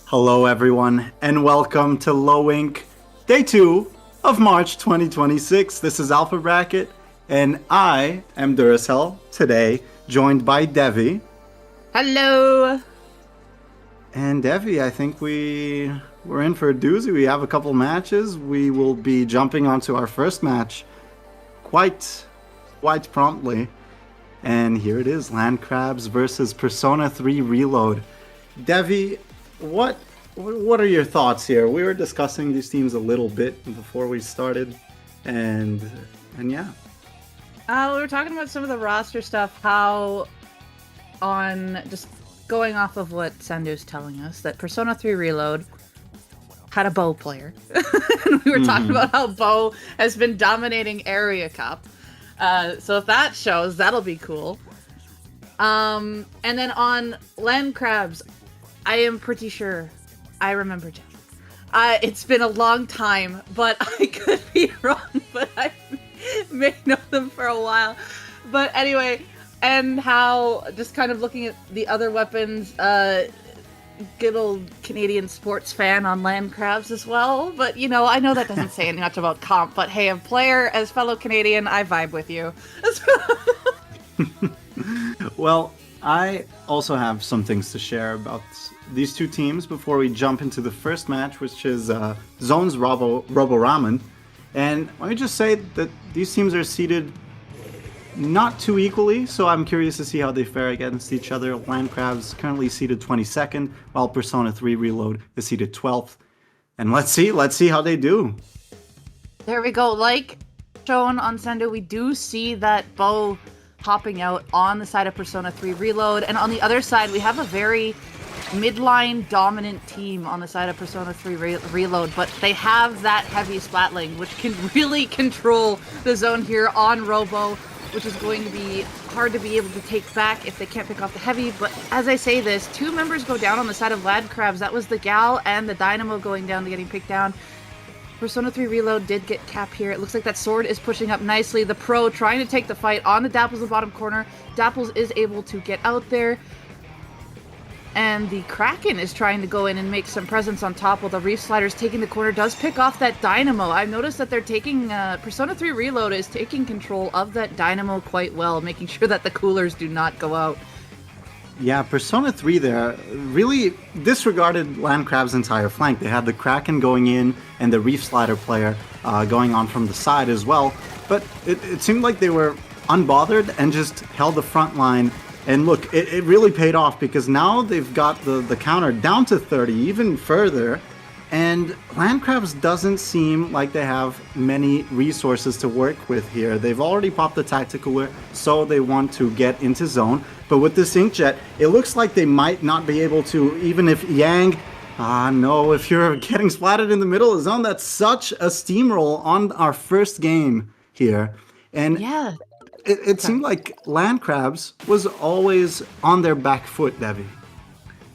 Hello everyone, and welcome to Low Ink, Day 2 of March 2026. This is Alpha Bracket, and I am Duracell, today joined by Devi. Hello! And Devi, I think we're in for a doozy. We have a couple matches. We will be jumping onto our first match quite promptly. And here it is, Land Crabs versus Persona 3 Reload. Devi, what are your thoughts here? We were discussing these teams a little bit before we started, and yeah. We were talking about some of the roster stuff, how on just going off of what Sandu's telling us, that Persona 3 Reload had a Bo player. And we were talking about how Bo has been dominating Area Cup. So if that shows, that'll be cool. And then on Land Crabs, I am pretty sure I remember Jeff. It's been a long time, but I could be wrong, but I may know them for a while. But anyway, and how just kind of looking at the other weapons, good old Canadian sports fan on Land Crabs as well. But, you know, I know that doesn't say much about comp, but hey, a player as fellow Canadian, I vibe with you. Well, I also have some things to share about these two teams before we jump into the first match, which is Zone's Robo Ramen. And let me just say that these teams are seeded not too equally, so I'm curious to see how they fare against each other. Land Crabs currently seeded 22nd, while Persona 3 Reload is seeded 12th. And let's see how they do. There we go. Like shown on Sendo, we do see that Bo hopping out on the side of Persona 3 Reload, and on the other side we have a very midline dominant team on the side of Persona 3 Reload, but they have that heavy splatling, which can really control the zone here on Robo, which is going to be hard to be able to take back if they can't pick off the heavy. But as I say this, two members go down on the side of Land Crabs. That was the Gal and the Dynamo going down to getting picked down. Persona 3 Reload did get cap here. It looks like that sword is pushing up nicely. The Pro trying to take the fight on the Dapples in the bottom corner. Dapples is able to get out there. And the Kraken is trying to go in and make some presence on top while the Reef Slider's taking the corner. Does pick off that Dynamo. I've noticed that they're taking, Persona 3 Reload is taking control of that Dynamo quite well, making sure that the coolers do not go out. Yeah, Persona 3 there really disregarded Land Crab's entire flank. They had the Kraken going in and the Reef Slider player going on from the side as well. But it seemed like they were unbothered and just held the front line. And look, it really paid off because now they've got the counter down to 30, even further. And Land Crabs doesn't seem like they have many resources to work with here. They've already popped the Tacticooler, so they want to get into zone. But with this Inkjet, it looks like they might not be able to, even if Yang... no, if you're getting splatted in the middle of the zone, that's such a steamroll on our first game here. And yeah. It seemed like Land Crabs was always on their back foot, Devi.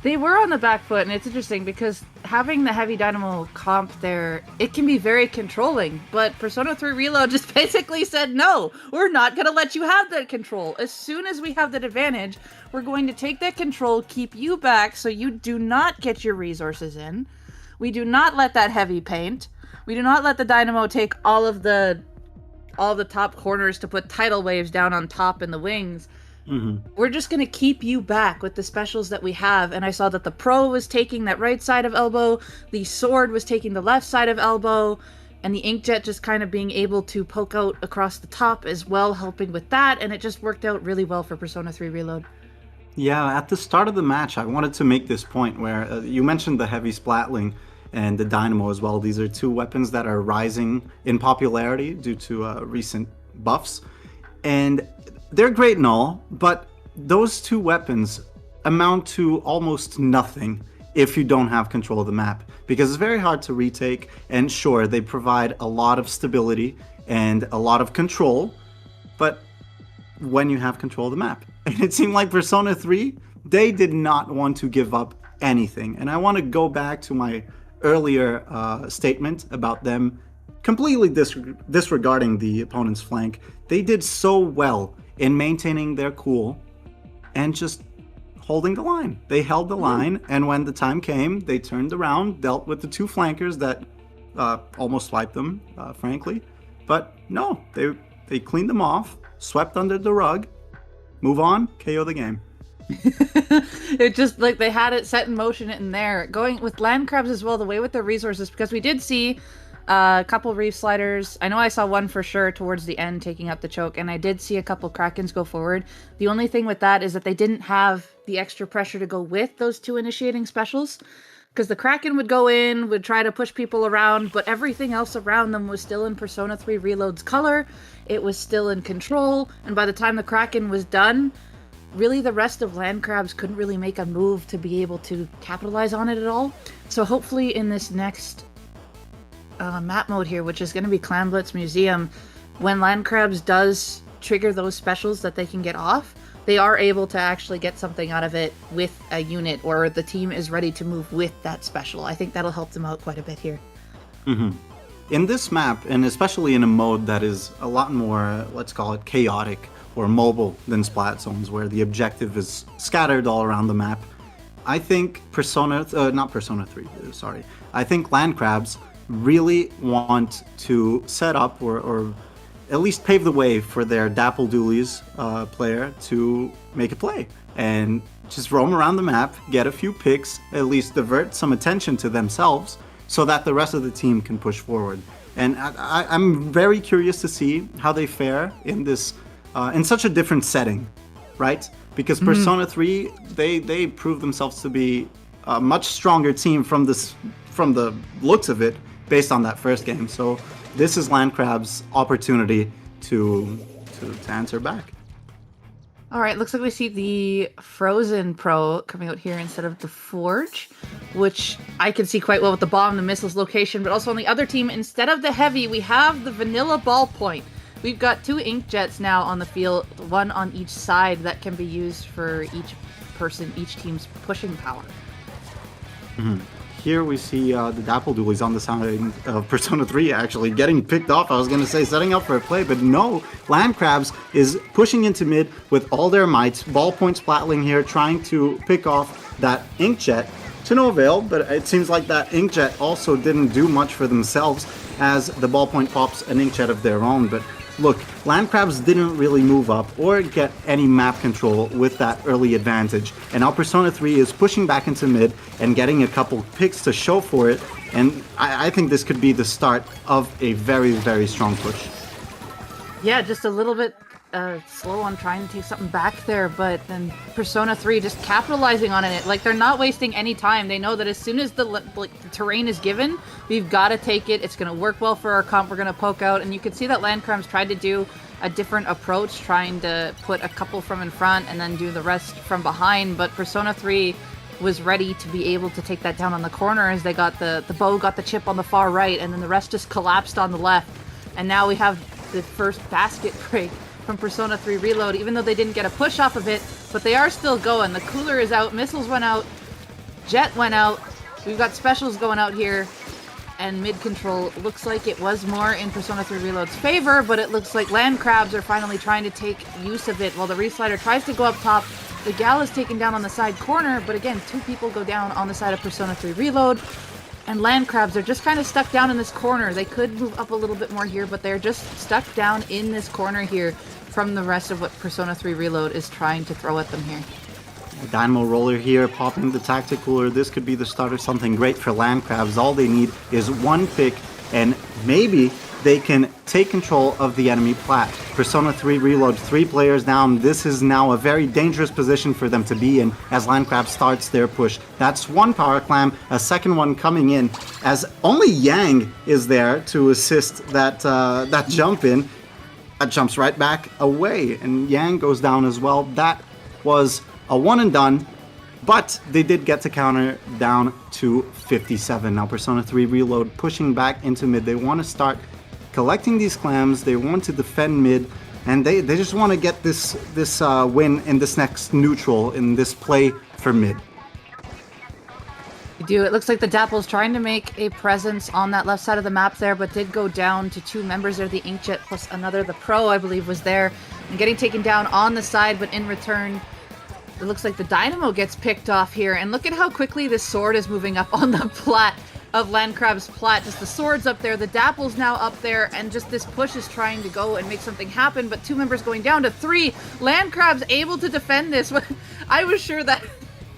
They were on the back foot, and it's interesting because having the heavy Dynamo comp there, it can be very controlling. But Persona 3 Reload just basically said, no, we're not going to let you have that control. As soon as we have that advantage, we're going to take that control, keep you back so you do not get your resources in. We do not let that heavy paint. We do not let the Dynamo take all of the top corners to put tidal waves down on top in the wings. We're just going to keep you back with the specials that we have. And I saw that the Pro was taking that right side of elbow, the Sword was taking the left side of elbow, and the Inkjet just kind of being able to poke out across the top as well, helping with that, and it just worked out really well for Persona 3 Reload. Yeah, at the start of the match, I wanted to make this point where you mentioned the heavy splatling and the Dynamo as well. These are two weapons that are rising in popularity due to recent buffs. And they're great and all, but those two weapons amount to almost nothing if you don't have control of the map, because it's very hard to retake. And sure, they provide a lot of stability and a lot of control, but when you have control of the map. And it seemed like Persona 3, they did not want to give up anything. And I want to go back to my earlier statement about them completely disregarding the opponent's flank. They did so well in maintaining their cool and just holding the line. They held the line, and when the time came, they turned around, dealt with the two flankers that almost swiped them, frankly. But no, they cleaned them off, swept under the rug, move on, KO the game. It just like they had it set in motion in there. Going with land crabs as well, the way with their resources, because we did see a couple reef sliders. I know I saw one for sure towards the end taking up the choke, and I did see a couple krakens go forward. The only thing with that is that they didn't have the extra pressure to go with those two initiating specials, because the kraken would go in, would try to push people around, but everything else around them was still in Persona 3 Reload's color. It was still in control, and by the time the kraken was done, really the rest of land crabs couldn't really make a move to be able to capitalize on it at all. So hopefully in this next map mode here, which is going to be Clan Blitz Museum, when land crabs does trigger those specials that they can get off, they are able to actually get something out of it with a unit, or the team is ready to move with that special. I think that'll help them out quite a bit here. In this map, and especially in a mode that is a lot more, let's call it chaotic or mobile than Splat Zones, where the objective is scattered all around the map, I think I think land crabs really want to set up or at least pave the way for their Dapple Doolies player to make a play and just roam around the map, get a few picks, at least divert some attention to themselves so that the rest of the team can push forward. And I'm very curious to see how they fare in this in such a different setting, right? Because Persona 3, they proved themselves to be a much stronger team from the looks of it, based on that first game. So this is land crab's opportunity to answer back. All right, looks like we see the Frozen Pro coming out here instead of the Forge, which I can see quite well with the bomb, the missiles location, but also on the other team, instead of the Heavy, we have the Vanilla Ballpoint. We've got two ink jets now on the field, one on each side that can be used for each team's pushing power. Here we see the Dapple Doolies on the side of Persona 3 actually getting picked off. I was going to say setting up for a play, but no. Land Crabs is pushing into mid with all their might. Ballpoint Splatling here trying to pick off that Inkjet to no avail, but it seems like that Inkjet also didn't do much for themselves as the Ballpoint pops an Inkjet of their own. But look, Land Crabs didn't really move up or get any map control with that early advantage. And now Persona 3 is pushing back into mid and getting a couple picks to show for it. And I think this could be the start of a very, very strong push. Yeah, just a little bit slow on trying to take something back there, but then Persona 3 just capitalizing on it. Like, they're not wasting any time. They know that as soon as the terrain is given, we've got to take it. It's going to work well for our comp. We're going to poke out. And you can see that Land Crabs tried to do a different approach, trying to put a couple from in front and then do the rest from behind. But Persona 3 was ready to be able to take that down on the corner as they got the bow got the chip on the far right, and then the rest just collapsed on the left. And now we have the first basket break from Persona 3 Reload, even though they didn't get a push off of it, but they are still going. The cooler is out, missiles went out, jet went out, we've got specials going out here, and mid control looks like it was more in Persona 3 Reload's favor, but it looks like Land Crabs are finally trying to take use of it while the Reslider tries to go up top. The Gal is taken down on the side corner, but again, two people go down on the side of Persona 3 Reload. And Land Crabs are just kind of stuck down in this corner. They could move up a little bit more here, but they're just stuck down in this corner here from the rest of what Persona 3 Reload is trying to throw at them here. Dynamo Roller here, popping the Tactic Cooler. This could be the start of something great for Land Crabs. All they need is one pick, and maybe they can take control of the enemy plat. Persona 3 Reload, 3 players down. This is now a very dangerous position for them to be in as Land Crab starts their push. That's one power clam, a second one coming in as only Yang is there to assist that jump in. That jumps right back away, and Yang goes down as well. That was a one and done, but they did get to counter down to 57. Now Persona 3 Reload pushing back into mid. They want to start collecting these clams, they want to defend mid, and they just want to get this win in this next neutral, in this play for mid. You do. It looks like the Dapple's trying to make a presence on that left side of the map there, but did go down to 2 members there. The Inkjet plus another, the Pro, I believe, was there, and getting taken down on the side, but in return, it looks like the Dynamo gets picked off here, and look at how quickly this sword is moving up on the plat of Landcrab's plat. Just the sword's up there, the Dapple's now up there, and just this push is trying to go and make something happen, but 2 members going down to 3. Landcrab's able to defend this. I was sure that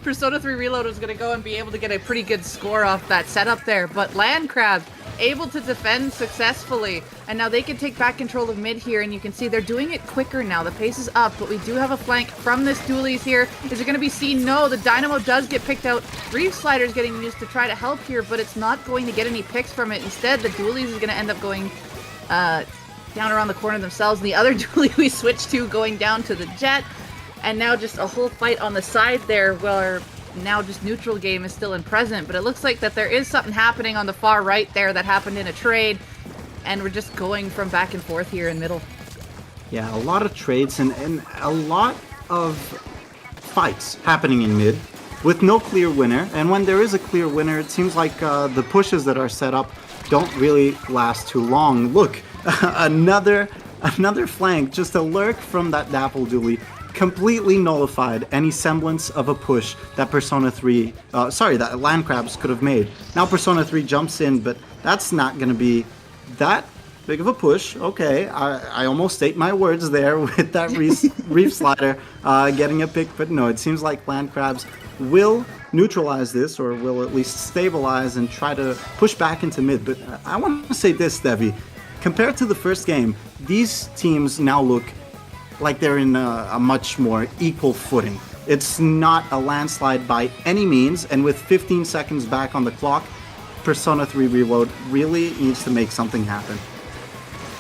Persona 3 Reload was going to go and be able to get a pretty good score off that setup there, but Landcrab able to defend successfully, and now they can take back control of mid here, and you can see they're doing it quicker now. The pace is up, but we do have a flank from this Dualies here. Is it going to be seen? No, the Dynamo does get picked out. Reef Slider's getting used to try to help here, but it's not going to get any picks from it. Instead, the Dualies is going to end up going down around the corner themselves, and the other Dualie we switched to going down to the Jet, and now just a whole fight on the side there where now just neutral game is still in present, but it looks like that there is something happening on the far right there that happened in a trade, and we're just going from back and forth here in middle. Yeah, a lot of trades and a lot of fights happening in mid with no clear winner, and when there is a clear winner, it seems like the pushes that are set up don't really last too long. Look, another flank, just a lurk from that Dapple Dually, completely nullified any semblance of a push that Persona 3, that Landcrabs could have made. Now Persona 3 jumps in, but that's not going to be that big of a push. Okay, I almost ate my words there with that Reef Slider getting a pick, but no, it seems like Landcrabs will neutralize this, or will at least stabilize and try to push back into mid. But I want to say this, Devi, compared to the first game, these teams now look like they're in a much more equal footing. It's not a landslide by any means, and with 15 seconds back on the clock, Persona 3 Reload really needs to make something happen.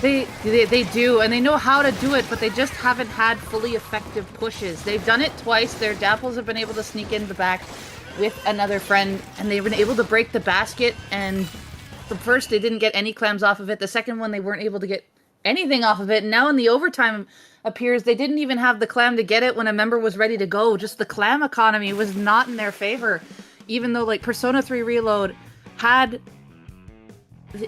They do, and they know how to do it, but they just haven't had fully effective pushes. They've done it twice. Their Dapples have been able to sneak in the back with another friend, and they've been able to break the basket, and the first they didn't get any clams off of it. The second one they weren't able to get anything off of it, and now in the overtime appears they didn't even have the clam to get it when a member was ready to go. Just the clam economy was not in their favor, even though like Persona 3 Reload had,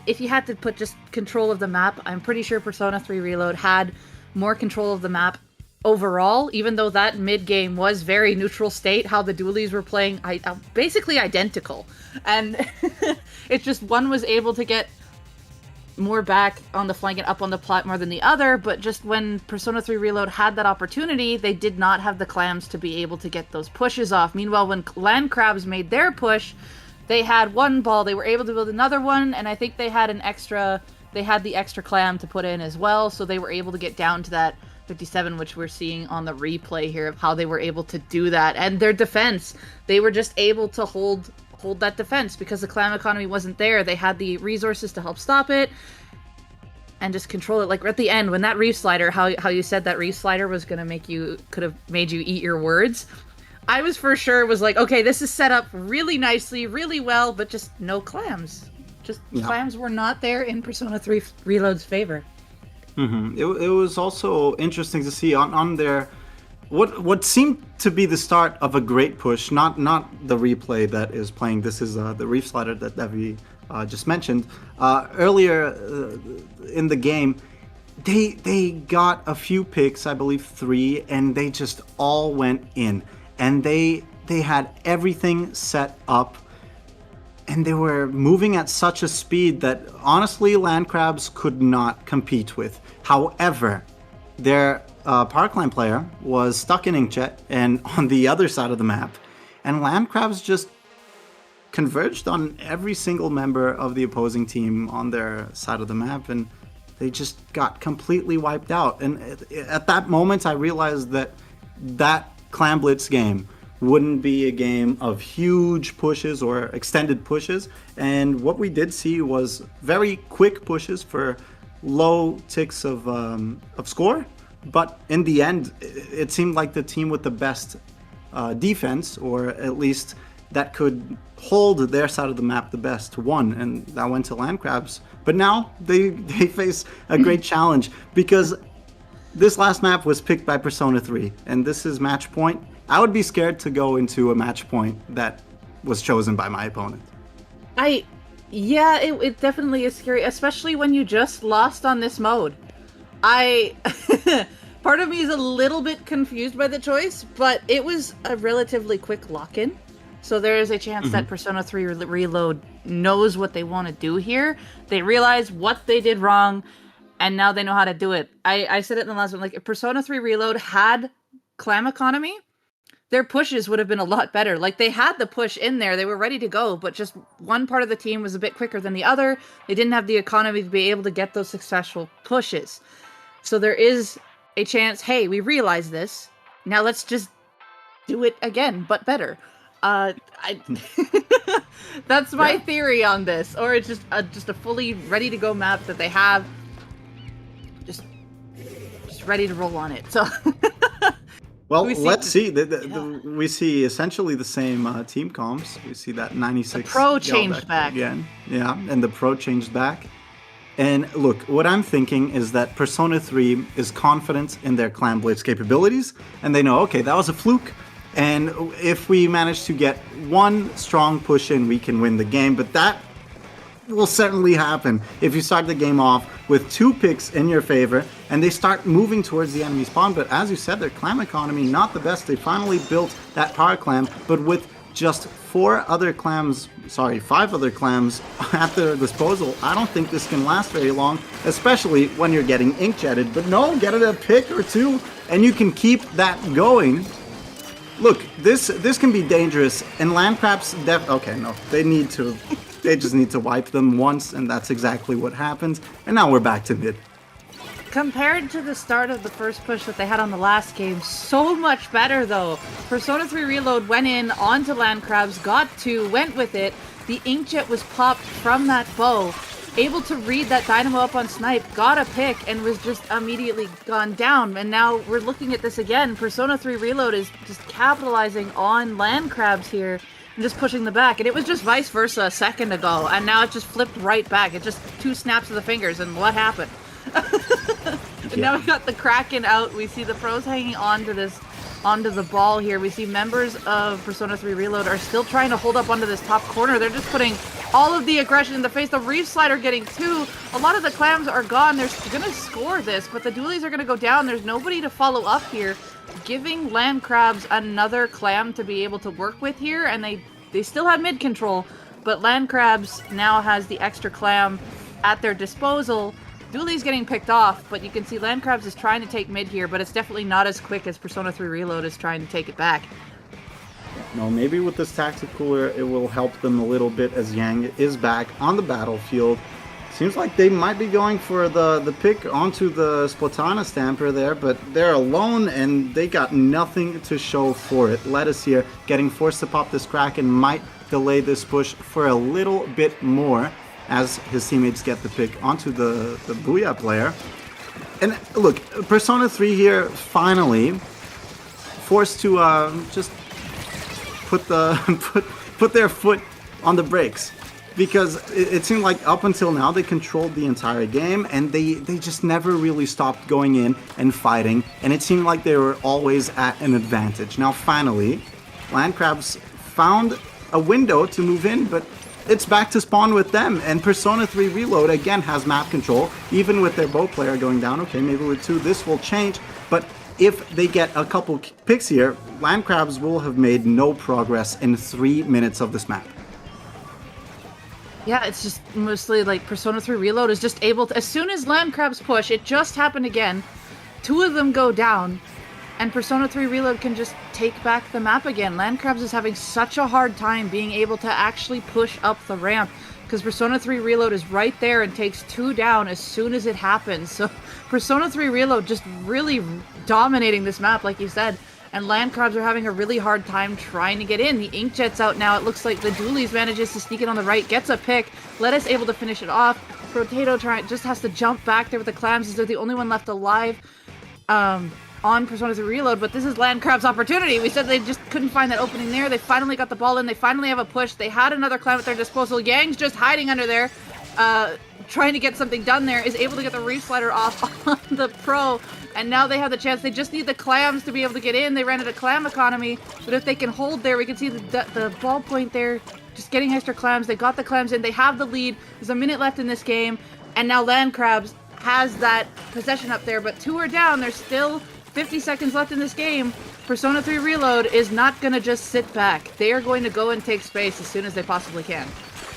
if you had to put just control of the map, I'm pretty sure Persona 3 Reload had more control of the map overall, even though that mid game was very neutral state. How the Dualies were playing basically identical, and it's just one was able to get more back on the flank and up on the plat more than the other, but just when Persona 3 Reload had that opportunity, they did not have the clams to be able to get those pushes off. Meanwhile, when Landcrabs made their push, they had one ball, they were able to build another one, and I think they had the extra clam to put in as well, so they were able to get down to that 57, which we're seeing on the replay here of how they were able to do that. And their defense, they were just able to hold that defense because the clam economy wasn't there. They had the resources to help stop it and just control it. Like at the end when that Reef Slider, how you said that Reef Slider was gonna could have made you eat your words, I was for sure was like, okay, this is set up really nicely, really well, but just no clams. Clams were not there in Persona 3 Reload's favor. Mm-hmm. It was also interesting to see on their what seemed to be the start of a great push, not the replay that is playing. This is the Reef Slider that Devi just mentioned. Earlier in the game, they got a few picks, I believe 3, and they just all went in. And they had everything set up, and they were moving at such a speed that honestly Landcrabs could not compete with. However, their Power Climb player was stuck in Inkjet and on the other side of the map, and Landcrabs just converged on every single member of the opposing team on their side of the map, and they just got completely wiped out. And at that moment I realized that Clam Blitz game wouldn't be a game of huge pushes or extended pushes, and what we did see was very quick pushes for low ticks of score. But in the end, it seemed like the team with the best defense, or at least that could hold their side of the map the best, won, and that went to Landcrabs. But now they face a great challenge, because this last map was picked by Persona 3, and this is match point. I would be scared to go into a match point that was chosen by my opponent. It by Part of me is a little bit confused by the choice, but it was a relatively quick lock-in. So there is a chance that Persona 3 Reload knows what they want to do here. They realize what they did wrong, and now they know how to do it. I said it in the last one, like, if Persona 3 Reload had clam economy, their pushes would have been a lot better. Like, they had the push in there, they were ready to go, but just one part of the team was a bit quicker than the other. They didn't have the economy to be able to get those successful pushes. So there is a chance, hey, we realize this, now let's just do it again, but better. That's my theory on this, or it's just a fully ready to go map that they have, just ready to roll on it. So, well, let's see. We see essentially the same team comps. We see that 96. The pro changed back again, yeah, and the pro changed back. And look, what I'm thinking is that Persona 3 is confident in their Clan Blades capabilities, and they know, okay, that was a fluke. And if we manage to get one strong push in, we can win the game. But that will certainly happen if you start the game off with 2 picks in your favor and they start moving towards the enemy spawn. But as you said, their clam economy, not the best. They finally built that power clam, but with just 5 other clams at their disposal, I don't think this can last very long, especially when you're getting inkjetted. But no, get it a pick or 2, and you can keep that going. Look, this can be dangerous, and Landcrabs they just need to wipe them once, and that's exactly what happens. And now we're back to mid. Compared to the start of the first push that they had on the last game, so much better though. Persona 3 Reload went in onto Landcrabs, got 2, went with it. The inkjet was popped from that bow, able to read that dynamo up on snipe, got a pick, and was just immediately gone down. And now we're looking at this again. Persona 3 Reload is just capitalizing on Landcrabs here and just pushing the back. And it was just vice versa a second ago, and now it just flipped right back. It just 2 snaps of the fingers, and what happened? And now we got the Kraken out. We see the pros hanging onto the ball here. We see members of Persona 3 Reload are still trying to hold up onto this top corner. They're just putting all of the aggression in the face. The Reef Slider getting 2. A lot of the clams are gone. They're gonna score this, but the dualies are gonna go down. There's nobody to follow up here, giving Landcrabs another clam to be able to work with here, and they still have mid control, but Landcrabs now has the extra clam at their disposal. Dooley's getting picked off, but you can see Landcrabs is trying to take mid here, but it's definitely not as quick as Persona 3 Reload is trying to take it back. No, maybe with this tactic cooler, it will help them a little bit as Yang is back on the battlefield. Seems like they might be going for the pick onto the Splatana Stamper there, but they're alone and they got nothing to show for it. Lettuce here getting forced to pop this Kraken might delay this push for a little bit more as his teammates get the pick onto the Booyah player. And look, Persona 3 here finally forced to just put their foot on the brakes, because it seemed like up until now they controlled the entire game and they just never really stopped going in and fighting, and it seemed like they were always at an advantage. Now finally, Landcrabs found a window to move in, but it's back to spawn with them, and Persona 3 Reload again has map control, even with their bow player going down. Okay, maybe with 2 this will change, but if they get a couple picks here, Landcrabs will have made no progress in 3 minutes of this map. Yeah, it's just mostly like Persona 3 Reload is just able to, as soon as Landcrabs push, it just happened again, 2 of them go down, and Persona 3 Reload can just take back the map again. Landcrabs is having such a hard time being able to actually push up the ramp, because Persona 3 Reload is right there and takes 2 down as soon as it happens. So Persona 3 Reload just really dominating this map, like you said, and Landcrabs are having a really hard time trying to get in. The Inkjet's out now. It looks like the Doolies manages to sneak it on the right, gets a pick. Lettuce able to finish it off. Potato just has to jump back there with the clams as they're the only one left alive. On Persona 3 Reload, but this is Landcrab's opportunity. We said they just couldn't find that opening there. They finally got the ball in. They finally have a push. They had another clam at their disposal. Yang's just hiding under there, trying to get something done there, is able to get the Reef Slider off on the pro, and now they have the chance. They just need the clams to be able to get in. They ran out of clam economy, but if they can hold there, we can see the ball point there, just getting extra clams. They got the clams in. They have the lead. There's a minute left in this game, and now Landcrabs has that possession up there, but 2 are down. There's still 50 seconds left in this game, Persona 3 Reload is not going to just sit back. They are going to go and take space as soon as they possibly can.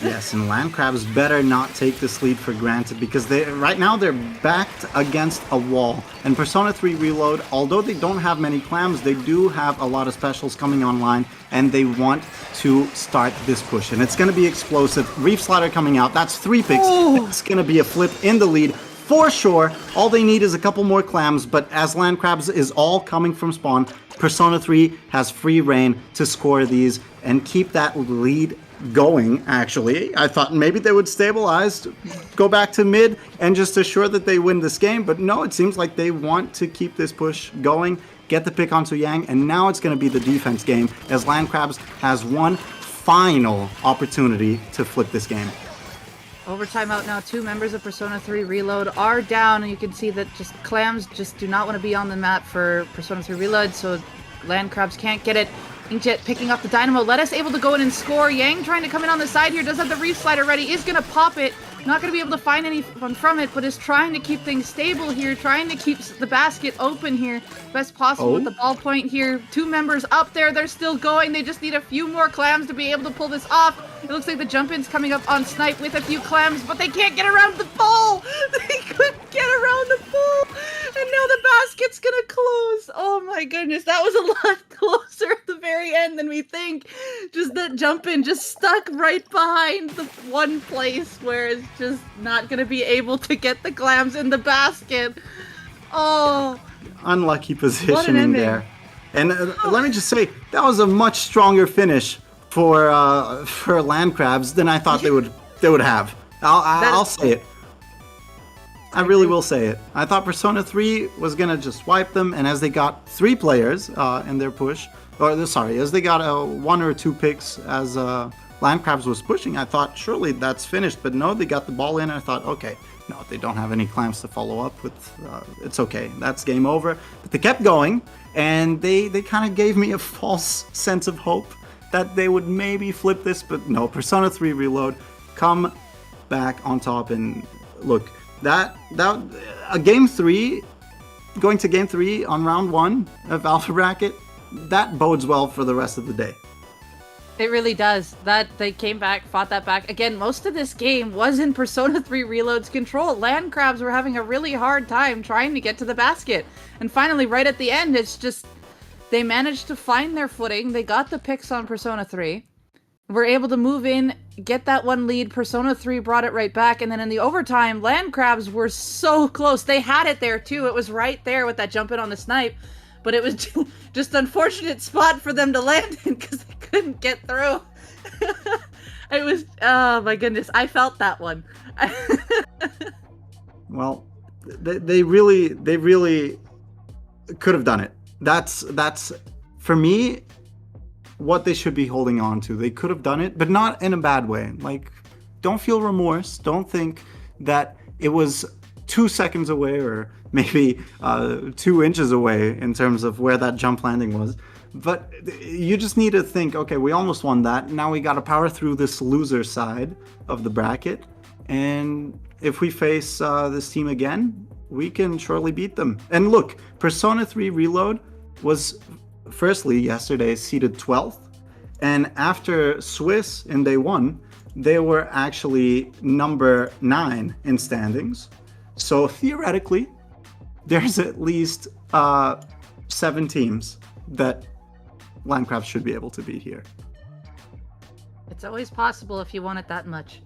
Yes, and Landcrabs better not take this lead for granted because right now they're backed against a wall. And Persona 3 Reload, although they don't have many clams, they do have a lot of specials coming online, and they want to start this push. And it's going to be explosive. Reef Slider coming out. That's 3 picks. Oh. It's going to be a flip in the lead for sure. All they need is a couple more clams, but as Landcrabs is all coming from spawn, Persona 3 has free reign to score these and keep that lead going. Actually, I thought maybe they would stabilize, go back to mid, and just assure that they win this game, but no, it seems like they want to keep this push going, get the pick onto Yang, and now it's going to be the defense game as Landcrabs has one final opportunity to flip this game. Overtime out now. 2 members of Persona 3 Reload are down, and you can see that just clams just do not want to be on the map for Persona 3 Reload, so Landcrabs can't get it. Inkjet picking up the Dynamo. Lettuce able to go in and score. Yang trying to come in on the side here. Does have the Reef Slider ready. Is going to pop it. Not going to be able to find anyone from it, but is trying to keep things stable here. Trying to keep the basket open here. Best possible with the ballpoint here. 2 members up there. They're still going. They just need a few more clams to be able to pull this off. It looks like the jump-in's coming up on Snipe with a few clams, but they can't get around the pole. They couldn't get around the pole. And now the basket's going to close. Oh my goodness. That was a lot closer at the very end than we think. Just that jump-in just stuck right behind the one place where it's just not going to be able to get the clams in the basket. Oh. Unlucky positioning there. And let me just say, that was a much stronger finish for Landcrabs than I thought they would have. I'll say it. I really will say it. I thought Persona 3 was gonna just wipe them, and as they got 3 players in their push, as they got 1 or 2 picks as Landcrabs was pushing, I thought surely that's finished. But no, they got the ball in, and I thought, okay, no, they don't have any clams to follow up with. It's okay, that's game over. But they kept going, and they kind of gave me a false sense of hope that they would maybe flip this, but no, Persona 3 Reload come back on top, and look, that game 3, going to game 3 on round 1 of Alpha Bracket, that bodes well for the rest of the day. It really does. That they came back, fought that back. Again, most of this game was in Persona 3 Reload's control. Landcrabs were having a really hard time trying to get to the basket. And finally, right at the end, it's just they managed to find their footing. They got the picks on Persona 3. Were able to move in, get that one lead. Persona 3 brought it right back. And then in the overtime, Landcrabs were so close. They had it there, too. It was right there with that jump in on the Snipe. But it was just unfortunate spot for them to land in because they couldn't get through. It was, oh my goodness. I felt that one. Well, they really could have done it. That's for me what they should be holding on to. They could have done it, but not in a bad way. Like, don't feel remorse. Don't think that it was 2 seconds away or maybe 2 inches away in terms of where that jump landing was. But you just need to think, okay, we almost won that. Now we got to power through this loser side of the bracket. And if we face this team again, we can surely beat them. And look, Persona 3 Reload was firstly yesterday seeded 12th. And after Swiss in day 1, they were actually number 9 in standings. So theoretically, there's at least 7 teams that Landcrabs should be able to beat here. It's always possible if you want it that much.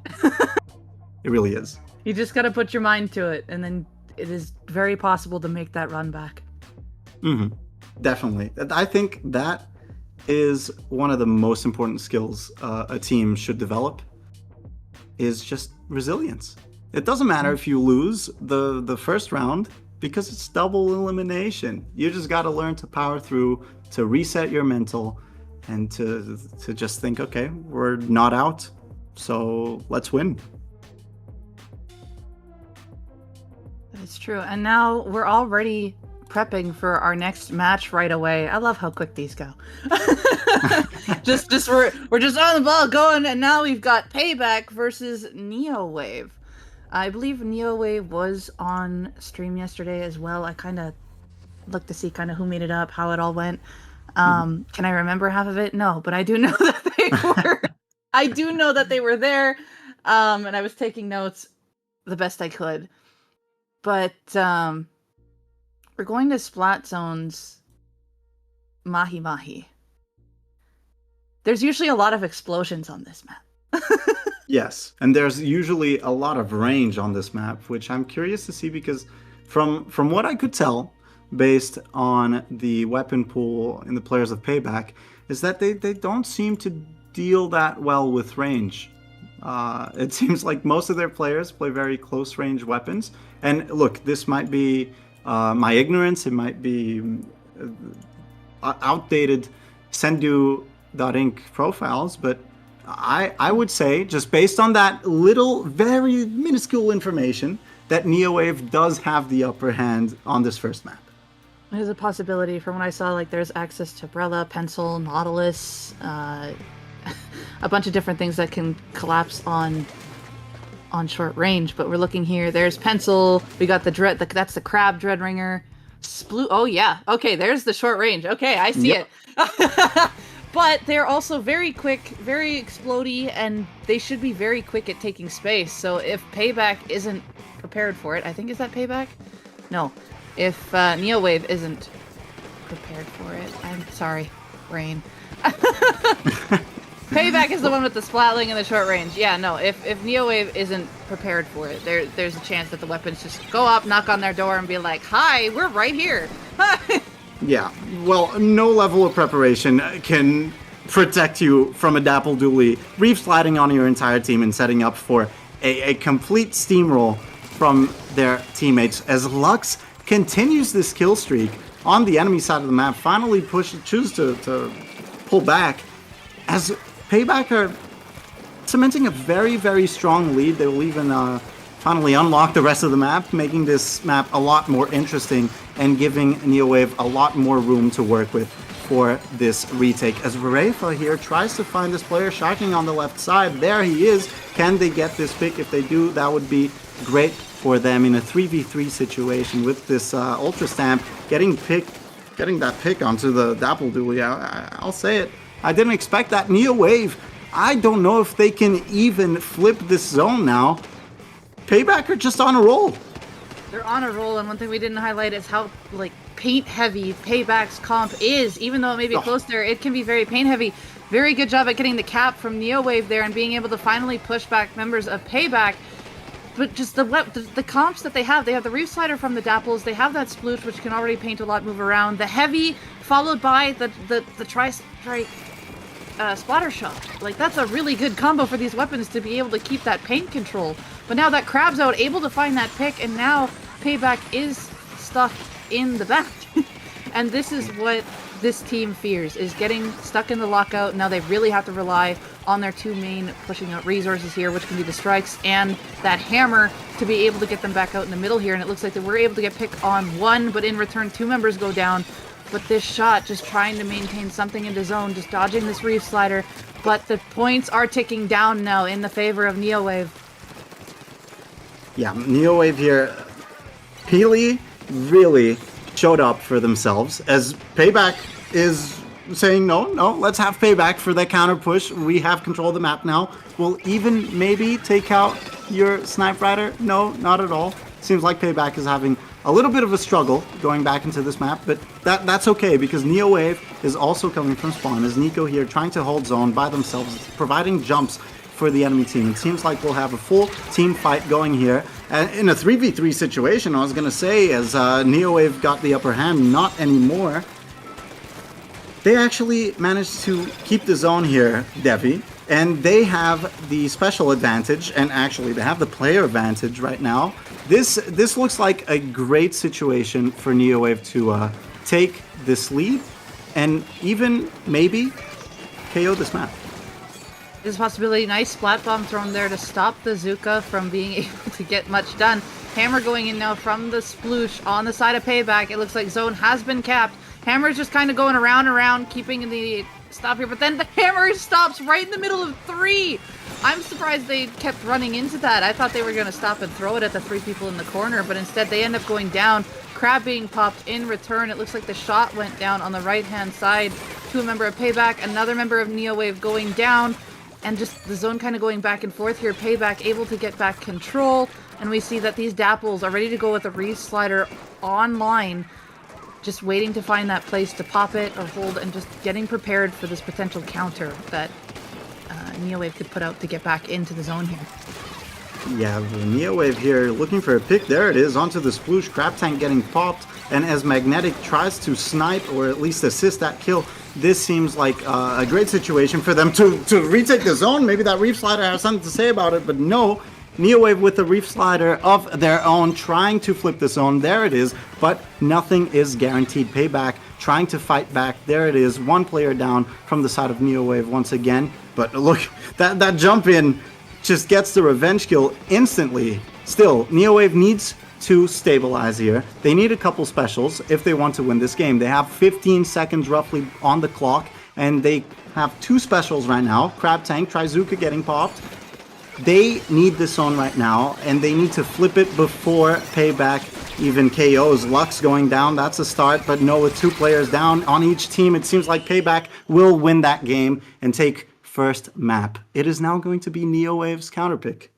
It really is. You just gotta put your mind to it, and then it is very possible to make that run back. Mm-hmm. Definitely. I think that is one of the most important skills a team should develop, is just resilience. It doesn't matter if you lose the first round, because it's double elimination. You just got to learn to power through, to reset your mental, and to just think, okay, we're not out, so let's win. That's true. And now we're already prepping for our next match right away. I love how quick these go. we're just on the ball going, and now we've got Payback versus Neowave. I believe Neowave was on stream yesterday as well. I kind of look to see kind of who made it up, how it all went. Can I remember half of it? No, but I do know that they were. I do know that they were there, and I was taking notes the best I could. But we're going to Splat Zones. Mahi Mahi. There's usually a lot of explosions on this map. Yes, and there's usually a lot of range on this map, which I'm curious to see because from what I could tell, based on the weapon pool in the players of Payback, is that they don't seem to deal that well with range. It seems like most of their players play very close range weapons. And look, this might be my ignorance, it might be outdated Sendu.Inc profiles, but I would say, just based on that little, very minuscule information, that Neowave does have the upper hand on this first map. There's a possibility. From what I saw, like there's access to Brella, Pencil, Nautilus, a bunch of different things that can collapse on short range. But we're looking here. There's Pencil. We got the Dread. That's the Crab Dreadringer. Oh yeah. Okay, there's the short range. Okay, I see it. But they're also very quick, very explodey, and they should be very quick at taking space. So if Payback isn't prepared for it, I think, is that Payback? No. If Neowave isn't prepared for it, I'm sorry, brain. Payback is the one with the splatling and the short range. Yeah, no, if Neowave isn't prepared for it, there's a chance that the weapons just go up, knock on their door, and be like, hi, we're right here. Yeah, well, no level of preparation can protect you from a Dapple Dooley reef sliding on your entire team and setting up for a complete steamroll from their teammates as Lux continues this kill streak on the enemy side of the map, finally choose to pull back as Payback are cementing a very, very strong lead. They will even finally unlock the rest of the map, making this map a lot more interesting and giving Neowave a lot more room to work with for this retake. As Varefa here tries to find this player shocking on the left side. There he is. Can they get this pick? If they do, that would be great for them in a 3v3 situation with this Ultra Stamp getting that pick onto the Dapple Dooley. I'll say it. I didn't expect that. Neowave, I don't know if they can even flip this zone now. Payback are just on a roll. They're on a roll, and one thing we didn't highlight is how like paint heavy Payback's comp is. Even though it may be close there, it can be very paint heavy. Very good job at getting the cap from Neowave there and being able to finally push back members of Payback. But just the comps that they have the Reef Slider from the Dapples, they have that Sploosh, which can already paint a lot, move around. The Heavy, followed by the Tri-Strike Splatter Shot. Like, that's a really good combo for these weapons to be able to keep that paint control. But now that Crab's out, able to find that pick, and now Payback is stuck in the back. And this is what this team fears, is getting stuck in the lockout. Now they really have to rely on their two main pushing out resources here, which can be the strikes and that hammer, to be able to get them back out in the middle here. And it looks like they were able to get pick on one, but in return 2 members go down. But this shot, just trying to maintain something in the zone, just dodging this Reef Slider. But the points are ticking down now in the favor of Neowave. Yeah, Neowave here. Peely really showed up for themselves, as Payback is saying, no, let's have Payback for that counter push. We have control of the map now. We'll even maybe take out your Snipe Rider. No, not at all. Seems like Payback is having a little bit of a struggle going back into this map, but that's okay, because Neowave is also coming from spawn, as Nico here trying to hold zone by themselves, providing jumps for the enemy team. It seems like we'll have a full team fight going here. And in a 3v3 situation, I was going to say, as Neowave got the upper hand, not anymore. They actually managed to keep the zone here, Devi, and they have the special advantage, and actually they have the player advantage right now. This looks like a great situation for Neowave to take this lead and even maybe KO this map. There's a possibility. Nice splat bomb thrown there to stop the Zuka from being able to get much done. Hammer going in now from the Sploosh on the side of Payback. It looks like zone has been capped. Hammer's just kind of going around, keeping the stop here, but then the Hammer stops right in the middle of 3. I'm surprised they kept running into that. I thought they were going to stop and throw it at the 3 people in the corner, but instead they end up going down. Crab being popped in return. It looks like the shot went down on the right-hand side to a member of Payback. Another member of Neowave going down. And just the zone kind of going back and forth here. Payback able to get back control. And we see that these Dapples are ready to go with the Reef Slider online. Just waiting to find that place to pop it or hold and just getting prepared for this potential counter that Neowave could put out to get back into the zone here. Yeah, the Neowave here looking for a pick. There it is, onto the sploosh. Crab Tank getting popped. And as Magnetic tries to snipe or at least assist that kill, this seems like a great situation for them to retake the zone. Maybe that Reef Slider has something to say about it, but no. Neowave with the Reef Slider of their own, trying to flip the zone. There it is, but nothing is guaranteed. Payback trying to fight back. There it is, 1 player down from the side of Neowave once again. But look, that jump in just gets the revenge kill instantly. Still, Neowave needs to stabilize here. They need a couple specials if they want to win this game. They have 15 seconds roughly on the clock, and they have 2 specials right now. Crab Tank, Trizuka getting popped. They need this zone right now, and they need to flip it before Payback even KOs. Lux going down, that's a start, but no, with 2 players down on each team, it seems like Payback will win that game and take first map. It is now going to be Neowave's counterpick.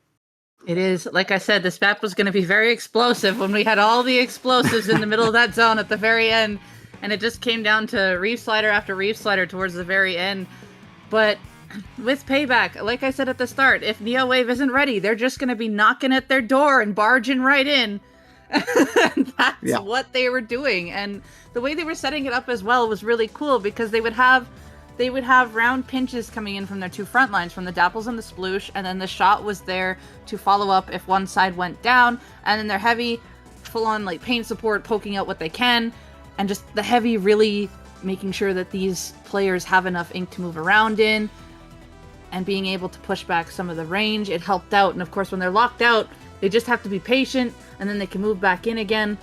It is. Like I said, this map was going to be very explosive when we had all the explosives in the middle of that zone at the very end, and it just came down to Reef Slider after Reef Slider towards the very end. But with Payback, like I said at the start, if Neowave isn't ready, they're just going to be knocking at their door and barging right in. That's what they were doing. And the way they were setting it up as well was really cool, because they would have round pinches coming in from their 2 front lines, from the Dapples and the Sploosh, and then the shot was there to follow up if one side went down, and then their heavy full-on like paint support poking out what they can, and just the heavy really making sure that these players have enough ink to move around in and being able to push back some of the range. It helped out, and of course when they're locked out, they just have to be patient, and then they can move back in again.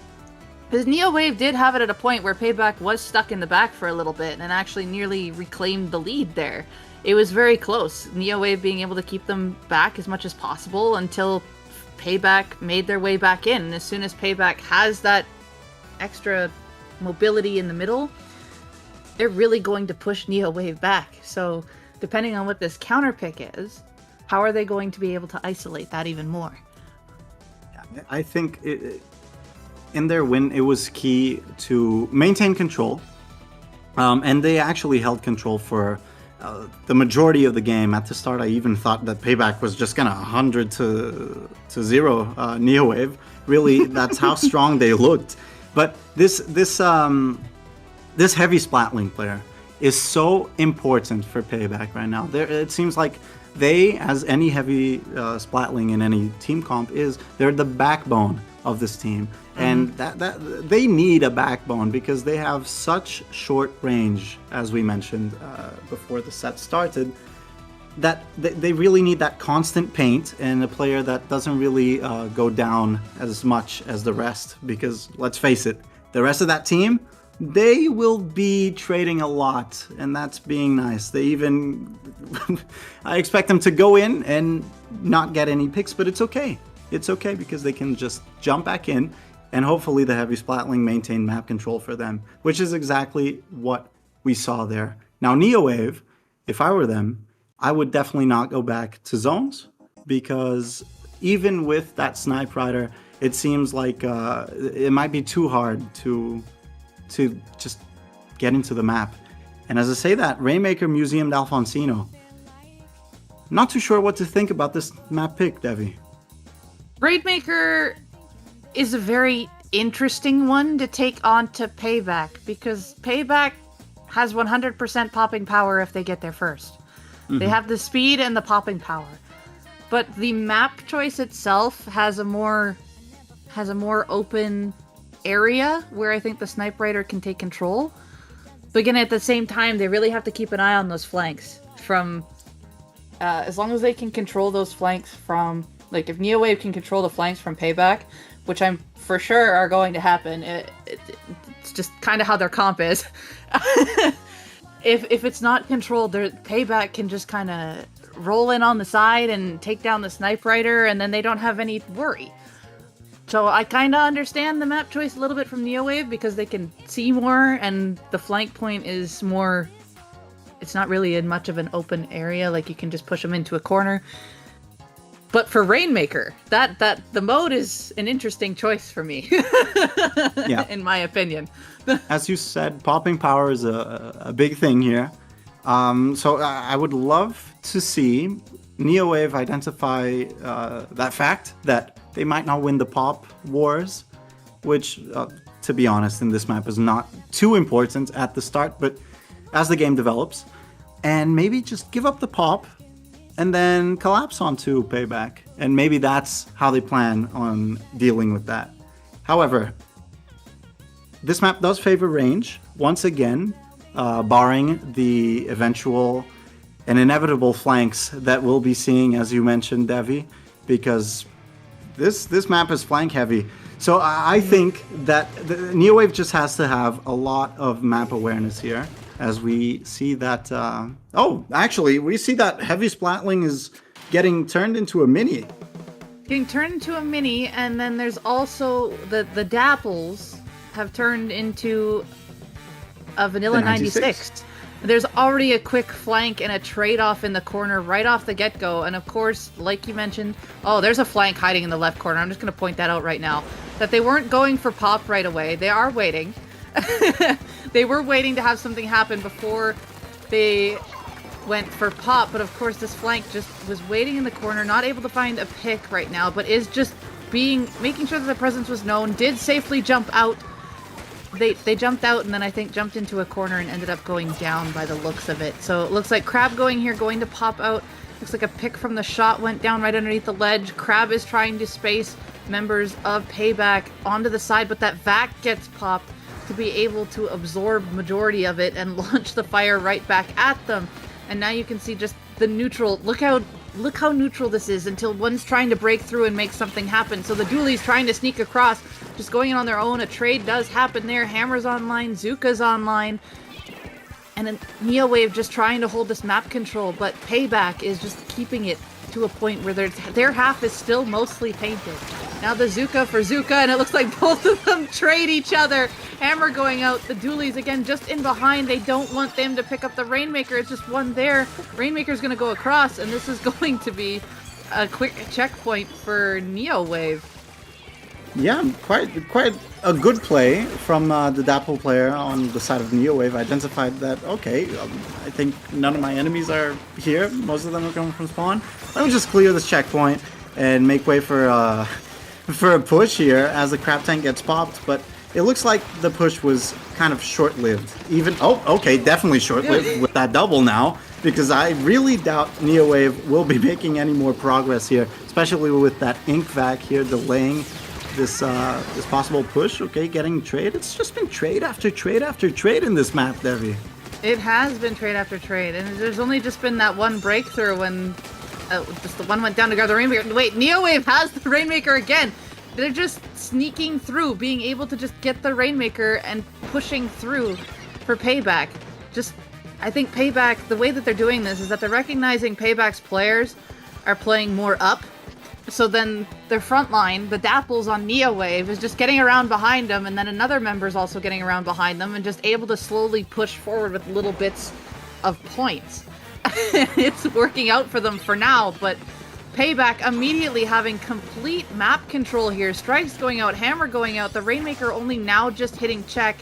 Because Neowave did have it at a point where Payback was stuck in the back for a little bit and actually nearly reclaimed the lead there. It was very close. Neowave being able to keep them back as much as possible until Payback made their way back in. And as soon as Payback has that extra mobility in the middle, they're really going to push Neowave back. So depending on what this counter pick is, how are they going to be able to isolate that even more? I think in their win, it was key to maintain control. And they actually held control for the majority of the game. At the start, I even thought that Payback was just gonna 100 to 0 Neowave. Really, that's how strong they looked. But this heavy Splatling player is so important for Payback right now. It seems like they, as any heavy Splatling in any team comp is, they're the backbone of this team. And that they need a backbone because they have such short range, as we mentioned before the set started, that they really need that constant paint and a player that doesn't really go down as much as the rest. Because let's face it, the rest of that team, they will be trading a lot, and that's being nice. They even, I expect them to go in and not get any picks, but it's okay. It's okay because they can just jump back in, and hopefully the heavy Splatling maintain map control for them, which is exactly what we saw there. Now Neowave, if I were them, I would definitely not go back to zones, because even with that Snipe Rider, it seems like it might be too hard to just get into the map. And as I say that, Rainmaker Museum d'Alfonsino, not too sure what to think about this map pick, Devi. Raidmaker is a very interesting one to take on to Payback, because Payback has 100% popping power if they get there first. Mm-hmm. They have the speed and the popping power. But the map choice itself has a more open area where I think the Snipe Rider can take control. But again, at the same time, they really have to keep an eye on those flanks. From as long as they can control those flanks from, like, if Neowave can control the flanks from Payback, which I'm for sure are going to happen, it's just kind of how their comp is. If it's not controlled, their Payback can just kind of roll in on the side and take down the Snipe Rider, and then they don't have any worry. So I kind of understand the map choice a little bit from Neowave because they can see more, and the flank point is more... It's not really in much of an open area, like you can just push them into a corner. But for Rainmaker, the mode is an interesting choice for me, yeah. in my opinion. As you said, popping power is a big thing here. So I would love to see Neowave identify that fact that they might not win the pop wars, which, to be honest, in this map is not too important at the start, but as the game develops, and maybe just give up the pop and then collapse onto Payback. And maybe that's how they plan on dealing with that. However, this map does favor range, once again, barring the eventual and inevitable flanks that we'll be seeing, as you mentioned, Devi, because this map is flank heavy. So I think that Neowave just has to have a lot of map awareness here, as we see that... oh, actually, we see that Heavy Splatling is getting turned into a mini. Getting turned into a mini, and then there's also the Dapples have turned into a Vanilla 96. There's already a quick flank and a trade-off in the corner right off the get-go, and of course, like you mentioned, oh, there's a flank hiding in the left corner. I'm just going to point that out right now. That they weren't going for pop right away. They are waiting. They were waiting to have something happen before they went for pop, but of course this flank just was waiting in the corner, not able to find a pick right now, but is just making sure that the presence was known, did safely jump out. They jumped out and then I think jumped into a corner and ended up going down by the looks of it. So it looks like Crab going here, going to pop out. Looks like a pick from the shot went down right underneath the ledge. Crab is trying to space members of Payback onto the side, but that vac gets popped to be able to absorb majority of it and launch the fire right back at them. And now you can see just the neutral. Look how neutral this is until one's trying to break through and make something happen. So the Dooley's trying to sneak across, just going in on their own. A trade does happen there. Hammer's online, Zuka's online. And then Neowave just trying to hold this map control, but Payback is just keeping it to a point where their half is still mostly painted. Now the Zuka for Zuka, and it looks like both of them trade each other. Hammer going out, the Doolies again just in behind. They don't want them to pick up the Rainmaker. It's just one there. Rainmaker's going to go across, and this is going to be a quick checkpoint for Neowave. Yeah, quite a good play from the Dapple player on the side of Neowave. Identified that, okay, I think none of my enemies are here. Most of them are coming from spawn. Let me just clear this checkpoint and make way for a push here as the crab tank gets popped. But it looks like the push was kind of short-lived. Definitely short-lived with that double now, because I really doubt Neowave will be making any more progress here, especially with that ink vac here delaying this possible push. Okay, getting trade. It's just been trade after trade after trade in this map, Devi. It has been trade after trade, and there's only just been that one breakthrough when just the one went down to grab the Rainmaker. Wait, Neowave has the Rainmaker again. They're just sneaking through, being able to just get the Rainmaker and pushing through for Payback. I think Payback, the way that they're doing this is that they're recognizing Payback's players are playing more up. So then their front line, the Dapples on Neowave, is just getting around behind them, and then another member's also getting around behind them and just able to slowly push forward with little bits of points. It's working out for them for now, but Payback immediately having complete map control here. Strikes going out, Hammer going out, the Rainmaker only now just hitting check,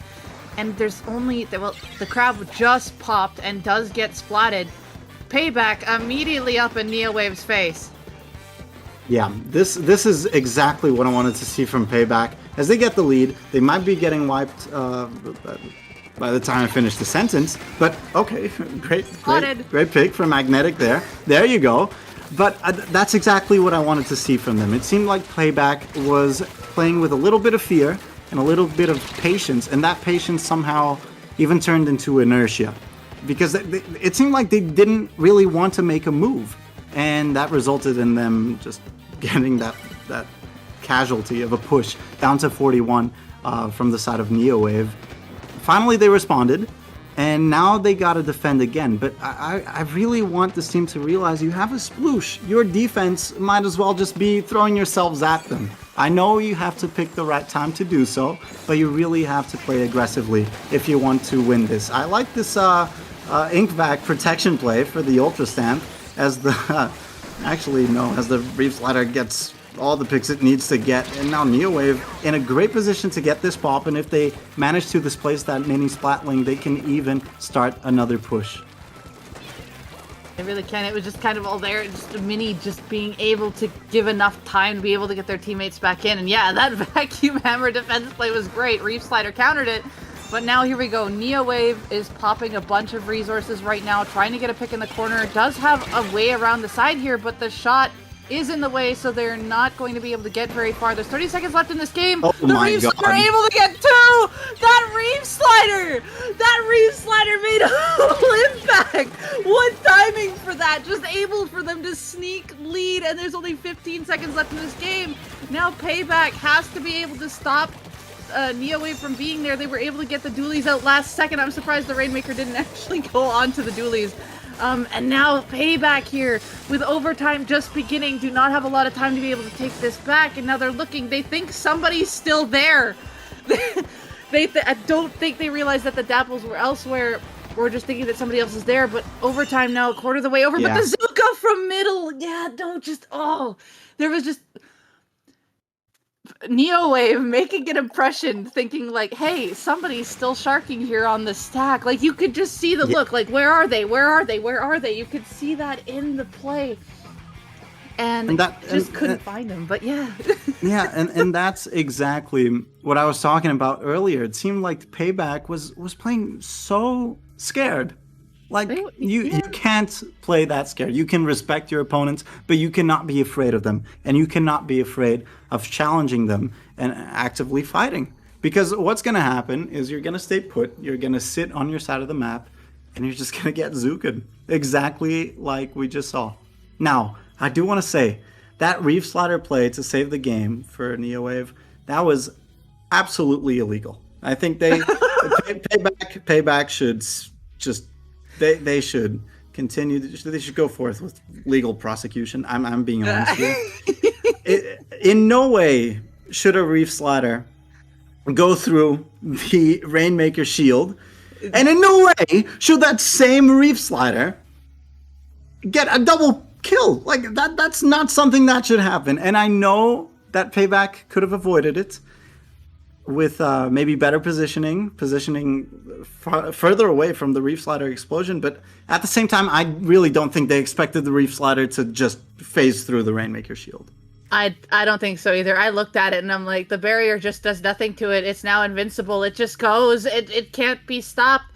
and there's only, the crab just popped and does get splatted. Payback immediately up in Neowave's face. Yeah, this is exactly what I wanted to see from Payback. As they get the lead, they might be getting wiped by the time I finish the sentence. But okay, great pick for Magnetic there. There you go. But that's exactly what I wanted to see from them. It seemed like Payback was playing with a little bit of fear and a little bit of patience, and that patience somehow even turned into inertia. Because it seemed like they didn't really want to make a move. And that resulted in them just getting that casualty of a push down to 41 from the side of Neowave. Finally, they responded, And now they got to defend again. But I really want this team to realize you have a sploosh. Your defense might as well just be throwing yourselves at them. I know you have to pick the right time to do so, but you really have to play aggressively if you want to win this. I like this Inkvac protection play for the Ultra Stamp as the... actually, no, as the Reef Slider gets all the picks it needs to get, and now Neowave in a great position to get this pop, and if they manage to displace that mini Splatling, they can even start another push. They really can. It was just kind of all there, just a mini just being able to give enough time to be able to get their teammates back in, and yeah, that vacuum hammer defense play was great. Reef Slider countered it, but now here we go. Neowave is popping a bunch of resources right now, trying to get a pick in the corner. Does have a way around the side here, but the shot is in the way, so they're not going to be able to get very far. There's 30 seconds left in this game. Oh the Reef Slider are able to get two! That Reef Slider made a whole impact! What timing for that? Just able for them to sneak lead, and there's only 15 seconds left in this game. Now Payback has to be able to stop Neowave from being there. They were able to get the dualies out last second. I'm surprised the Rainmaker didn't actually go on to the dualies. And now Payback here with overtime just beginning. Do not have a lot of time to be able to take this back. And now they're looking. They think somebody's still there. I don't think they realize that the Dapples were elsewhere. We're just thinking that somebody else is there. But overtime now, a quarter of the way over. Yeah. But the Zuka from middle. Yeah, don't just... Oh, there was just... Neowave making an impression, thinking like, hey, somebody's still sharking here on the stack. Like, you could just see the look, like, where are they? Where are they? Where are they? You could see that in the play. And just couldn't find them, but yeah. Yeah, and that's exactly what I was talking about earlier. It seemed like Payback was playing so scared. Like, you can't play that scared. You can respect your opponents, but you cannot be afraid of them. And you cannot be afraid of challenging them and actively fighting. Because what's going to happen is you're going to stay put, you're going to sit on your side of the map, and you're just going to get Zuka'd. Exactly like we just saw. Now, I do want to say, that Reef Slider play to save the game for Neowave, that was absolutely illegal. I think Payback should just... They should continue. They should go forth with legal prosecution. I'm being honest here. In no way should a Reef Slider go through the Rainmaker shield, and in no way should that same Reef Slider get a double kill. Like that's not something that should happen. And I know that Payback could have avoided it with maybe better positioning further away from the Reef Slider explosion, but at the same time, I really don't think they expected the Reef Slider to just phase through the Rainmaker shield. I don't think so either. I looked at it and I'm like, the barrier just does nothing to it. It's now invincible. It just goes. It can't be stopped.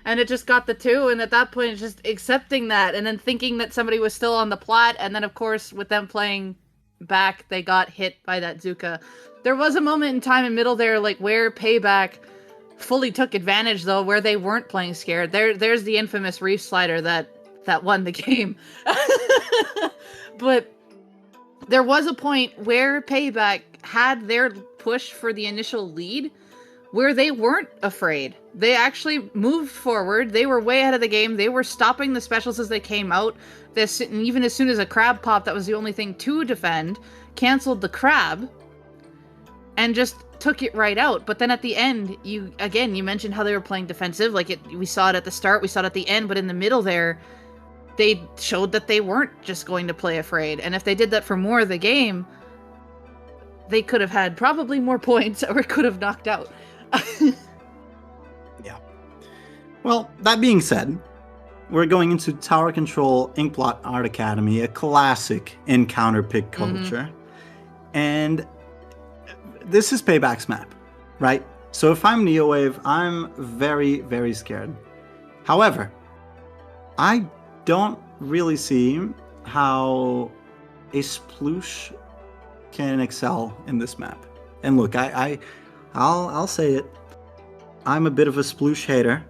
And it just got the two, and at that point, it's just accepting that, and then thinking that somebody was still on the plat, and then, of course, with them playing back, they got hit by that Zuka. There was a moment in time in middle there, like, where Payback fully took advantage, though, where they weren't playing scared. There's the infamous Reef Slider that won the game. But there was a point where Payback had their push for the initial lead, where they weren't afraid. They actually moved forward. They were way ahead of the game. They were stopping the specials as they came out. And even as soon as a crab popped, that was the only thing to defend, canceled the crab, and just took it right out. But then at the end, you mentioned how they were playing defensive. We saw it at the start, we saw it at the end, but in the middle there, they showed that they weren't just going to play afraid. And if they did that for more of the game, they could have had probably more points or could have knocked out. Yeah. Well, that being said, we're going into Tower Control Inkblot Art Academy, a classic encounter pick culture. And this is Payback's map, right? So if I'm Neowave, I'm very, very scared. However, I don't really see how a sploosh can excel in this map. And look, I'll say it. I'm a bit of a sploosh hater.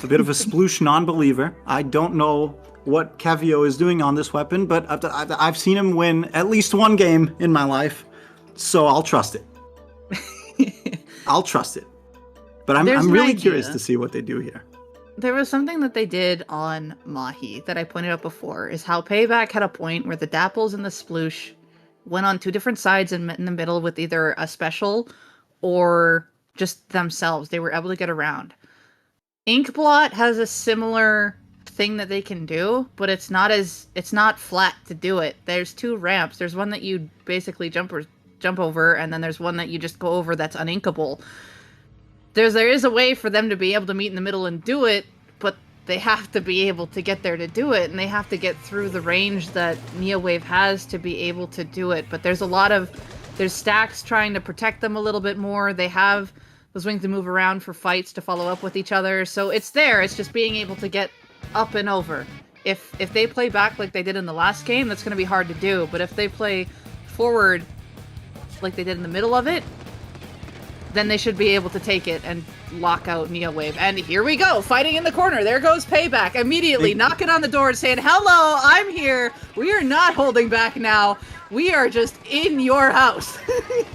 A bit of a sploosh non-believer. I don't know what Kevio is doing on this weapon, but I've seen him win at least one game in my life, so I'll trust it. I'll trust it. But I'm really curious to see what they do here. There was something that they did on Mahi that I pointed out before, is how Payback had a point where the Dapples and the Sploosh went on two different sides and met in the middle with either a special or just themselves. They were able to get around. Inkblot has a similar thing that they can do, but it's not flat to do it. There's two ramps. There's one that you basically jump over, and then there's one that you just go over that's uninkable. There is a way for them to be able to meet in the middle and do it, but they have to be able to get there to do it, and they have to get through the range that Neowave has to be able to do it. But there's stacks trying to protect them a little bit more. They have those wings to move around for fights to follow up with each other, so it's there. It's just being able to get up and over. If they play back like they did in the last game, that's going to be hard to do. But if they play forward like they did in the middle of it, then they should be able to take it and lock out Neowave. And here we go, fighting in the corner. There goes Payback, immediately knocking on the door saying, hello, I'm here. We are not holding back now. We are just in your house.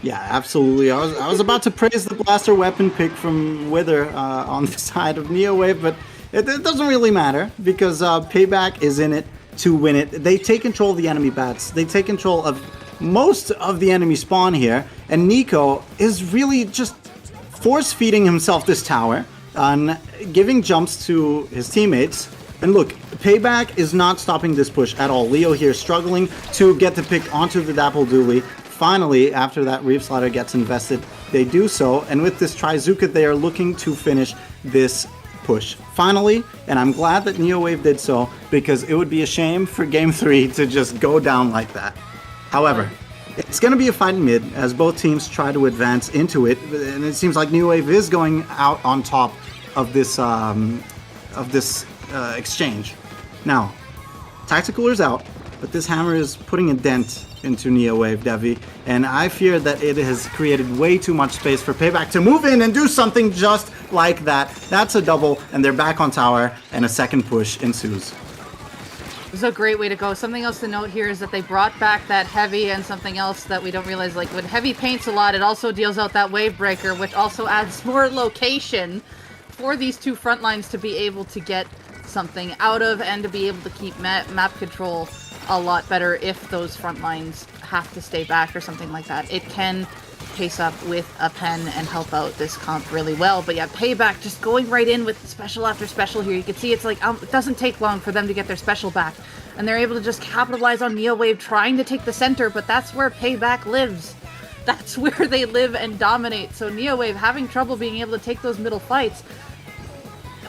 Yeah, absolutely. I was about to praise the blaster weapon pick from Wither on the side of Neowave, but it doesn't really matter because Payback is in it to win it. They take control of the enemy bats. They take control of most of the enemy spawn here, and Nico is really just force-feeding himself this tower and giving jumps to his teammates. And look, Payback is not stopping this push at all. Leo here struggling to get the pick onto the Dapple Dooley. Finally, after that Reef Slider gets invested, they do so, and with this Trizuka, they are looking to finish this push. Finally, and I'm glad that Neowave did so, because it would be a shame for Game 3 to just go down like that. However, it's going to be a fight in mid as both teams try to advance into it, and it seems like Neowave is going out on top of this exchange. Now, Tacticooler's out, but this hammer is putting a dent into Neowave, Devi, and I fear that it has created way too much space for Payback to move in and do something just like that. That's a double, and they're back on tower, and a second push ensues. This is a great way to go. Something else to note here is that they brought back that heavy, and something else that we don't realize, like when heavy paints a lot, it also deals out that wave breaker, which also adds more location for these two front lines to be able to get something out of and to be able to keep map control a lot better if those front lines have to stay back or something like that. It can pace up with a pen and help out this comp really well. But yeah, Payback just going right in with special after special here. You can see it's like it doesn't take long for them to get their special back, and they're able to just capitalize on Neowave trying to take the center, but that's where Payback lives. That's where they live and dominate. So Neowave having trouble being able to take those middle fights,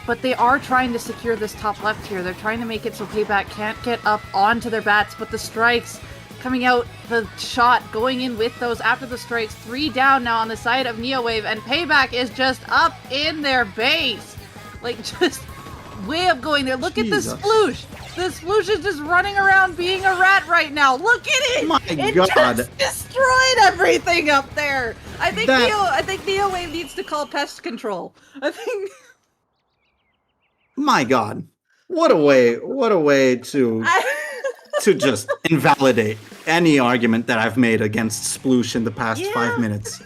but they are trying to secure this top left here. They're trying to make it so Payback can't get up onto their bats, but the strikes coming out, the shot going in with those after the strikes. 3 down now on the side of Neowave, and Payback is just up in their base. Like, just way up going there. Look Jesus. At the Sploosh. The Sploosh is just running around being a rat right now. Look at it! My it God. Just destroyed everything up there. I think Neowave needs to call pest control. I think... My God. What a way to just invalidate any argument that I've made against Sploosh in the past 5 minutes.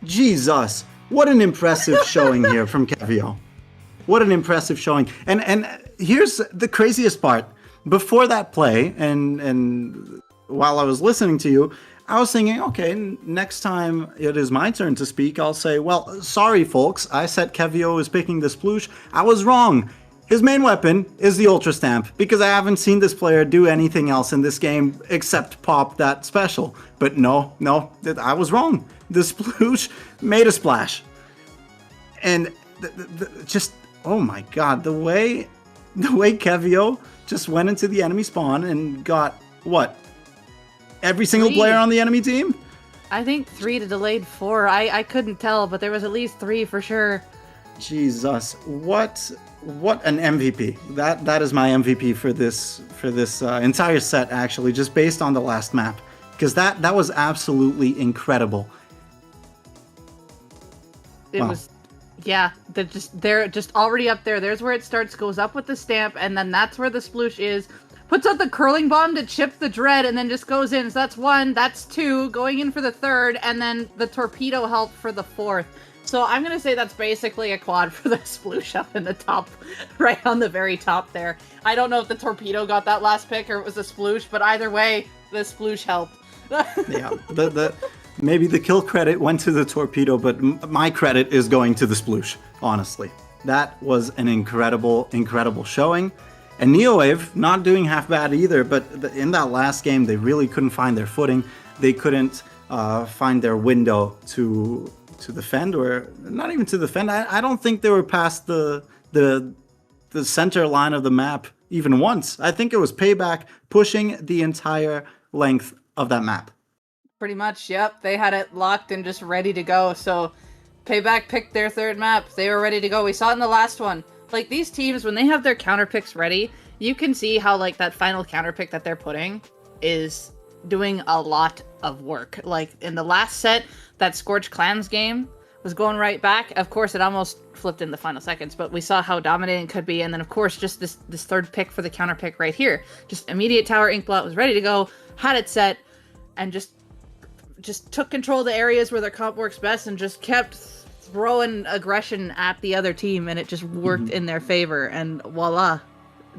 Jesus, what an impressive showing here from Kevio. What an impressive showing. And here's the craziest part. Before that play, and while I was listening to you, I was thinking, okay, next time it is my turn to speak, I'll say, well, sorry, folks. I said Kevio is picking the Sploosh. I was wrong. His main weapon is the Ultra Stamp, because I haven't seen this player do anything else in this game except pop that special. But no, I was wrong. The Sploosh made a splash. And just, oh my God, the way Kevio just went into the enemy spawn and got, what, every single 3 player on the enemy team? I think 3 to delayed 4. I couldn't tell, but there was at least 3 for sure. Jesus, what an MVP. That is my MVP for this entire set, actually, just based on the last map, because that was absolutely incredible. It was, yeah, they're just already up there. There's where it starts, goes up with the stamp, and then that's where the Sploosh is. Puts out the curling bomb to chip the dread, and then just goes in. So that's 1, that's 2, going in for the 3rd, and then the torpedo help for the 4th. So I'm going to say that's basically a quad for the sploosh up in the top, right on the very top there. I don't know if the torpedo got that last pick or it was a sploosh, but either way, the sploosh helped. Yeah, maybe the kill credit went to the torpedo, but my credit is going to the sploosh, honestly. That was an incredible, incredible showing. And Neowave, not doing half bad either, but in that last game, they really couldn't find their footing. They couldn't find their window to defend, or not even to defend. I don't think they were past the center line of the map even once. I think it was Payback pushing the entire length of that map. Pretty much, yep. They had it locked and just ready to go. So Payback picked their third map. They were ready to go. We saw it in the last one. Like, these teams, when they have their counter picks ready, you can see how, like, that final counter pick that they're putting is doing a lot of work. Like, in the last set, that Scorched Clans game was going right back. Of course, it almost flipped in the final seconds, but we saw how dominating it could be. And then, of course, just this third pick for the counter pick right here. Just immediate tower Inkblot was ready to go, had it set, and just took control of the areas where their comp works best and just kept throwing aggression at the other team, and it just worked in their favor, and voila,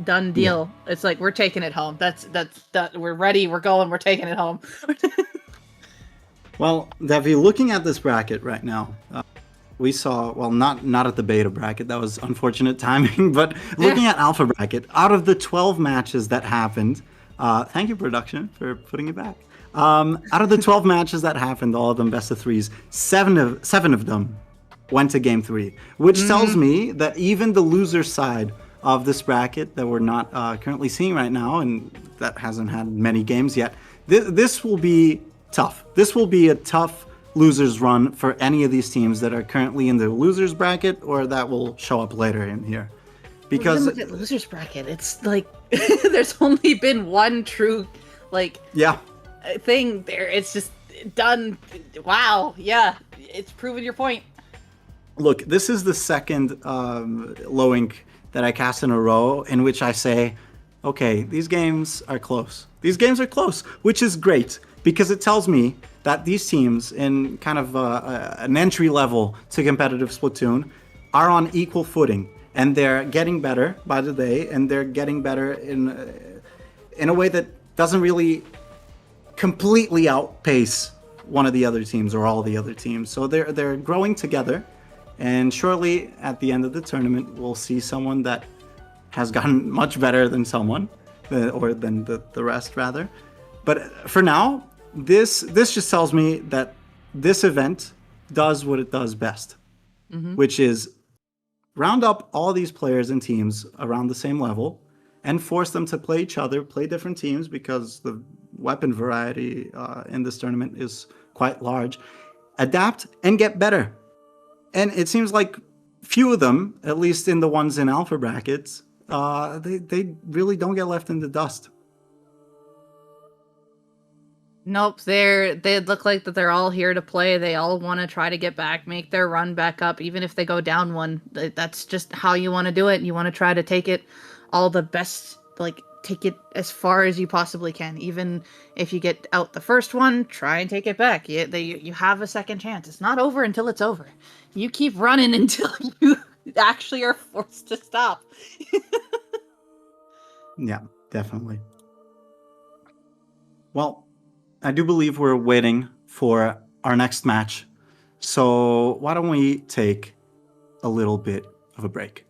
done deal. Yeah. It's like, we're taking it home. That's we're ready, we're going, we're taking it home. Well, Devi, looking at this bracket right now, we saw, well, not at the beta bracket, that was unfortunate timing, but looking at alpha bracket, out of the 12 matches that happened, thank you, production, for putting it back. Out of the 12 matches that happened, all of them best of threes, seven of them went to game 3, which tells me that even the loser side of this bracket that we're not currently seeing right now, and that hasn't had many games yet, this will be tough. This will be a tough losers run for any of these teams that are currently in the losers bracket, or that will show up later in here. Because look at losers bracket, it's like there's only been one true, like, thing there. It's just done. Wow, yeah, it's proven your point. Look, this is the second low ink that I cast in a row in which I say, okay, these games are close. These games are close, which is great, because it tells me that these teams in kind of an entry level to competitive Splatoon are on equal footing, and they're getting better by the day, and they're getting better in a way that doesn't really completely outpace one of the other teams or all the other teams. So they're growing together, and shortly at the end of the tournament, we'll see someone that has gotten much better than someone, or than the rest rather. But for now, this just tells me that this event does what it does best, which is round up all these players and teams around the same level and force them to play each other, play different teams, because the weapon variety in this tournament is quite large, adapt and get better. And it seems like few of them, at least in the ones in alpha brackets, they really don't get left in the dust. Nope, they look like that they're all here to play. They all want to try to get back, make their run back up, even if they go down one. That's just how you want to do it. You want to try to take it all the best, like, take it as far as you possibly can. Even if you get out the first one, try and take it back. You have a second chance. It's not over until it's over. You keep running until you actually are forced to stop. Yeah, definitely. Well, I do believe we're waiting for our next match. So why don't we take a little bit of a break?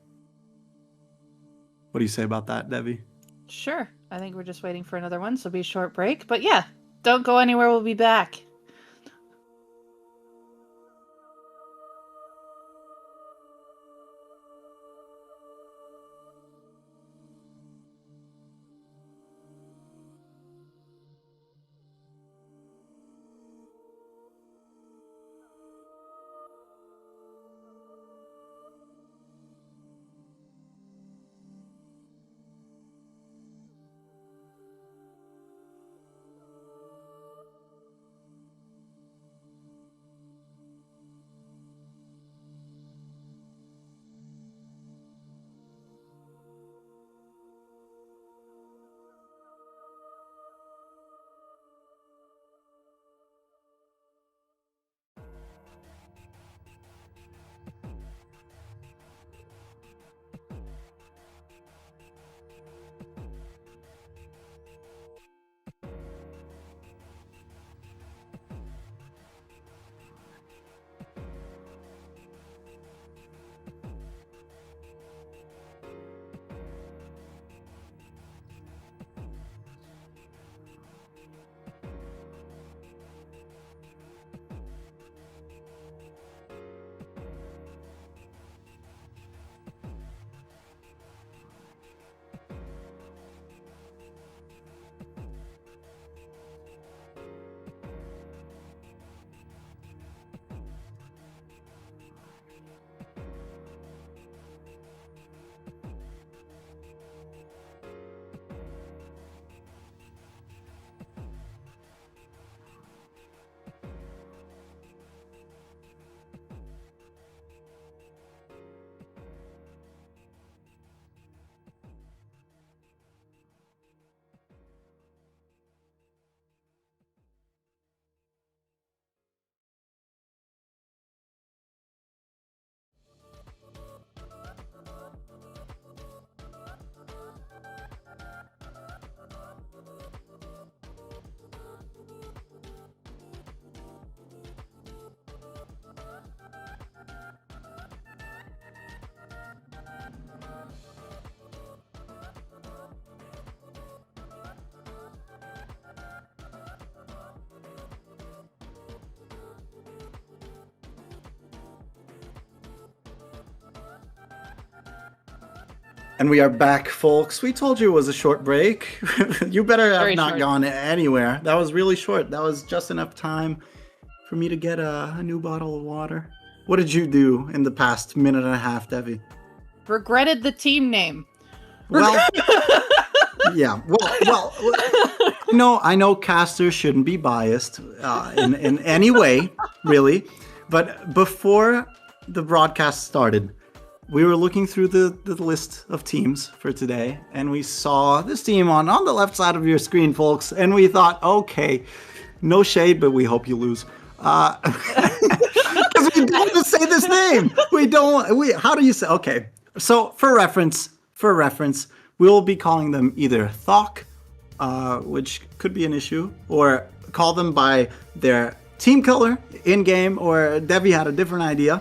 What do you say about that, Debbie? Sure. I think we're just waiting for another one, so it'll be a short break. But yeah, don't go anywhere. We'll be back. And we are back, folks. We told you it was a short break. You better have Very not short. gone anywhere. That was really short. That was just enough time for me to get a new bottle of water. What did you do in the past minute and a half, Devi? Regretted the team name. Well, yeah. Well. No, I know casters shouldn't be biased in any way, really. But before the broadcast started, we were looking through the list of teams for today, and we saw this team on the left side of your screen, folks, and we thought, okay, no shade, but we hope you lose. Because we don't want to say this name. How do you say? Okay, so for reference, we'll be calling them either Thoc, which could be an issue, or call them by their team color in-game, or Devi had a different idea.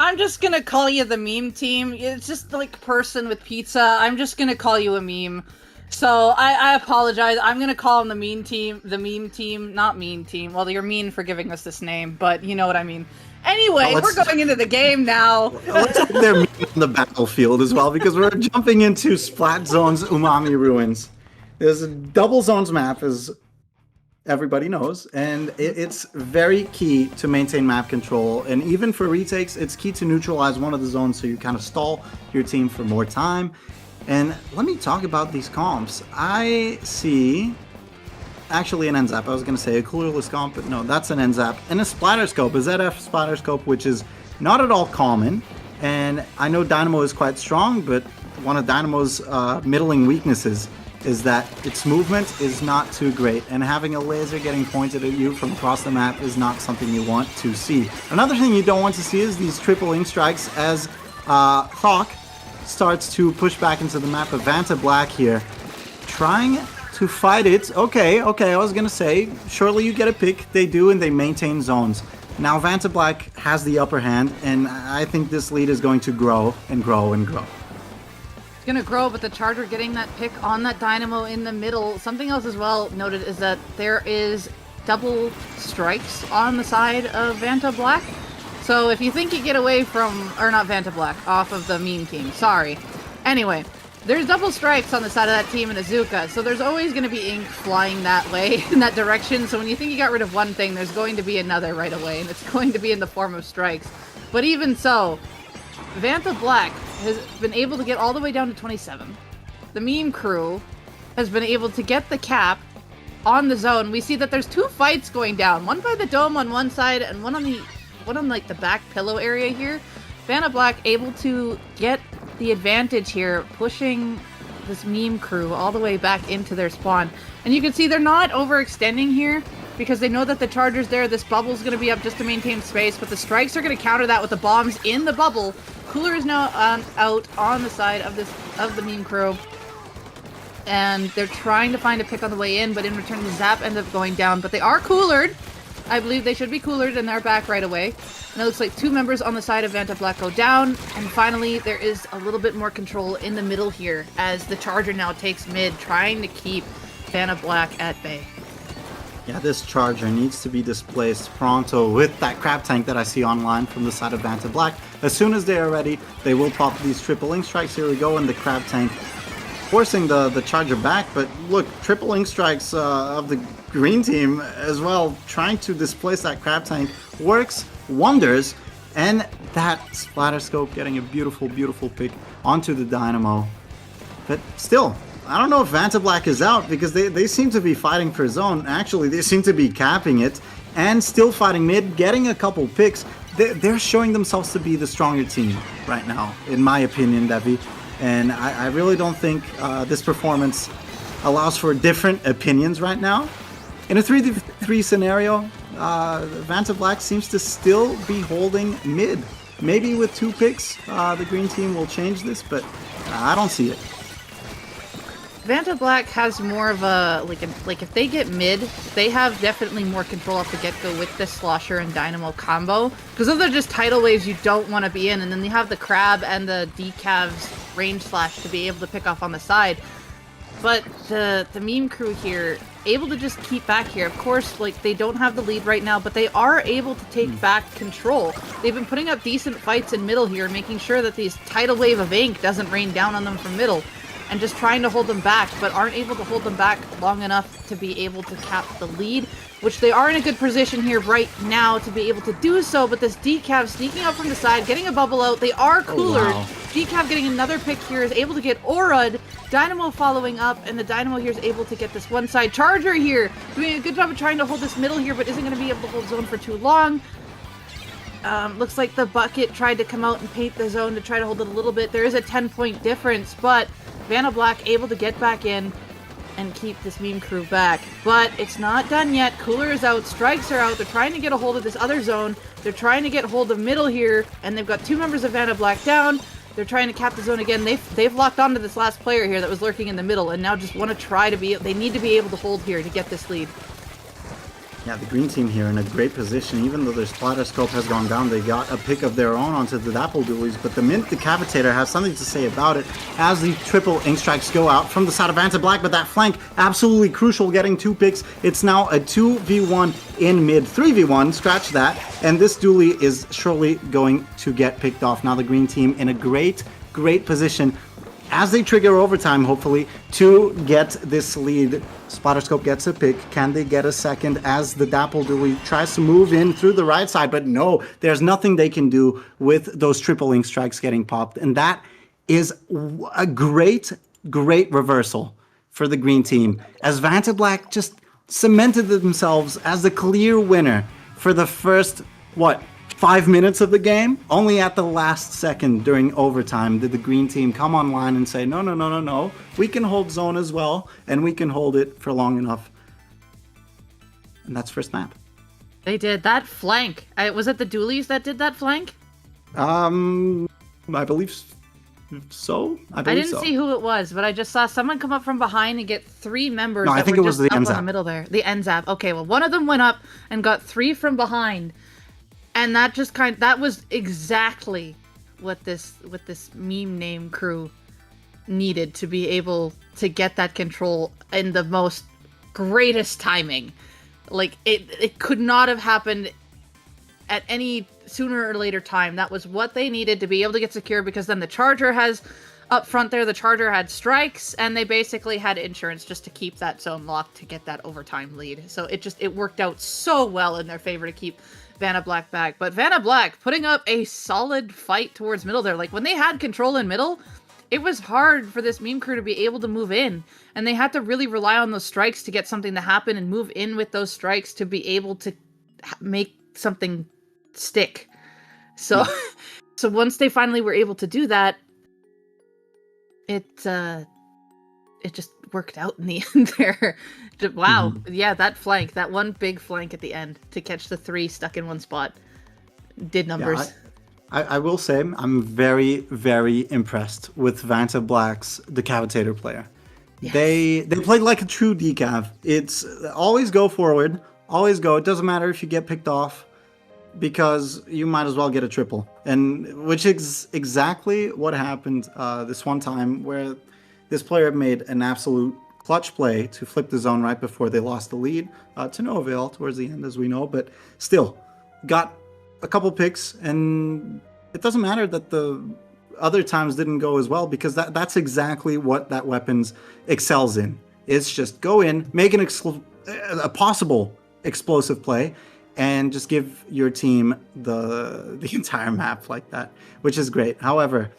I'm just gonna call you the meme team. It's just like person with pizza. I'm just gonna call you a meme. So I apologize. I'm gonna call them the meme team, not mean team. Well, you're mean for giving us this name, but you know what I mean. Anyway, we're going into the game now. Let's hope they're mean on the battlefield as well, because we're jumping into Splat Zone's Umami Ruins. There's a double zones map, as everybody knows, and it's very key to maintain map control, and even for retakes it's key to neutralize one of the zones so you kind of stall your team for more time. And let me talk about these comps. I see actually an NZAP. I was going to say a colorless comp, but no, that's an NZAP, and a splatter scope, a ZF splatter scope, which is not at all common. And I know Dynamo is quite strong, but one of Dynamo's middling weaknesses is that its movement is not too great, and having a laser getting pointed at you from across the map is not something you want to see. Another thing you don't want to see is these triple ink strikes as Thoc starts to push back into the map. Of Vantablack here, trying to fight it. Okay, I was gonna say, surely you get a pick. They do, and they maintain zones. Now Vantablack has the upper hand, and I think this lead is going to grow and grow and grow. It's gonna grow, but the Charger getting that pick on that Dynamo in the middle. Something else as well noted is that there is double strikes on the side of Vantablack. So if you think you get away from, or not Vantablack, off of the meme team, sorry. Anyway, there's double strikes on the side of that team in Azuka, so there's always going to be ink flying that way, in that direction. So when you think you got rid of one thing, there's going to be another right away, and it's going to be in the form of strikes. But even so, Vantablack has been able to get all the way down to 27. The meme crew has been able to get the cap on the zone. We see that there's two fights going down, one by the dome on one side and one on like the back pillow area here. Vantablack able to get the advantage here, pushing this meme crew all the way back into their spawn. And you can see they're not overextending here because they know that the Charger's there. This bubble's going to be up just to maintain space, but the strikes are going to counter that with the bombs in the bubble. Cooler is now out on the side of the meme crew. and they're trying to find a pick on the way in, but in return the zap ends up going down. But they are coolered. I believe they should be coolered, and they're back right away. And it looks like 2 members on the side of Vantablack go down, and finally there is a little bit more control in the middle here as the Charger now takes mid, trying to keep Vantablack at bay. Yeah, this Charger needs to be displaced pronto with that crab tank that I see online from the side of Vantablack. As soon as they are ready, they will pop these triple ink strikes. Here we go, and the crab tank forcing the Charger back. But look, triple ink strikes of the green team as well, trying to displace that crab tank, works wonders. And that splatter scope getting a beautiful, beautiful pick onto the Dynamo. But still, I don't know if Vantablack is out, because they seem to be fighting for zone. Actually, they seem to be capping it and still fighting mid, getting a couple picks. They're showing themselves to be the stronger team right now, in my opinion, Devi. And I really don't think this performance allows for different opinions right now. In a 3v3 scenario, Vantablack seems to still be holding mid. Maybe with 2 picks, the green team will change this, but I don't see it. Vantablack has more of a, like if they get mid, they have definitely more control off the get-go with the Slosher and Dynamo combo. Because those are just tidal waves you don't want to be in, and then you have the Crab and the Decav's range slash to be able to pick off on the side. But the meme crew here, able to just keep back here. Of course, like, they don't have the lead right now, but they are able to take back control. They've been putting up decent fights in middle here, making sure that these tidal wave of ink doesn't rain down on them from middle. And just trying to hold them back, but aren't able to hold them back long enough to be able to cap the lead, which they are in a good position here right now to be able to do so. But this Decav sneaking up from the side, getting a bubble out. They are cooler. Oh, wow. Decav getting another pick here, is able to get Aura'd. Dynamo following up, and the Dynamo here is able to get this one side. Charger here doing a good job of trying to hold this middle here, but isn't going to be able to hold zone for too long. Looks like the Bucket tried to come out and paint the zone to try to hold it a little bit. There is a 10-point difference, but Vantablack able to get back in and keep this meme crew back. But it's not done yet. Cooler is out. Strikes are out. They're trying to get a hold of this other zone. They're trying to get hold of middle here, and they've got 2 members of Vantablack down. They're trying to cap the zone again. They've locked onto this last player here that was lurking in the middle, and now just want to try to be... They need to be able to hold here to get this lead. Yeah, the green team here in a great position. Even though their splatter scope has gone down, they got a pick of their own onto the Dapple Dualies. But the Mint Decapitator has something to say about it as the triple ink strikes go out from the side of Vantablack. But that flank, absolutely crucial, getting 2 picks. It's now a 2v1 in mid. 3v1, scratch that. And this dually is surely going to get picked off. Now the green team in a great position as they trigger overtime, hopefully, to get this lead. Splatterscope gets a pick. Can they get a second as the Dapple Dually tries to move in through the right side? But no, there's nothing they can do with those triple ink strikes getting popped. And that is a great reversal for the green team, as Vantablack just cemented themselves as the clear winner for the first, 5 minutes of the game. Only at the last second during overtime did the green team come online and say, no, we can hold zone as well, and we can hold it for long enough. And that's first map. They did that flank. Was it the Dualies that did that flank? I believe so. I didn't see who it was, but I just saw someone come up from behind and get 3 members. No, I think it was the up NZAP. in the middle there. The NZAP. Okay, well, one of them went up and got 3 from behind. And that just that was exactly what this meme name crew needed to be able to get that control in the most greatest timing. Like, it could not have happened at any sooner or later time. That was what they needed to be able to get secure, because then the Charger has up front there, the Charger had strikes, and they basically had insurance just to keep that zone locked to get that overtime lead. So it worked out so well in their favor to keep Vantablack back. But Vantablack putting up a solid fight towards middle there. Like, when they had control in middle, it was hard for this meme crew to be able to move in, and they had to really rely on those strikes to get something to happen and move in with those strikes to be able to make something stick. So so once they finally were able to do that, it just worked out in the end there. Wow. Yeah, that flank, that one big flank at the end to catch the 3 stuck in one spot did numbers. Yeah, I will say I'm very impressed with Vantablack's Decapitator player. Yes. They played like a true decav. It's always go forward, always go. It doesn't matter if you get picked off, because you might as well get a triple. And which is exactly what happened this one time where this player made an absolute clutch play to flip the zone right before they lost the lead, to no avail towards the end, as we know, but still got a couple picks, and it doesn't matter that the other times didn't go as well, because that's exactly what that weapons excels in. It's just go in, make a possible explosive play, and just give your team the entire map like that, which is great. However,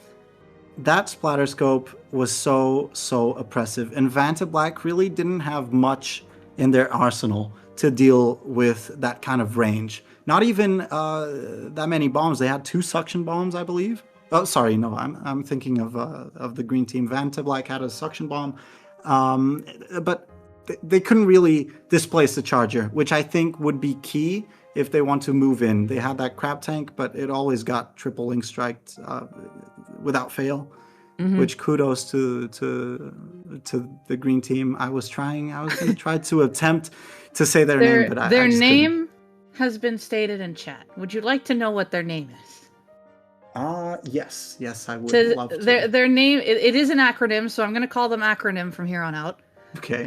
that splatter scope was so oppressive, and Vantablack really didn't have much in their arsenal to deal with that kind of range. Not even that many bombs. They had 2 suction bombs, I believe. Oh, sorry, no, I'm thinking of the green team. Vantablack had a suction bomb, but they couldn't really displace the charger, which I think would be key if they want to move in. They had that crab tank, but it always got triple link striked without fail. Mm-hmm. Which kudos to the green team. I was going to try to attempt to say their name, but their I just name couldn't. has been stated in chat. Would you like to know what their name is? Yes, I would love to. Their name, it is an acronym, so I'm going to call them acronym from here on out. Okay.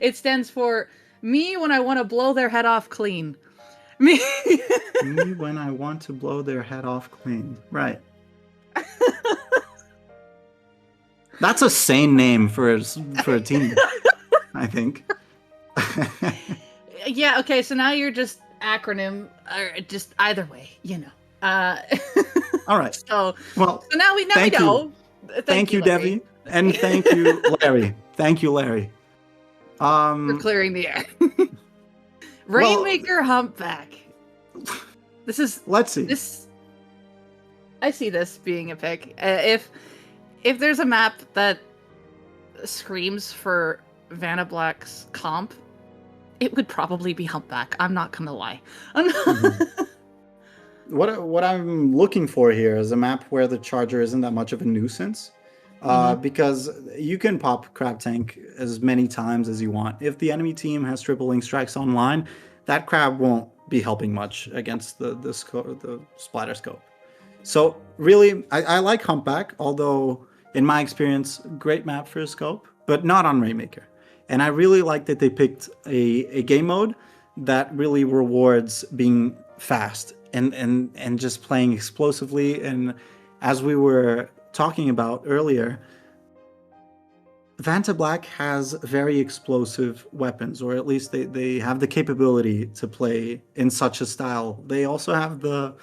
It stands for me when I want to blow their head off clean. Me when I want to blow their head off clean. Right. That's a sane name for a team, I think. Yeah, okay, so now you're just acronym, or just either way, you know. All right. So now we know. Thank you, Debbie. And thank you, Larry. Thank you, Larry. For clearing the air. Rainmaker Humpback. This is... Let's see. I see this being a pick. If there's a map that screams for Vantablack's comp, it would probably be Humpback. I'm not gonna lie. Mm-hmm. What I'm looking for here is a map where the charger isn't that much of a nuisance, because you can pop crab tank as many times as you want. If the enemy team has triple link strikes online, that crab won't be helping much against the splatter scope. So really, I like Humpback, although in my experience, great map for a scope, but not on Rainmaker. And I really like that they picked a game mode that really rewards being fast and just playing explosively. And as we were talking about earlier, Vantablack has very explosive weapons, or at least they have the capability to play in such a style. They also have the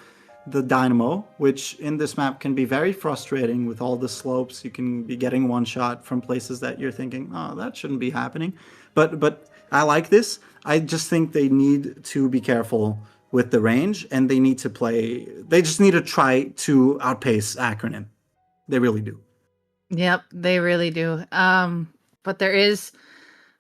dynamo, which in this map can be very frustrating with all the slopes. You can be getting one shot from places that you're thinking, oh, that shouldn't be happening. But I like this. I just think they need to be careful with the range, and they just need to try to outpace Acronym. They really do. Yep, they really do. But there is,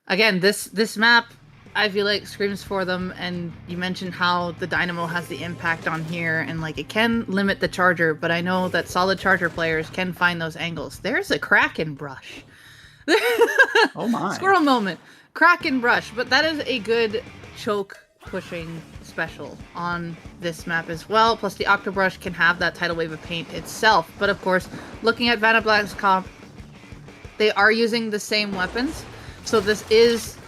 again, this map, I feel like screams for them, and you mentioned how the dynamo has the impact on here, and like it can limit the charger, but I know that solid charger players can find those angles. There's a Kraken brush. Oh my. Squirrel moment. Kraken brush, but that is a good choke pushing special on this map as well. Plus the Octobrush can have that tidal wave of paint itself. But of course, looking at Vantablack's comp, they are using the same weapons. So this is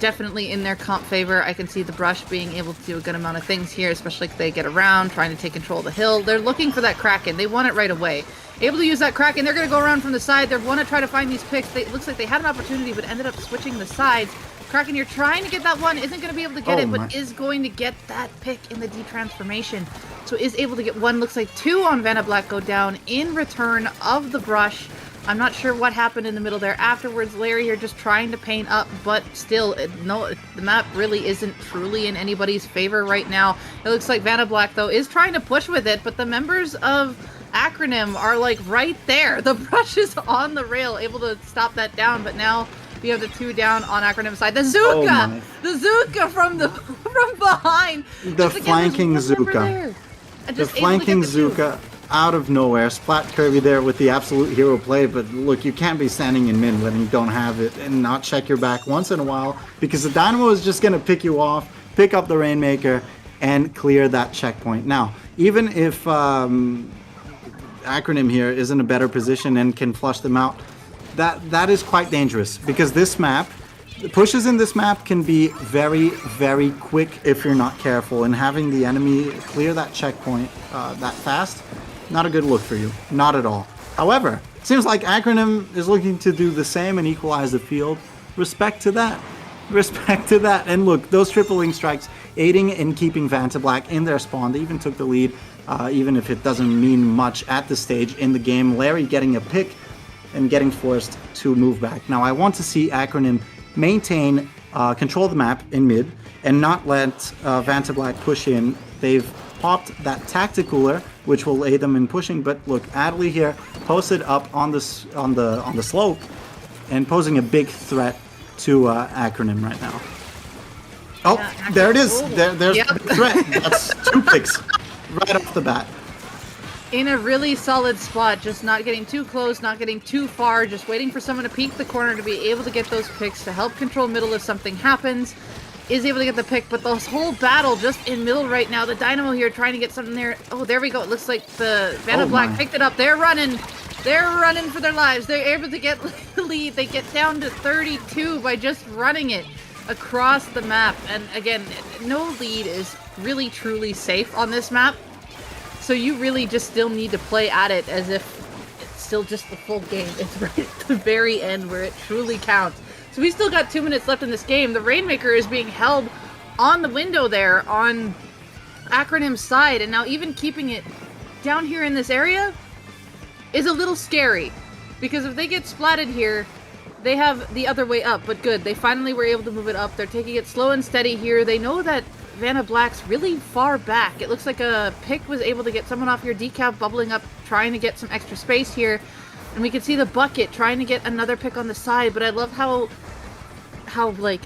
definitely in their comp favor. I can see the brush being able to do a good amount of things here, especially if they get around, trying to take control of the hill. They're looking for that Kraken. They want it right away. Able to use that Kraken. They're going to go around from the side. They want to try to find these picks. It looks like they had an opportunity, but ended up switching the sides. Kraken, you're trying to get that one. Isn't going to be able to get it, but is going to get that pick in the detransformation. So is able to get one. Looks like two on Vantablack go down in return of the brush. I'm not sure what happened in the middle there afterwards. Larry here just trying to paint up, but still, no, the map really isn't truly in anybody's favor right now. It looks like Vantablack, though, is trying to push with it, but the members of Acronym are, like, right there. The brush is on the rail, able to stop that down, but now we have the two down on Acronym side. The Zuka! The Zuka from behind! The flanking Zuka. The flanking Zuka. out of nowhere. Splat Kirby there with the absolute hero play, but look, you can't be standing in mid when you don't have it and not check your back once in a while, because the Dynamo is just going to pick you off, pick up the Rainmaker, and clear that checkpoint. Now, even if Acronym here is in a better position and can flush them out, that is quite dangerous, because this map, pushes in this map can be very, very quick if you're not careful, and having the enemy clear that checkpoint that fast, not a good look for you. Not at all. However, it seems like Acronym is looking to do the same and equalize the field. Respect to that. Respect to that. And look, those triple link strikes aiding in keeping Vantablack in their spawn. They even took the lead, even if it doesn't mean much at this stage in the game. Larry getting a pick and getting forced to move back. Now, I want to see Acronym maintain control the map in mid and not let Vantablack push in. They've popped that Tacticooler, which will aid them in pushing. But look, Adley here posted up on the slope and posing a big threat to Acronym right now. Oh, yeah, there it is. There's the threat. That's 2 picks right off the bat. In a really solid spot, just not getting too close, not getting too far, just waiting for someone to peek the corner to be able to get those picks, to help control middle if something happens. Is able to get the pick, but this whole battle just in middle right now. The Dynamo here trying to get something there. Oh, there we go. It looks like the Vantablack picked it up. They're running. They're running for their lives. They're able to get the lead. They get down to 32 by just running it across the map. And again, no lead is really truly safe on this map. So you really just still need to play at it as if it's still just the full game. It's right at the very end where it truly counts. So we still got 2 minutes left in this game. The Rainmaker is being held on the window there on Acronym's side. And now even keeping it down here in this area is a little scary. Because if they get splatted here, they have the other way up. But good, they finally were able to move it up. They're taking it slow and steady here. They know that Vantablack's really far back. It looks like a pick was able to get someone off your decap, bubbling up, trying to get some extra space here. And we can see the bucket trying to get another pick on the side. But I love how like,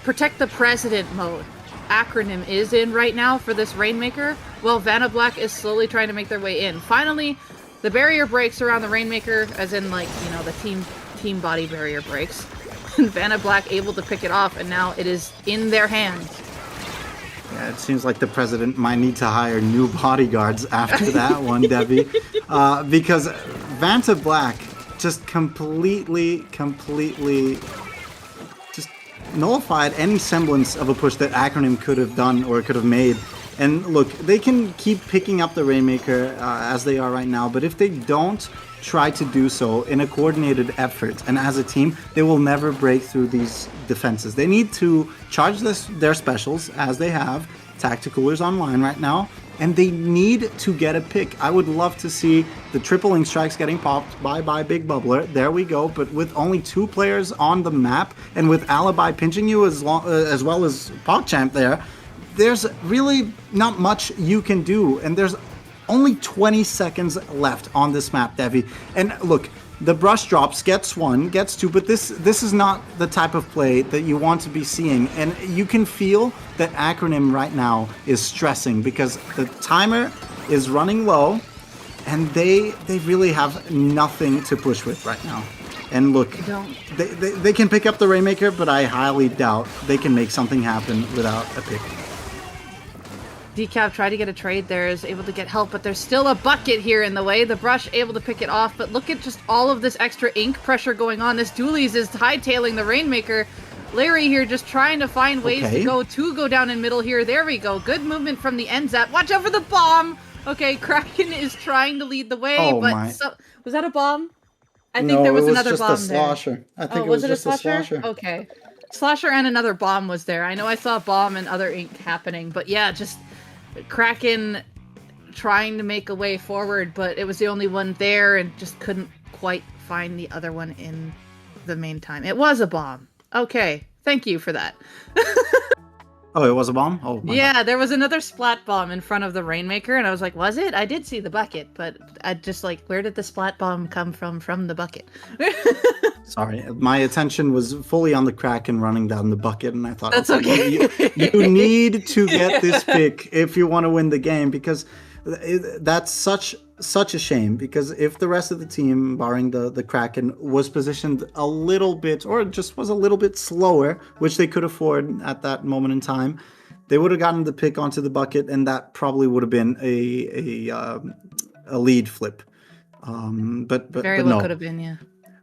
protect the president mode Acronym is in right now for this Rainmaker, while Vantablack is slowly trying to make their way in. Finally, the barrier breaks around the Rainmaker, as in, like, you know, the team body barrier breaks. And Vantablack able to pick it off, and now it is in their hands. Yeah, it seems like the president might need to hire new bodyguards after that one, Debbie. Because Vantablack just completely just nullified any semblance of a push that Acronym could have done or could have made. And look, they can keep picking up the Rainmaker as they are right now, but if they don't try to do so in a coordinated effort and as a team, they will never break through these defenses. They need to charge their specials as they have. Tacticoolers online right now, and they need to get a pick. I would love to see the triple link strikes getting popped by Big Bubbler. There we go, but with only 2 players on the map and with Alibi pinching you as well as PogChamp there's really not much you can do, and there's only 20 seconds left on this map, Devi. And look, the brush drops, gets 1, gets 2, but this is not the type of play that you want to be seeing. And you can feel that Acronym right now is stressing because the timer is running low, and they really have nothing to push with right now. And look, they can pick up the Rainmaker, but I highly doubt they can make something happen without a pick. Decap tried to get a trade there, is able to get help, but there's still a bucket here in the way. The brush able to pick it off, but look at just all of this extra ink pressure going on. This Doolies is hightailing the Rainmaker. Larry here just trying to find ways to go down in middle here. There we go. Good movement from the NZAP. Watch out for the bomb! Okay, Kraken is trying to lead the way, was that a bomb? I think there was another bomb there. No, it was just a slosher. I think it was just a slosher. Okay. Slosher and another bomb was there. I know I saw a bomb and other ink happening, but yeah, just Kraken trying to make a way forward, but it was the only one there and just couldn't quite find the other one in the meantime. It was a bomb. Okay, thank you for that. Oh, it was a bomb? Oh, yeah, God. There was another splat bomb in front of the Rainmaker, and I was like, was it? I did see the bucket, but I just like, where did the splat bomb come from the bucket? Sorry, my attention was fully on the Kraken running down the bucket, and I thought, that's okay. You need to get this pick if you want to win the game, because That's such a shame, because if the rest of the team, barring the Kraken, was positioned a little bit, or just was a little bit slower, which they could afford at that moment in time, they would have gotten the pick onto the bucket, and that probably would have been a lead flip. But Very but well no. could have been, yeah.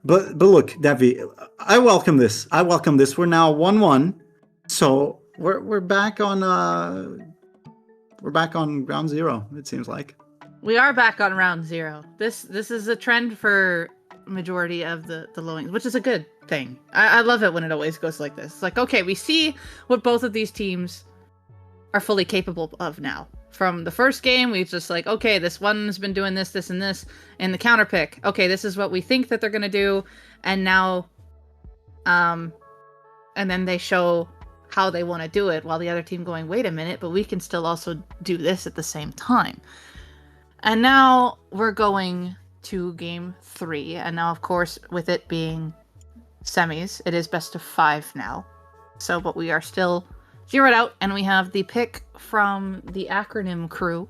But look, Devi, I welcome this. We're now 1-1, so we're back on ground zero. It seems like We are back on round zero. This is a trend for majority of the lowings, which is a good thing. I love it when it always goes like this. It's like, okay, we see what both of these teams are fully capable of now. From the first game, we just like, okay, this one's been doing this, and this, and the counter pick. Okay, this is what we think that they're gonna do, and now, and then they show how they want to do it, while the other team going, wait a minute, but we can still also do this at the same time. And now we're going to game 3, and now, of course, with it being semis, it is best of 5 now. So, but we are still zeroed out, and we have the pick from the acronym crew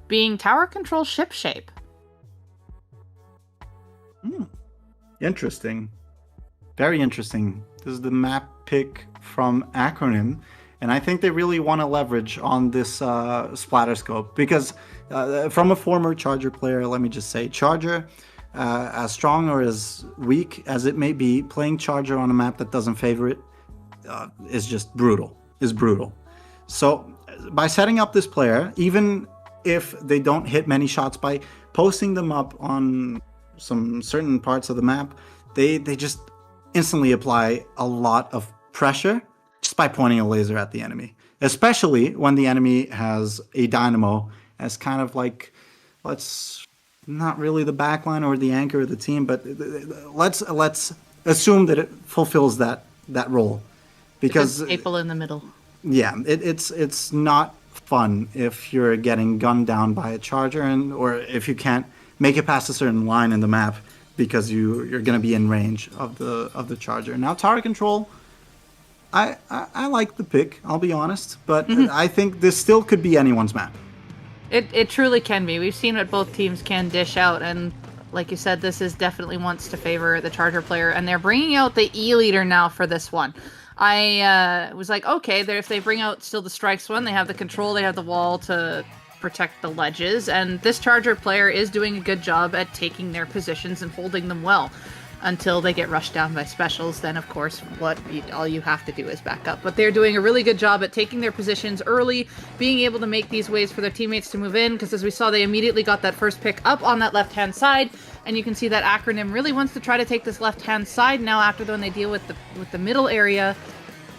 being Tower Control Ship Shape. Interesting. Very interesting. This is the map pick from acronym, and I think they really want to leverage on this splatter scope, because from a former Charger player, let me just say, Charger, as strong or as weak as it may be, playing Charger on a map that doesn't favor it is just brutal. So by setting up this player, even if they don't hit many shots, by posting them up on some certain parts of the map, they just instantly apply a lot of pressure just by pointing a laser at the enemy, especially when the enemy has a dynamo as kind of like, not really the backline or the anchor of the team, but let's assume that it fulfills that role. Because staple in the middle. Yeah, it's not fun if you're getting gunned down by a Charger, or if you can't make it past a certain line in the map because you're going to be in range of the Charger. Now, Tower Control, I like the pick, I'll be honest, but I think this still could be anyone's map. It truly can be. We've seen what both teams can dish out, and like you said, this is definitely wants to favor the Charger player, and they're bringing out the E-leader now for this one. I was like, okay, if they bring out still the strikes one, they have the control, they have the wall to protect the ledges, and this Charger player is doing a good job at taking their positions and holding them well until they get rushed down by specials. Then, of course, all you have to do is back up. But they're doing a really good job at taking their positions early, being able to make these ways for their teammates to move in, because as we saw, they immediately got that first pick up on that left-hand side, and you can see that acronym really wants to try to take this left-hand side now after when they deal with the middle area,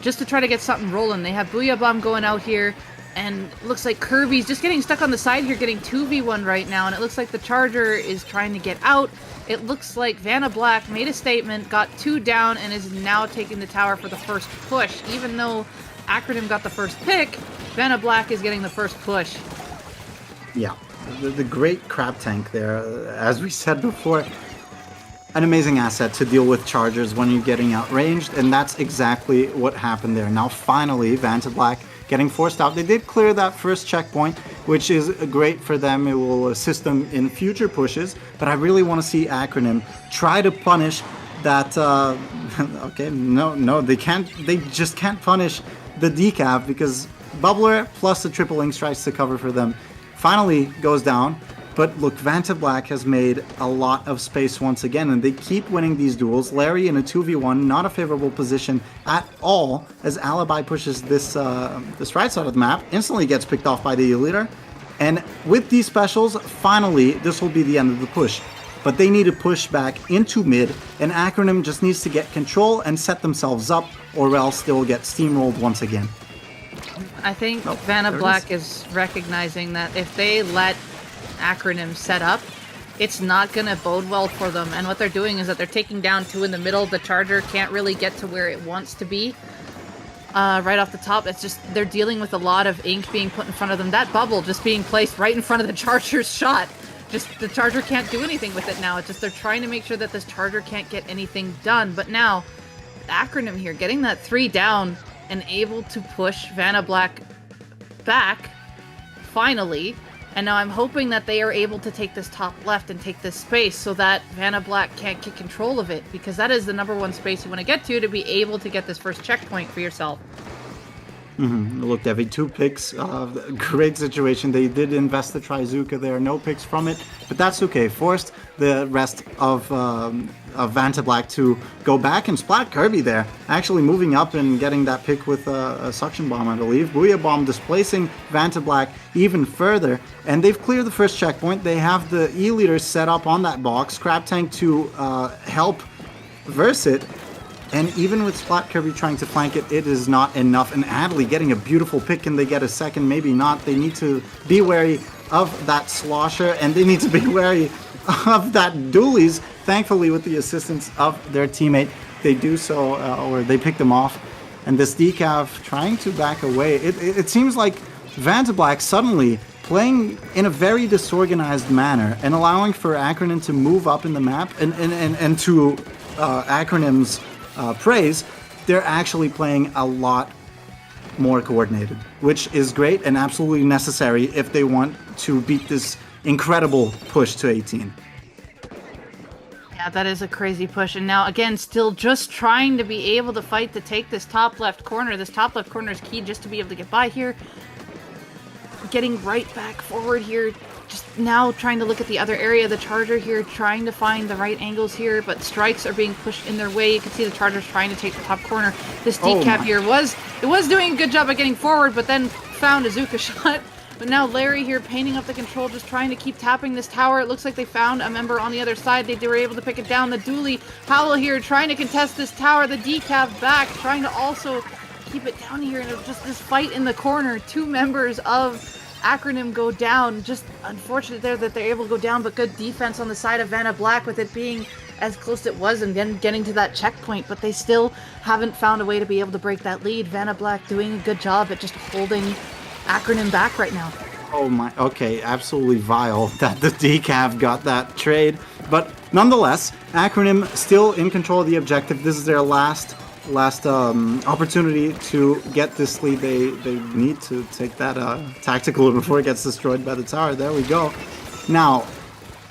just to try to get something rolling. They have Booyah Bomb going out here, and it looks like Kirby's just getting stuck on the side here, getting 2v1 right now, and it looks like the Charger is trying to get out. It looks like Vantablack made a statement, got 2 down, and is now taking the tower for the first push. Even though acronym got the first pick, Vantablack is getting the first push. Yeah, the great crab tank there, as we said before, an amazing asset to deal with Chargers when you're getting outranged, and that's exactly what happened there. Now finally, Vantablack getting forced out. They did clear that first checkpoint, which is great for them. It will assist them in future pushes, but I really want to see acronym try to punish that. Okay, no, they can't. They just can't punish the decav, because Bubbler plus the triple link strikes to cover for them finally goes down. But look, Vantablack has made a lot of space once again, and they keep winning these duels. Larry in a 2v1, not a favorable position at all, as Alibi pushes this right side of the map, instantly gets picked off by the leader. And with these specials, finally, this will be the end of the push. But they need to push back into mid, and acronym just needs to get control and set themselves up, or else they will get steamrolled once again. I think Vantablack is recognizing that if they let acronym set up, it's not going to bode well for them, and what they're doing is that they're taking down 2 in the middle. The Charger can't really get to where it wants to be right off the top. It's just they're dealing with a lot of ink being put in front of them. That bubble just being placed right in front of the Charger's shot, just the Charger can't do anything with it now. It's just they're trying to make sure that this Charger can't get anything done. But now acronym here getting that 3 down and able to push Vantablack back finally. And now I'm hoping that they are able to take this top left and take this space so that Vantablack can't get control of it, because that is the number one space you want to get to be able to get this first checkpoint for yourself. Look, Devi, 2 picks. Great situation. They did invest the Trizuka there. No picks from it, but that's okay. Forced the rest of Vantablack to go back and splat Kirby there. Actually moving up and getting that pick with a Suction Bomb, I believe. Booyah Bomb displacing Vantablack even further. And they've cleared the first checkpoint. They have the E-Leaders set up on that box. Crab Tank to help verse it. And even with Splat Kirby trying to flank it, it is not enough. And Adley getting a beautiful pick. Can they get a second? Maybe not. They need to be wary of that Slosher, and they need to be wary of that Doolies. Thankfully, with the assistance of their teammate, they do so, or they pick them off. And this Decav trying to back away. It seems like Vantablack suddenly playing in a very disorganized manner and allowing for Acronym to move up in the map and to Acronym's praise, they're actually playing a lot more coordinated, which is great and absolutely necessary if they want to beat this incredible push to 18. Yeah, that is a crazy push. And now, again, still just trying to be able to fight to take this top left corner. This top left corner is key just to be able to get by here. Getting right back forward here. Just now trying to look at the other area of the Charger here, trying to find the right angles here, but strikes are being pushed in their way. You can see the Charger's trying to take the top corner. This decap here was doing a good job at getting forward, but then found a Zuka shot. But now Larry here painting up the control, just trying to keep tapping this tower. It looks like they found a member on the other side. They were able to pick it down. The Dooley Powell here trying to contest this tower. The decap back, trying to also keep it down here. And just this fight in the corner. 2 members of Acronym go down. Just unfortunate there that they're able to go down, but good defense on the side of Vantablack with it being as close as it was and then getting to that checkpoint, but they still haven't found a way to be able to break that lead. Vantablack doing a good job at just holding Acronym back right now. Oh my, okay, absolutely vile that the Decav got that trade, but nonetheless, Acronym still in control of the objective. This is their last opportunity to get this lead. They need to take that tactical before it gets destroyed by the tower. There we go. Now,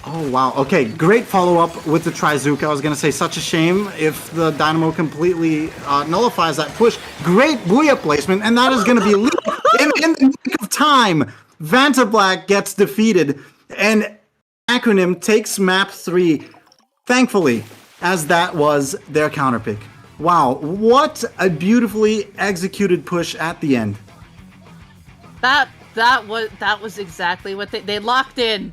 oh wow, okay, great follow-up with the Trizuka. I was gonna say, such a shame if the Dynamo completely nullifies that push. Great Booyah placement, and that is gonna be in the nick of time. Vantablack gets defeated, and Acronym takes map 3, thankfully, as that was their counterpick. Wow, what a beautifully executed push at the end. That was exactly what they locked in.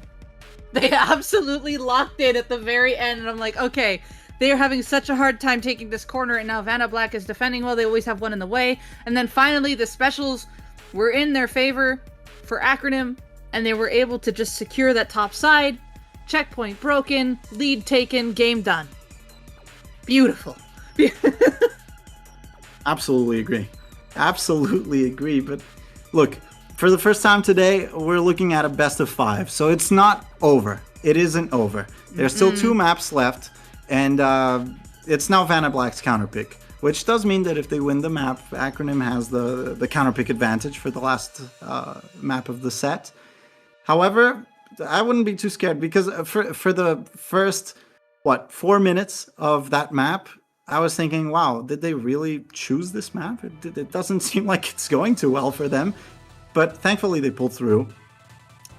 They absolutely locked in at the very end, and I'm like, okay, they are having such a hard time taking this corner, and now Vantablack is defending well. They always have one in the way, and then finally the specials were in their favor for Acronym, and they were able to just secure that top side. Checkpoint broken, lead taken, game done. Beautiful. Absolutely agree, but look, for the first time today, we're looking at a best of 5, so it's not over. It isn't over. There's still 2 maps left, and it's now Vantablack's counterpick, which does mean that if they win the map, Acronym has the counterpick advantage for the last map of the set. However, I wouldn't be too scared, because for the first 4 minutes of that map, I was thinking, wow, did they really choose this map? It doesn't seem like it's going too well for them. But thankfully they pulled through.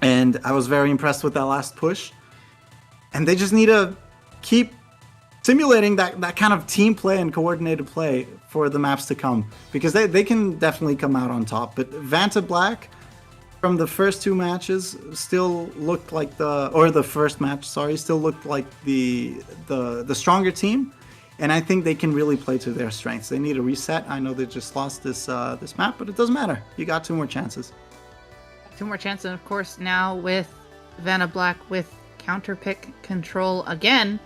And I was very impressed with that last push. And they just need to keep simulating that kind of team play and coordinated play for the maps to come. Because they can definitely come out on top. But Vantablack, from the first 2 matches, still looked like the first match, still looked like the stronger team. And I think they can really play to their strengths. They need a reset. I know they just lost this map, but it doesn't matter. You got 2 more chances. 2 more chances, and of course now with Vantablack with counterpick control again,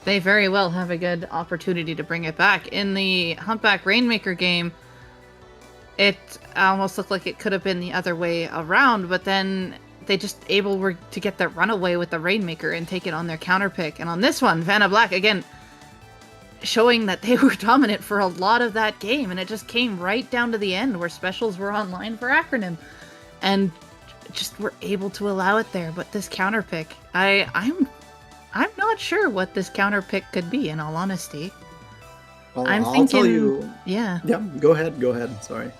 they very well have a good opportunity to bring it back. In the Humpback Rainmaker game, it almost looked like it could have been the other way around, but then they just were to get that runaway with the Rainmaker and take it on their counterpick. And on this one, Vantablack again showing that they were dominant for a lot of that game, and it just came right down to the end where specials were online for Acronym. And just were able to allow it there. But this counter pick, I'm not sure what this counter pick could be, in all honesty. Well, I'm I'll thinking, tell you. yeah. Yeah, go ahead. Sorry.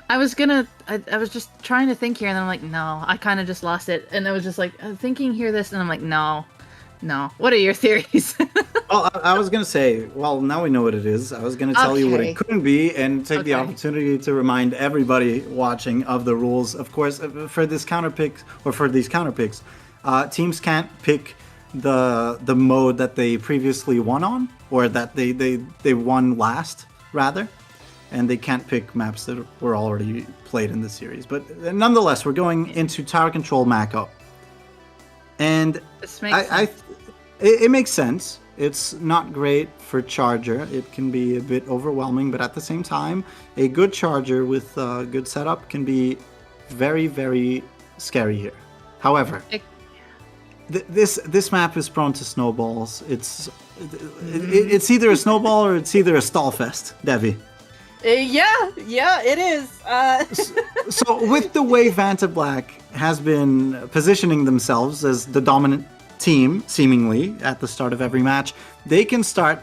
I was just trying to think here, and then I'm like, no, I kind of just lost it. And I was just like, thinking here this, and I'm like, no. What are your theories? Well, I was going to say, well, now we know what it is. I was going to tell you what it couldn't be and take the opportunity to remind everybody watching of the rules. Of course, for this counter pick, or for these counter picks, teams can't pick the mode that they previously won on, or that they won last, rather. And they can't pick maps that were already played in the series. But nonetheless, we're going into Tower Control Mako. And it makes sense. It's not great for Charger. It can be a bit overwhelming, but at the same time, a good Charger with a good setup can be very, very scary here. However, this map is prone to snowballs. It's either a snowball or it's either a stall fest, Devi. Yeah, it is. So with the way Vantablack has been positioning themselves as the dominant team, seemingly, at the start of every match, they can start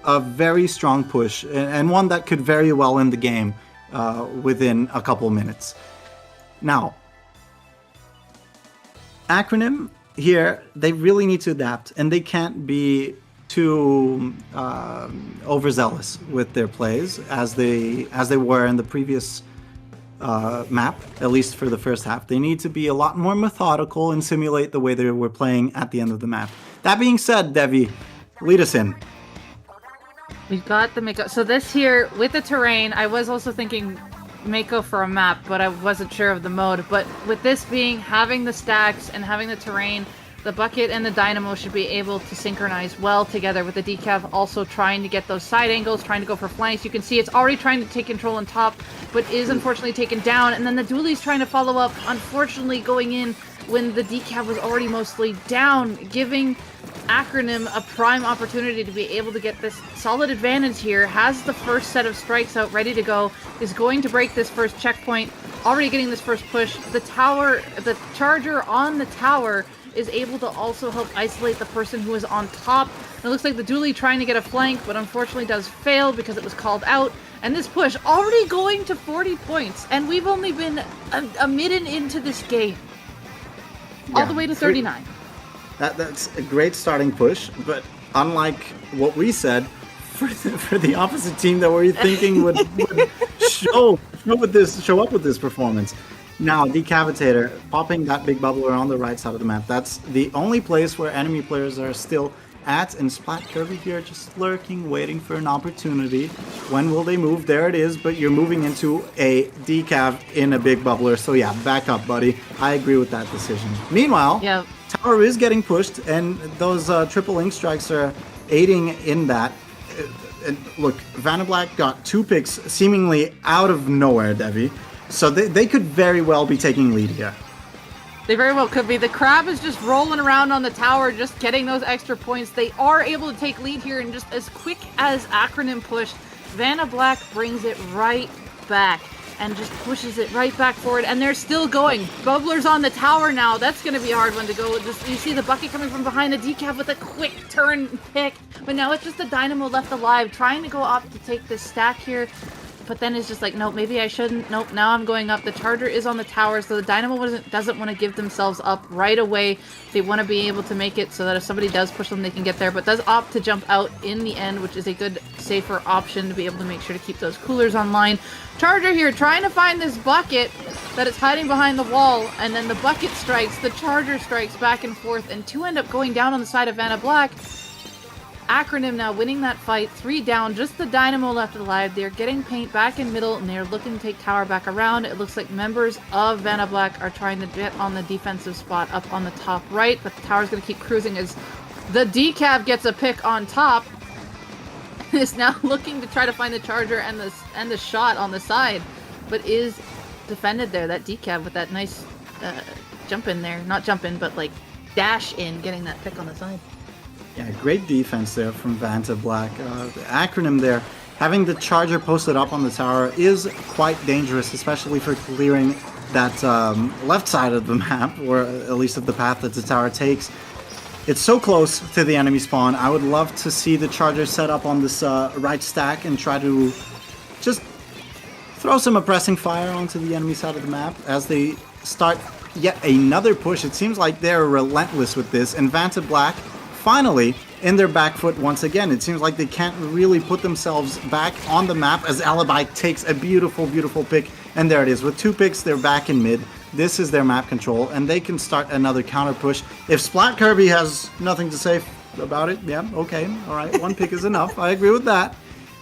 a very strong push, and one that could very well end the game within a couple minutes. Now, Acronym here, they really need to adapt, and they can't be too overzealous with their plays as they were in the previous map, at least for the first half. They need to be a lot more methodical and simulate the way they were playing at the end of the map. That being said, Devi, lead us in. We've got the Mako. So this here, with the terrain, I was also thinking Mako for a map, but I wasn't sure of the mode. But with this being, having the stacks and having the terrain, the bucket and the dynamo should be able to synchronize well together, with the decav also trying to get those side angles, trying to go for flanks. You can see it's already trying to take control on top, but is unfortunately taken down. And then the dualie's trying to follow up, unfortunately going in when the decav was already mostly down, giving Acronym a prime opportunity to be able to get this solid advantage here. Has the first set of strikes out ready to go, is going to break this first checkpoint, already getting this first push. The charger on the tower is able to also help isolate the person who is on top. And it looks like the dualie trying to get a flank, but unfortunately does fail because it was called out. And this push already going to 40 points, and we've only been a minute into this game. All the way to 39. That's a great starting push, but unlike what we said, for the opposite team that we're thinking would show up with this performance. Now, Decavitator, popping that big bubbler on the right side of the map. That's the only place where enemy players are still at. And Splat Kirby here just lurking, waiting for an opportunity. When will they move? There it is, but you're moving into a decav in a big bubbler. So yeah, back up, buddy. I agree with that decision. Meanwhile, Tower is getting pushed, and those triple ink strikes are aiding in that. And look, Vantablack got 2 picks seemingly out of nowhere, Devi. So they could very well be taking lead here. They very well could be. The crab is just rolling around on the tower, just getting those extra points. They are able to take lead here, and just as quick as Acronym pushed, Vantablack brings it right back and just pushes it right back forward, and they're still going. Bubbler's on the tower now. That's going to be a hard one to go. You see the bucket coming from behind the decav with a quick turn pick, but now it's just the dynamo left alive, trying to go up to take this stack here. But then it's just like, nope, maybe I shouldn't. Nope, now I'm going up. The charger is on the tower, so the dynamo doesn't want to give themselves up right away. They want to be able to make it so that if somebody does push them, they can get there, but does opt to jump out in the end, which is a good, safer option to be able to make sure to keep those coolers online. Charger here trying to find this bucket that is hiding behind the wall, and then the bucket strikes, the charger strikes back and forth, and 2 end up going down on the side of Vantablack. Acronym now winning that fight, 3 down, just the dynamo left alive. They're getting paint back in middle, and they're looking to take tower back around. It looks like members of Vantablack are trying to get on the defensive spot up on the top right, but the tower's going to keep cruising as the decav gets a pick on top. Is now looking to try to find the charger and the shot on the side, but is defended there. That decav with that nice jump in there, not jump in, but like dash in, getting that pick on the side. Yeah, great defense there from Vantablack. The Acronym there having the charger posted up on the tower is quite dangerous, especially for clearing that left side of the map, or at least of the path that the tower takes. It's so close to the enemy spawn. I would love to see the charger set up on this right stack and try to just throw some oppressing fire onto the enemy side of the map as they start yet another push. It seems like they're relentless with this, and Vantablack finally in their back foot once again. It seems like they can't really put themselves back on the map as Alibi takes a beautiful, beautiful pick, and there it is. With 2 picks, they're back in mid. This is their map control, and they can start another counter push. If Splat Kirby has nothing to say about it, yeah, okay, all right, 1 pick is enough. I agree with that.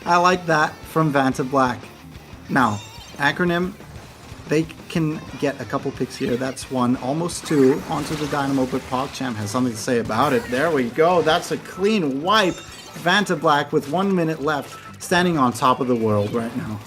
I like that from Vantablack. Now, Acronym, they can get a couple picks here. That's 1, almost 2 onto the Dynamo, but PogChamp has something to say about it. There we go. That's a clean wipe. Vantablack with 1 minute left, standing on top of the world right now.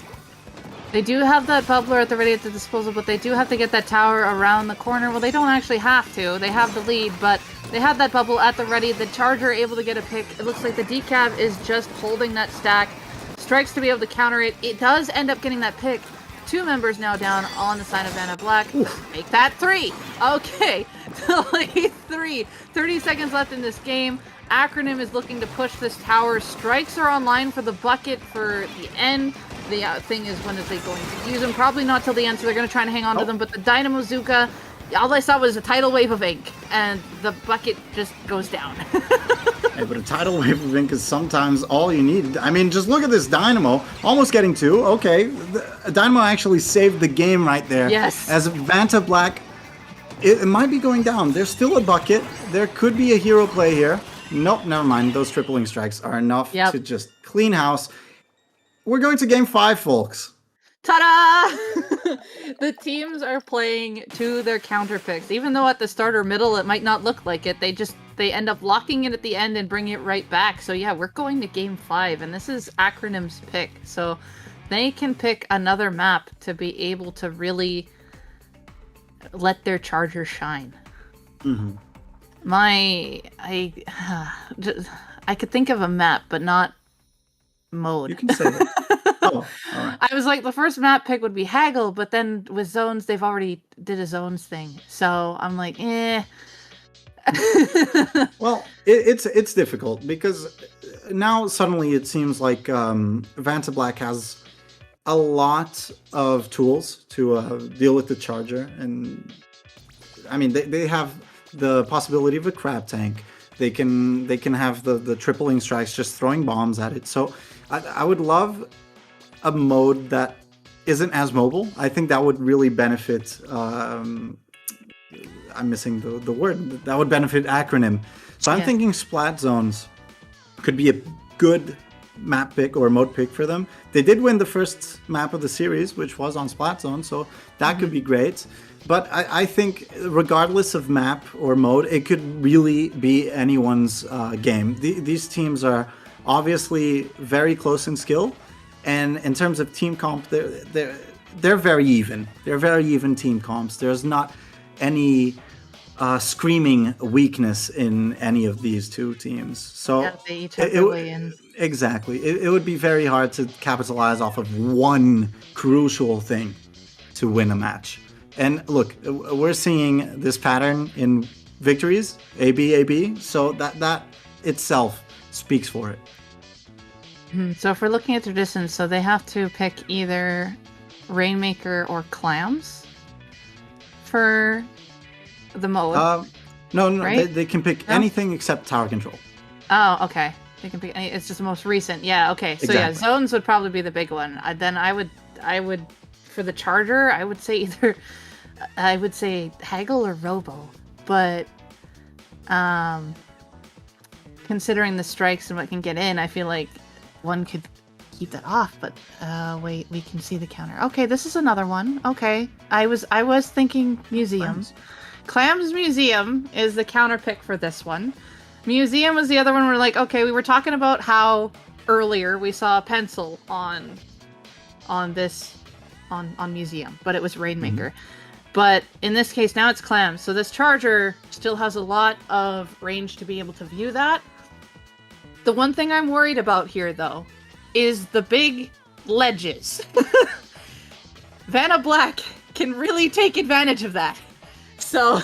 They do have that bubbler at the ready at the disposal, but they do have to get that tower around the corner. Well, they don't actually have to. They have the lead, but they have that bubble at the ready. The charger able to get a pick. It looks like the decaf is just holding that stack. Strikes to be able to counter it. It does end up getting that pick. 2 members now down on the side of Vantablack. Make that 3. Okay, delay 3. 30 seconds left in this game. Acronym is looking to push this tower. Strikes are online for the bucket for the end. The thing is, when is they going to use them? Probably not till the end, so they're going to try and hang on to them. But the Dynamo Zuka, all I saw was a tidal wave of ink, and the bucket just goes down. Hey, but a tidal wave of ink is sometimes all you need. I mean, just look at this Dynamo, almost getting 2. Okay, Dynamo actually saved the game right there. Yes. As Vantablack, it might be going down. There's still a bucket. There could be a hero play here. Nope, never mind. Those tripling strikes are enough to just clean house. We're going to game 5, folks. Ta-da! The teams are playing to their counter picks. Even though at the start or middle it might not look like it, they end up locking it at the end and bring it right back. So yeah, we're going to game 5, and this is Acronym's pick. So they can pick another map to be able to really let their charger shine. Mm-hmm. I could think of a map, but not mode. You can say that. Oh, all right. I was like, the first map pick would be Haggle, but then with zones, they've already did a zones thing. So I'm like, eh. Well, it's difficult because now suddenly it seems like Vantablack has a lot of tools to deal with the charger, and I mean they have the possibility of a crab tank. They can have the tripling strikes, just throwing bombs at it. So I would love a mode that isn't as mobile. I think that would really benefit. I'm missing the word. That would benefit Acronym. So I'm thinking Splat Zones could be a good map pick or mode pick for them. They did win the first map of the series, which was on Splat Zone, so that could be great. But I think regardless of map or mode, it could really be anyone's game. These teams are obviously very close in skill, and in terms of team comp, they're very even. They're very even team comps. There's not any screaming weakness in any of these two teams. So they each have their way in. Exactly. It would be very hard to capitalize off of one crucial thing to win a match. And look, we're seeing this pattern in victories, AB, so that itself speaks for it. So if we're looking at their distance, so they have to pick either Rainmaker or Clams for the mode. No, right? they can pick anything except tower control. Oh, okay. They can pick any, it's just the most recent. Yeah, okay. So yeah, zones would probably be the big one. Then I would for the charger, I would say Haggle or Robo. But considering the strikes and what can get in, I feel like one could keep that off. But wait, we can see the counter. Okay, this is another one. Okay. I was thinking Museum. Clams Museum is the counter pick for this one. Museum was the other one. We're like, okay, we were talking about how earlier we saw a pencil on Museum, but it was Rainmaker. Mm-hmm. But in this case, now it's Clams. So this charger still has a lot of range to be able to view that. The one thing I'm worried about here, though, is the big ledges. Vantablack can really take advantage of that. So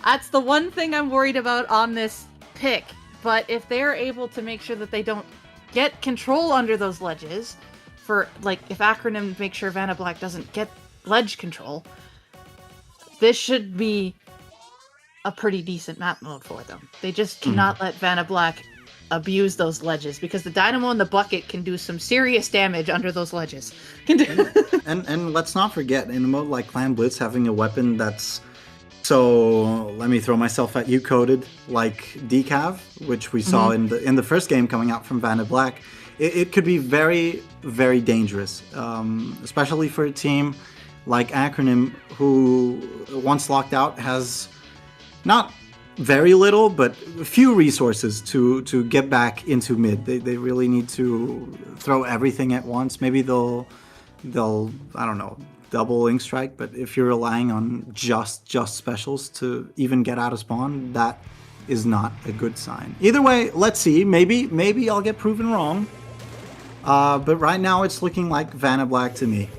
that's the one thing I'm worried about on this pick. But if they're able to make sure that they don't get control under those ledges, for like if Acronym makes sure Vantablack doesn't get ledge control, this should be a pretty decent map mode for them. They just cannot let Vantablack abuse those ledges, because the Dynamo and the Bucket can do some serious damage under those ledges. And let's not forget, in a mode like Clan Blitz, having a weapon that's so, let me throw myself at you, coded like Decav, which we saw in the first game coming out from Vantablack. It could be very, very dangerous, especially for a team like Acronym, who once locked out has not very little, but few resources to get back into mid. They really need to throw everything at once. Maybe they'll I don't know, double Ink Strike, but if you're relying on just specials to even get out of spawn, that is not a good sign. Either way, let's see. Maybe I'll get proven wrong. But right now it's looking like Vantablack to me.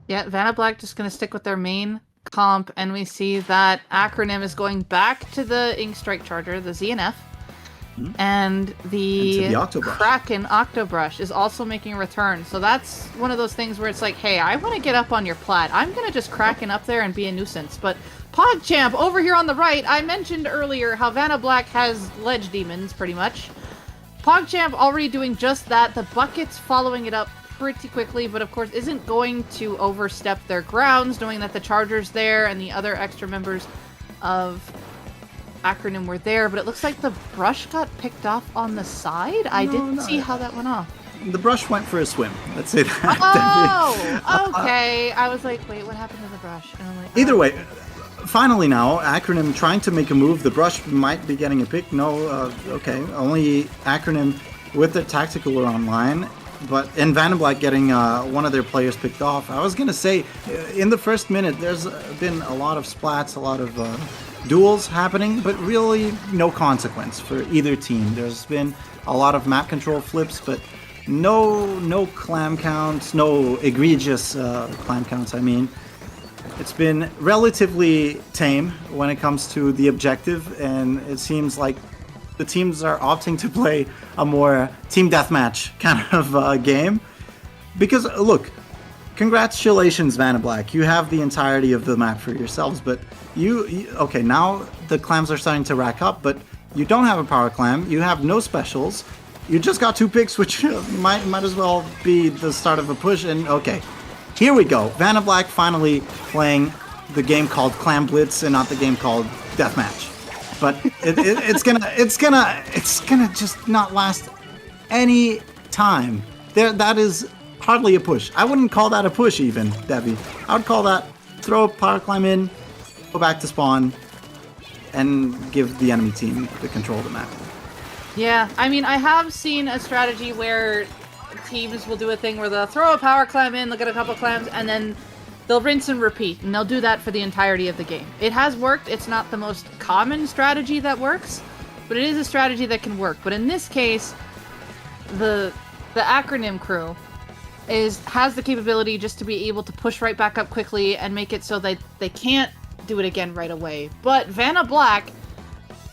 Yeah, Vantablack just going to stick with their main comp, and we see that Acronym is going back to the Ink Strike Charger, the ZNF, and the Kraken Octobrush is also making a return. So that's one of those things where it's like, hey, I want to get up on your plat. I'm going to just Kraken up there and be a nuisance. But PogChamp over here on the right, I mentioned earlier how Vantablack has ledge demons, pretty much. PogChamp already doing just that. The Bucket's following it up pretty quickly, but of course isn't going to overstep their grounds, knowing that the Charger's there and the other extra members of Acronym were there. But it looks like the brush got picked off on the side. I didn't see how that went off. The brush went for a swim. Let's say that. Oh, okay. I was like, wait, what happened to the brush? And I'm like, oh. Either way, finally now, Acronym trying to make a move. The brush might be getting a pick. No, okay. Only Acronym with their tactical are online. And Vantablack getting one of their players picked off. I was going to say, in the first minute, there's been a lot of splats, a lot of duels happening, but really no consequence for either team. There's been a lot of map control flips, but no clam counts, no egregious clam counts, I mean. It's been relatively tame when it comes to the objective, and it seems like the teams are opting to play a more team deathmatch kind of game. Because, look, congratulations, Vantablack. You have the entirety of the map for yourselves, but okay, now the clams are starting to rack up, but you don't have a power clam, you have no specials, you just got 2 picks, which might as well be the start of a push, and okay. Here we go. Vantablack finally playing the game called Clam Blitz and not the game called Deathmatch. But it's gonna just not last any time. That is hardly a push. I wouldn't call that a push even, Debbie. I would call that throw a power climb in, go back to spawn, and give the enemy team the control of the map. Yeah, I mean, I have seen a strategy where teams will do a thing where they'll throw a power clam in, look at a couple clams, and then they'll rinse and repeat, and they'll do that for the entirety of the game. It has worked. It's not the most common strategy that works, but it is a strategy that can work. But in this case, the Acronym crew has the capability just to be able to push right back up quickly and make it so that they can't do it again right away. But Vantablack,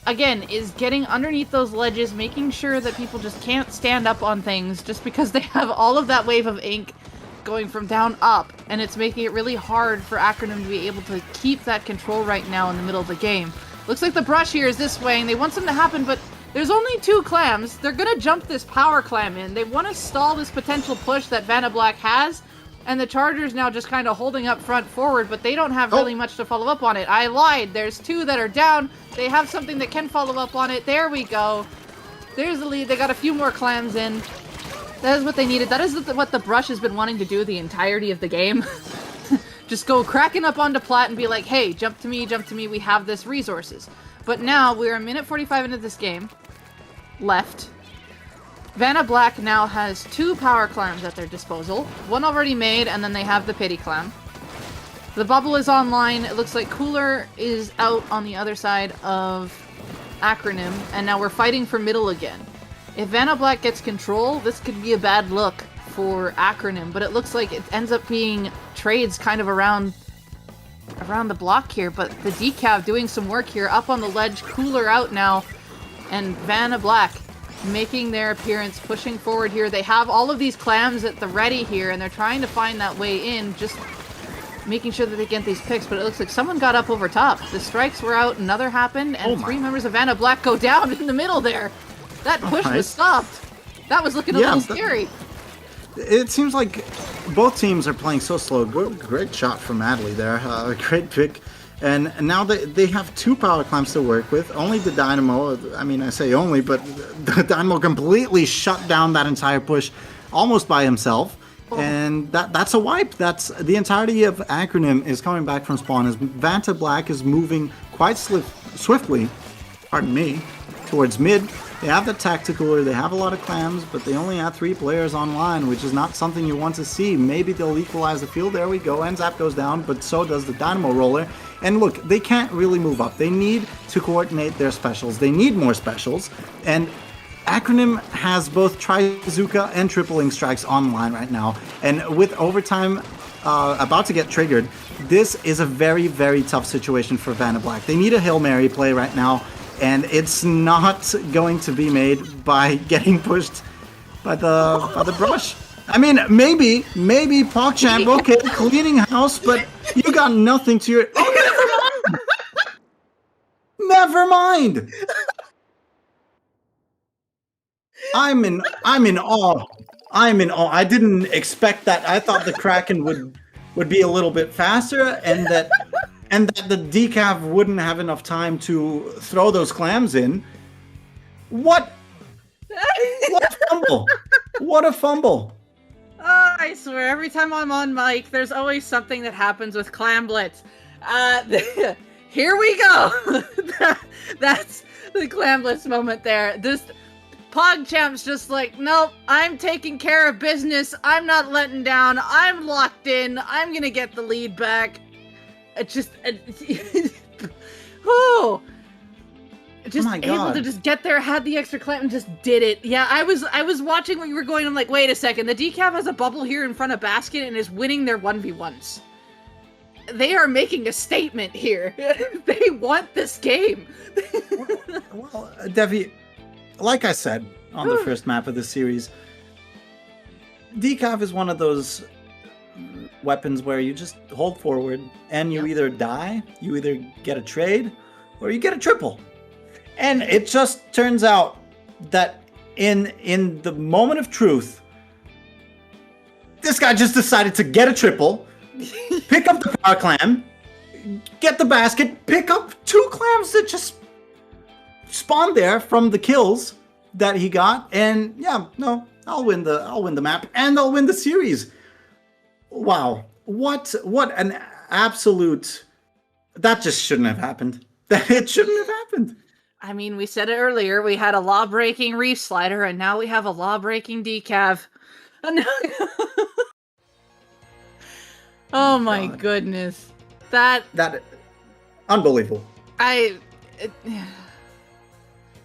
again, is getting underneath those ledges, making sure that people just can't stand up on things just because they have all of that wave of ink going from down up, and it's making it really hard for Acronym to be able to keep that control right now in the middle of the game. Looks like the brush here is this way, and they want something to happen, but there's only 2 clams. They're gonna jump this power clam in. They want to stall this potential push that Vantablack has, and the Charger's now just kind of holding up front forward, but they don't have really much to follow up on it. I lied. There's 2 that are down. They have something that can follow up on it. There we go. There's the lead. They got a few more clams in. That is what they needed. That is what the brush has been wanting to do the entirety of the game. Just go cracking up onto plat and be like, hey, jump to me, we have this resources. But now, we're a minute 45 into this game. Left. Vantablack now has 2 power clams at their disposal. 1 already made, and then they have the pity clam. The bubble is online. It looks like Cooler is out on the other side of Acronym, and now we're fighting for middle again. if Vantablack gets control, this could be a bad look for Acronym, but it looks like it ends up being trades kind of around the block here, but the Decav doing some work here, up on the ledge, Cooler out now, and Vantablack making their appearance, pushing forward here. They have all of these clams at the ready here, and they're trying to find that way in, just making sure that they get these picks, but it looks like someone got up over top. The strikes were out, another happened, and three members of Vantablack go down in the middle there. That push was stopped. That was looking a little scary. It seems like both teams are playing so slow. Great shot from Adley there. Great pick. And now they have two power clamps to work with. Only the Dynamo, I mean, I say only, but the Dynamo completely shut down that entire push almost by himself. And that's a wipe. That's the entirety of Acronym is coming back from spawn as Vantablack is moving quite swiftly, pardon me, towards mid. They have the Tacticaler, they have a lot of clams, but they only have 3 players online, which is not something you want to see. Maybe they'll equalize the field. There we go. NZAP goes down, but so does the Dynamo Roller. And look, they can't really move up. They need to coordinate their specials. They need more specials. And Acronym has both Trizuka and Tripling Strikes online right now. And with overtime about to get triggered, this is a very, very tough situation for Vantablack. They need a Hail Mary play right now. And it's not going to be made by getting pushed by the brush. I mean, maybe PogChamp, okay, cleaning house, but you got nothing to your. Oh, never mind. I'm in awe. I'm in awe. I didn't expect that. I thought the Kraken would be a little bit faster, and that the Decav wouldn't have enough time to throw those clams in. What a fumble! What a fumble! I swear, every time I'm on mic, there's always something that happens with Clam Blitz. Here we go! That's the Clam Blitz moment there. This PogChamp's just like, nope, I'm taking care of business. I'm not letting down. I'm locked in. I'm gonna get the lead back. Oh my God. Able to just get there, had the extra clamp, and just did it. Yeah, I was watching where you were going. I'm like, wait a second. The Decav has a bubble here in front of basket and is winning their 1v1s. They are making a statement here. They want this game. Well, Devi, like I said on the first map of the series, Decav is one of those weapons where you just hold forward and you either die, you either get a trade, or you get a triple. And it just turns out that in the moment of truth, this guy just decided to get a triple, pick up the power clam, get the basket, pick up 2 clams that just spawned there from the kills that he got, and yeah, no, I'll win the map and I'll win the series. Wow, what an absolute, that just shouldn't have happened. It shouldn't have happened. I mean, we said it earlier, we had a law-breaking Reef Slider, and now we have a law-breaking Decav. Oh my goodness. That unbelievable.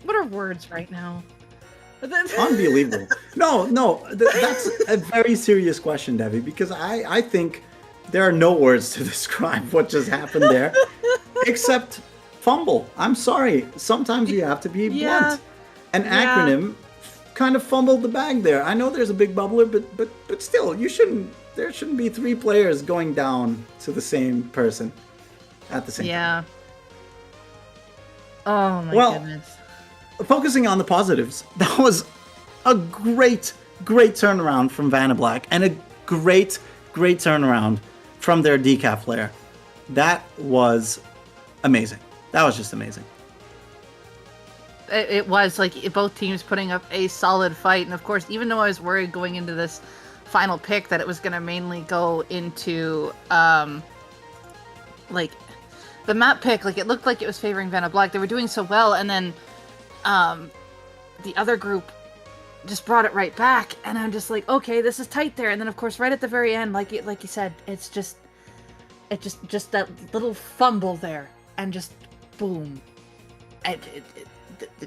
What are words right now? Unbelievable. No, that's a very serious question, Devi, because I think there are no words to describe what just happened there, except fumble. I'm sorry. Sometimes you have to be blunt. And Acronym kind of fumbled the bag there. I know there's a big bubbler, but still, there shouldn't be 3 players going down to the same person at the same time. Oh my goodness. Focusing on the positives, that was a great turnaround from Vantablack and a great turnaround from their Decav player. That was amazing. That was just amazing. It was like both teams putting up a solid fight, and of course, even though I was worried going into this final pick that it was going to mainly go into like the map pick, like it looked like it was favoring Vantablack. They were doing so well, and then the other group just brought it right back, and I'm just like, okay, this is tight there. And then of course, right at the very end, like you said, it's just that little fumble there, and just boom,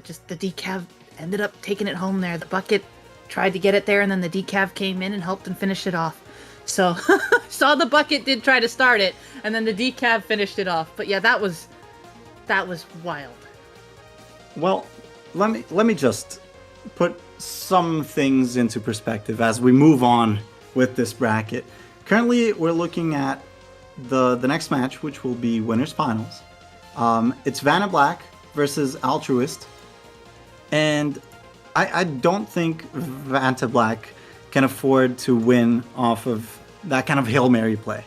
just the Decav ended up taking it home there. The bucket tried to get it there, and then the decav came in and helped and finished it off. So saw the bucket did try to start it, and then the decav finished it off. But yeah, that was wild. Well, let me just put some things into perspective as we move on with this bracket. Currently, we're looking at the next match, which will be winners finals. It's Vantablack versus Altruist, and I don't think Vantablack can afford to win off of that kind of Hail Mary play.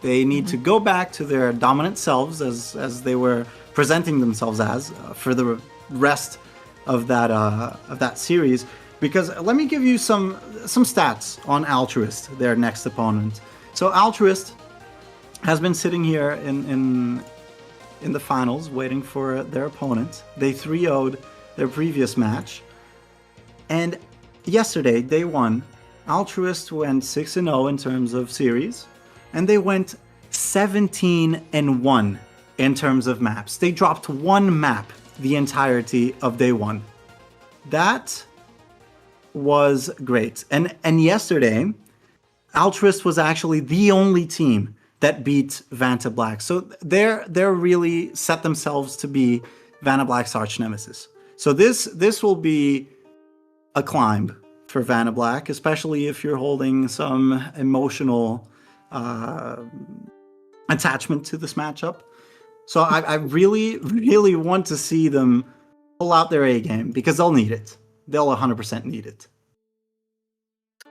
They need to go back to their dominant selves as they were presenting themselves as for the rest of that series. Because let me give you some stats on Altruist, their next opponent. So Altruist has been sitting here in the finals waiting for their opponent. They 3-0'd their previous match. And yesterday, day one, Altruist went 6-0 in terms of series, and they went 17-1 in terms of maps. They dropped one map the entirety of day one. That was great. And yesterday, Altruist was actually the only team that beat Vantablack. So they're really set themselves to be Vantablack's arch nemesis. So this will be a climb for Vantablack, especially if you're holding some emotional attachment to this matchup. So I really, really want to see them pull out their A game, because they'll need it. They'll 100% need it.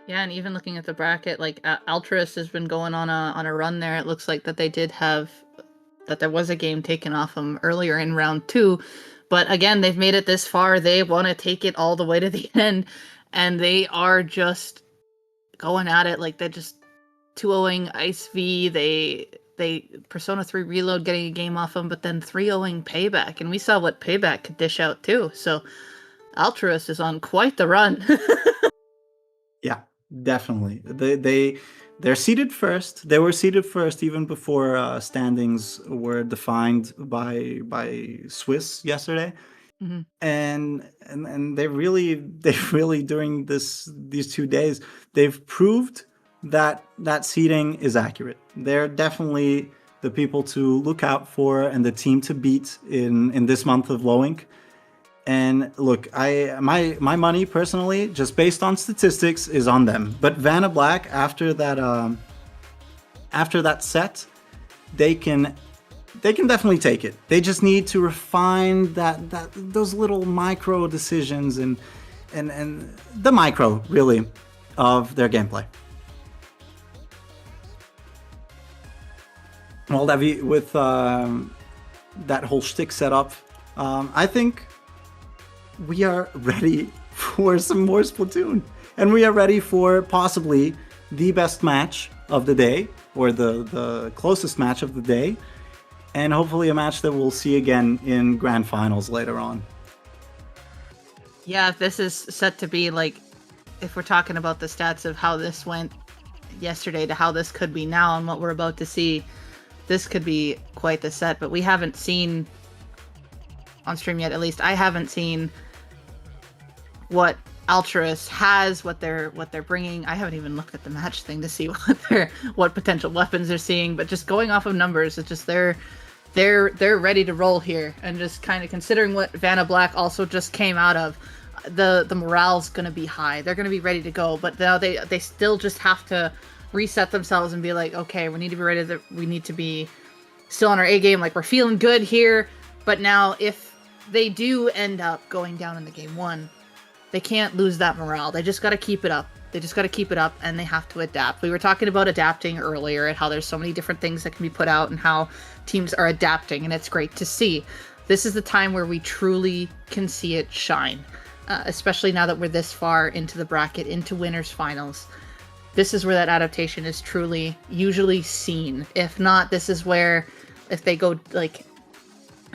Yeah, and even looking at the bracket, like Altruist has been going on a run there. It looks like that they did have that there was a game taken off them earlier in round 2, but again, they've made it this far. They want to take it all the way to the end, and they are just going at it. Like they're just 2-0ing Ice V. They Persona 3 Reload getting a game off them, but then 3-0ing Payback, and we saw what Payback could dish out too. So Altruist is on quite the run. Yeah, definitely. They're seated first. They were seated first even before standings were defined by Swiss yesterday. Mm-hmm. And they really during these 2 days they've proved that seeding is accurate. They're definitely the people to look out for and the team to beat in this month of Low Ink. And look, my money personally, just based on statistics, is on them. But Vantablack, after that set, they can definitely take it. They just need to refine those little micro decisions and the micro really of their gameplay. Well, Davi, with that whole shtick set up, I think we are ready for some more Splatoon. And we are ready for possibly the best match of the day, or the closest match of the day, and hopefully a match that we'll see again in grand finals later on. Yeah, this is set to be like, if we're talking about the stats of how this went yesterday to how this could be now and what we're about to see, this could be quite the set. But we haven't seen on stream yet, at least I haven't seen what Altruist has, what they're bringing. I haven't even looked at the match thing to see what potential weapons they're seeing, but just going off of numbers, it's just they're ready to roll here. And just kind of considering what Vantablack also just came out of, the morale's going to be high. They're going to be ready to go, but now they still just have to reset themselves and be like, okay, we need to be ready. We need to be still on our A game. Like, we're feeling good here. But now if they do end up going down in the game 1, they can't lose that morale. They just got to keep it up. And they have to adapt. We were talking about adapting earlier and how there's so many different things that can be put out and how teams are adapting, and it's great to see. This is the time where we truly can see it shine, especially now that we're this far into the bracket, into winners finals. This is where that adaptation is truly usually seen. If not, this is where if they go, like,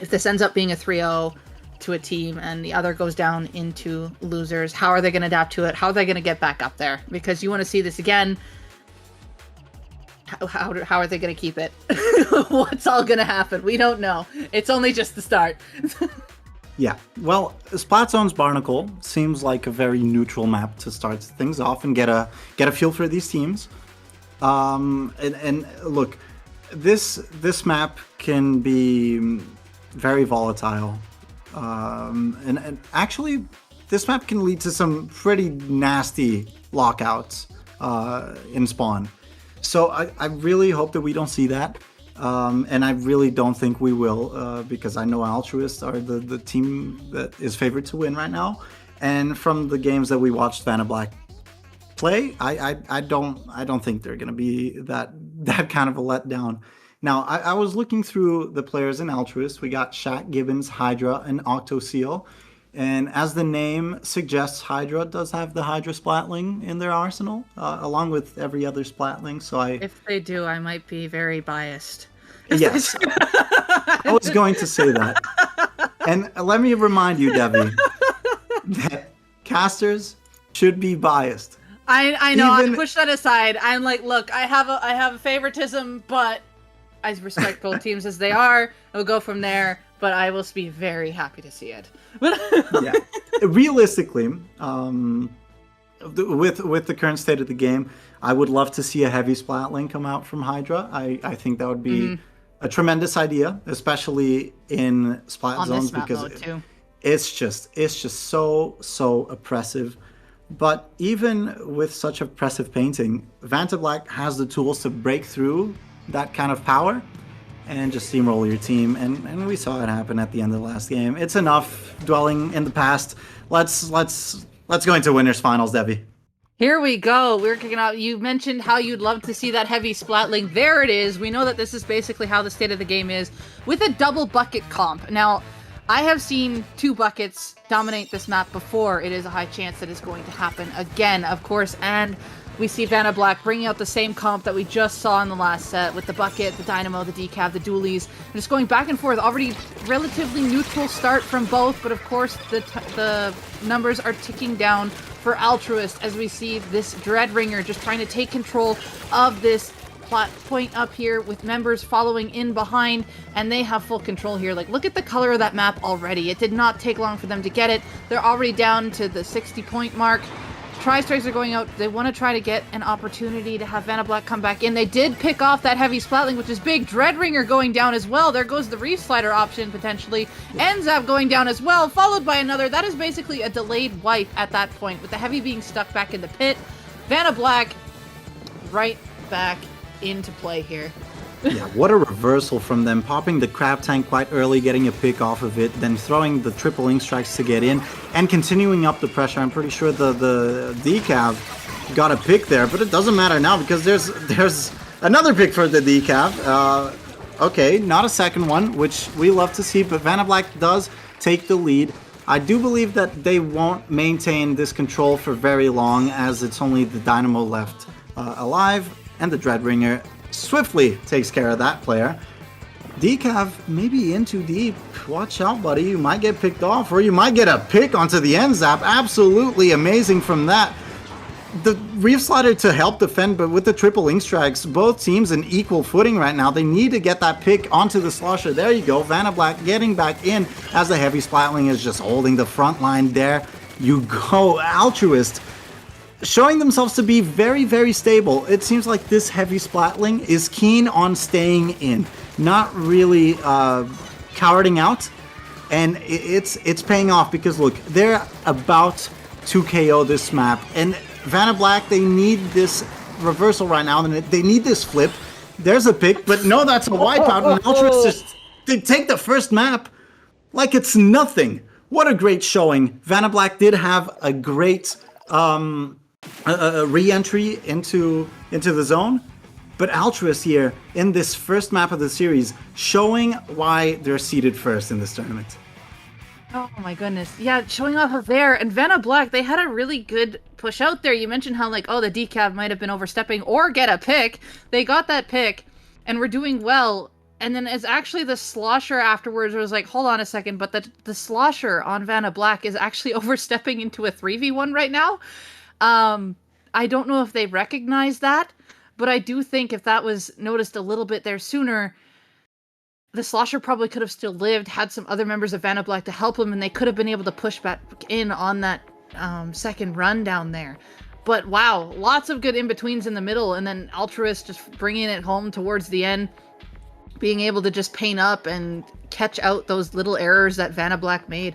if this ends up being a 3-0 to a team and the other goes down into losers, how are they going to adapt to it? How are they going to get back up there? Because you want to see this again. How are they going to keep it? What's all going to happen? We don't know. It's only just the start. Yeah. Well, Splatzone's Barnacle seems like a very neutral map to start things off and get a feel for these teams. And look, this map can be very volatile, and actually, this map can lead to some pretty nasty lockouts in spawn. So I really hope that we don't see that. And I really don't think we will, because I know Altruist are the team that is favored to win right now. And from the games that we watched Vantablack play, I don't think they're going to be that kind of a letdown. Now, I was looking through the players in Altruist. We got Shaq, Gibbons, Hydra, and Octoseal. And as the name suggests, Hydra does have the Hydra Splatling in their arsenal, along with every other Splatling. So If they do, I might be very biased. Yes, I was going to say that. And let me remind you, Debbie, that casters should be biased. I know. I push that aside. I'm like, look, I have a favoritism, but I respect both teams as they are. We'll go from there. But I will be very happy to see it. Yeah, realistically, with the current state of the game, I would love to see a heavy Splatling come out from Hydra. I think that would be a tremendous idea, especially in Splat on zones, this map because mode too. it's just so oppressive. But even with such oppressive painting, Vantablack has the tools to break through that kind of power and just steamroll your team, and we saw it happen at the end of the last game. It's enough dwelling in the past. Let's go into winners finals, Debbie. Here we go. We're kicking off. You mentioned how you'd love to see that heavy Splatling. There it is. We know that this is basically how the state of the game is with a double bucket comp. Now, I have seen 2 buckets dominate this map before. It is a high chance that it's going to happen again, of course, and we see Vantablack bringing out the same comp that we just saw in the last set with the bucket, the dynamo, the decav, the dualies. We're just going back and forth. Already relatively neutral start from both, but of course the numbers are ticking down for Altruist as we see this Dreadringer just trying to take control of this plot point up here with members following in behind, and they have full control here. Like, look at the color of that map already. It did not take long for them to get it. They're already down to the 60-point mark. Tri-strikes are going out. They want to try to get an opportunity to have Vantablack come back in. They did pick off that heavy Splatling, which is big. Dreadringer going down as well. There goes the Reef Slider option, potentially. Enzap going down as well, followed by another. That is basically a delayed wipe at that point, with the heavy being stuck back in the pit. Vantablack right back into play here. Yeah, what a reversal from them, popping the crab tank quite early, getting a pick off of it, then throwing the triple ink strikes to get in, and continuing up the pressure. I'm pretty sure the decav got a pick there, but it doesn't matter now because there's another pick for the decav. Okay, not a second one, which we love to see, but Vantablack does take the lead. I do believe that they won't maintain this control for very long, as it's only the Dynamo left alive, and the Dreadringer swiftly takes care of that player. Decav maybe in too deep. Watch out, buddy. You might get picked off, or you might get a pick onto the end zap. Absolutely amazing from that. The Reef Slider to help defend, but with the triple ink strikes, both teams in equal footing right now. They need to get that pick onto the slosher. There you go. Vantablack getting back in as the heavy Splatling is just holding the front line. There you go. Altruist showing themselves to be very stable. It seems like this heavy Splatling is keen on staying in, not really cowarding out, and it's paying off because look, they're about to KO this map, and Vantablack, they need this reversal right now, and they need this flip. There's a pick, but no, that's a wipeout, and Altruist just they take the first map like it's nothing. What a great showing. Vantablack did have a great re-entry into the zone, but Altruist here in this first map of the series showing why they're seeded first in this tournament. Oh my goodness. Yeah, showing off of there. And Vantablack, they had a really good push out there. You mentioned how, like, oh, the decav might have been overstepping or get a pick. They got that pick and were doing well. And then it's actually the slosher afterwards was like, hold on a second, but the slosher on Vantablack is actually overstepping into a 3v1 right now. I don't know if they recognize that, but I do think if that was noticed a little bit there sooner, the Slosher probably could have still lived, had some other members of Vantablack to help him, and they could have been able to push back in on that second run down there. But wow, lots of good in-betweens in the middle, and then Altruist just bringing it home towards the end, being able to just paint up and catch out those little errors that Vantablack made.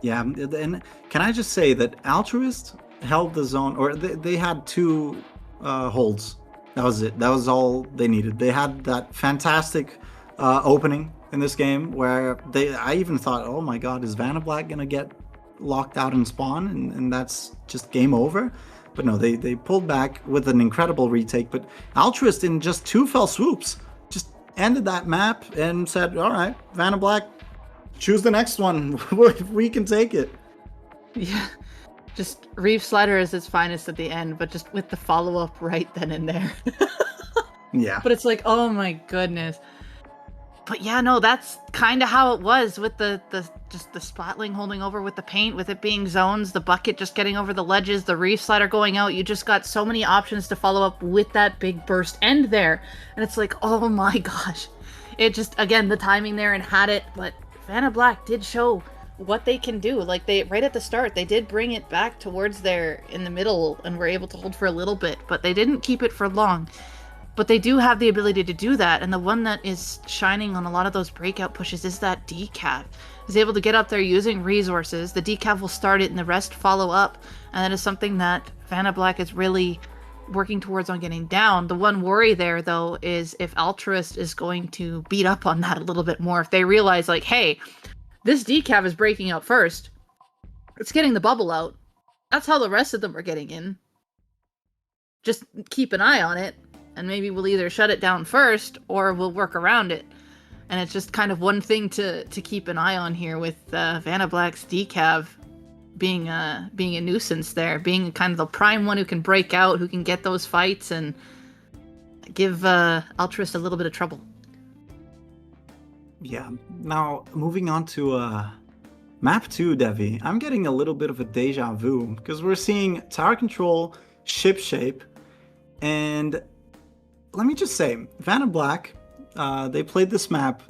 Yeah, and can I just say that Altruist held the zone, or they had 2 holds. That was it. That was all they needed. They had that fantastic opening in this game where I even thought, oh my god, is Vantablack going to get locked out and spawn? And that's just game over. But no, they pulled back with an incredible retake. But Altruist, in just 2 fell swoops, just ended that map and said, all right, Vantablack, choose the next one. We can take it. Yeah. Just Reef Slider is its finest at the end, but just with the follow-up right then and there. Yeah. But it's like, oh my goodness. But yeah, no, that's kind of how it was with the Splatling holding over with the paint, with it being zones, the bucket just getting over the ledges, the Reef Slider going out. You just got so many options to follow up with that big burst end there. And it's like, oh my gosh. It just, again, the timing there and had it, but Vantablack did show what they can do. Like, they right at the start, they did bring it back towards there in the middle and were able to hold for a little bit, but they didn't keep it for long. But they do have the ability to do that, and the one that is shining on a lot of those breakout pushes is that decav. Is able to get up there using resources. The decav will start it and the rest follow up, and that is something that Vantablack is really working towards on getting down. The one worry there, though, is if Altruist is going to beat up on that a little bit more. If they realize, like, hey, this decav is breaking out first, it's getting the bubble out. That's how the rest of them are getting in. Just keep an eye on it, and maybe we'll either shut it down first, or we'll work around it. And it's just kind of one thing to keep an eye on here with Vantablack's decav being a nuisance there, being kind of the prime one who can break out, who can get those fights, and give Altruist a little bit of trouble. Yeah. Now, moving on to map 2, Devi, I'm getting a little bit of a deja vu, because we're seeing tower control, ship shape, and let me just say, Vantablack, they played this map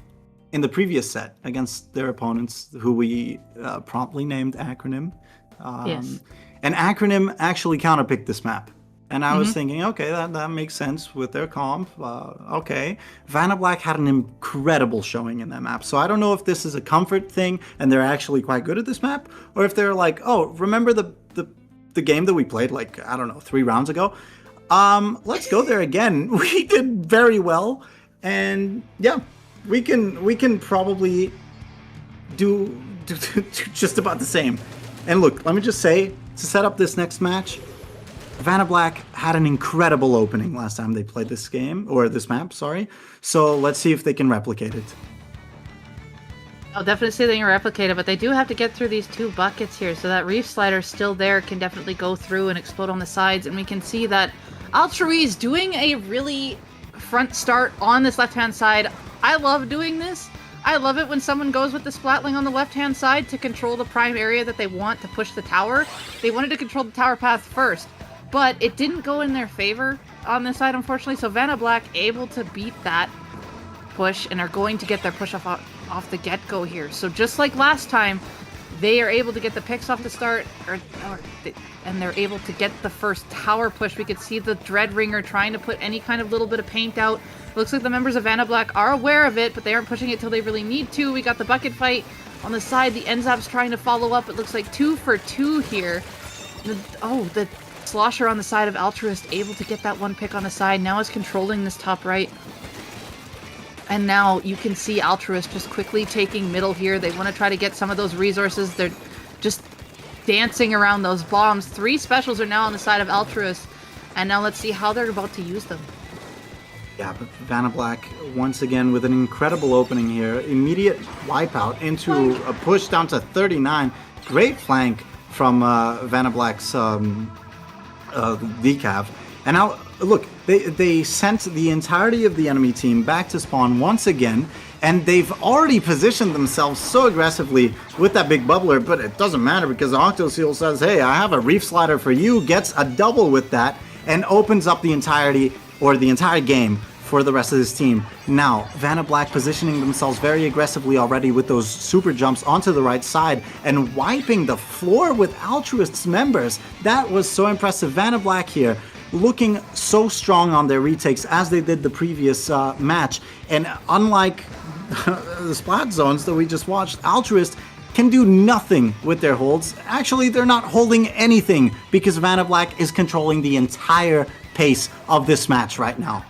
in the previous set against their opponents, who we promptly named Acronym. Yes. And Acronym actually counterpicked this map. And I was thinking, okay, that makes sense with their comp. Okay. Vantablack had an incredible showing in that map. So I don't know if this is a comfort thing and they're actually quite good at this map, or if they're like, oh, remember the game that we played, like, I don't know, 3 rounds ago? Let's go there again. We did very well. And yeah, we can probably do just about the same. And look, let me just say, to set up this next match, Vantablack had an incredible opening last time they played this game, or this map, sorry. So let's see if they can replicate it. I'll definitely say they can replicate it, but they do have to get through these 2 buckets here, so that Reef Slider still there can definitely go through and explode on the sides, and we can see that Altruist doing a really front start on this left-hand side. I love doing this. I love it when someone goes with the Splatling on the left-hand side to control the prime area that they want to push the tower. They wanted to control the tower path first, but it didn't go in their favor on this side, unfortunately, so Vantablack able to beat that push and are going to get their push off the get-go here. So just like last time, they are able to get the picks off the start, and they're able to get the first tower push. We could see the Dreadringer trying to put any kind of little bit of paint out. Looks like the members of Vantablack are aware of it, but they aren't pushing it till they really need to. We got the bucket fight on the side. The Enzap's trying to follow up. It looks like 2 for 2 here. The Slosher on the side of Altruist able to get that one pick on the side. Now is controlling this top right. And now you can see Altruist just quickly taking middle here. They want to try to get some of those resources. They're just dancing around those bombs. 3 specials are now on the side of Altruist. And now let's see how they're about to use them. Yeah, but Vantablack, once again, with an incredible opening here. Immediate wipeout into a push down to 39. Great flank from Vantablack's decav. And now, look, they sent the entirety of the enemy team back to spawn once again, and they've already positioned themselves so aggressively with that big bubbler, but it doesn't matter because Octoseal says, hey, I have a Reef Slider for you, gets a double with that, and opens up the entirety, or the entire game, for the rest of this team. Now, Vantablack positioning themselves very aggressively already with those super jumps onto the right side and wiping the floor with Altruist's members. That was so impressive. Vantablack here looking so strong on their retakes as they did the previous match. And unlike the splat zones that we just watched, Altruist can do nothing with their holds. Actually, they're not holding anything because Vantablack is controlling the entire pace of this match right now.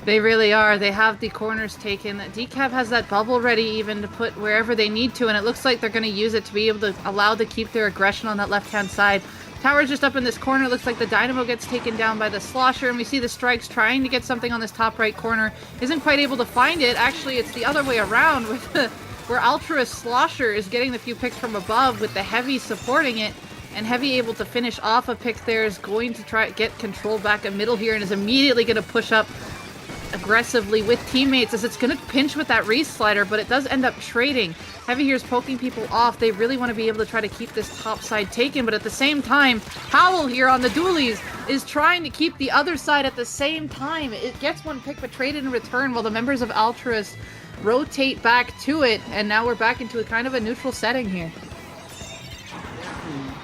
They really are. They have the corners taken. Decaf has that bubble ready even to put wherever they need to, and it looks like they're going to use it to be able to allow to keep their aggression on that left-hand side. Tower's just up in this corner. Looks like the Dynamo gets taken down by the Slosher, and we see the Strikes trying to get something on this top right corner. Isn't quite able to find it. Actually, it's the other way around where Altruist Slosher is getting the few picks from above with the Heavy supporting it. And Heavy able to finish off a pick there is going to try to get control back in middle here and is immediately going to push up aggressively with teammates as it's going to pinch with that Reese slider, but it does end up trading. Heavy here is poking people off. They really want to be able to try to keep this top side taken, but at the same time, Howl here on the dualies is trying to keep the other side at the same time. It gets one pick but traded in return while the members of Altruist rotate back to it, and now we're back into a kind of a neutral setting here.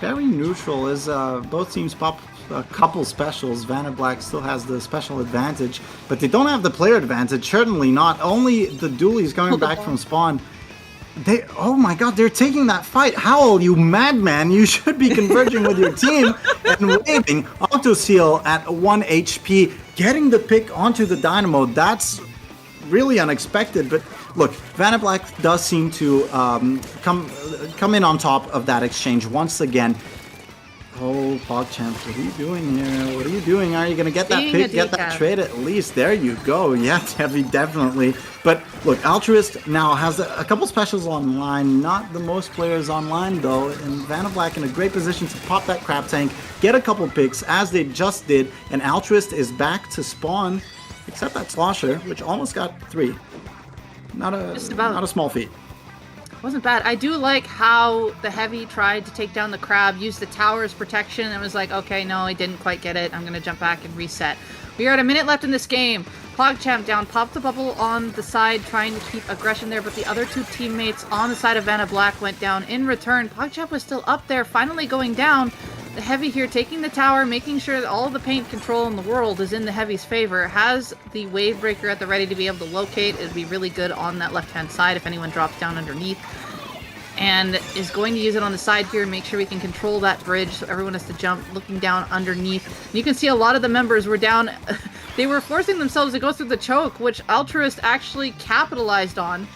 Very neutral as both teams pop a couple specials. Vantablack still has the special advantage, but they don't have the player advantage. Certainly not. Only the dualies coming back from spawn. Oh my god, they're taking that fight. Howl, you madman. You should be converging with your team and waving. Octoseal at 1 HP. Getting the pick onto the Dynamo. That's really unexpected, but look, Vantablack does seem to come in on top of that exchange once again. Oh, PogChamp, what are you doing here? What are you doing? Are you going to get that pick, get that trade at least? There you go. Yeah, Heavy, definitely. But look, Altruist now has a couple specials online. Not the most players online, though. And Vantablack in a great position to pop that crab tank, get a couple picks, as they just did. And Altruist is back to spawn, except that Slosher, which almost got 3. Not a small feat. Wasn't bad. I do like how the Heavy tried to take down the crab, used the tower's protection, and was like, okay, no, I didn't quite get it. I'm going to jump back and reset. We are at a minute left in this game. PogChamp down, popped the bubble on the side, trying to keep aggression there, but the other two teammates on the side of Vantablack went down in return. PogChamp was still up there, finally going down. The Heavy here taking the tower, making sure that all the paint control in the world is in the Heavy's favor. Has the wave breaker at the ready to be able to locate. It'd be really good on that left-hand side if anyone drops down underneath. And is going to use it on the side here, make sure we can control that bridge so everyone has to jump looking down underneath. And you can see a lot of the members were down. They were forcing themselves to go through the choke, which Altruist actually capitalized on.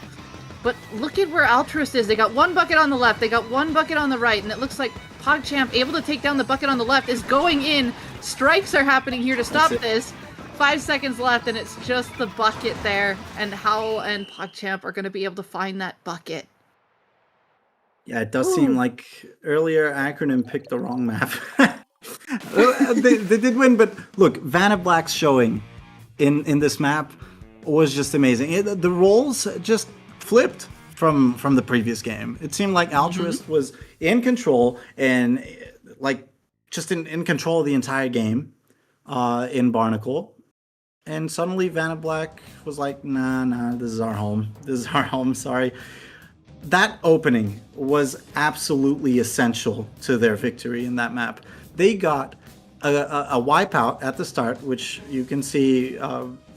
But look at where Altruist is. They got one bucket on the left, they got one bucket on the right, and it looks like PogChamp, able to take down the bucket on the left, is going in. Strikes are happening here to stop this. 5 seconds left, and it's just the bucket there. And Howl and PogChamp are going to be able to find that bucket. Yeah, it does seem like earlier Acronym picked the wrong map. they did win, but look, Vantablack's showing in this map was just amazing. The roles just flipped from the previous game. It seemed like Altruist was in control and like just in control of the entire game in Barnacle. And suddenly Vantablack was like, nah, this is our home. This is our home, sorry. That opening was absolutely essential to their victory in that map. They got a wipeout at the start, which you can see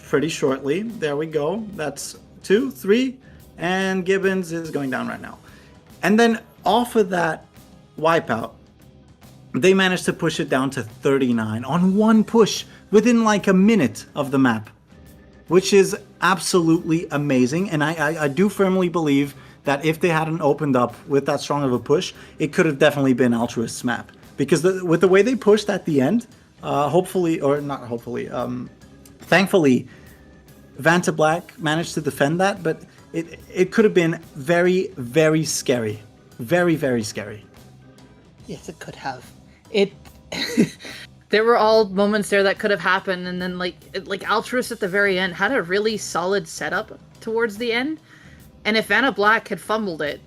pretty shortly. There we go. That's 2, 3, and Gibbons is going down right now. And then off of that wipeout, they managed to push it down to 39 on one push within like a minute of the map, which is absolutely amazing. And I do firmly believe that if they hadn't opened up with that strong of a push, it could have definitely been Altruist's map. Because with the way they pushed at the end, thankfully, Vantablack managed to defend that, but it could have been very, very scary. Very, very scary. Yes, it could have. There were all moments there that could have happened, and then like Altruist at the very end had a really solid setup towards the end. And if Vantablack had fumbled it,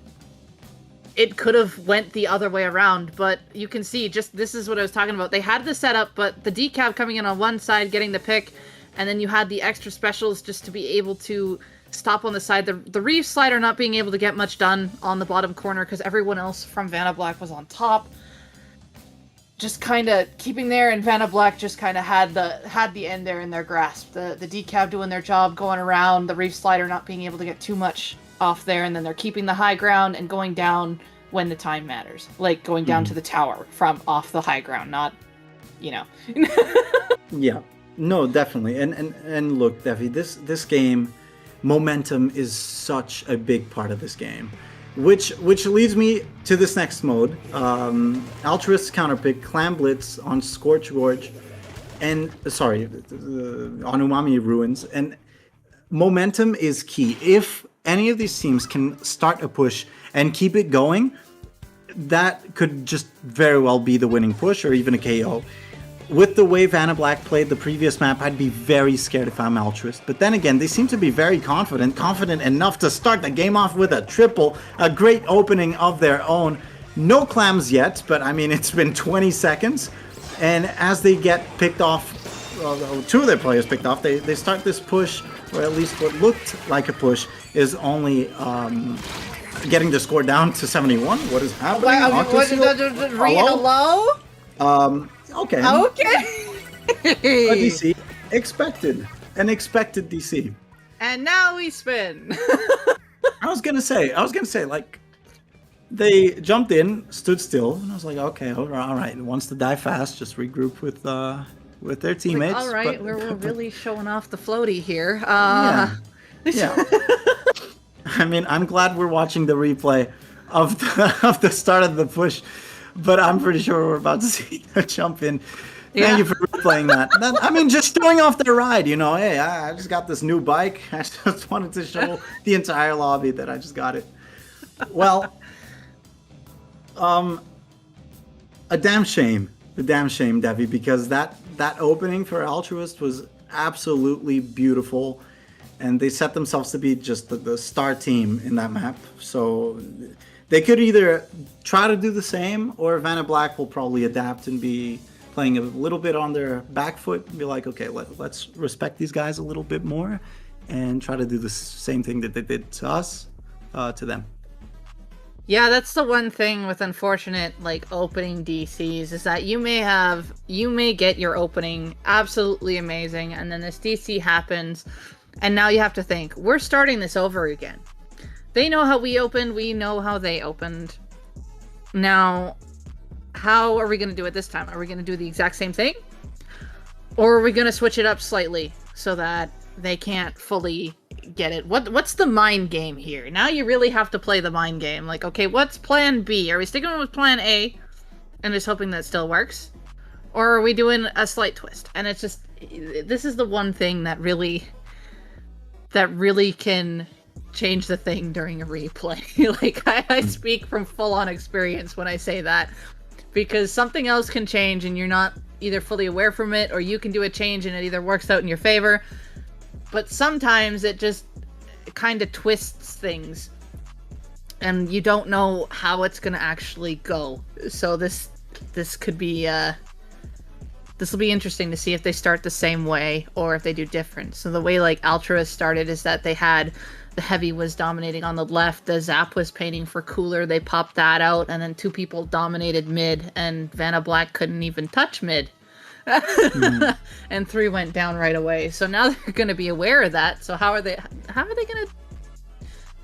it could have went the other way around. But you can see, just this is what I was talking about. They had the setup, but the decap coming in on one side, getting the pick, and then you had the extra specials just to be able to stop on the side. The Reef Slider not being able to get much done on the bottom corner because everyone else from Vantablack was on top. Just kind of keeping there, and Vantablack just kind of had the end there in their grasp. The decab doing their job, going around, the Reef Slider not being able to get too much off there, and then they're keeping the high ground and going down when the time matters. Like going down to the tower from off the high ground, not, you know. Yeah, no, definitely. And look, Devi, this game, momentum is such a big part of this game. Which leads me to this next mode. Altruist counterpick, Clam Blitz on Scorch Gorge, and on Umami Ruins. And momentum is key. If any of these teams can start a push and keep it going, that could just very well be the winning push or even a KO. With the way Vantablack played the previous map, I'd be very scared if I'm Altruist. But then again, they seem to be very confident enough to start the game off with a triple, a great opening of their own. No clams yet, but I mean, it's been 20 seconds. And as they get picked off, two of their players picked off, they start this push, or at least what looked like a push, is only getting the score down to 71. What is happening? Hello? Okay. Okay. A DC. An expected DC. And now we spin. I was gonna say, like, they jumped in, stood still, and I was like, okay, all right. Wants to die fast, just regroup with their teammates. Like, all right, we're really showing off the floaty here. Yeah. I mean, I'm glad we're watching the replay of the start of the push. But I'm pretty sure we're about to see a jump in. Thank you for replaying that. I mean, just showing off their ride, you know. Hey, I just got this new bike. I just wanted to show the entire lobby that I just got it. Well, a damn shame, Devi, because that opening for Altruist was absolutely beautiful, and they set themselves to be just the star team in that map. So they could either try to do the same, or Vantablack will probably adapt and be playing a little bit on their back foot and be like, okay, let's respect these guys a little bit more and try to do the same thing that they did to us, to them. Yeah, that's the one thing with unfortunate, like, opening DCs, is that you may get your opening absolutely amazing, and then this DC happens, and now you have to think, we're starting this over again. They know how we opened, we know how they opened. Now, how are we going to do it this time? Are we going to do the exact same thing? Or are we going to switch it up slightly so that they can't fully get it? What's the mind game here? Now you really have to play the mind game. Like, okay, what's plan B? Are we sticking with plan A and just hoping that still works? Or are we doing a slight twist? And it's just, this is the one thing that really can change the thing during a replay. Like, I speak from full-on experience when I say that, because something else can change and you're not either fully aware from it, or you can do a change and it either works out in your favor. But sometimes it just kind of twists things and you don't know how it's going to actually go. So this could be this will be interesting to see if they start the same way or if they do different. So the way, like, Altruist started is that they had the heavy was dominating on the left, the Zap was painting for cooler, they popped that out, and then two people dominated mid, and Vantablack couldn't even touch mid. And 3 went down right away. So now they're going to be aware of that. So how are they going to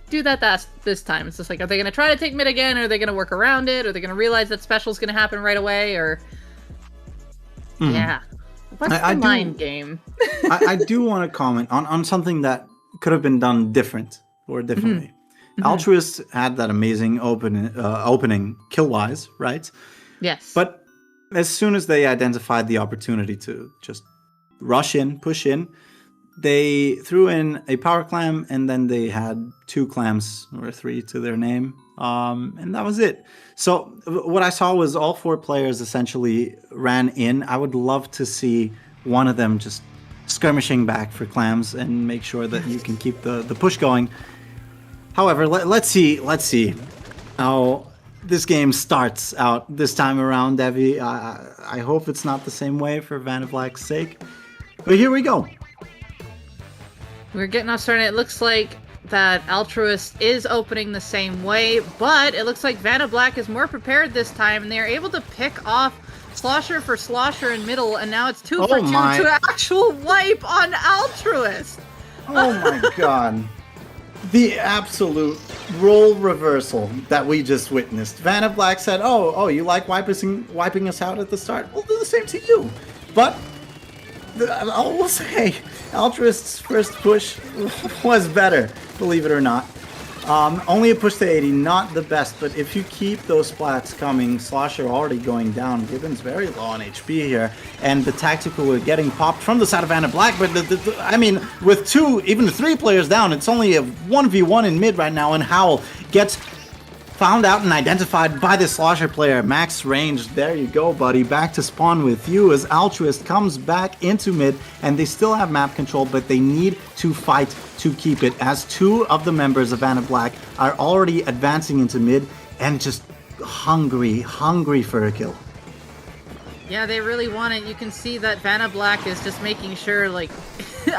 do that this time? It's just like, are they going to try to take mid again? Or are they going to work around it? Or are they going to realize that special's going to happen right away? Or yeah, what's the mind game? I do want to comment on something that could have been done differently. Mm-hmm. Altruist had that amazing opening kill-wise, right? Yes. But as soon as they identified the opportunity to just rush in, push in, they threw in a power clam, and then they had 2 clams or 3 to their name, and that was it. So what I saw was all 4 players essentially ran in. I would love to see one of them just skirmishing back for clams and make sure that you can keep the push going. However, let's see how this game starts out this time around, Devi. I hope it's not the same way for Vantablack's sake. But here we go. We're getting off started. It looks like that Altruist is opening the same way, but it looks like Vantablack is more prepared this time, and they are able to pick off Slosher for Slosher in middle, and now it's 2 for 2 to actual wipe on Altruist. Oh my god. The absolute role reversal that we just witnessed. Vantablack said, oh, you like wiping us out at the start? We'll do the same to you. But I will say, Altruist's first push was better, believe it or not. Only a push to 80, not the best, but if you keep those splats coming, Slosher already going down. Gibbon's very low on HP here, and the tactical are getting popped from the side of Vantablack, but I mean, with 2, even 3 players down, it's only a 1v1 in mid right now, and Howl gets found out and identified by the Slosher player. Max range, there you go, buddy. Back to spawn with you as Altruist comes back into mid, and they still have map control, but they need to fight to keep it, as 2 of the members of Vantablack are already advancing into mid and just hungry for a kill. Yeah, they really want it. You can see that Vantablack is just making sure, like,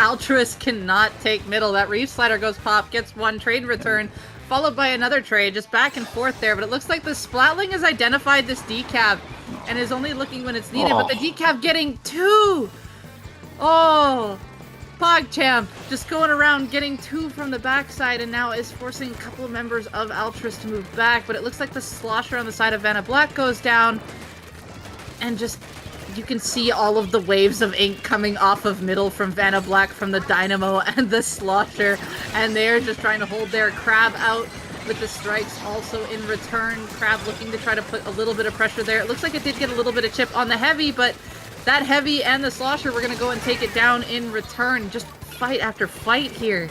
Altruist cannot take middle. That Reef Slider goes pop, gets 1 trade return, followed by another trade, just back and forth there. But it looks like the Splatling has identified this decav and is only looking when it's needed. But the decav getting 2! Oh, PogChamp just going around getting 2 from the backside, and now is forcing a couple of members of Altruist to move back. But it looks like the Slosher on the side of Vantablack goes down, and just you can see all of the waves of ink coming off of middle from Vantablack, from the Dynamo and the Slosher, and they're just trying to hold their Crab out with the strikes also in return. Crab looking to try to put a little bit of pressure there. It looks like it did get a little bit of chip on the Heavy, but that Heavy and the Slosher were going to go and take it down in return. Just fight after fight here.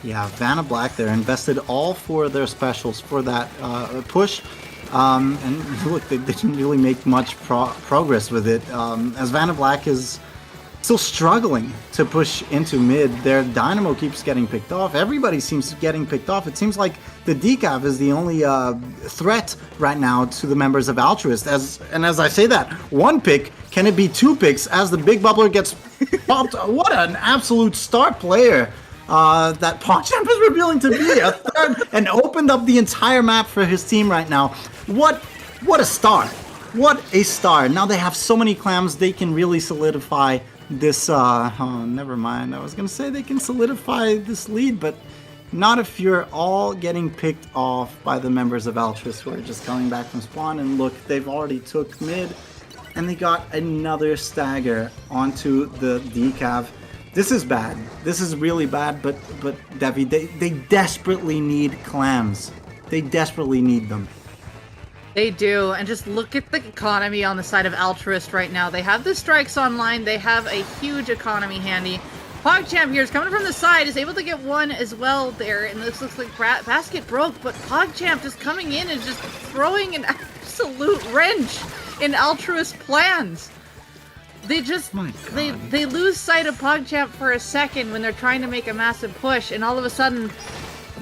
Yeah, Vantablack there invested all 4 of their specials for that push. And look, they didn't really make much progress with it, as Vantablack is still struggling to push into mid. Their Dynamo keeps getting picked off. Everybody seems to be getting picked off. It seems like the decav is the only threat right now to the members of Altruist. As I say that, 1 pick, can it be 2 picks as the big bubbler gets popped? What an absolute star player that PogChamp is revealing to be, a third, and opened up the entire map for his team right now. What a star. What a star. Now they have so many clams, they can really solidify this, oh, never mind. I was going to say they can solidify this lead, but not if you're all getting picked off by the members of Altruist who are just coming back from spawn. And look, they've already took mid, and they got another stagger onto the decav. This is bad. This is really bad, but Devi, they desperately need clams. They desperately need them. They do, and just look at the economy on the side of Altruist right now. They have the strikes online, they have a huge economy handy. PogChamp here is coming from the side, is able to get 1 as well there, and this looks like basket broke, but PogChamp just coming in and just throwing an absolute wrench in Altruist plans. They just, they lose sight of PogChamp for a second when they're trying to make a massive push, and all of a sudden,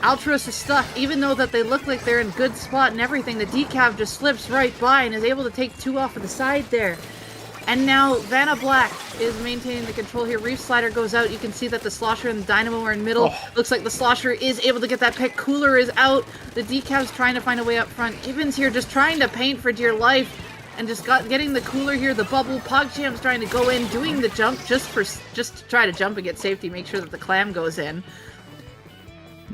Altruist is stuck. Even though that they look like they're in good spot and everything, the decav just slips right by and is able to take 2 off of the side there. And now Vantablack is maintaining the control here. Reef Slider goes out. You can see that the Slosher and the Dynamo are in middle. Looks like the Slosher is able to get that pick. Cooler is out. The decav's trying to find a way up front. Gibbons here just trying to paint for dear life. And just getting the Cooler here, the bubble. PogChamp's trying to go in, doing the jump just to try to jump and get safety, make sure that the clam goes in.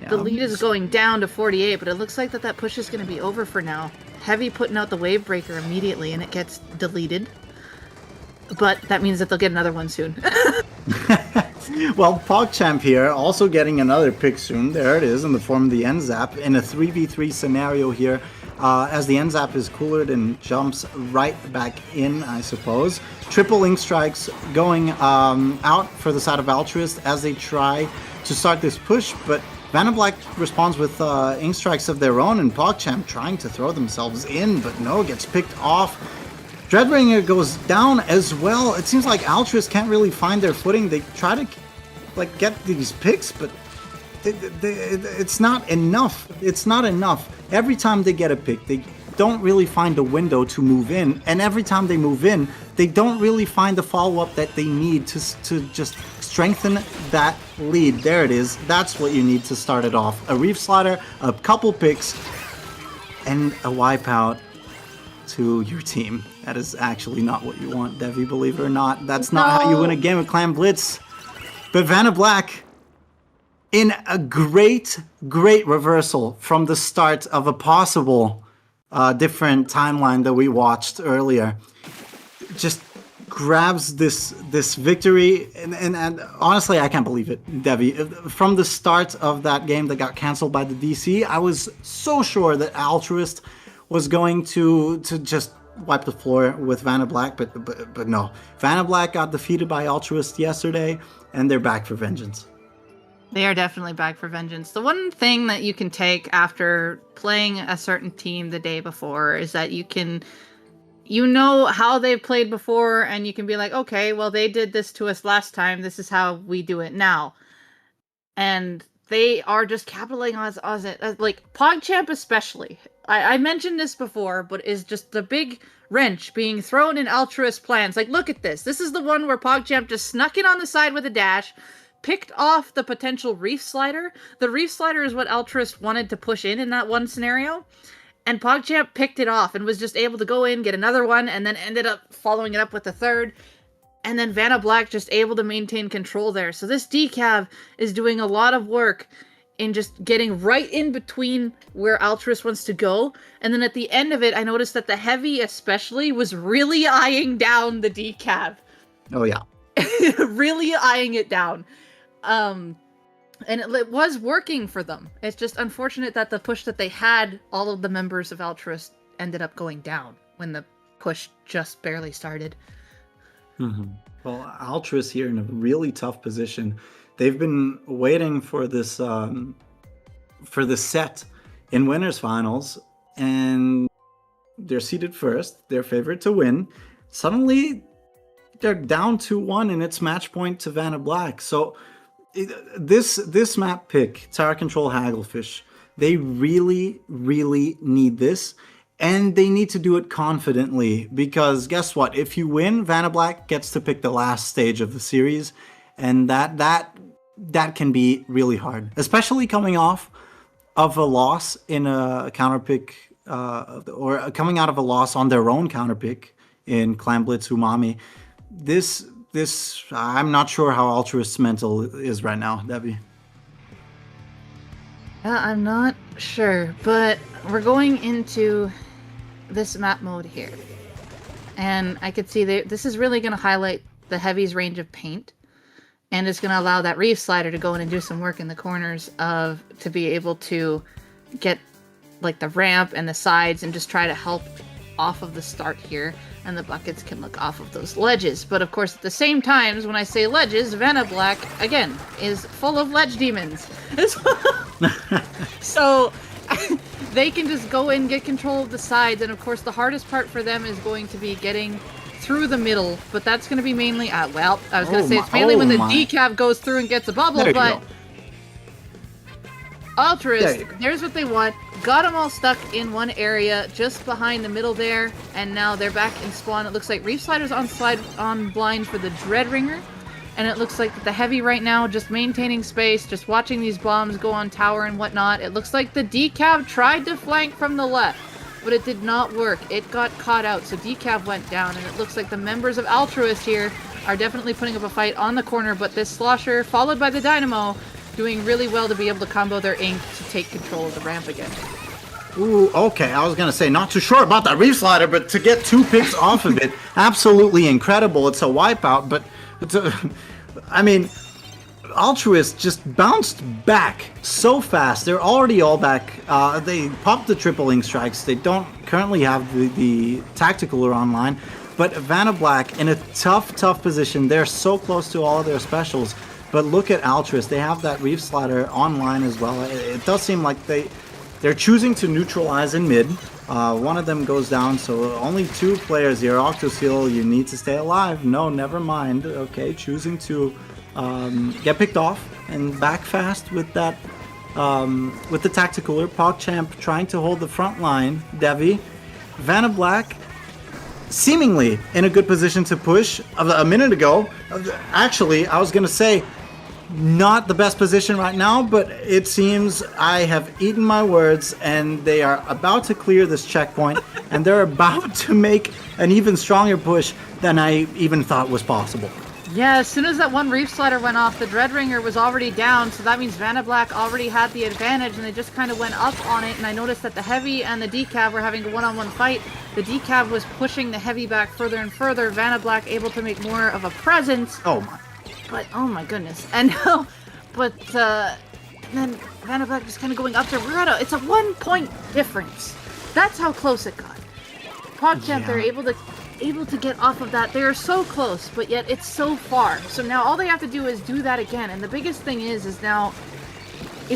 Yeah. The lead is going down to 48, but it looks like that push is going to be over for now. Heavy putting out the wave breaker immediately, and it gets deleted. But that means that they'll get another one soon. Well, PogChamp here also getting another pick soon. There it is in the form of the NZAP in a 3v3 scenario here. As the NZAP is coolered and jumps right back in, I suppose. Triple Ink Strikes going out for the side of Altruist as they try to start this push, but Vantablack responds with Ink Strikes of their own, and PogChamp trying to throw themselves in, but no, gets picked off. Dreadbringer goes down as well. It seems like Altruist can't really find their footing. They try to get these picks, but it's not enough. It's not enough. Every time they get a pick, they don't really find a window to move in, and every time they move in, they don't really find the follow-up that they need to just strengthen that lead. There it is. That's what you need to start it off. A Reef Slider, a couple picks, and a wipeout to your team. That is actually not what you want, Devi, believe it or not. That's not how you win a game of Clan Blitz. But Vantablack, in a great reversal from the start of a possible different timeline that we watched earlier, just grabs this victory, and honestly, I can't believe it, Devi. From the start of that game that got canceled by the DC, I was so sure that Altruist was going to just wipe the floor with Vantablack, but no. Vantablack got defeated by Altruist yesterday, and they're back for vengeance. They are definitely back for vengeance. The one thing that you can take after playing a certain team the day before is that you know how they've played before, and you can be like, okay, well, they did this to us last time. This is how we do it now. And they are just capitalizing on it. Like, PogChamp especially. I mentioned this before, but is just the big wrench being thrown in Altruist plans. Like, look at this. This is the one where PogChamp just snuck in on the side with a dash, picked off the potential Reef Slider. The Reef Slider is what Altruist wanted to push in that one scenario. And PogChamp picked it off and was just able to go in, get another one, and then ended up following it up with a third. And then Vantablack just able to maintain control there. So this decav is doing a lot of work in just getting right in between where Altruist wants to go. And then at the end of it, I noticed that the heavy especially was really eyeing down the decav. Oh, yeah. Really eyeing it down. And it was working for them. It's just unfortunate that the push that they had, all of the members of Altruist ended up going down when the push just barely started. Mm-hmm. Well, Altruist here in a really tough position. They've been waiting for this set in winners finals, and they're seeded first. They're favored to win. Suddenly, they're down 2-1, and it's match point to Vantablack. So this map pick, Tower Control Hagglefish, they really need this, and they need to do it confidently, because guess what? If you win, Vantablack gets to pick the last stage of the series, and that can be really hard, especially coming off of a loss in a counterpick, or coming out of a loss on their own counterpick in Clan Blitz Umami. This I'm not sure how Altruist's mental is right now, Debbie. I'm not sure, but we're going into this map mode here. And I could see that this is really going to highlight the heavy's range of paint. And it's going to allow that Reef Slider to go in and do some work in the corners to be able to get like the ramp and the sides and just try to help off of the start here. And the buckets can look off of those ledges. But of course, at the same times, when I say ledges, Vantablack, again, is full of ledge demons. So they can just go in, get control of the sides. And of course, the hardest part for them is going to be getting through the middle. But that's going to be mainly, I was going to say it's mainly when the decav goes through and gets a bubble. But Altruist, there's what they want. Got them all stuck in one area just behind the middle there, and now they're back in spawn. It looks like Reef Slider's on blind for the Dreadringer, and it looks like the heavy right now just maintaining space, just watching these bombs go on tower and whatnot. It looks like the decav tried to flank from the left, but it did not work. It got caught out, so decav went down, and it looks like the members of Altruist here are definitely putting up a fight on the corner, but this Slosher, followed by the Dynamo, doing really well to be able to combo their ink to take control of the ramp again. Ooh, okay. I was going to say, not too sure about that Reef Slider, but to get 2 picks off of it, absolutely incredible. It's a wipeout, but I mean, Altruist just bounced back so fast. They're already all back. They popped the triple ink strikes. They don't currently have the tactical online, but Vantablack in a tough position. They're so close to all of their specials. But look at Altruist. They have that Reef Slider online as well. It does seem like they're choosing to neutralize in mid. One of them goes down, so only 2 players here. Octoseal, you need to stay alive. No, never mind. Okay, choosing to get picked off and back fast with that, with the tactical. PogChamp trying to hold the front line. Devi, Vantablack seemingly in a good position to push a minute ago. Actually, I was going to say not the best position right now, but it seems I have eaten my words and they are about to clear this checkpoint and they're about to make an even stronger push than I even thought was possible. Yeah, as soon as that one Reef Slider went off, the Dread Ringer was already down, so that means Vantablack already had the advantage, and they just kind of went up on it, and I noticed that the Heavy and the Decav were having a one-on-one fight. The Decav was pushing the Heavy back further and further, Vantablack able to make more of a presence. Oh my. But, oh my goodness. And then Vantablack just kind of going up there. It's a 1 point difference. That's how close it got. PogChamp, they're able to get off of that. They are so close, but yet it's so far. So now all they have to do is do that again. And the biggest thing is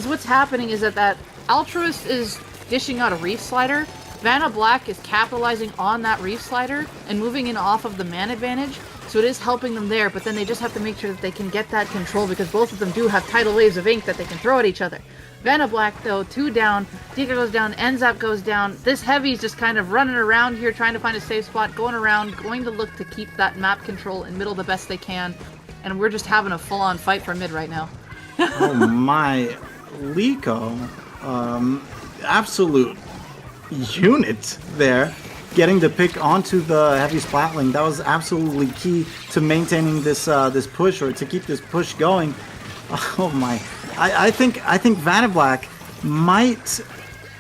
what's happening is that Altruist is dishing out a Reef Slider. Vantablack is capitalizing on that Reef Slider and moving in off of the man advantage. So it is helping them there, but then they just have to make sure that they can get that control because both of them do have tidal waves of ink that they can throw at each other. Vantablack, though, 2 down, Dika goes down, Enzap goes down. This Heavy's just kind of running around here, trying to find a safe spot, going around, going to look to keep that map control in middle the best they can. And we're just having a full-on fight for mid right now. Oh my, Liko, absolute unit there. Getting the pick onto the Heavy Splatling, that was absolutely key to maintaining this this push, or to keep this push going. Oh my, I think Vantablack might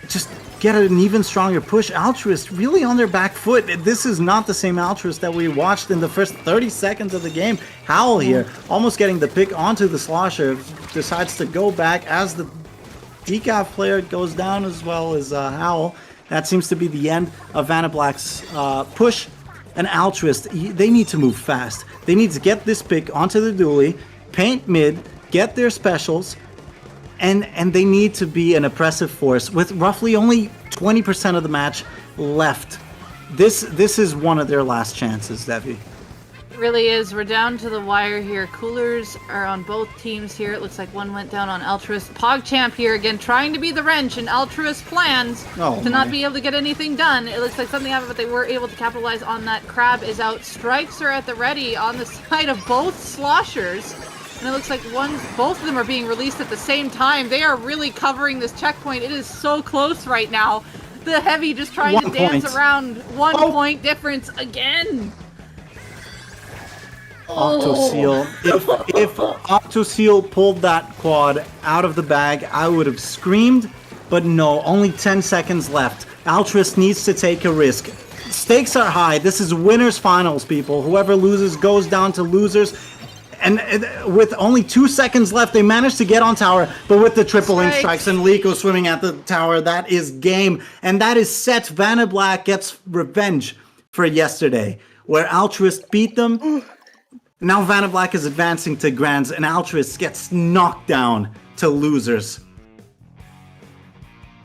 just get an even stronger push. Altruist really on their back foot. This is not the same Altruist that we watched in the first 30 seconds of the game. Howl here, almost getting the pick onto the Slosher, decides to go back as the Decaf player goes down, as well as Howl. That seems to be the end of Vantablack's push. And Altruist, they need to move fast. They need to get this pick onto the dually, paint mid, get their specials, and they need to be an oppressive force with roughly only 20% of the match left. This is one of their last chances, Devi. It really is. We're down to the wire here. Coolers are on both teams here. It looks like one went down on Altruist. PogChamp here again, trying to be the wrench in Altruist plans to not be able to get anything done. It looks like something happened, but they were able to capitalize on that. Crab is out. Strikes are at the ready on the side of both Sloshers. And it looks like both of them are being released at the same time. They are really covering this checkpoint. It is so close right now. The Heavy just trying to dance around. 1 point difference again. Octoseal. If Octoseal pulled that quad out of the bag, I would have screamed, but no, only 10 seconds left. Altruist needs to take a risk. Stakes are high. This is winners finals, people. Whoever loses goes down to losers. And with only 2 seconds left, they managed to get on tower, but with the triple ink strikes and Liko swimming at the tower, that is game. And that is set. Vantablack gets revenge for yesterday, where Altruist beat them. Now Vantablack is advancing to Grands, and Altruist gets knocked down to losers.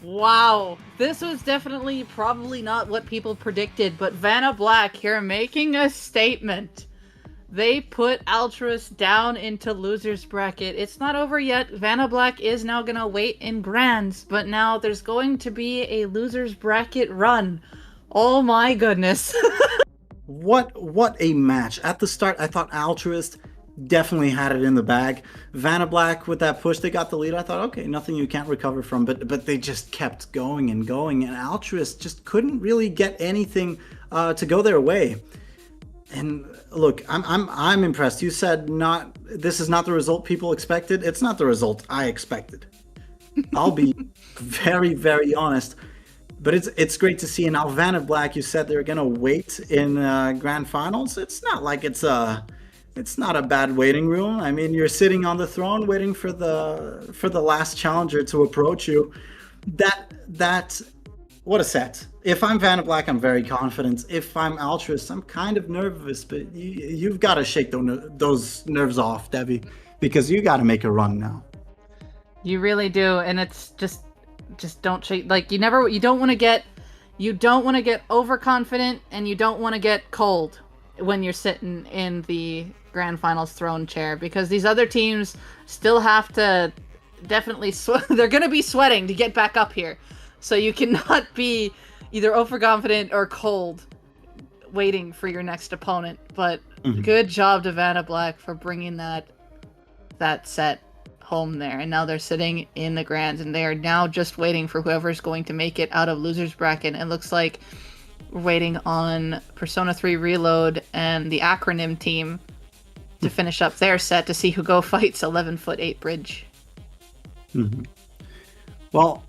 Wow, this was definitely probably not what people predicted, but Vantablack here making a statement. They put Altruist down into losers bracket. It's not over yet. Vantablack is now going to wait in Grands, but now there's going to be a losers bracket run. Oh my goodness. What a match. At the start, I thought Altruist definitely had it in the bag. Vantablack with that push, they got the lead. I thought, okay, nothing you can't recover from, but they just kept going, and Altruist just couldn't really get anything to go their way. And look, I'm impressed. You said this is not the result people expected. It's not the result I expected. I'll be very, very honest. But it's great to see. And now Vantablack, you said they're gonna wait in grand finals. It's not like it's not a bad waiting room. I mean, you're sitting on the throne waiting for the last challenger to approach you. That what a set. If I'm Vantablack, I'm very confident. If I'm Altruist, I'm kind of nervous. But you've got to shake those nerves off, Debbie, because you got to make a run now. You really do, and it's just don't shake. Like you don't want to get overconfident, and you don't want to get cold when you're sitting in the grand finals throne chair, because these other teams still have to definitely they're going to be sweating to get back up here. So you cannot be either overconfident or cold waiting for your next opponent. But good job to Vantablack for bringing that set home there. And now they're sitting in the grands, and they are now just waiting for whoever's going to make it out of loser's bracket. It looks like we're waiting on Persona 3 Reload and the acronym team to finish up their set to see who go fights 11-foot-8 bridge. Well,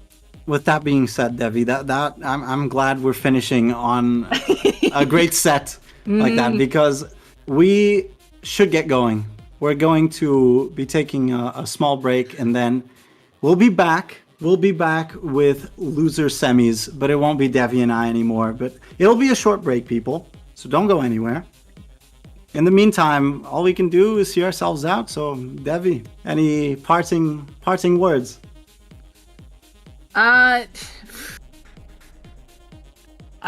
with that being said, Devi, that I'm glad we're finishing on a great set like that, because we should get going. We're going to be taking a small break, and then we'll be back. We'll be back with loser semis, but it won't be Devi and I anymore. But it'll be a short break, people, so don't go anywhere. In the meantime, all we can do is see ourselves out. So, Devi, any parting words? I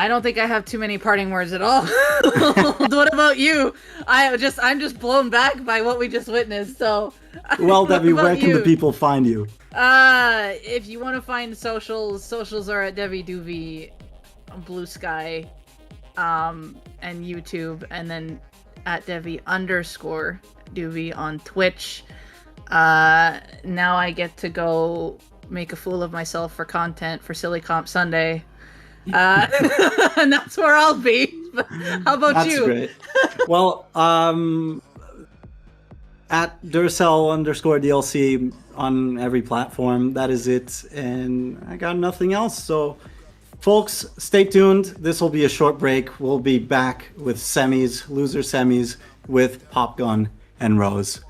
don't think I have too many parting words at all. What about you? I'm just blown back by what we just witnessed. So, well, Devi, where can the people find you? If you want to find socials are at Devi Doovie, Blue Sky, and YouTube, and then at Devi_Doovie on Twitch. Now I get to go make a fool of myself for content for Silly Comp Sunday. And that's where I'll be. How about you? That's great. Well, at Duracell_DLC on every platform. That is it. And I got nothing else. So, folks, stay tuned. This will be a short break. We'll be back with semis, loser semis, with Popgun and Rose.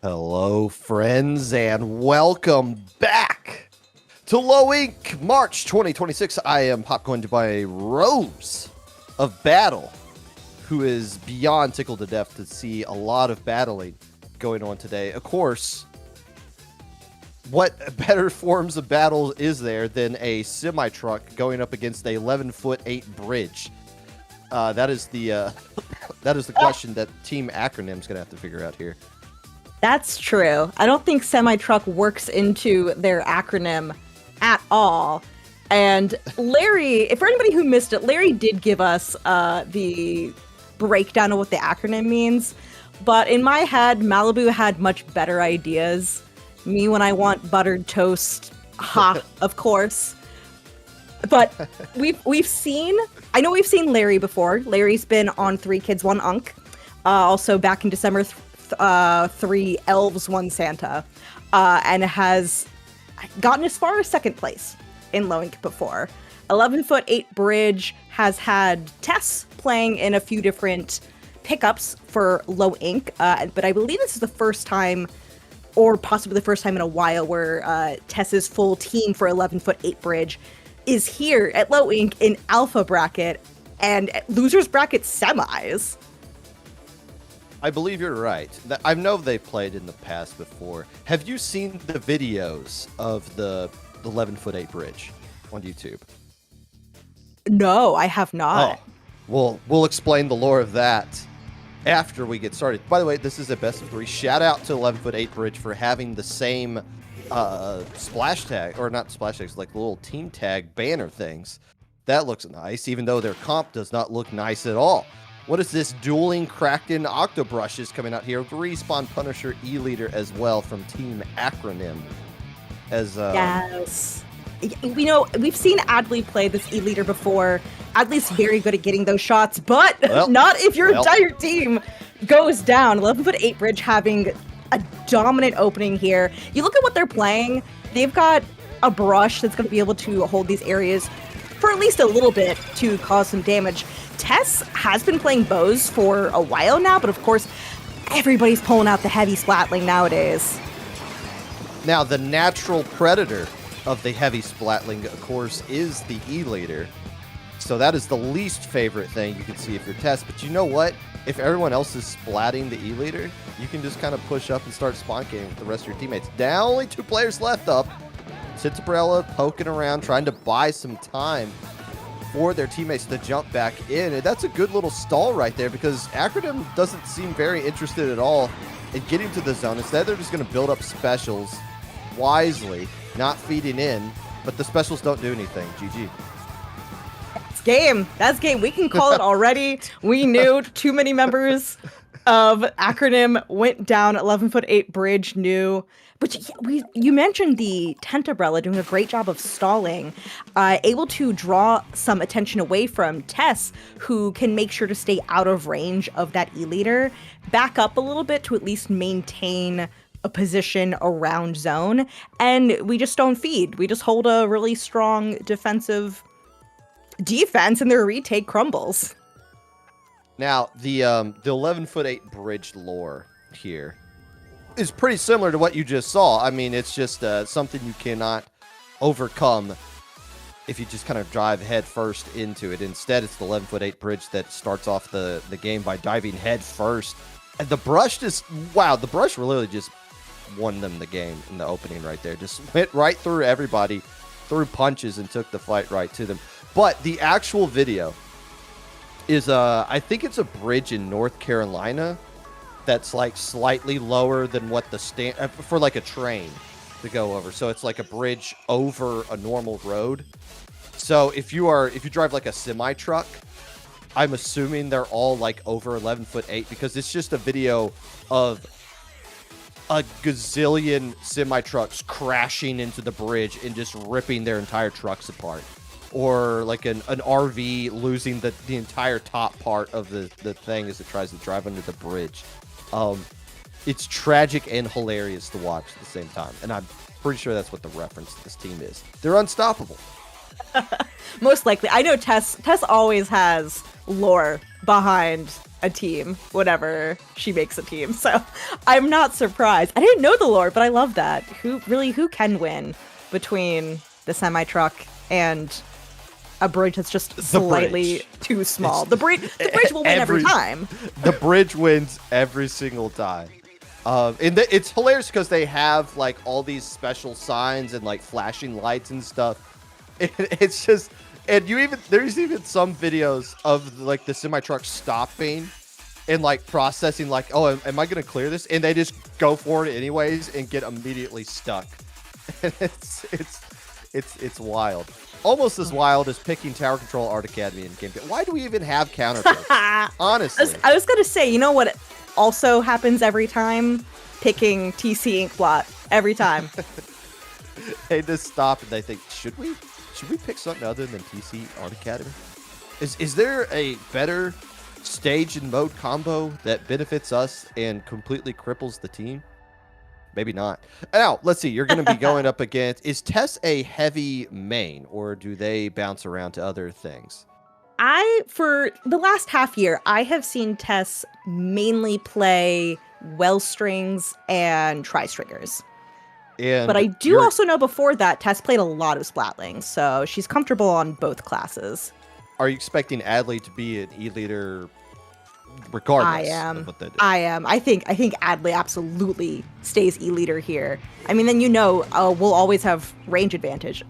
Hello, friends, and welcome back to Low Ink March 2026. I am popcorned by Rose of Battle, who is beyond tickled to death to see a lot of battling going on today. Of course, what better forms of battle is there than a semi-truck going up against a 11'8" bridge? That is the question that Team Acronym's gonna have to figure out here. That's true. I don't think semi-truck works into their acronym at all. And Larry, for anybody who missed it, Larry did give us the breakdown of what the acronym means. But in my head, Malibu had much better ideas. Me, when I want buttered toast, of course. But we've seen Larry before. Larry's been on 3 Kids, 1 Unk. Also back in December, 3 Elves, 1 Santa. And has gotten as far as 2nd place in Low Ink before. 11'8" Bridge has had Tess playing in a few different pickups for Low Ink. But I believe this is the first time, or possibly the first time in a while, where Tess's full team for 11'8" Bridge is here at Low Ink in Alpha Bracket and Losers Bracket semis. I believe you're right. I know they played in the past before. Have you seen the videos of the 11'8" bridge on YouTube? No, I have not. Oh, we'll explain the lore of that after we get started. By the way, this is a best of 3. Shout out to 11'8" bridge for having the same splash tag, or not splash tags, like the little team tag banner things. That looks nice, even though their comp does not look nice at all. What is this? Dueling Kraken Octobrushes coming out here. Respawn Punisher E-Leader as well from Team Acronym. Yes. We've seen Adley play this E-Leader before. Adley's very good at getting those shots, but not if your entire team goes down. 11'8" Bridge having a dominant opening here. You look at what they're playing. They've got a brush that's going to be able to hold these areas for at least a little bit to cause some damage. Tess has been playing bows for a while now, but of course, everybody's pulling out the heavy splatling nowadays. Now, the natural predator of the heavy splatling, of course, is the E-Leader. So that is the least favorite thing you can see if you're Tess. But you know what? If everyone else is splatting the E-Leader, you can just kind of push up and start spawn gaming with the rest of your teammates. Now only 2 players left up. Cinderella poking around, trying to buy some time for their teammates to jump back in. And that's a good little stall right there, because Acronym doesn't seem very interested at all in getting to the zone. Instead, they're just going to build up specials wisely, not feeding in, but the specials don't do anything. GG. That's game. We can call it already. We knew too many members of Acronym went down. 11'8" Bridge knew. But you mentioned the Tentabrella doing a great job of stalling, able to draw some attention away from Tess, who can make sure to stay out of range of that E-Leader, back up a little bit to at least maintain a position around zone, and we just don't feed. We just hold a really strong defense, and their retake crumbles. Now, the 11'8" bridge lore here is pretty similar to what you just saw. I mean, it's just something you cannot overcome if you just kind of drive head first into it. Instead, it's the 11'8" bridge that starts off the game by diving head first. And the brush the brush really just won them the game in the opening right there. Just went right through everybody, threw punches, and took the fight right to them. But the actual video is, I think it's a bridge in North Carolina that's like slightly lower than what the for like a train to go over. So it's like a bridge over a normal road. So if you drive like a semi truck, I'm assuming they're all like over 11'8", because it's just a video of a gazillion semi trucks crashing into the bridge and just ripping their entire trucks apart. Or like an RV losing the entire top part of the thing as it tries to drive under the bridge. It's tragic and hilarious to watch at the same time. And I'm pretty sure that's what the reference to this team is. They're unstoppable. Most likely. I know Tess always has lore behind a team whenever she makes a team. So I'm not surprised. I didn't know the lore, but I love that. Who can win between the semi-truck and a bridge that's just slightly too small? The bridge will win every time. The bridge wins every single time. And it's hilarious because they have like all these special signs and like flashing lights and stuff. It's just, and there's even some videos of like the semi truck stopping and like processing, like, oh, am I gonna clear this? And they just go for it anyways and get immediately stuck. And it's wild. Almost as wild as picking Tower Control Art Academy in game. Why do we even have counter picks? Honestly, I was gonna say, you know what also happens every time? Picking TC Inkblot every time. They just stop and they think, should we pick something other than TC Art Academy? Is there a better stage and mode combo that benefits us and completely cripples the team? Maybe not. Now, let's see. You're going to be going up against... Is Tess a heavy main, or do they bounce around to other things? For the last half year, I have seen Tess mainly play well strings and tri-stringers. But I do also know before that, Tess played a lot of Splatlings, so she's comfortable on both classes. Are you expecting Adley to be an E-leader regardless of what they do? I am. I think Adley absolutely stays E-leader here. I mean, then we'll always have range advantage.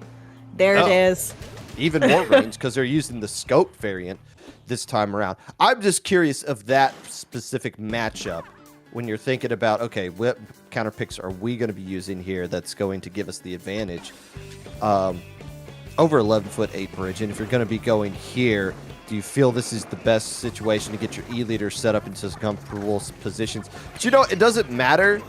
There it is. Even more range because they're using the scope variant this time around. I'm just curious of that specific matchup. When you're thinking about, okay, what counter picks are we going to be using here that's going to give us the advantage over 11'8" bridge? And if you're going to be going here, do you feel this is the best situation to get your E-leader set up into some comfortable positions? But it doesn't matter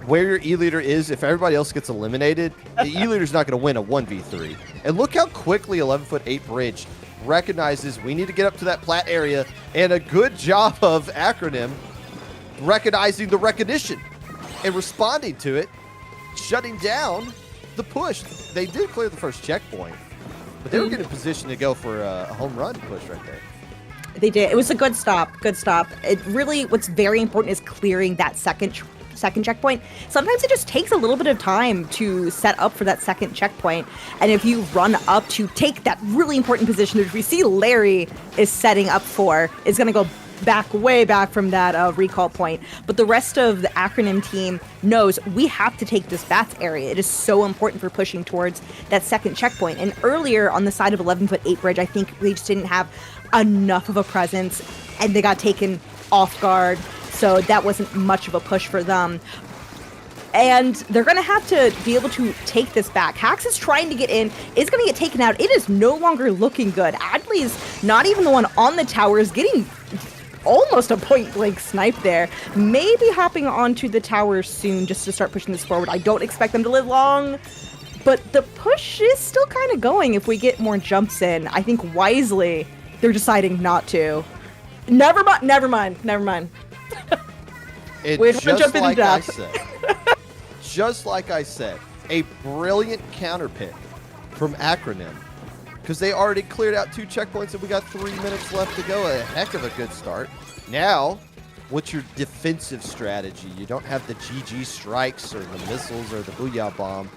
where your E-leader is. If everybody else gets eliminated, the E-leader's not going to win a 1v3. And look how quickly 11'8" bridge recognizes we need to get up to that plat area, and a good job of Acronym recognizing the recognition and responding to it, shutting down the push. They did clear the first checkpoint, but they were getting in position to go for a home run push right there. They did. It was a good stop. Good stop. It really, what's very important is clearing that second checkpoint. Sometimes it just takes a little bit of time to set up for that second checkpoint. And if you run up to take that really important position, which we see Larry is setting up for, is going to go way back from that recall point. But the rest of the Acronym team knows we have to take this bats area. It is so important for pushing towards that second checkpoint. And earlier on the side of 11'8" bridge, I think they just didn't have enough of a presence and they got taken off guard. So that wasn't much of a push for them. And they're going to have to be able to take this back. Hax is trying to get in, is going to get taken out. It is no longer looking good. Adley's not even the one on the tower, is getting almost a point-blank snipe there. Maybe hopping onto the tower soon just to start pushing this forward. I don't expect them to live long, but the push is still kind of going if we get more jumps in. I think wisely, they're deciding not to. Never mind. Wait, just like I said, just like I said, a brilliant counter pick from Acronym, because they already cleared out 2 checkpoints and we got 3 minutes left to go. A heck of a good start. Now, what's your defensive strategy? You don't have the GG strikes or the missiles or the Booyah Bomb,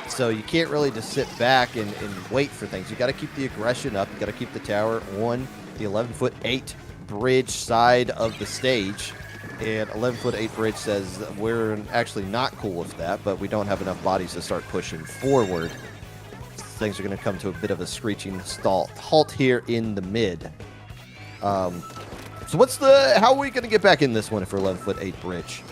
so you can't really just sit back and wait for things. You got to keep the aggression up. You got to keep the tower on the 11'8" bridge side of the stage. And 11'8" bridge says we're actually not cool with that, but we don't have enough bodies to start pushing forward. Things are going to come to a bit of a screeching halt here in the mid. So how are we going to get back in this one if we're 11'8" bridge?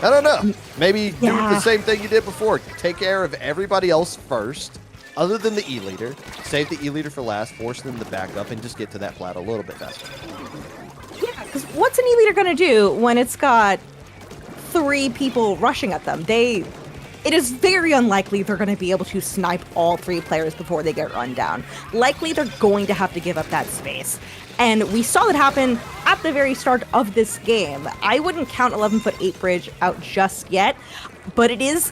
I don't know. Maybe do the same thing you did before. Take care of everybody else first, other than the E-leader. Save the E-leader for last, force them to back up, and just get to that plat a little bit faster. Yeah, because what's an E-leader going to do when it's got 3 people rushing at them? It is very unlikely they're going to be able to snipe all 3 players before they get run down. Likely they're going to have to give up that space. And we saw that happen at the very start of this game. I wouldn't count 11'8" bridge out just yet, but it is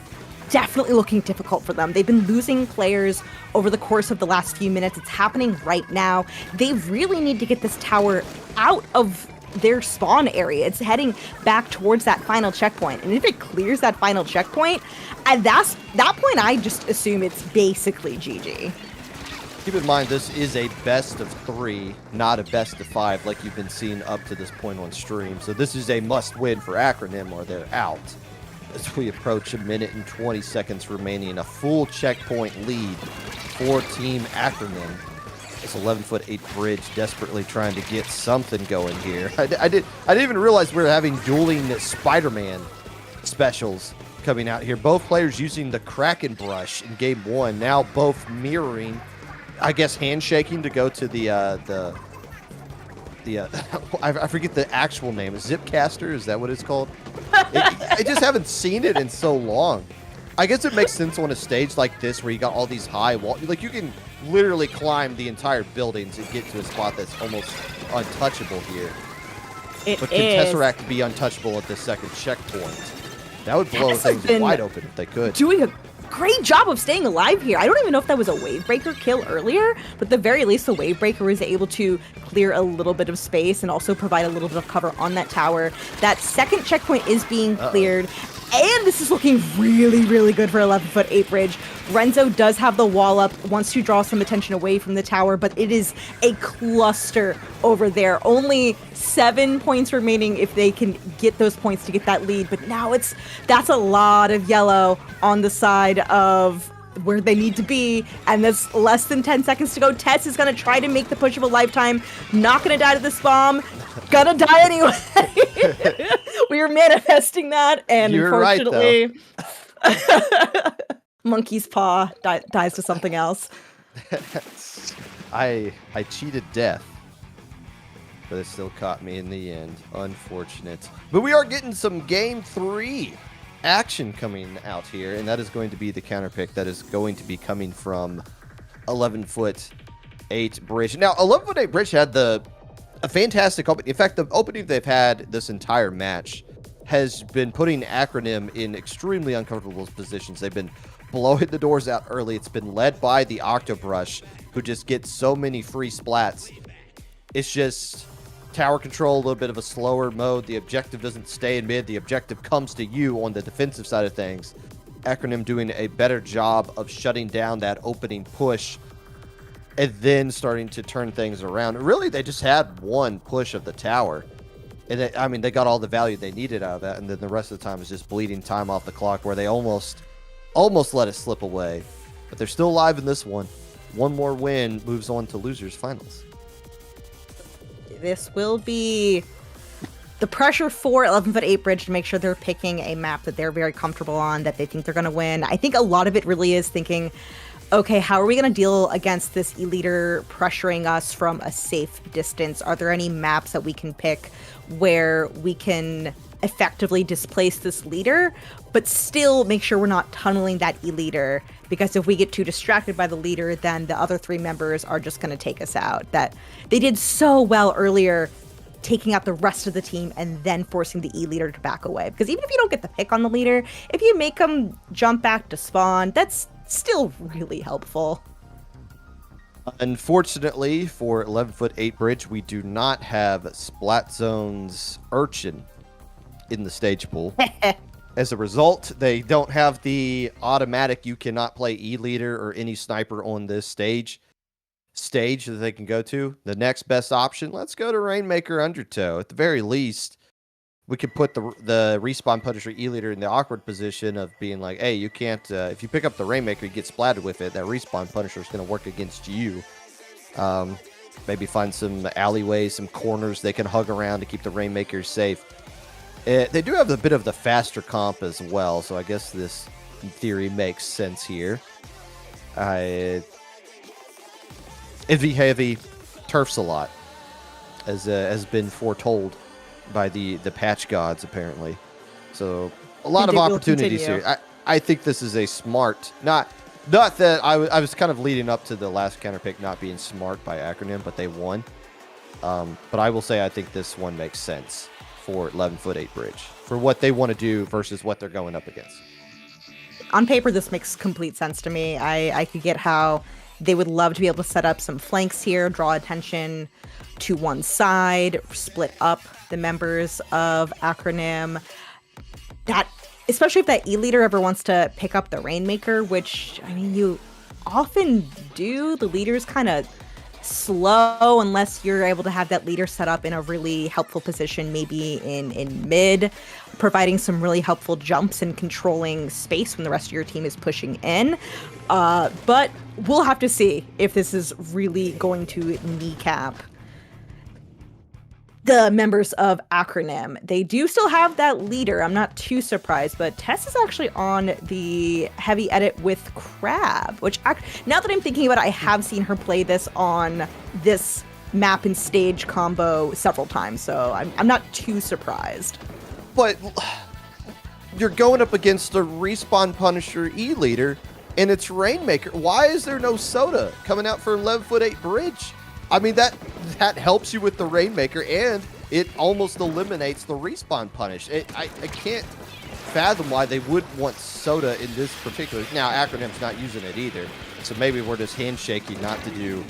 definitely looking difficult for them. They've been losing players over the course of the last few minutes. It's happening right now. They really need to get this tower out of their spawn area. It's heading back towards that final checkpoint. And if it clears that final checkpoint, at that point, I just assume it's basically GG. Keep in mind, this is a best of 3, not a best of 5 like you've been seeing up to this point on stream. So this is a must-win for Acronym or they're out. As we approach a minute and 20 seconds remaining, a full checkpoint lead for Team Acronym. This 11-foot-8 bridge desperately trying to get something going here. I didn't even realize we were having dueling Spider-Man specials coming out here. Both players using the Kraken brush in game 1, now both mirroring, I guess, handshaking to go to the I forget the actual name. Zipcaster, is that what it's called? I just haven't seen it in so long. I guess it makes sense on a stage like this where you got all these high walls. Like, you can literally climb the entire buildings and get to a spot that's almost untouchable here. But can Tesseract be untouchable at the second checkpoint? That would blow things wide open if they could. Doing a great job of staying alive here. I don't even know if that was a Wavebreaker kill earlier, but at the very least, the Wavebreaker was able to clear a little bit of space and also provide a little bit of cover on that tower. That second checkpoint is being cleared, and this is looking really, really good for 11-foot-8 bridge. Renzo does have the wall up, wants to draw some attention away from the tower, but it is a cluster over there. Only 7 points remaining if they can get those points to get that lead, but now that's a lot of yellow on the side of where they need to be, and there's less than 10 seconds to go. Tess is going to try to make the push of a lifetime, not going to die to this bomb, gonna die anyway. We were manifesting that, and You're unfortunately, right, Monkey's Paw dies to something else. I cheated death, but it still caught me in the end. Unfortunate. But we are getting some game 3 action coming out here, and that is going to be the counter pick that is going to be coming from 11-foot-8 bridge. Now, 11-foot-8 bridge had a fantastic opening. In fact, the opening they've had this entire match has been putting Acronym in extremely uncomfortable positions. They've been blowing the doors out early. It's been led by the Octobrush, who just gets so many free splats. It's just tower control, a little bit of a slower mode. The objective doesn't stay in mid. The objective comes to you on the defensive side of things. Acronym doing a better job of shutting down that opening push and then starting to turn things around. Really, they just had one push of the tower. And they got all the value they needed out of that, and then the rest of the time was just bleeding time off the clock where they almost let it slip away. But they're still alive in this one. One more win moves on to losers finals. This will be the pressure for 11-foot-8 bridge to make sure they're picking a map that they're very comfortable on, that they think they're going to win. I think a lot of it really is thinking, okay, how are we going to deal against this E-leader pressuring us from a safe distance? Are there any maps that we can pick where we can effectively displace this leader, but still make sure we're not tunneling that E-leader? Because if we get too distracted by the leader, then the other three members are just going to take us out. That they did so well earlier, taking out the rest of the team and then forcing the E-leader to back away. Because even if you don't get the pick on the leader, if you make them jump back to spawn, that's still really helpful. Unfortunately for 11-foot-8 bridge, we do not have Splat Zone's Urchin in the stage pool. As a result, they don't have the automatic you cannot play E-leader or any sniper on this stage that they can go to. The next best option, let's go to Rainmaker Undertow. At the very least, we could put the Respawn Punisher E-leader in the awkward position of being like, hey, you can't, if you pick up the Rainmaker, you get splatted with it, that Respawn Punisher is going to work against you. Maybe find some alleyways, some corners they can hug around to keep the Rainmakers safe. They do have a bit of the faster comp as well, so I guess this, in theory, makes sense here. Heavy turfs a lot, as has been foretold by the patch gods, apparently. So a lot of opportunities here. I think this is a smart, not that I was kind of leading up to the last counter pick not being smart by Acronym, but they won. But I will say I think this one makes sense for 11-foot-8 bridge for what they want to do versus what they're going up against. On paper, this makes complete sense to me. I could get how they would love to be able to set up some flanks here, draw attention to one side, split up the members of Acronym. That, especially if that E-leader ever wants to pick up the Rainmaker, which, I mean, you often do. The leader's kind of slow unless you're able to have that leader set up in a really helpful position, maybe in mid, providing some really helpful jumps and controlling space when the rest of your team is pushing in. But we'll have to see if this is really going to kneecap the members of Acronym. They do still have that leader. I'm not too surprised, but Tess is actually on the heavy edit with Crab, which now that I'm thinking about it, I have seen her play this on this map and stage combo several times, so I'm not too surprised. But you're going up against the Respawn Punisher E-leader, and it's Rainmaker. Why is there no Soda coming out for 11'8" Bridge? I mean, that helps you with the Rainmaker, and it almost eliminates the Respawn Punish. I can't fathom why they would want Soda in this particular... Now, Acronym's not using it either, so maybe we're just handshaking not to do...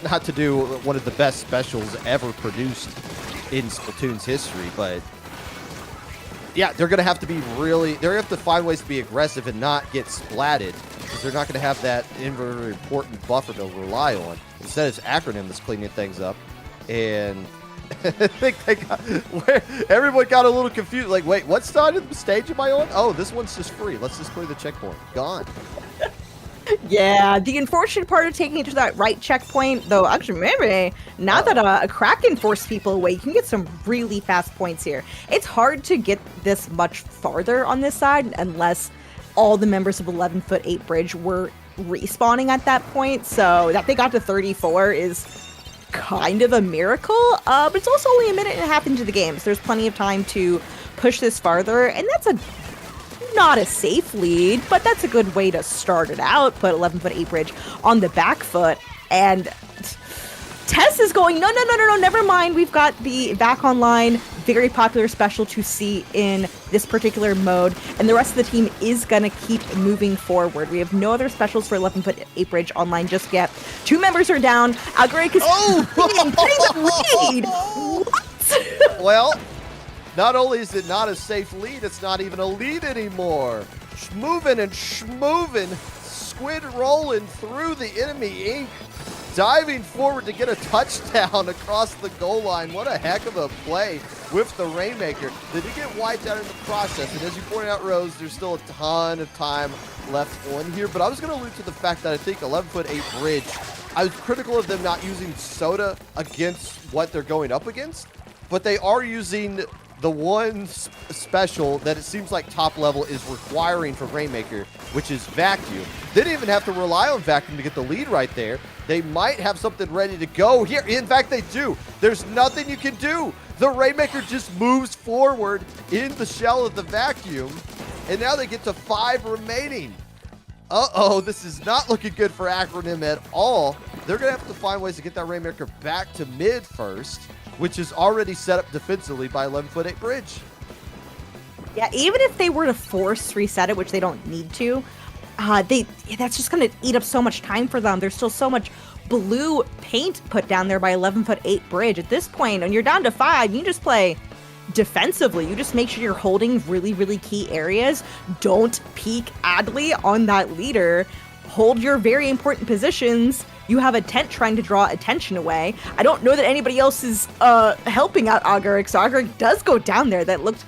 not to do one of the best specials ever produced in Splatoon's history, but... Yeah, they're going to have to be really... They're going to have to find ways to be aggressive and not get splatted, because they're not going to have that very important buffer to rely on. Instead, it's Acronym that's cleaning things up. And I think everyone got a little confused. Like, wait, what side of the stage am I on? Oh, this one's just free. Let's just clear the checkpoint. Gone. Yeah, the unfortunate part of taking it to that right checkpoint, though, actually, maybe, now that a Kraken forced people away, you can get some really fast points here. It's hard to get this much farther on this side unless all the members of 11'8" Bridge were respawning at that point, so that they got to 34 is kind of a miracle, but it's also only a minute and a half into the game, so there's plenty of time to push this farther, and that's not a safe lead, but that's a good way to start it out. Put 11'8" Bridge on the back foot, and Tess is going, no, never mind. We've got the back online, very popular special to see in this particular mode, and the rest of the team is going to keep moving forward. We have no other specials for 11'8" Bridge online just yet. 2 members are down. Algorithmic is getting the lead. What? Well, not only is it not a safe lead, it's not even a lead anymore. Schmovin' and schmovin', squid rolling through the enemy ink, diving forward to get a touchdown across the goal line. What a heck of a play with the Rainmaker. They did get wiped out in the process, and as you pointed out, Rose, there's still a ton of time left on here, but I was going to allude to the fact that I think 11'8" Bridge, I was critical of them not using Soda against what they're going up against, but they are using the one special that it seems like top level is requiring for Rainmaker, which is Vacuum. They didn't even have to rely on Vacuum to get the lead right there. They might have something ready to go here. In fact, they do. There's nothing you can do. The Rainmaker just moves forward in the shell of the Vacuum, and now they get to 5 remaining. Uh-oh, this is not looking good for Acronym at all. They're going to have to find ways to get that Rainmaker back to mid first, which is already set up defensively by 11'8" Bridge. Yeah, even if they were to force reset it, which they don't need to, that's just going to eat up so much time for them. There's still so much blue paint put down there by 11'8" Bridge. At this point, when you're down to 5, you can just play defensively. You just make sure you're holding really, really key areas. Don't peek Adley on that leader. Hold your very important positions. You have a tent trying to draw attention away. I don't know that anybody else is helping out Agaric, so Agaric does go down there. That looked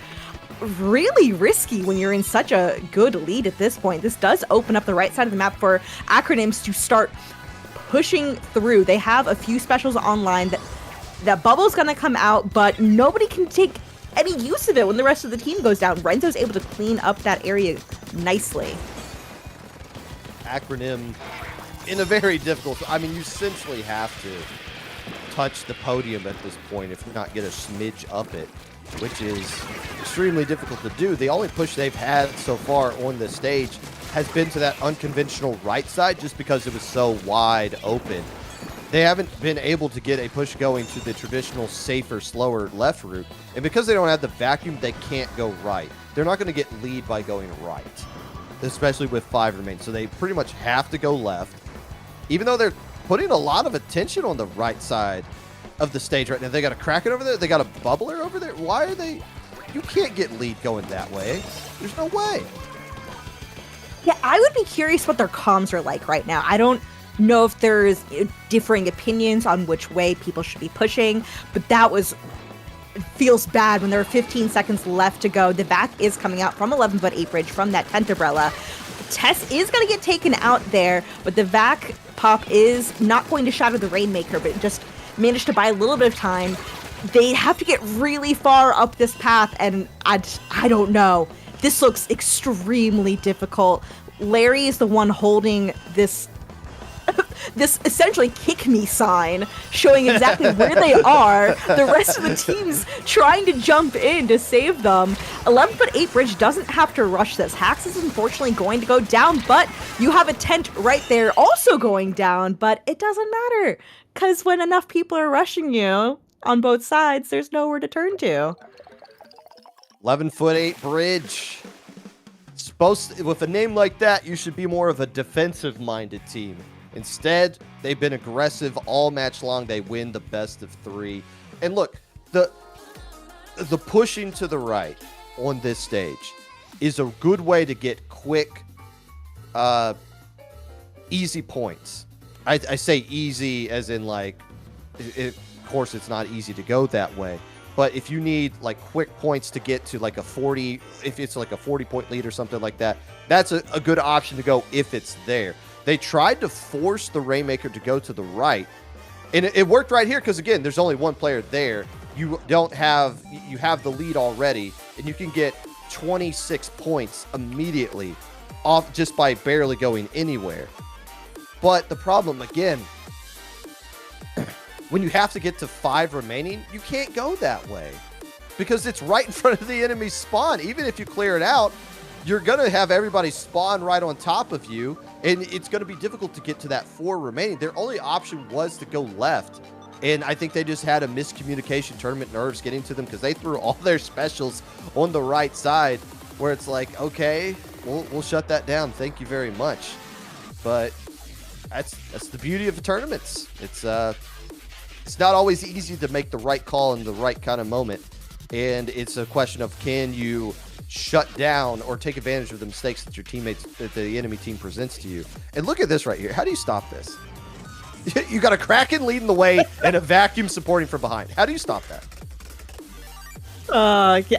really risky when you're in such a good lead at this point. This does open up the right side of the map for Acronyms to start pushing through. They have a few specials online that Bubble's gonna come out, but nobody can take any use of it when the rest of the team goes down. Renzo's able to clean up that area nicely. Acronym in a very difficult... I mean, you essentially have to touch the podium at this point if not get a smidge up it, which is extremely difficult to do. The only push they've had so far on the stage has been to that unconventional right side just because it was so wide open. They haven't been able to get a push going to the traditional, safer, slower left route. And because they don't have the Vacuum, they can't go right. They're not going to get lead by going right, especially with 5 remaining. So they pretty much have to go left. Even though they're putting a lot of attention on the right side of the stage right now. They got a Kraken over there. They got a Bubbler over there. Why are they? You can't get lead going that way. There's no way. Yeah, I would be curious what their comms are like right now. I don't know if there's differing opinions on which way people should be pushing, but that was... It feels bad when there are 15 seconds left to go. The vac is coming out from 11-foot 8 bridge from that 10th umbrella. Tess is going to get taken out there, but the vac pop is not going to shatter the Rainmaker, but just managed to buy a little bit of time. They have to get really far up this path, and I don't know. This looks extremely difficult. Larry is the one holding this essentially kick me sign, showing exactly where they are. The rest of the team's trying to jump in to save them. 11-foot 8 bridge doesn't have to rush this. Hax is unfortunately going to go down, but you have a tent right there also going down, but it doesn't matter, because when enough people are rushing you on both sides, there's nowhere to turn to. 11-foot 8 bridge. With a name like that, you should be more of a defensive-minded team. Instead, they've been aggressive all match long. They win the best of 3. And look, the pushing to the right on this stage is a good way to get quick, easy points. I say easy as in like, of course it's not easy to go that way. But if you need like quick points to get to like a 40, if it's like a 40-point lead or something like that, that's a good option to go if it's there. They tried to force the Rainmaker to go to the right, and it worked right here because, again, there's only one player there. You have the lead already, and you can get 26 points immediately off just by barely going anywhere. But the problem, again, when you have to get to 5 remaining, you can't go that way because it's right in front of the enemy's spawn. Even if you clear it out, you're going to have everybody spawn right on top of you, and it's going to be difficult to get to that 4 remaining. Their only option was to go left, and I think they just had a miscommunication, tournament nerves getting to them because they threw all their specials on the right side where it's like, okay, we'll shut that down. Thank you very much. But that's the beauty of the tournaments. It's not always easy to make the right call in the right kind of moment, and it's a question of can you shut down or take advantage of the mistakes that the enemy team presents to you. And look at this right here. How do you stop this? You got a Kraken leading the way and a vacuum supporting from behind. How do you stop that?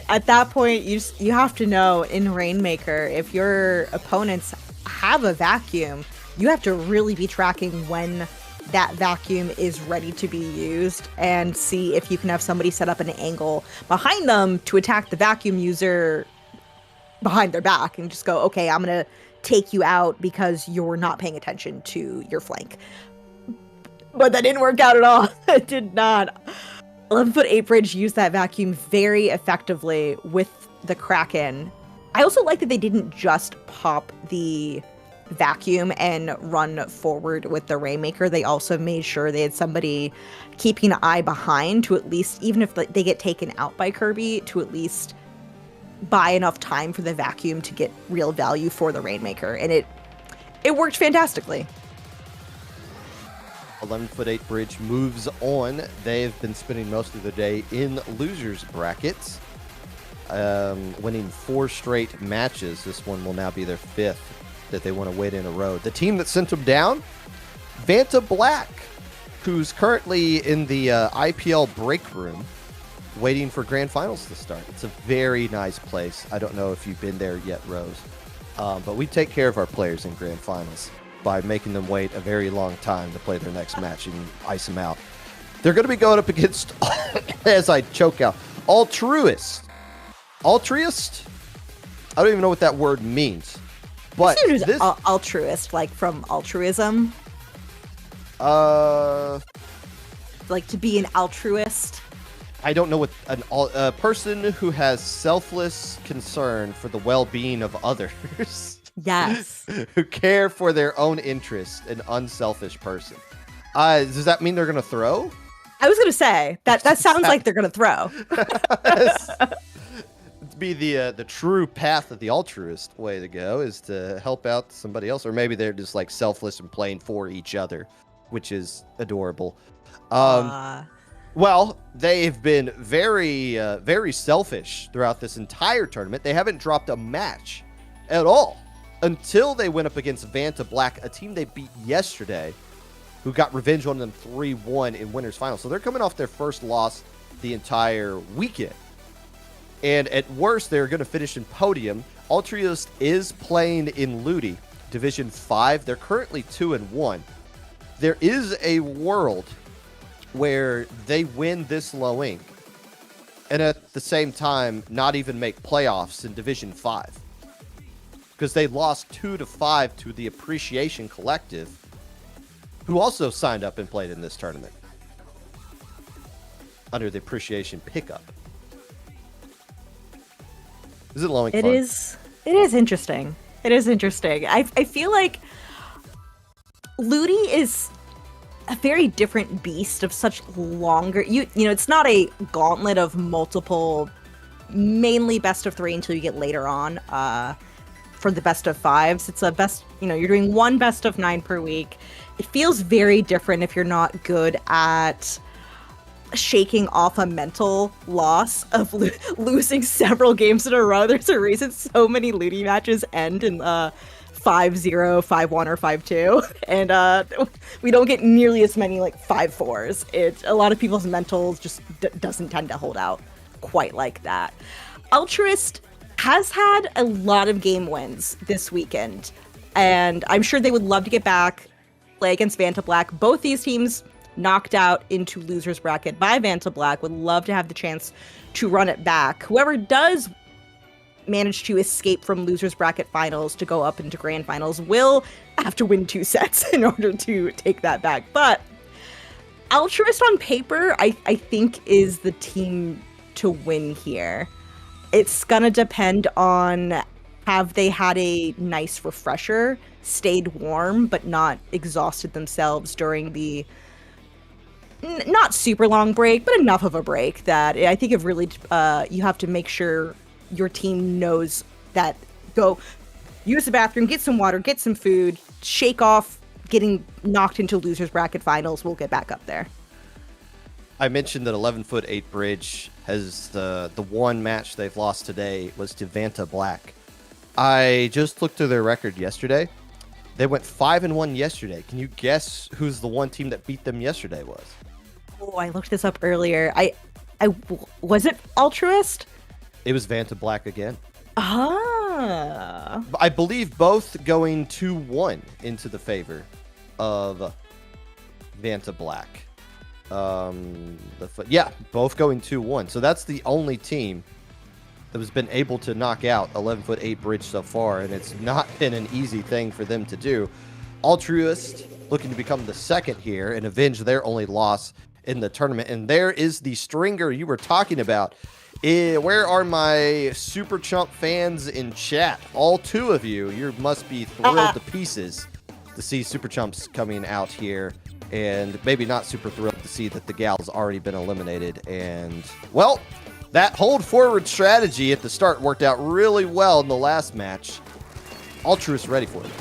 At that point, you have to know in Rainmaker, if your opponents have a vacuum, you have to really be tracking when that vacuum is ready to be used and see if you can have somebody set up an angle behind them to attack the vacuum user behind their back and just go, okay, I'm going to take you out because you're not paying attention to your flank. But that didn't work out at all. It did not. 11-foot 8 bridge used that vacuum very effectively with the Kraken. I also like that they didn't just pop the vacuum and run forward with the Rainmaker. They also made sure they had somebody keeping an eye behind to at least, even if they get taken out by Kirby, to at least buy enough time for the vacuum to get real value for the Rainmaker. And it worked fantastically. 11-foot 8 bridge moves on. They've been spending most of the day in losers brackets, winning 4 straight matches. This one will now be their 5th that they want to win in a row. The team that sent them down, Vantablack, who's currently in the IPL break room waiting for grand finals to start. It's a very nice place. I don't know if you've been there yet, Rose, but we take care of our players in grand finals by making them wait a very long time to play their next match and ice them out. They're going to be going up against, as I choke out, Altruist. Altruist? I don't even know what that word means. But this altruist, like from altruism. Like to be an altruist. I don't know what a person who has selfless concern for the well-being of others. Yes. Who care for their own interest, an unselfish person. Does that mean they're going to throw? I was going to say that sounds like they're going to throw. Be the true path of the altruist way to go is to help out somebody else, or maybe they're just like selfless and playing for each other. which is adorable. Uh, Well, they've been very selfish throughout this entire tournament. They haven't dropped a match at all until they went up against Vantablack, a team they beat yesterday, who got revenge on them 3-1 in winners final. So they're coming off their first loss the entire weekend. And at worst, they're going to finish in podium. Altruist is playing in Ludi, Division 5. They're currently 2-1. There is a world where they win this low ink and at the same time not even make playoffs in Division 5 because they lost 2-5 to the Appreciation Collective, who also signed up and played in this tournament under the Appreciation pickup. Is it low ink it fun? is interesting. It is interesting. I feel like Ludi is a very different beast of such longer, you know, it's not a gauntlet of multiple, mainly best of 3 until you get later on for the best of 5s. It's a best, you know, you're doing one best of 9 per week. It feels very different if you're not good at shaking off a mental loss of losing several games in a row. There's a reason so many Ludi matches end in 5-0, 5-1, or 5-2, and we don't get nearly as many like 5-4s. A lot of people's mentals just doesn't tend to hold out quite like that. Altruist has had a lot of game wins this weekend, and I'm sure they would love to get back, play against Vantablack. Both these teams knocked out into losers bracket by Vantablack, would love to have the chance to run it back. Whoever does manage to escape from losers bracket finals to go up into grand finals will have to win 2 sets in order to take that back. But Altruist on paper, I think, is the team to win here. It's gonna depend on, have they had a nice refresher, stayed warm, but not exhausted themselves during the not super long break, but enough of a break that I think you have to make sure your team knows that go use the bathroom, get some water, get some food, shake off getting knocked into losers bracket finals. We'll get back up there. I mentioned that 11-foot 8 bridge has the one match they've lost today was to Vantablack. I just looked through their record yesterday. They went 5-1 yesterday. Can you guess who's the one team that beat them yesterday was? Oh, I looked this up earlier. Was it Altruist? It was Vantablack again. Ah. I believe both going 2-1 into the favor of Vantablack. Both going 2-1. So that's the only team that has been able to knock out 11-foot 8 bridge so far, and it's not been an easy thing for them to do. Altruist looking to become the second here and avenge their only loss in the tournament. And there is the stringer you were talking about. Where are my Super Chump fans in chat? All 2 of you. You must be thrilled to pieces to see Super Chumps coming out here. And maybe not super thrilled to see that the gal's already been eliminated. And, well, that hold forward strategy at the start worked out really well in the last match. Altruist ready for it.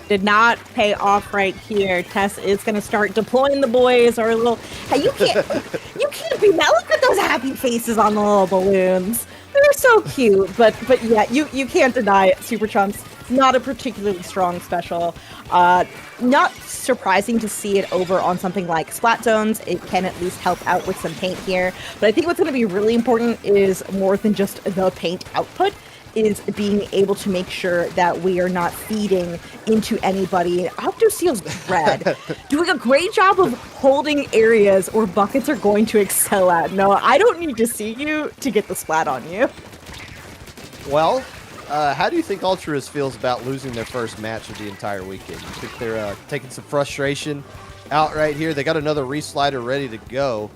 Did not pay off right here. Tess is going to start deploying the boys, or a little. Hey, you can't be mad. Look at those happy faces on the little balloons. They're so cute. But yeah, you can't deny it. Super Chumps, not a particularly strong special. Not surprising to see it over on something like Splat Zones. It can at least help out with some paint here. But I think what's going to be really important is more than just the paint output, is being able to make sure that we are not feeding into anybody. Optoseal's red, doing a great job of holding areas where buckets are going to excel at. No, I don't need to see you to get the splat on you. Well, how do you think Altruist feels about losing their first match of the entire weekend? You think they're taking some frustration out right here? They got another reslider ready to go.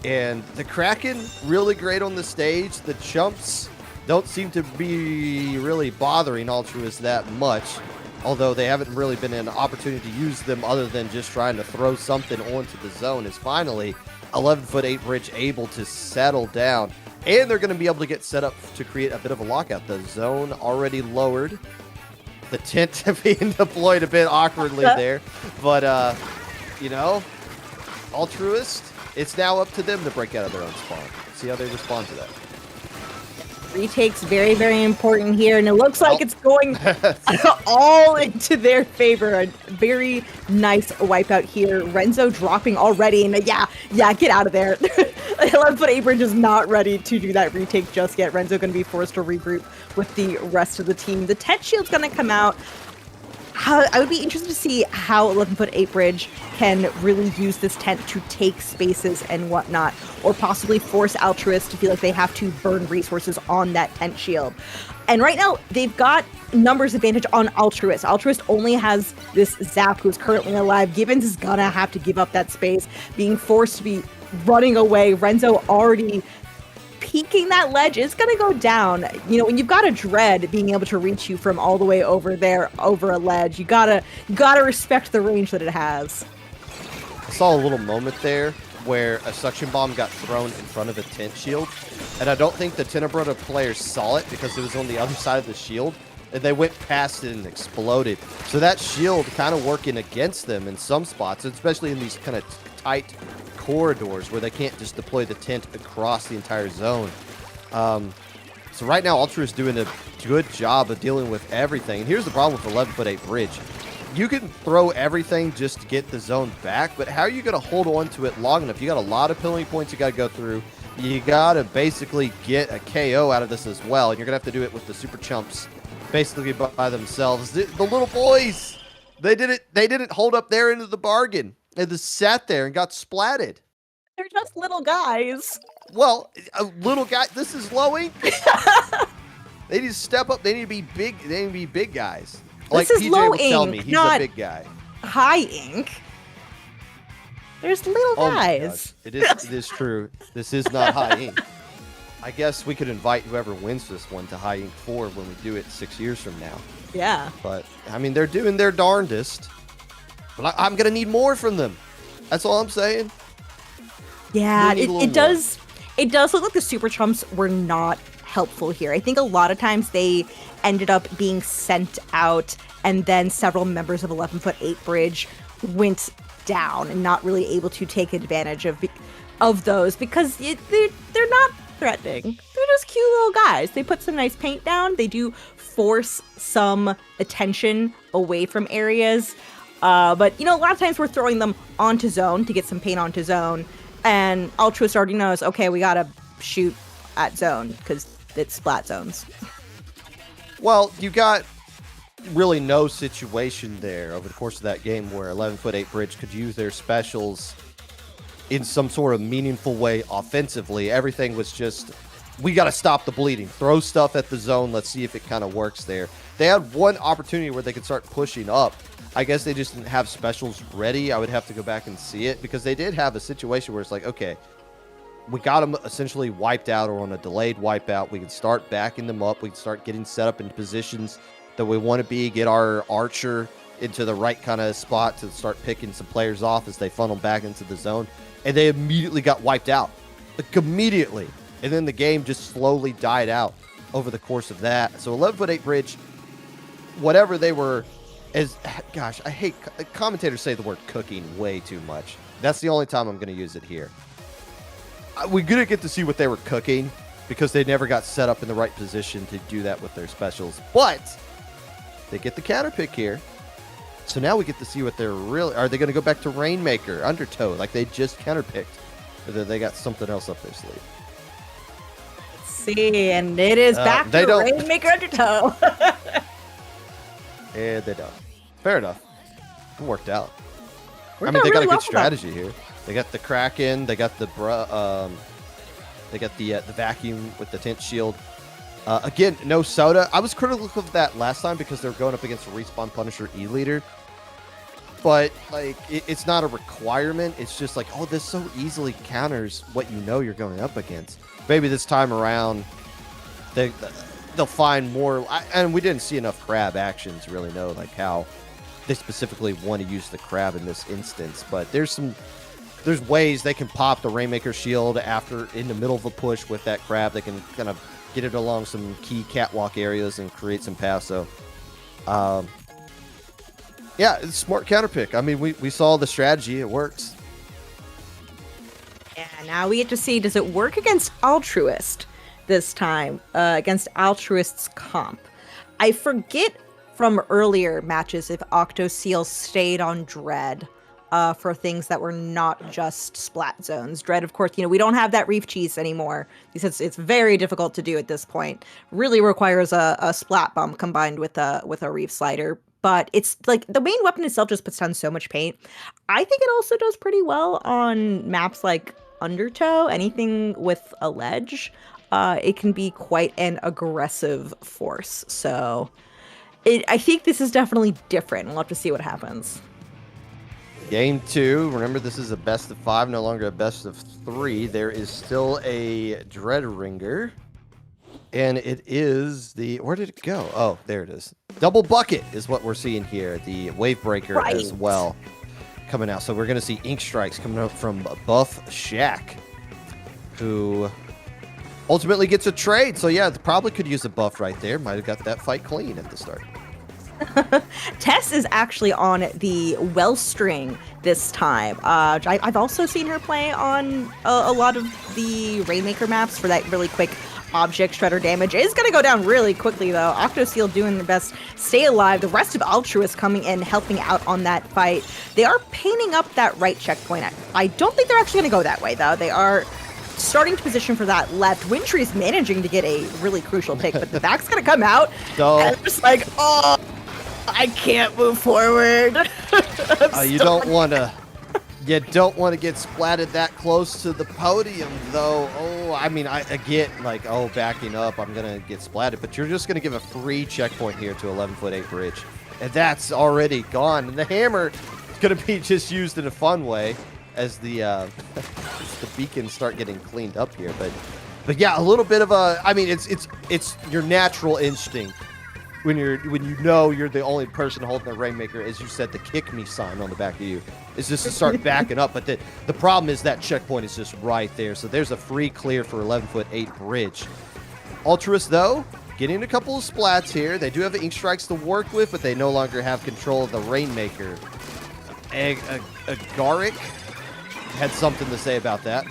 And the Kraken, really great on the stage. The Chumps don't seem to be really bothering Altruist that much, although they haven't really been an opportunity to use them other than just trying to throw something onto the zone. Is finally 11-foot 8 bridge able to settle down, and they're going to be able to get set up to create a bit of a lockout. The zone already lowered, the tent being deployed a bit awkwardly there. But, you know, Altruist, it's now up to them to break out of their own spawn. See how they respond to that. Retake's very, very important here, and it looks like it's going all into their favor. A very nice wipeout here. Renzo dropping already, and yeah, get out of there. 11-foot 8 bridge is not ready to do that retake just yet. Renzo going to be forced to regroup with the rest of the team. The tent shield's going to come out. I would be interested to see how 11-foot 8 bridge can really use this tent to take spaces and whatnot, or possibly force Altruist to feel like they have to burn resources on that tent shield. And right now, they've got numbers advantage on Altruist. Altruist only has this Zap, who's currently alive. Gibbons is gonna have to give up that space, being forced to be running away. Renzo already peeking that ledge is going to go down. You know, when you've got a Dread being able to reach you from all the way over there, over a ledge, you gotta respect the range that it has. I saw a little moment there where a suction bomb got thrown in front of a tent shield, and I don't think the Tenebrota players saw it because it was on the other side of the shield, and they went past it and exploded. So that shield kind of working against them in some spots, especially in these kind of tight corridors where they can't just deploy the tent across the entire zone. So right now, Ultra is doing a good job of dealing with everything. And here's the problem with 11-foot 8 bridge. You can throw everything just to get the zone back, but how are you going to hold on to it long enough? You got a lot of penalty points you got to go through. You got to basically get a KO out of this as well, and you're going to have to do it with the super chumps basically by themselves. The little boys, they didn't hold up their end of the bargain. They just sat there and got splatted. They're just little guys. Well, a little guy. This is low ink. They need to step up. They need to be big. They need to be big guys. Like this is PJ low would tell me, ink, he's not a big guy. high ink. There's little guys. It is true. This is not high ink. I guess we could invite whoever wins this one to high ink 4 when we do it 6 years from now. Yeah. But I mean, they're doing their darndest. But I'm gonna need more from them. That's all I'm saying. Yeah, it does look like the super chumps were not helpful here. I think a lot of times they ended up being sent out, and then several members of 11-foot 8 bridge went down and not really able to take advantage of those because they're not threatening. They're just cute little guys. They put some nice paint down. They do force some attention away from areas. But, you know, a lot of times we're throwing them onto zone to get some paint onto zone. And Altruist already knows, okay, we got to shoot at zone because it's splat zones. Well, you got really no situation there over the course of that game where 11-foot 8 bridge could use their specials in some sort of meaningful way offensively. Everything was just, we got to stop the bleeding. Throw stuff at the zone. Let's see if it kind of works there. They had one opportunity where they could start pushing up. I guess they just didn't have specials ready. I would have to go back and see it because they did have a situation where it's like, okay, we got them essentially wiped out or on a delayed wipeout. We can start backing them up. We can start getting set up in positions that we want to be, get our archer into the right kind of spot to start picking some players off as they funnel back into the zone. And they immediately got wiped out. Like, immediately. And then the game just slowly died out over the course of that. So 11-foot 8 bridge, whatever they were, gosh, I hate commentators say the word cooking way too much. That's the only time I'm going to use it here. We didn't get to see what they were cooking because they never got set up in the right position to do that with their specials. But they get the counter pick here. So now we get to see what they're really... Are they going to go back to Rainmaker, Undertow, like they just counterpicked? Or they got something else up their sleeve? Let's see, and it is back to Rainmaker Undertow. And they don't. Fair enough. It worked out. They got a good strategy here. They got the Kraken. They got the vacuum with the tent shield. Again, no soda. I was critical of that last time because they were going up against a Respawn Punisher E-Leader. But, like, it's not a requirement. It's just like, oh, this so easily counters what you know you're going up against. Maybe this time around, they'll find more. And we didn't see enough crab action to really know, like, how they specifically want to use the crab in this instance. But there's ways they can pop the Rainmaker shield after in the middle of a push with that crab. They can kind of get it along some key catwalk areas and create some paths. So Yeah, it's smart counterpick. I mean, we saw the strategy. It works. And now we get to see, does it work against Altruist this time? Against Altruist's comp. I forget from earlier matches if Octoseal stayed on Dread for things that were not just splat zones. Dread, of course, we don't have that Reef Cheese anymore because it's very difficult to do at this point. Really requires a splat bump combined with a Reef Slider. But it's like the main weapon itself just puts down so much paint. I think it also does pretty well on maps like Undertow, anything with a ledge. It can be quite an aggressive force. So I think this is definitely different. We'll have to see what happens. Game 2. Remember, this is a best of 5, no longer a best of 3. There is still a Dread Ringer. And it is the... Where did it go? Oh, there it is. Double Bucket is what we're seeing here. The Wave Breaker as well coming out. So we're going to see Ink Strikes coming out from Buff Shack, who ultimately gets a trade. So yeah, probably could use a buff right there. Might have got that fight clean at the start. Tess is actually on the Wellstring this time. I've also seen her play on a lot of the Rainmaker maps for that really quick object shredder damage. It's going to go down really quickly, though. Octoseal doing their best. Stay alive. The rest of Altruist coming in, helping out on that fight. They are painting up that right checkpoint. I don't think they're actually going to go that way, though. They are starting to position for that left. Wintry's managing to get a really crucial pick, but the back's going to come out. And just like, oh, I can't move forward. You don't want to get splatted that close to the podium, though. Oh, I mean, I get like, oh, backing up, I'm going to get splatted, but you're just going to give a free checkpoint here to 11-foot-8 bridge. And that's already gone. And the hammer is going to be just used in a fun way as the beacons start getting cleaned up here. But yeah, a little bit of a, I mean, it's your natural instinct when you know you're the only person holding the Rainmaker, as you said, the kick me sign on the back of you is just to start backing up. But the problem is that checkpoint is just right there. So there's a free clear for 11-foot-8 bridge. Altruist, though, getting a couple of splats here. They do have Ink Strikes to work with, but they no longer have control of the Rainmaker. Agaric had something to say about that.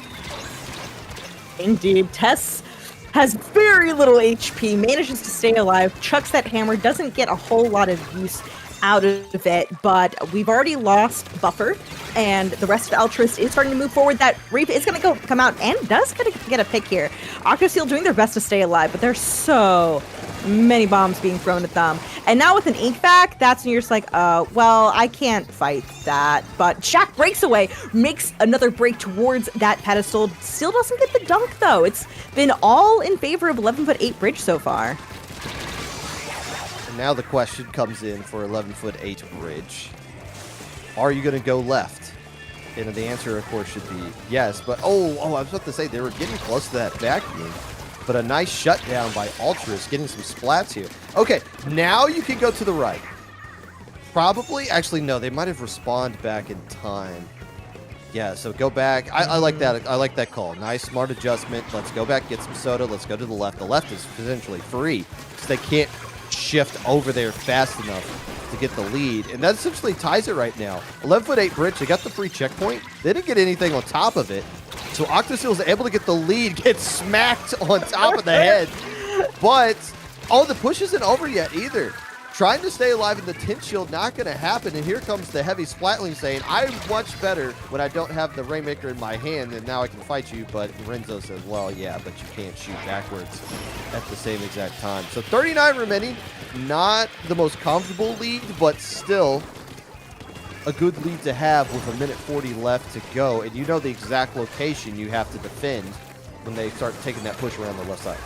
Indeed. Tess has very little HP, manages to stay alive, chucks that hammer, doesn't get a whole lot of use out of it, but we've already lost Buffer, and the rest of Altruist is starting to move forward. That Reap is going to come out and does get a pick here. Octoseal doing their best to stay alive, but there's so many bombs being thrown at them. And now with an ink back, that's when you're just like, well, I can't fight that. But Shack breaks away, makes another break towards that pedestal. Still doesn't get the dunk, though. It's been all in favor of 11-foot-8 bridge so far. And now the question comes in for 11-foot-8 bridge. Are you going to go left? And the answer, of course, should be yes. But, I was about to say, they were getting close to that vacuum. But a nice shutdown by Altruist, getting some splats here. Okay, now you can go to the right. Probably, actually, no, they might have respawned back in time. Yeah, so go back. I like that. I like that call. Nice, smart adjustment. Let's go back, get some soda. Let's go to the left. The left is potentially free because they can't shift over there fast enough to get the lead. And that essentially ties it right now. 11-foot-8 bridge, they got the free checkpoint. They didn't get anything on top of it. So Octoseal is able to get the lead, get smacked on top of the head. But, the push isn't over yet either. Trying to stay alive in the tint shield, not going to happen. And here comes the heavy Splatling saying, I'm much better when I don't have the Rainmaker in my hand, and now I can fight you. But Renzo says, well, yeah, but you can't shoot backwards at the same exact time. So 39 remaining, not the most comfortable lead, but still a good lead to have with 1:40 left to go. And you know the exact location you have to defend when they start taking that push around the left side.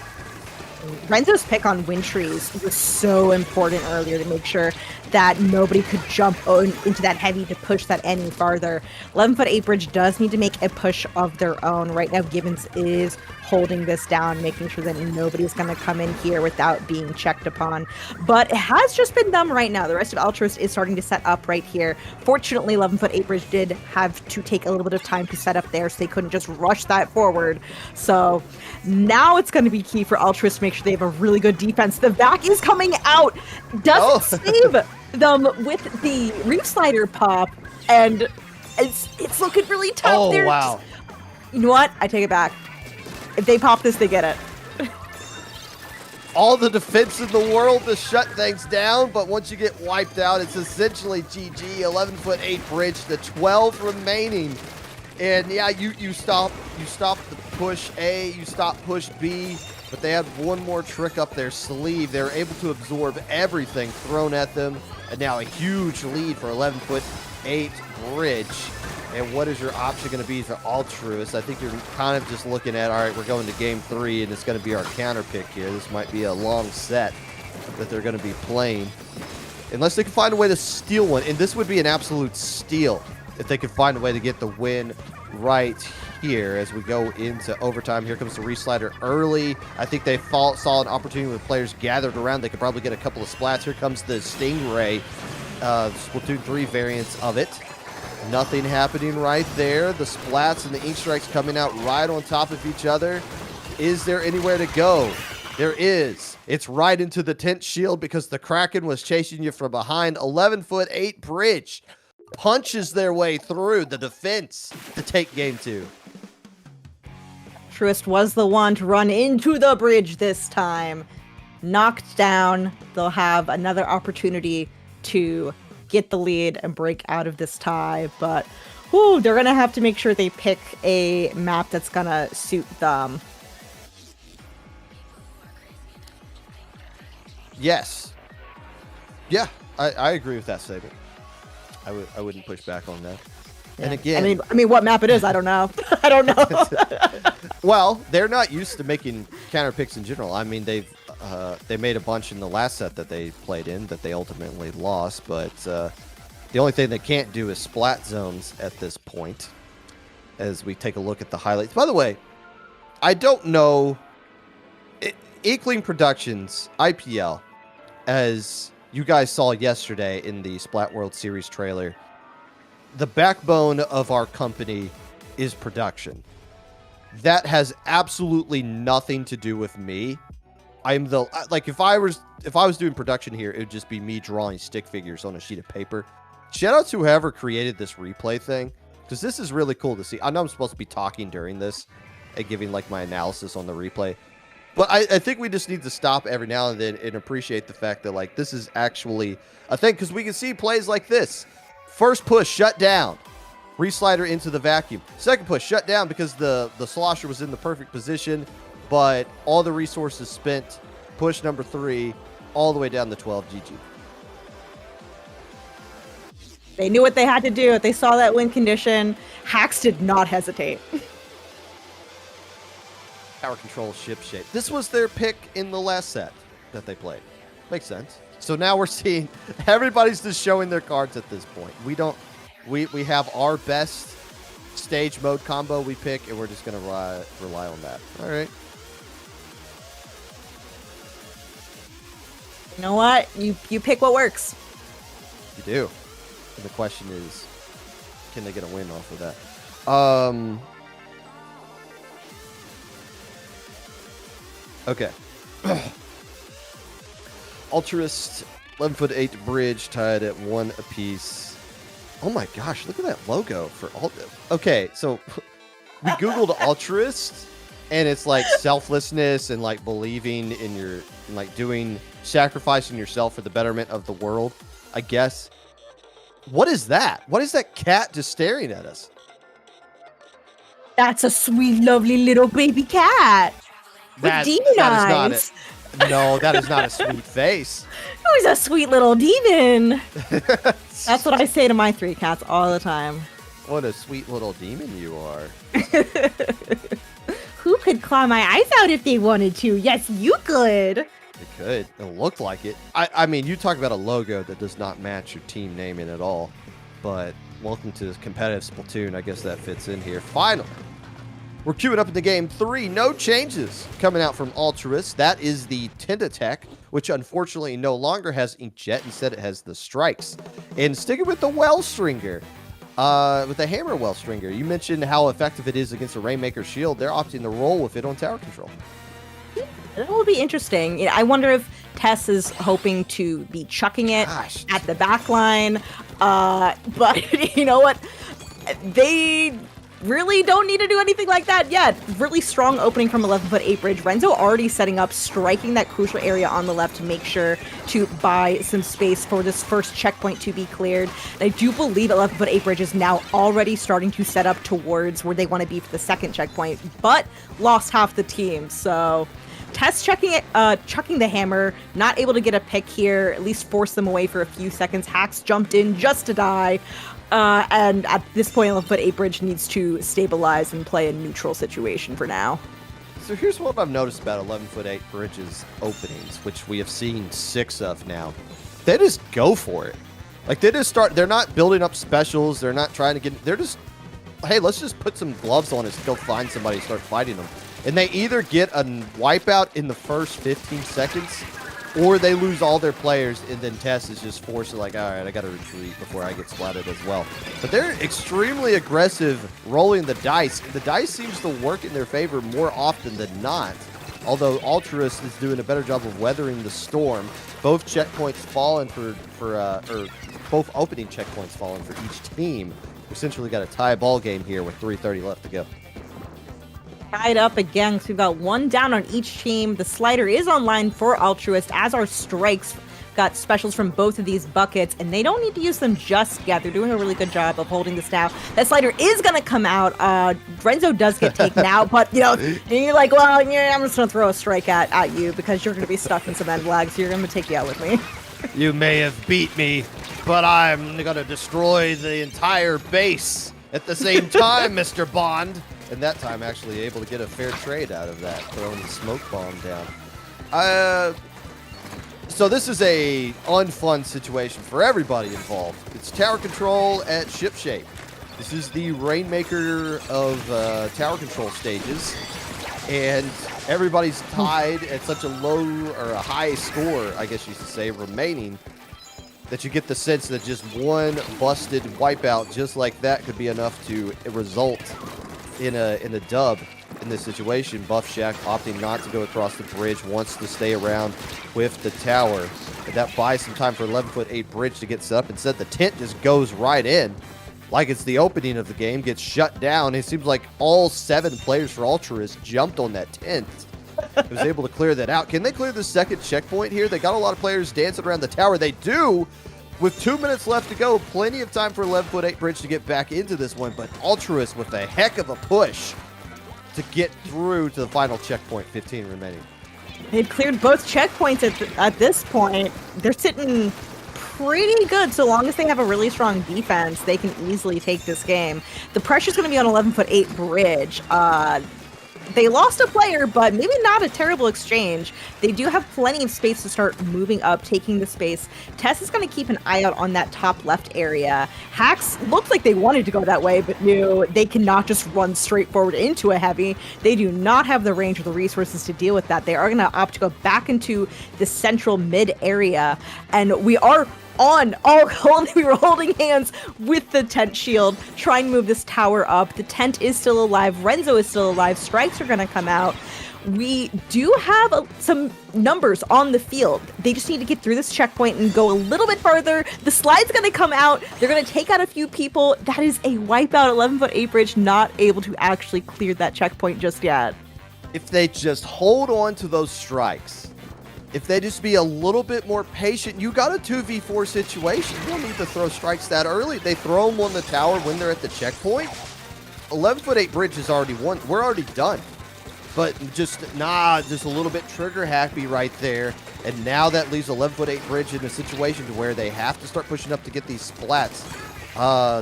Renzo's pick on Wintry's was so important earlier to make sure that nobody could jump into that heavy to push that any farther. 11-foot-8 bridge does need to make a push of their own. Right now, Gibbons is holding this down, making sure that nobody's going to come in here without being checked upon. But it has just been done right now. The rest of Altruist is starting to set up right here. Fortunately, 11-foot-8 bridge did have to take a little bit of time to set up there, so they couldn't just rush that forward. So now it's going to be key for Altruist to make sure they have a really good defense. The vac is coming out. Doesn't save them with the Reef Slider pop. And it's looking really tough. Oh, They're wow. You know what? I take it back. If they pop this, they get it. All the defense in the world to shut things down, but once you get wiped out, it's essentially GG. 11'8" bridge, the 12 remaining. And yeah, you stop the push A, you stop push B, but they had one more trick up their sleeve. They were able to absorb everything thrown at them, and now a huge lead for 11'8" bridge. And what is your option going to be for Altruist? I think you're kind of just looking at, all right, we're going to game 3, and it's going to be our counter pick here. This might be a long set that they're going to be playing. Unless they can find a way to steal one. And this would be an absolute steal if they could find a way to get the win right here as we go into overtime. Here comes the Reslider early. I think they saw an opportunity with players gathered around. They could probably get a couple of splats. Here comes the Stingray, Splatoon 3 variants of it. Nothing happening right there. The splats and the ink strikes coming out right on top of each other. Is there anywhere to go? There is. It's right into the tent shield because the Kraken was chasing you from behind. 11'8" bridge punches their way through the defense to take game 2. Altruist was the one to run into the bridge this time. Knocked down. They'll have another opportunity to get the lead and break out of this tie, but they're gonna have to make sure they pick a map that's gonna suit them. Yes. Yeah, I agree with that statement. I wouldn't push back on that. Yeah. And again, I mean, what map it is, I don't know. I don't know. Well, they're not used to making counter picks in general. I mean, they made a bunch in the last set that they played in that they ultimately lost, but the only thing they can't do is splat zones at this point as we take a look at the highlights. By the way, I don't know, Inkling Productions, IPL, as you guys saw yesterday in the Splat World Series trailer, the backbone of our company is production. That has absolutely nothing to do with me. I'm the, like, if I was doing production here, it would just be me drawing stick figures on a sheet of paper. Shout out to whoever created this replay thing, because this is really cool to see. I know I'm supposed to be talking during this and giving like my analysis on the replay, but I think we just need to stop every now and then and appreciate the fact that like this is actually a thing, because we can see plays like this. First push shut down, reslider into the vacuum. Second push shut down because the slosher was in the perfect position, but all the resources spent. Push number 3 all the way down to 12. GG. They knew what they had to do. If they saw that win condition, Hacks did not hesitate. Power control ship shape. This was their pick in the last set that they played. Makes sense. So now we're seeing everybody's just showing their cards at this point. We have our best stage mode combo we pick, and we're just going to rely on that. All right. You know what? You pick what works. You do. And the question is, can they get a win off of that? Okay. Altruist, 11'8" bridge, tied at 1 apiece. Oh my gosh, look at that logo for Okay, so we Googled Altruist, and it's like selflessness and like believing in your, like sacrificing yourself for the betterment of the world, I guess. What is that? What is that cat just staring at us? That's a sweet, lovely little baby cat. With demon eyes. No, that is not a sweet face. Oh, he's a sweet little demon. That's what I say to my 3 cats all the time. What a sweet little demon you are. Who could claw my eyes out if they wanted to? Yes, you could. It could. It looked like it. I mean, you talk about a logo that does not match your team naming at all. But welcome to competitive Splatoon. I guess that fits in here. Finally, we're queuing up into game 3. No changes coming out from Altruist. That is the Tentatek, which unfortunately no longer has Inkjet. Instead, it has the Strikes. And sticking with the Wellstringer, with the Hammer Wellstringer, you mentioned how effective it is against a Rainmaker shield. They're opting to roll with it on tower control. That will be interesting. I wonder if Tess is hoping to be chucking it at the back line. But you know what? They really don't need to do anything like that yet. Really strong opening from 11-foot-8 bridge. Renzo already setting up, striking that crucial area on the left to make sure to buy some space for this first checkpoint to be cleared. And I do believe 11-foot-8 bridge is now already starting to set up towards where they want to be for the second checkpoint, but lost half the team. So Tess chucking the hammer, not able to get a pick here, at least force them away for a few seconds. Hax jumped in just to die. And at this point, 11-foot-8 bridge needs to stabilize and play a neutral situation for now. So here's what I've noticed about 11-foot-8 bridges openings, which we have seen 6 of now. They just go for it. Like, they just start, they're not building up specials. They're not trying to get, they're just, hey, let's just put some gloves on us to go find somebody and start fighting them. And they either get a wipeout in the first 15 seconds, or they lose all their players, and then Tess is just forced to, like, all right, I got to retreat before I get splatted as well. But they're extremely aggressive rolling the dice. The dice seems to work in their favor more often than not, although Altruist is doing a better job of weathering the storm. Both checkpoints falling or both opening checkpoints falling for each team. We essentially got a tie ball game here with 3:30 left to go. Tied up again, so we've got one down on each team. The slider is online for Altruist, as our strikes got specials from both of these buckets, and they don't need to use them just yet. They're doing a really good job of holding this down. That slider is going to come out. Renzo does get taken out, but, you know, you're like, well, yeah, I'm just going to throw a strike at you because you're going to be stuck in some end lag, so you're going to take you out with me. You may have beat me, but I'm going to destroy the entire base at the same time, Mr. Bond. And that time actually able to get a fair trade out of that, throwing the smoke bomb down. So this is a unfun situation for everybody involved. It's tower control at ship shape. This is the Rainmaker of tower control stages. And everybody's tied at such a low or a high score, I guess you should say, remaining, that you get the sense that just one busted wipeout just like that could be enough to result in a dub in this situation. Buff Shack opting not to go across the bridge, wants to stay around with the tower. And that buys some time for 11-foot-8 bridge to get set up. Instead, the tent just goes right in like it's the opening of the game, gets shut down. It seems like all 7 players for Altruist jumped on that tent. Was able to clear that out. Can they clear the second checkpoint here? They got a lot of players dancing around the tower. They do. With 2 minutes left to go, plenty of time for 11-foot-8 bridge to get back into this one, but Altruist with a heck of a push to get through to the final checkpoint, 15 remaining. They've cleared both checkpoints at this point. They're sitting pretty good. So long as they have a really strong defense, they can easily take this game. The pressure's going to be on 11-foot-8 bridge. They lost a player, but maybe not a terrible exchange. They do have plenty of space to start moving up, taking the space. Tess is going to keep an eye out on that top left area. Hax looked like they wanted to go that way, but knew they cannot just run straight forward into a heavy. They do not have the range or the resources to deal with that. They are going to opt to go back into the central mid area, and we are we were holding hands with the tent shield, trying to move this tower up. The tent is still alive. Renzo is still alive. Strikes are going to come out. We do have some numbers on the field. They just need to get through this checkpoint and go a little bit further. The slide's going to come out. They're going to take out a few people. That is a wipeout. 11-foot-8 bridge not able to actually clear that checkpoint just yet. If they just hold on to those strikes, if they just be a little bit more patient, you got a 2v4 situation. You don't need to throw strikes that early. They throw them on the tower when they're at the checkpoint. 11-foot-8 bridge is already won. We're already done. But just a little bit trigger happy right there. And now that leaves 11-foot-8 bridge in a situation to where they have to start pushing up to get these splats.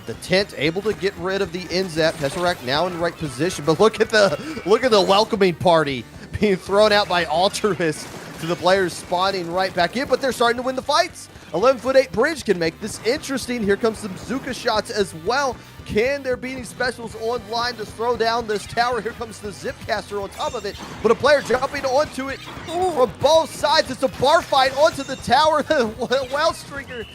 The tent able to get rid of the NZAP. Tesseract now in the right position. But look at the welcoming party being thrown out by Altruist to the players spawning right back in, but they're starting to win the fights. 11-foot-8 bridge can make this interesting. Here comes some Zuka shots as well. Can there be any specials online to throw down this tower? Here comes the Zipcaster on top of it, but a player jumping onto it from both sides. It's a bar fight onto the tower. The Wellstringer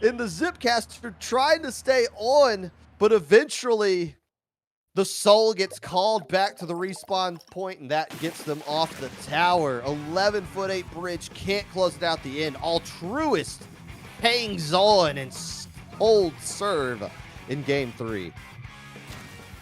and the Zipcaster trying to stay on, but eventually The soul gets called back to the respawn point, and that gets them off the tower. 11'8" bridge can't close it out the end. Altruist hangs on and holds serve in game 3.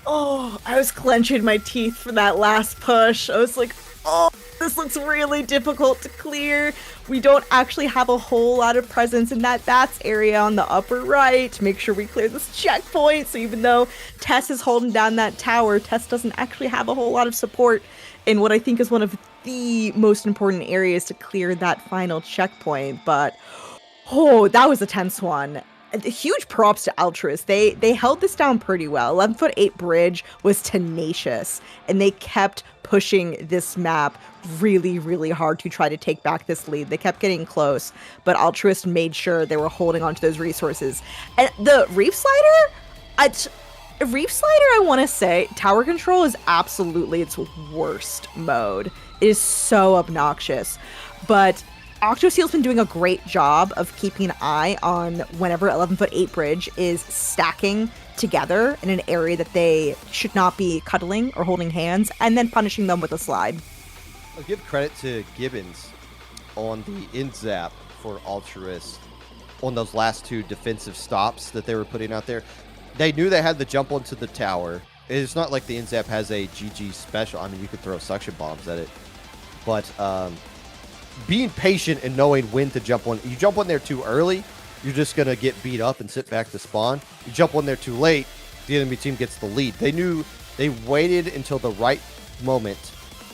Oh, I was clenching my teeth for that last push. I was like, oh, this looks really difficult to clear. We don't actually have a whole lot of presence in that bats area on the upper right to make sure we clear this checkpoint. So even though Tess is holding down that tower, Tess doesn't actually have a whole lot of support in what I think is one of the most important areas to clear that final checkpoint. But, oh, that was a tense one. Huge props to Altruist. They held this down pretty well. 11'8" bridge was tenacious, and they kept pushing this map really, really hard to try to take back this lead. They kept getting close, but Altruist made sure they were holding onto those resources. And the Reef Slider, I want to say, tower control is absolutely its worst mode. It is so obnoxious, but Octoseal's been doing a great job of keeping an eye on whenever 11'8" bridge is stacking together in an area that they should not be cuddling or holding hands, and then punishing them with a slide. I'll give credit to Gibbons on the in zap for Altruist on those last 2 defensive stops that they were putting out there. They knew they had the jump onto the tower. It's not like the in zap has a GG special. I mean, you could throw suction bombs at it, but being patient and knowing when to jump on. You jump on there too early, you're just going to get beat up and sit back to spawn. You jump on there too late, the enemy team gets the lead. They knew they waited until the right moment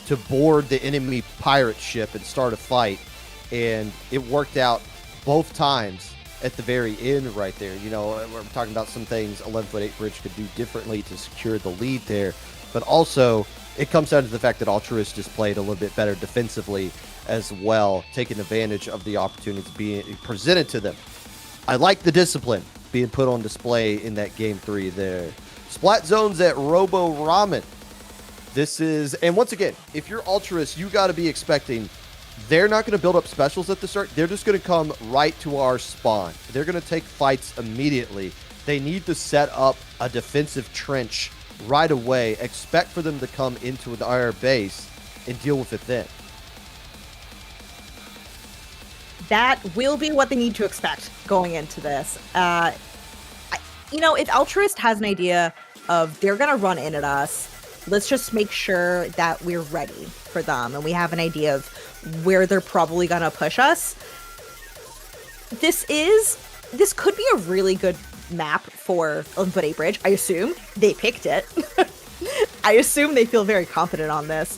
to board the enemy pirate ship and start a fight, and it worked out both times at the very end right there. You know, we're talking about some things 11'8" bridge could do differently to secure the lead there, but also it comes down to the fact that Altruist just played a little bit better defensively as well, taking advantage of the opportunities being presented to them. I like the discipline being put on display in that game 3 there. Splat zones at Robo Ramen. This is, and once again, if you're Altruist, you got to be expecting they're not going to build up specials at the start. They're just going to come right to our spawn. They're going to take fights immediately. They need to set up a defensive trench right away. Expect for them to come into our base and deal with it then. That will be what they need to expect going into this. If Altruist has an idea of they're going to run in at us, let's just make sure that we're ready for them and we have an idea of where they're probably going to push us. This could be a really good map for 11'8" bridge. I assume they picked it. I assume they feel very confident on this.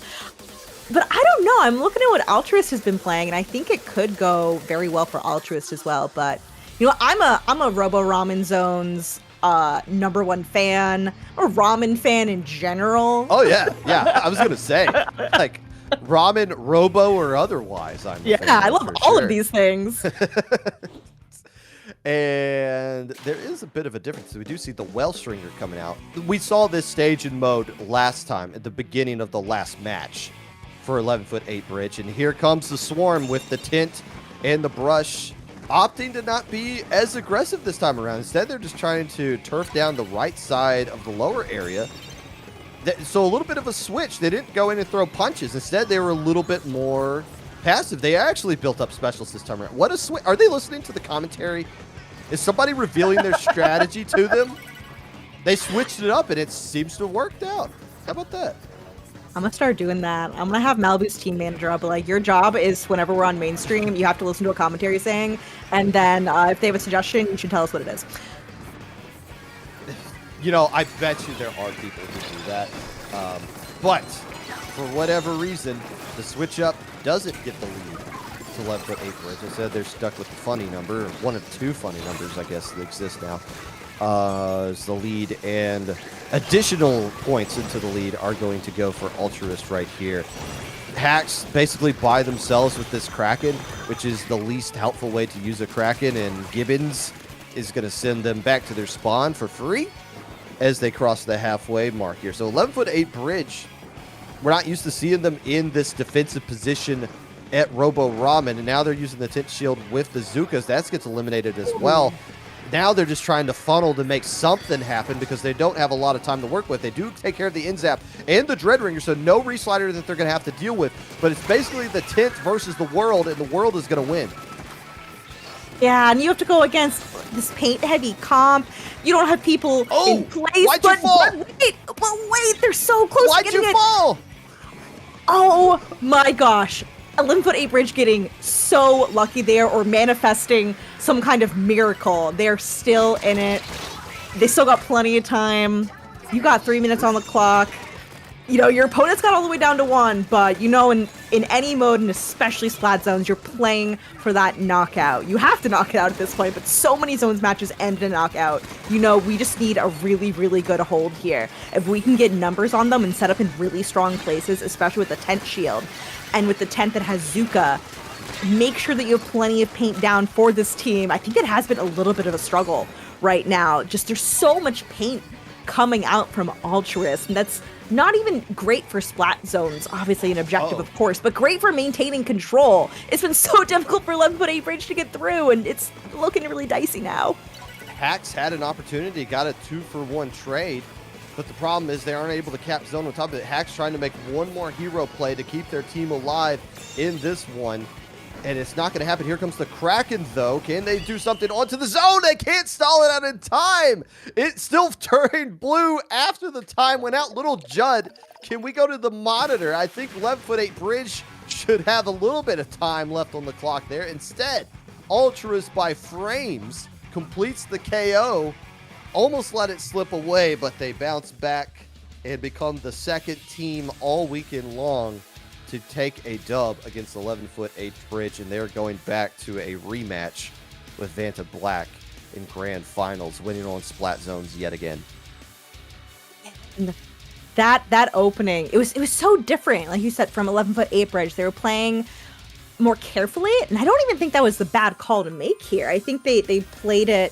But I don't know. I'm looking at what Altruist has been playing, and I think it could go very well for Altruist as well. But I'm a Robo Ramen Zone's #1 fan, or ramen fan in general. Oh yeah. I was gonna say, like, ramen, Robo, or otherwise. I love all of these things. And there is a bit of a difference. We do see the Well Stringer coming out. We saw this stage in mode last time at the beginning of the last match for 11'8" bridge, and here comes the Swarm with the tent and the brush, opting to not be as aggressive this time around. Instead, they're just trying to turf down the right side of the lower area. So a little bit of a switch. They didn't go in and throw punches. Instead, they were a little bit more passive. They actually built up specials this time around. What a switch. Are they listening to the commentary? Is somebody revealing their strategy to them? They switched it up, and it seems to have worked out. How about that? I'm gonna start doing that. I'm gonna have Malibu's team manager. I'll be like, your job is whenever we're on mainstream, you have to listen to a commentary saying, and then if they have a suggestion, you should tell us what it is. I bet you there are people who do that. But for whatever reason, the switch up doesn't get the lead to 11'8" bridge. Instead, they're stuck with the funny number, one of 2 funny numbers, I guess, that exist now. Is the lead, and additional points into the lead are going to go for Altruist right here. Hacks basically by themselves with this Kraken, which is the least helpful way to use a Kraken, and Gibbons is going to send them back to their spawn for free as they cross the halfway mark here. So 11'8" bridge, we're not used to seeing them in this defensive position at Robo Ramen, and now they're using the tent shield with the Bazookas. That gets eliminated as well. now they're just trying to funnel to make something happen because they don't have a lot of time to work with. They do take care of the Inzap and the Dreadringer, so no reslider that they're going to have to deal with. But it's basically the 10th versus the world, and the world is going to win. Yeah, and you have to go against this paint-heavy comp. You don't have people in place. Why'd you fall? But wait, they're so close Why'd to getting you fall? Oh my gosh. 11-foot 8 bridge getting so lucky there, or manifesting some kind of miracle. They're still in it. They still got plenty of time. You got 3 minutes on the clock. You know, your opponent's got all the way down to 1, but you know, in any mode, and especially Splat Zones, you're playing for that knockout. You have to knock it out at this point, but so many Zones matches end in a knockout. You know, we just need a really, really good hold here. If we can get numbers on them and set up in really strong places, especially with the tent shield, and with the tent that has Zuka, make sure that you have plenty of paint down for this team. I think it has been a little bit of a struggle right now. Just there's so much paint coming out from Altruist, and that's not even great for Splat Zones, obviously an objective, of course, but great for maintaining control. It's been so difficult for 11-foot 8 bridge to get through, and it's looking really dicey now. Hacks had an opportunity, got a 2-for-1 trade, but the problem is they aren't able to cap zone on top of it. Hacks trying to make one more hero play to keep their team alive in this one, and it's not going to happen. Here comes the Kraken, though. Can they do something onto the zone? They can't stall it out in time. It still turned blue after the time went out. Little Judd, can we go to the monitor? I think 11-foot 8 bridge should have a little bit of time left on the clock there. Instead, Altruist by frames completes the KO. Almost let it slip away, but they bounce back and become the second team all weekend long to take a dub against 11-foot 8 bridge, and they're going back to a rematch with Vantablack in grand finals, winning on Splat Zones yet again. And that opening, it was so different, like you said, from 11-foot 8 bridge. They were playing more carefully, and I don't even think that was the bad call to make here. I think they played it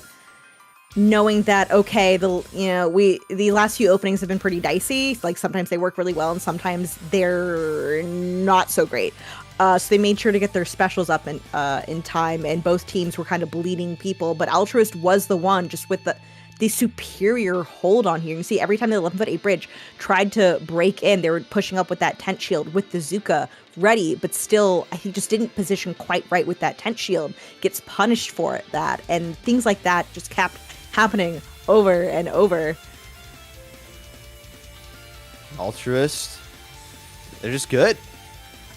knowing that, okay, the last few openings have been pretty dicey. Like, sometimes they work really well and sometimes they're not so great. So they made sure to get their specials up in time, and both teams were kind of bleeding people, but Altruist was the one just with the superior hold on here. You see, every time the 11-foot 8 bridge tried to break in, they were pushing up with that tent shield with the Zuka ready, but still, I think just didn't position quite right with that tent shield. Gets punished for that, and things like that just kept happening over and over. Altruist, they're just good.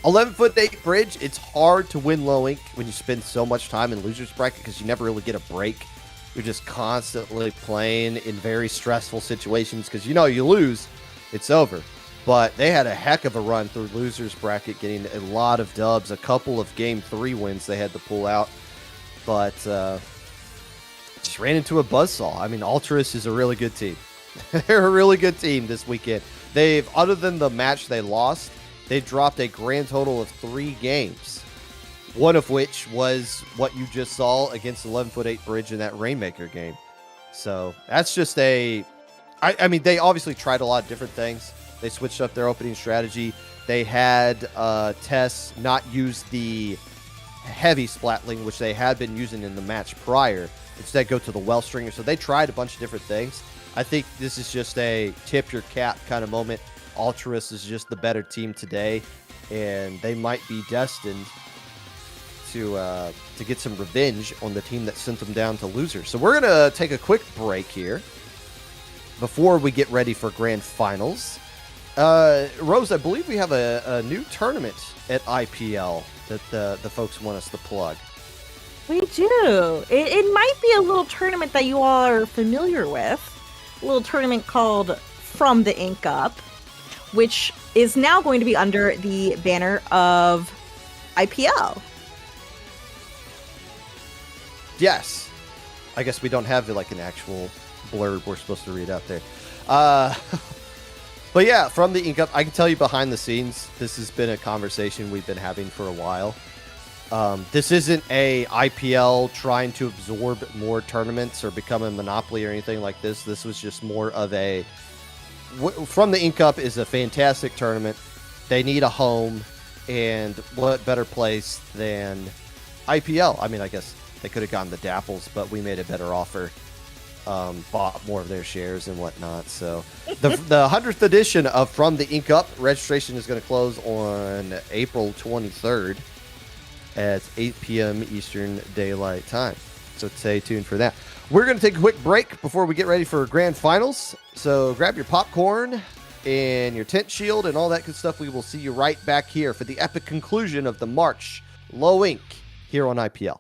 11-foot 8 bridge, it's hard to win low ink when you spend so much time in loser's bracket because you never really get a break. You're just constantly playing in very stressful situations because you know you lose, it's over. But they had a heck of a run through loser's bracket, getting a lot of dubs, a couple of game 3 wins they had to pull out. But just ran into a buzzsaw. I mean, Altruist is a really good team. They're a really good team this weekend. They've, other than the match they lost, they dropped a grand total of 3 games. One of which was what you just saw against 11-foot 8 bridge in that Rainmaker game. So that's just I mean, they obviously tried a lot of different things. They switched up their opening strategy. They had Tess not use the heavy splatling, which they had been using in the match prior. Instead, go to the well stringer. So they tried a bunch of different things. I think this is just a tip your cap kind of moment. Altruist is just the better team today, and they might be destined to get some revenge on the team that sent them down to losers. So we're going to take a quick break here before we get ready for grand finals. Rose, I believe we have a new tournament at IPL that the folks want us to plug. We do. It might be a little tournament that you all are familiar with. A little tournament called From the Ink Up, which is now going to be under the banner of IPL. Yes. I guess we don't have like an actual blurb we're supposed to read out there. But yeah, From the Ink Up, I can tell you behind the scenes, this has been a conversation we've been having for a while. This isn't a IPL trying to absorb more tournaments or become a monopoly or anything like this. This was just more of a... From the Ink Up is a fantastic tournament. They need a home, and what better place than IPL? I mean, I guess They could have gotten the Dapples, but we made a better offer. Bought more of their shares and whatnot. So the 100th edition of From the Ink Up registration is going to close on April 23rd at 8 p.m. Eastern Daylight Time. So stay tuned for that. We're going to take a quick break before we get ready for grand finals. So grab your popcorn and your tent shield and all that good stuff. We will see you right back here for the epic conclusion of the March Low Ink here on IPL.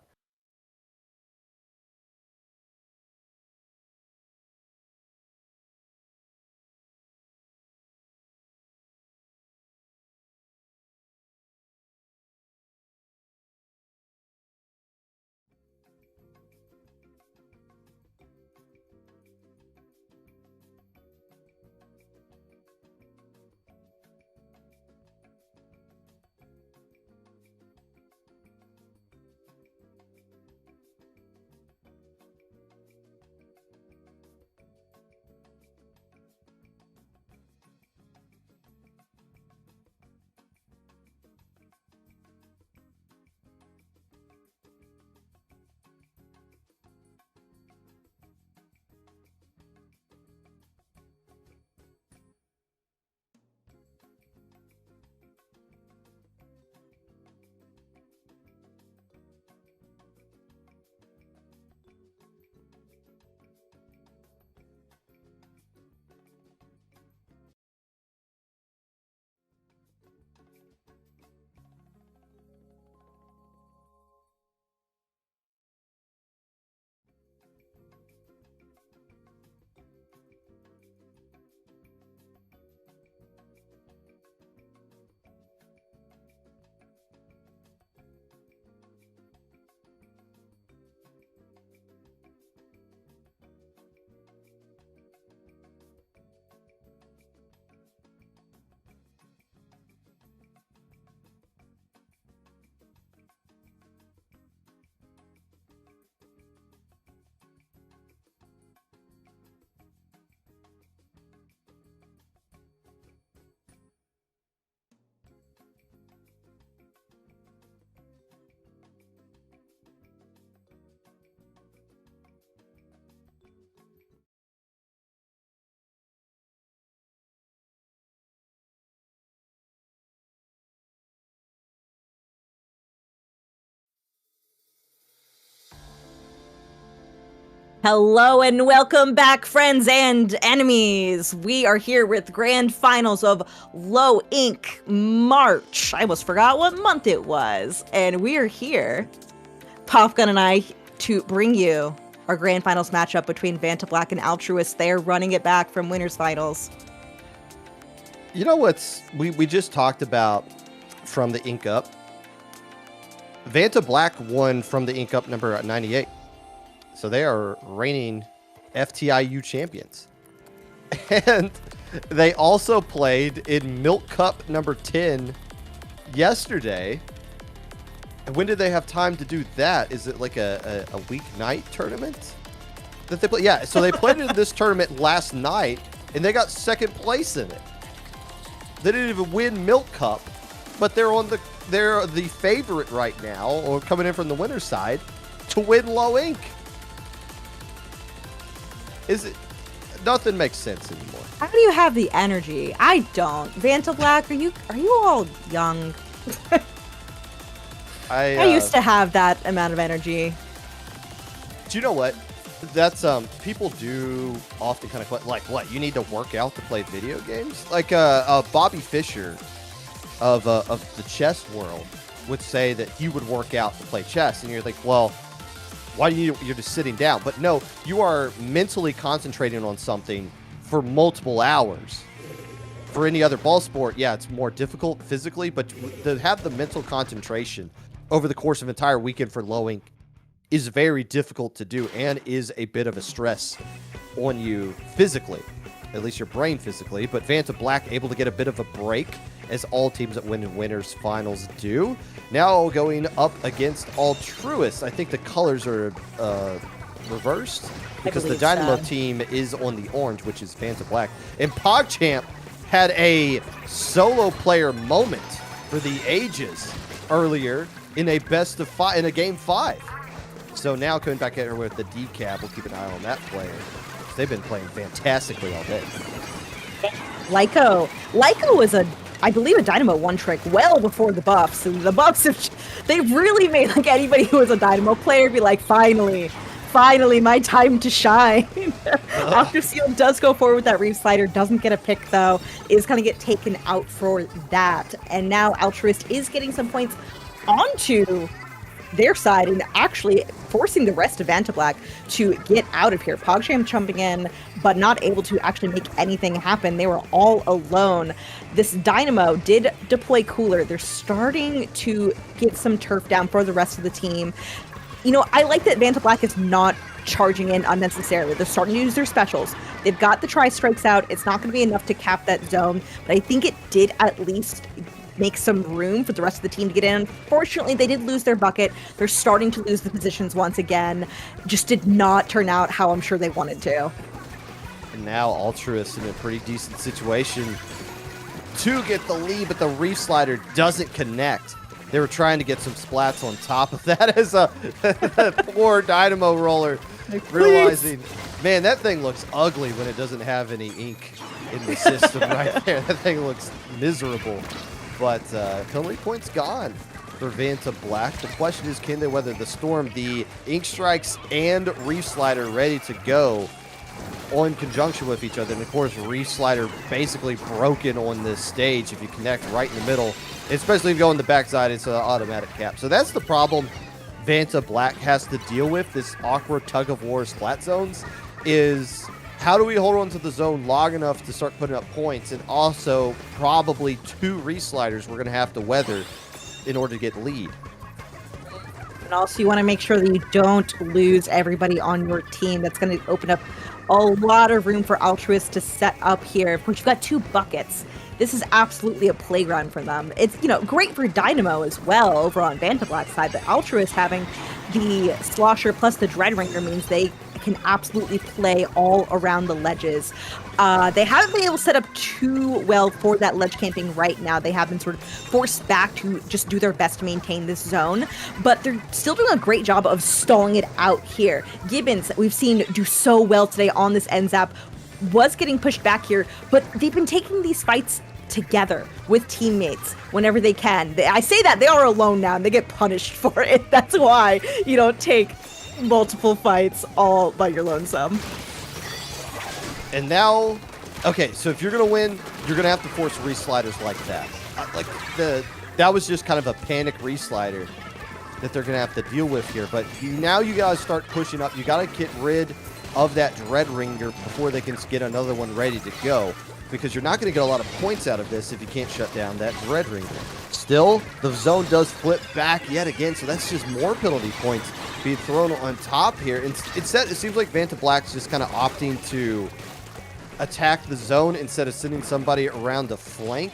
Hello and welcome back, friends and enemies. We are here with grand finals of Low Ink March. I almost forgot what month it was. And we are here, Popgun and I, to bring you our grand finals matchup between Vantablack and Altruist. They're running it back from winners finals. You know what's we just talked about From the Ink Up. Vantablack won From the Ink Up number 98. So they are reigning FTIU champions. And they also played in Milk Cup number 10 yesterday. And when did they have time to do that? Is it like a weeknight tournament that they play? Yeah, so they played in this tournament last night, and they got second place in it. They didn't even win Milk Cup, but they're the favorite right now, or coming in from the winner's side, to win Low Ink. Nothing makes sense anymore. How do you have the energy? I don't. Vantablack, are you all young? I used to have that amount of energy. Do you know what? That's people do often kind of like, what, you need to work out to play video games? Like Bobby Fischer of the chess world would say that he would work out to play chess, and you're like, well, why you're just sitting down? But no, you are mentally concentrating on something for multiple hours. For any other ball sport, yeah, it's more difficult physically, but to have the mental concentration over the course of an entire weekend for Low Ink is very difficult to do, and is a bit of a stress on you physically, at least your brain physically. But Vantablack able to get a bit of a break, as all teams that win in winners finals do. Now going up against Altruist. I think the colors are reversed because the Dynamo team is on the orange, which is Vantablack. And PogChamp had a solo player moment for the ages earlier in a best of five, in a game 5. So now coming back at her with the decap, we'll keep an eye on that player. They've been playing fantastically all day. Lyco was I believe a Dynamo one trick well before the buffs. And the buffs, they've really made like anybody who was a Dynamo player be like, finally, my time to shine. After Seal does go forward with that Reef Slider, doesn't get a pick though, is going to get taken out for that. And now Altruist is getting some points onto their side and actually forcing the rest of Vantablack to get out of here. PogChamp jumping in, but not able to actually make anything happen. They were all alone. This Dynamo did deploy Cooler. They're starting to get some turf down for the rest of the team. You know, I like that Vantablack is not charging in unnecessarily. They're starting to use their specials. They've got the tri-strikes out. It's not going to be enough to cap that zone, but I think it did at least make some room for the rest of the team to get in. Unfortunately, they did lose their bucket. They're starting to lose the positions once again. Just did not turn out how I'm sure they wanted to. And now Altruist in a pretty decent situation to get the lead, but the Reef Slider doesn't connect. They were trying to get some splats on top of that as a poor Dynamo roller realizing, man, that thing looks ugly when it doesn't have any ink in the system right there. That thing looks miserable. But penalty points gone for Vantablack. The question is, can they weather the storm? The Ink Strikes and Reef Slider ready to go in conjunction with each other. And of course, Reef Slider basically broken on this stage. If you connect right in the middle, especially if you go on the backside, it's an automatic cap. So that's the problem Vantablack has to deal with, this awkward tug of war splat zones, is how do we hold on to the zone long enough to start putting up points, and also probably 2 Reef Sliders we're going to have to weather in order to get lead. And also you want to make sure that you don't lose everybody on your team. That's going to open up a lot of room for Altruist to set up here. Of course, you've got 2 buckets. This is absolutely a playground for them. It's, you know, great for Dynamo as well over on Vantablack's side, but Altruist having the Slosher plus the Dreadringer means they can absolutely play all around the ledges. They haven't been able to set up too well for that ledge camping right now. They have been sort of forced back to just do their best to maintain this zone, but they're still doing a great job of stalling it out here. Gibbons, we've seen do so well today on this end zap, was getting pushed back here, but they've been taking these fights together with teammates whenever they can. I say that they are alone now and they get punished for it. That's why you don't take multiple fights all by your lonesome. And now, okay, so if you're going to win, you're going to have to force Reef Sliders like that. That was just kind of a panic Reef Slider that they're going to have to deal with here. But now you guys start pushing up. You got to get rid of that Dreadringer before they can get another one ready to go, because you're not going to get a lot of points out of this if you can't shut down that Dreadringer. Still, the zone does flip back yet again, so that's just more penalty points being thrown on top here. Instead, it seems like Vantablack's just kind of opting to attack the zone instead of sending somebody around the flank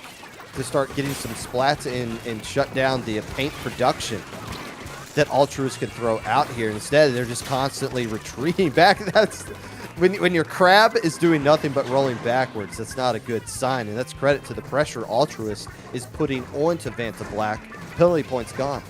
to start getting some splats and shut down the paint production that Altruist can throw out here. Instead, they're just constantly retreating back. That's when your crab is doing nothing but rolling backwards. That's not a good sign, and that's credit to the pressure Altruist is putting onto Vantablack. Penalty points gone.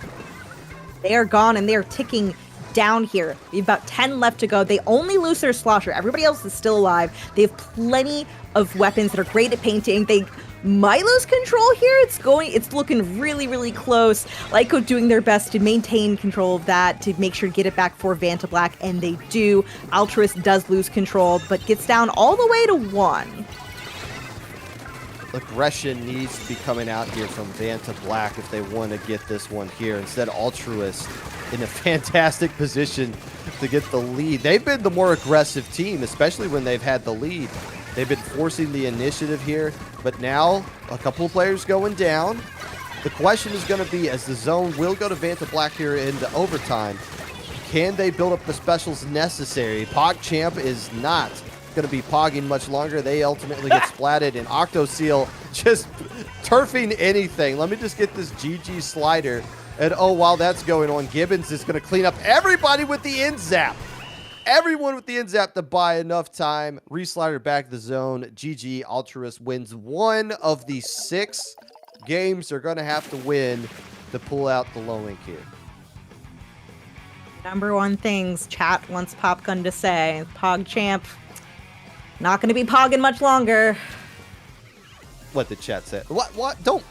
They are gone, and they are ticking down here. We have about 10 left to go. They only lose their Slosher. Everybody else is still alive. They have plenty of weapons that are great at painting. They might lose control here. It's looking really, really close. Lyco doing their best to maintain control of that, to make sure to get it back for Vantablack, and they do. Altruist does lose control, but gets down all the way to 1. Aggression needs to be coming out here from Vantablack if they want to get this one here. Instead, Altruist in a fantastic position to get the lead. They've been the more aggressive team, especially when they've had the lead. They've been forcing the initiative here, but now a couple of players going down. The question is going to be, as the zone will go to Vantablack here into overtime, can they build up the specials necessary? PogChamp is not going to be pogging much longer. They ultimately get splatted, and Octoseal just turfing anything. Let me just get this GG slider. And oh, while that's going on, Gibbons is going to clean up everybody with the end zap. Everyone with the end zap to buy enough time. Re-slider back the zone. GG. Altruist wins 1 of the 6 games they're going to have to win to pull out the low ink here. Number one things chat wants Popgun to say. PogChamp, not going to be pogging much longer. What the chat said. What? Don't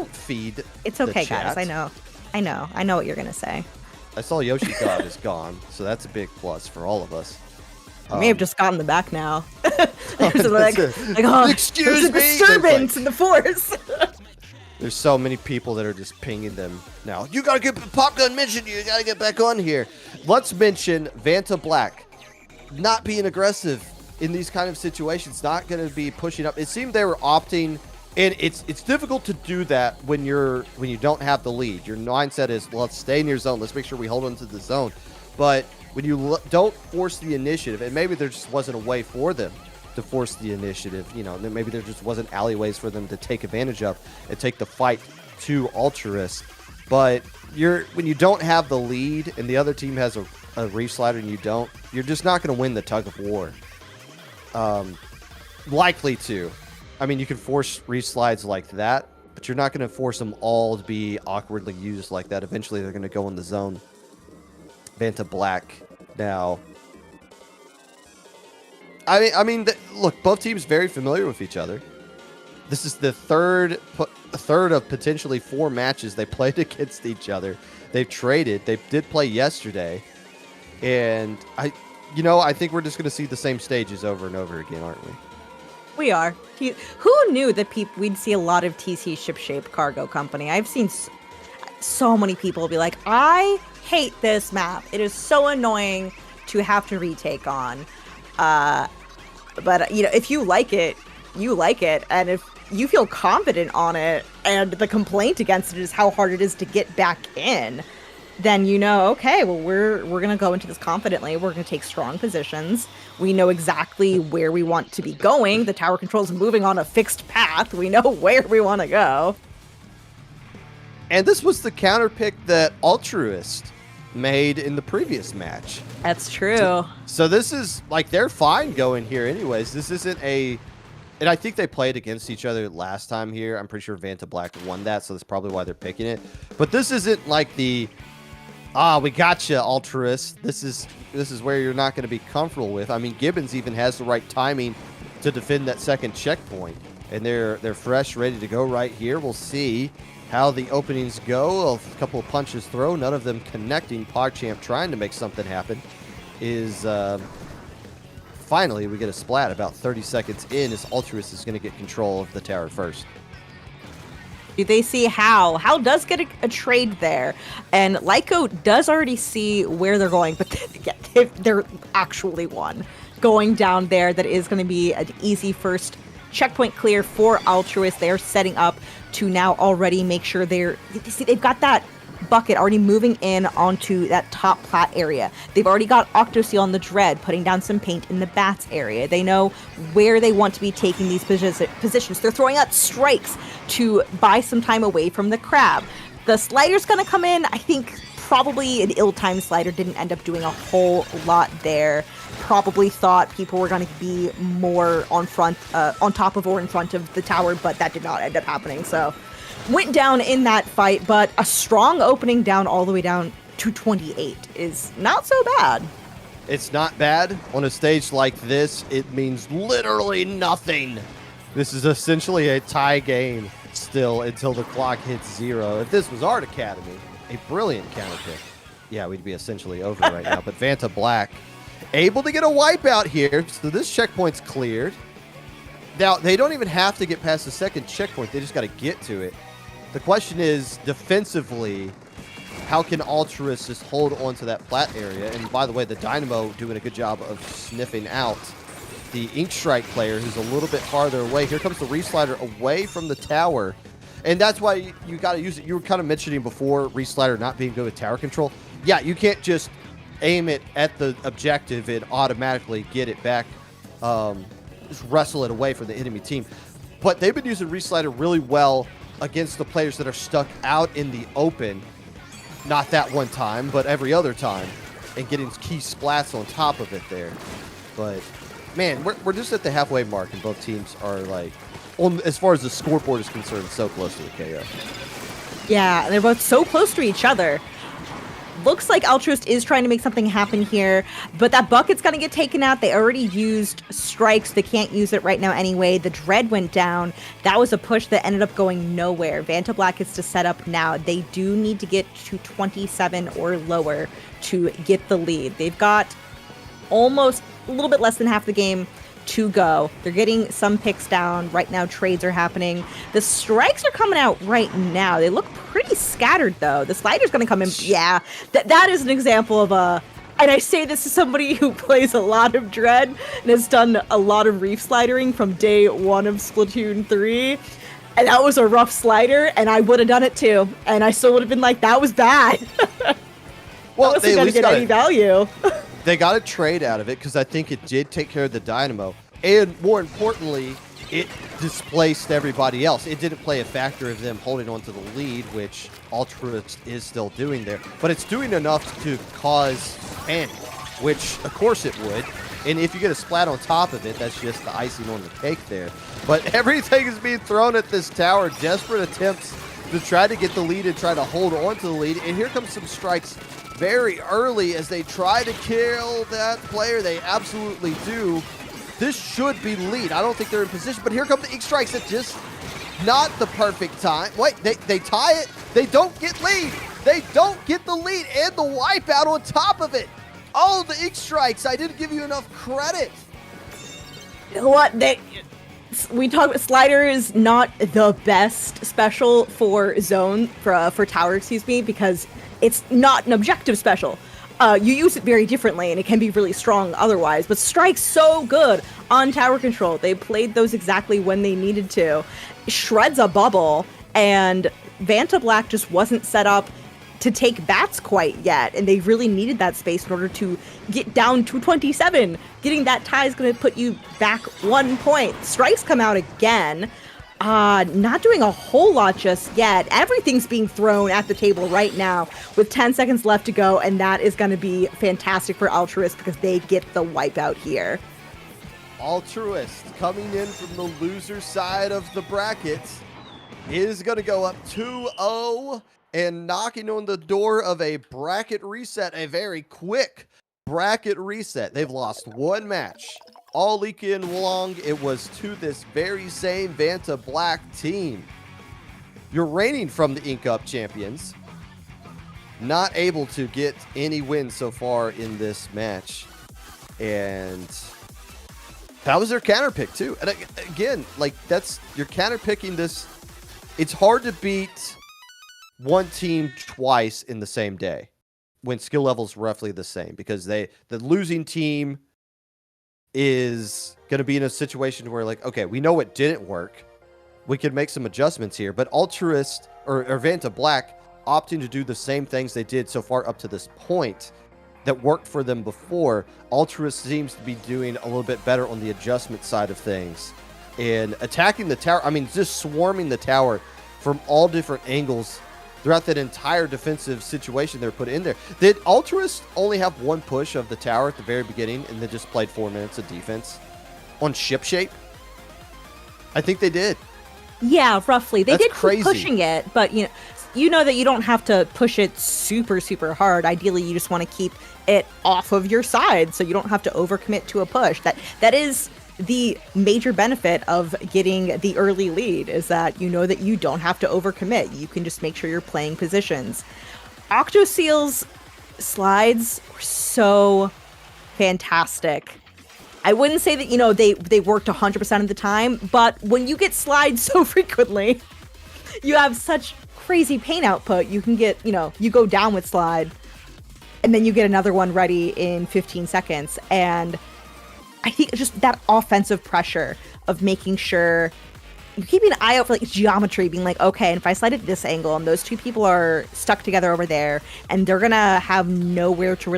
feed. It's okay, the chat. guys. I know what you're going to say. I saw Yoshi God is gone, so that's a big plus for all of us. I may have just gotten the back now. Excuse me. There's a disturbance in the force. There's so many people that are just pinging them now. You gotta get Popgun mentioned. You gotta get back on here. Let's mention Vantablack not being aggressive in these kind of situations. Not gonna be pushing up. It seemed they were opting, and it's difficult to do that when you don't have the lead. Your mindset is, let's stay in your zone. Let's make sure we hold on to the zone. But when you don't force the initiative, and maybe there just wasn't a way for them to force the initiative, maybe there just wasn't alleyways for them to take advantage of and take the fight to Altruist. But when you don't have the lead and the other team has a reef slider and you don't, you're just not going to win the tug of war. Likely to. I mean, you can force reef slides like that, but you're not going to force them all to be awkwardly used like that. Eventually, they're going to go in the zone. Vantablack now. Look, both teams very familiar with each other. This is the third of potentially 4 matches they played against each other. They've traded. They did play yesterday, and I think we're just going to see the same stages over and over again, aren't we? We are. Who knew that we'd see a lot of TC ship-shaped cargo company? I've seen so many people be like, I hate this map. It is so annoying to have to retake on. But if you like it, you like it. And if you feel confident on it, and the complaint against it is how hard it is to get back in, then okay, well, we're going to go into this confidently. We're going to take strong positions. We know exactly where we want to be going. The tower control is moving on a fixed path. We know where we want to go. And this was the counter pick that Altruist made in the previous match. That's true. So this is, they're fine going here anyways. This isn't and I think they played against each other last time here. I'm pretty sure Vantablack won that, so that's probably why they're picking it. But this isn't like we gotcha, Altruist. This is where you're not going to be comfortable with. I mean, Gibbons even has the right timing to defend that second checkpoint. And they're fresh, ready to go right here. We'll see how the openings go. A couple of punches thrown, none of them connecting. PogChamp trying to make something happen is finally we get a splat about 30 seconds in as Altruist is going to get control of the tower first. Do they see How? How does get a trade there, and Lyco does already see where they're going, but they're actually one going down there. That is going to be an easy first checkpoint clear for Altruist. They're setting up to now already make sure they've got that bucket already moving in onto that top plat area. They've already got Octoseal on the Dread, putting down some paint in the Bats area. They know where they want to be taking these positions. They're throwing out strikes to buy some time away from the Crab. The slider's going to come in. I think probably an ill-timed slider, didn't end up doing a whole lot there. Probably thought people were going to be more on top of or in front of the tower, but that did not end up happening. So went down in that fight, but a strong opening down all the way down to 28 is not so bad. It's not bad. On a stage like this, it means literally nothing. This is essentially a tie game still until the clock hits 0. If this was Art Academy, a brilliant counter pick, yeah, we'd be essentially over right now. But Vantablack able to get a wipeout here, so this checkpoint's cleared. Now, they don't even have to get past the second checkpoint. They just got to get to it. The question is, defensively, how can Altruist just hold on to that plat area? And by the way, the Dynamo doing a good job of sniffing out the Ink Strike player who's a little bit farther away. Here comes the Re-Slider away from the tower. And that's why you got to use it. You were kind of mentioning before Re-Slider not being good with tower control. Yeah, you can't just aim it at the objective and automatically get it back, just wrestle it away from the enemy team. But they've been using Re-Slider really well against the players that are stuck out in the open. Not that one time, but every other time. And getting key splats on top of it there. But, man, we're just at the halfway mark, and both teams are, as far as the scoreboard is concerned, so close to the KO. Yeah, they're both so close to each other. looks like Altruist is trying to make something happen here, but that bucket's going to get taken out. They already used strikes. They can't use it right now anyway. The dread went down. That was a push that ended up going nowhere. Vantablack is to set up now. They do need to get to 27 or lower to get the lead. They've got almost a little bit less than half the game to go. They're getting some picks down. Right now, trades are happening. The strikes are coming out right now. They look pretty scattered, though. The slider's going to come in. Yeah, that is an example of a... And I say this as somebody who plays a lot of Dread and has done a lot of reef slidering from day one of Splatoon 3. And that was a rough slider, and I would have done it too. And I still would have been like, that was bad. Well, they at least got any value. They got a trade out of it because I think it did take care of the Dynamo. And more importantly, it displaced everybody else. It didn't play a factor of them holding on to the lead, which Altruist is still doing there. But it's doing enough to cause panic, which of course it would. And if you get a splat on top of it, that's just the icing on the cake there. But everything is being thrown at this tower. Desperate attempts to try to get the lead and try to hold on to the lead. And here comes some strikes very early as they try to kill that player. They absolutely do. This should be the lead. I don't think they're in position, but here come the ink strikes at just not the perfect time. Wait, they tie it. They don't get lead. They don't get the lead and the wipeout on top of it. Oh, the ink strikes. I didn't give you enough credit. You know what? We talk about slider is not the best special for zone, for tower, excuse me, because it's not an objective special. You use it very differently, and it can be really strong otherwise, but strike's so good on tower control. They played those exactly when they needed to. Shreds a bubble, and Vantablack just wasn't set up to take bats quite yet, and they really needed that space in order to get down to 27. Getting that tie is going to put you back 1 point. Strikes come out again. Not doing a whole lot just yet. Everything's being thrown at the table right now with 10 seconds left to go, and that is going to be fantastic for Altruist because they get the wipeout here. Altruist coming in from the loser side of the bracket is going to go up 2-0 and knocking on the door of a bracket reset, a very quick bracket reset. They've lost one match. All weekend long, it was to this very same Vantablack team. You're reigning from the Ink Up champions. Not able to get any wins so far in this match. And that was their counter pick too. And again, like you're counter picking this. It's hard to beat one team twice in the same day when skill level's roughly the same, because the losing team is going to be in a situation where, like, okay, we know it didn't work. We could make some adjustments here. But Altruist or Vantablack opting to do the same things they did so far up to this point that worked for them before. Altruist seems to be doing a little bit better on the adjustment side of things. And attacking the tower, I mean, just swarming the tower from all different angles throughout that entire defensive situation they're put in there. Did Altruist only have one push of the tower at the very beginning and then just played 4 minutes of defense on ship shape? I think they did. Yeah, roughly. They That's did crazy. keep pushing it, but you know that you don't have to push it super, super hard. Ideally, you just want to keep it off of your side so you don't have to overcommit to a push. That is the major benefit of getting the early lead, is that you know that you don't have to overcommit. You can just make sure you're playing positions. Octoseal's slides were so fantastic. I wouldn't say that, they worked 100% of the time, but when you get slides so frequently, you have such crazy paint output. You can get, you go down with slide, and then you get another one ready in 15 seconds. And I think just that offensive pressure of making sure you're keeping an eye out for like geometry, being like, okay, and if I slide at this angle and those two people are stuck together over there and they're gonna have nowhere to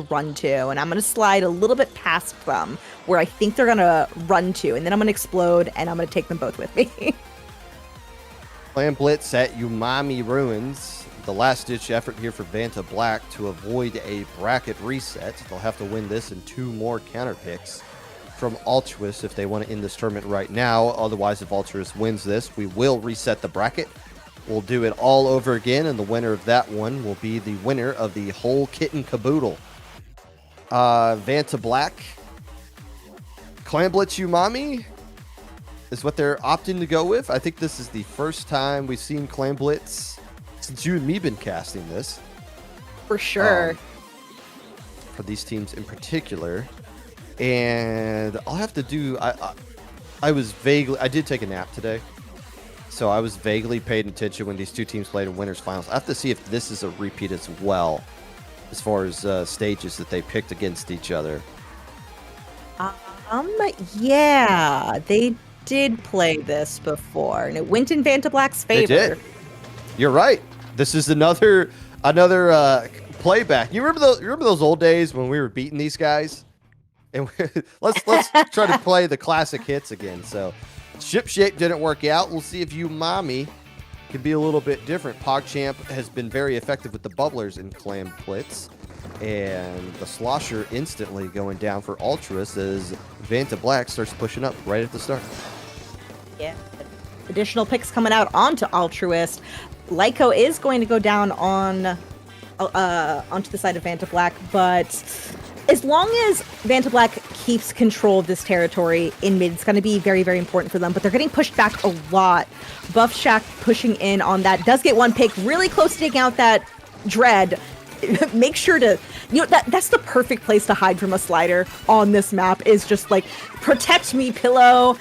run to, and I'm gonna slide a little bit past them where I think they're gonna run to, and then I'm gonna explode and I'm gonna take them both with me. Plan Blitz at Umami Ruins. The last-ditch effort here for Vantablack to avoid a bracket reset. They'll have to win this in 2 more counter picks from Altruist if they want to end this tournament right now. Otherwise, if Altruist wins this, we will reset the bracket. we'll do it all over again, and the winner of that one will be the winner of the whole kit and caboodle. Vantablack, Clan Blitz Umami is what they're opting to go with. I think this is the first time we've seen Clan Blitz since you and me been casting this. For sure. For these teams in particular. And I'll have to do... I did take a nap today. So I was vaguely paying attention when these two teams played in winners finals. I have to see if this is a repeat as well, as far as stages that they picked against each other. Yeah, they did play this before, and it went in Vantablack's favor. They did. You're right. This is another playback. You remember those old days when we were beating these guys? And let's try to play the classic hits again. So, Ship Shape didn't work out. We'll see if Umami can be a little bit different. PogChamp has been very effective with the bubblers in Clan Blitz. And the Slosher instantly going down for Altruist as Vantablack starts pushing up right at the start. Yeah. Additional picks coming out onto Altruist. Lyco is going to go down onto the side of Vantablack, but as long as Vantablack keeps control of this territory in mid, it's going to be very, very important for them, but they're getting pushed back a lot. Buff Shack pushing in on that. Does get one pick, really close to taking out that Dread. Make sure to, that's the perfect place to hide from a slider on this map, is just like, protect me, pillow.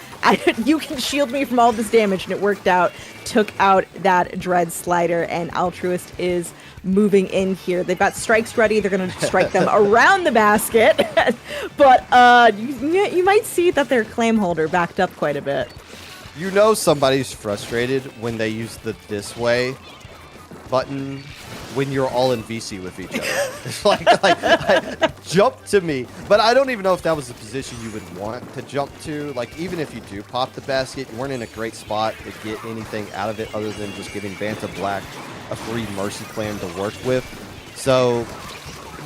You can shield me from all this damage, and it worked out. Took out that Dread slider, and Altruist is moving in here. They've got strikes ready. They're going to strike them around the basket, but you might see that their claim holder backed up quite a bit. You know somebody's frustrated when they use the this way button when you're all in VC with each other. It's like jump to me. But I don't even know if that was the position you would want to jump to. Like, even if you do pop the basket, you weren't in a great spot to get anything out of it other than just giving Vantablack a free Mercy Clam to work with. So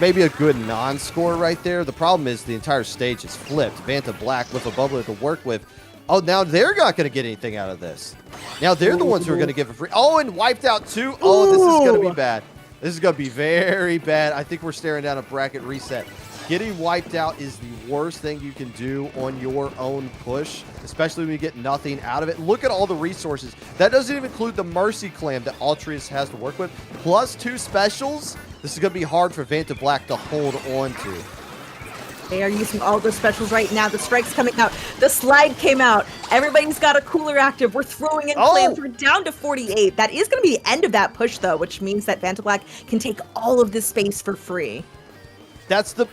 maybe a good non-score right there. The problem is the entire stage is flipped. Vantablack with a bubbler to work with. Oh, now they're not going to get anything out of this. Now they're the ones who are going to give it free. Oh, and wiped out too. Oh, this is going to be bad. This is going to be very bad. I think we're staring down a bracket reset. Getting wiped out is the worst thing you can do on your own push, especially when you get nothing out of it. Look at all the resources. That doesn't even include the Mercy Clam that Altruist has to work with, plus 2 specials. This is going to be hard for Vantablack to hold on to. They are using all the specials right now. The strike's coming out. The slide came out. Everybody's got a cooler active. We're throwing in clams. We're down to 48. That is going to be the end of that push, though, which means that Vantablack can take all of this space for free. That's the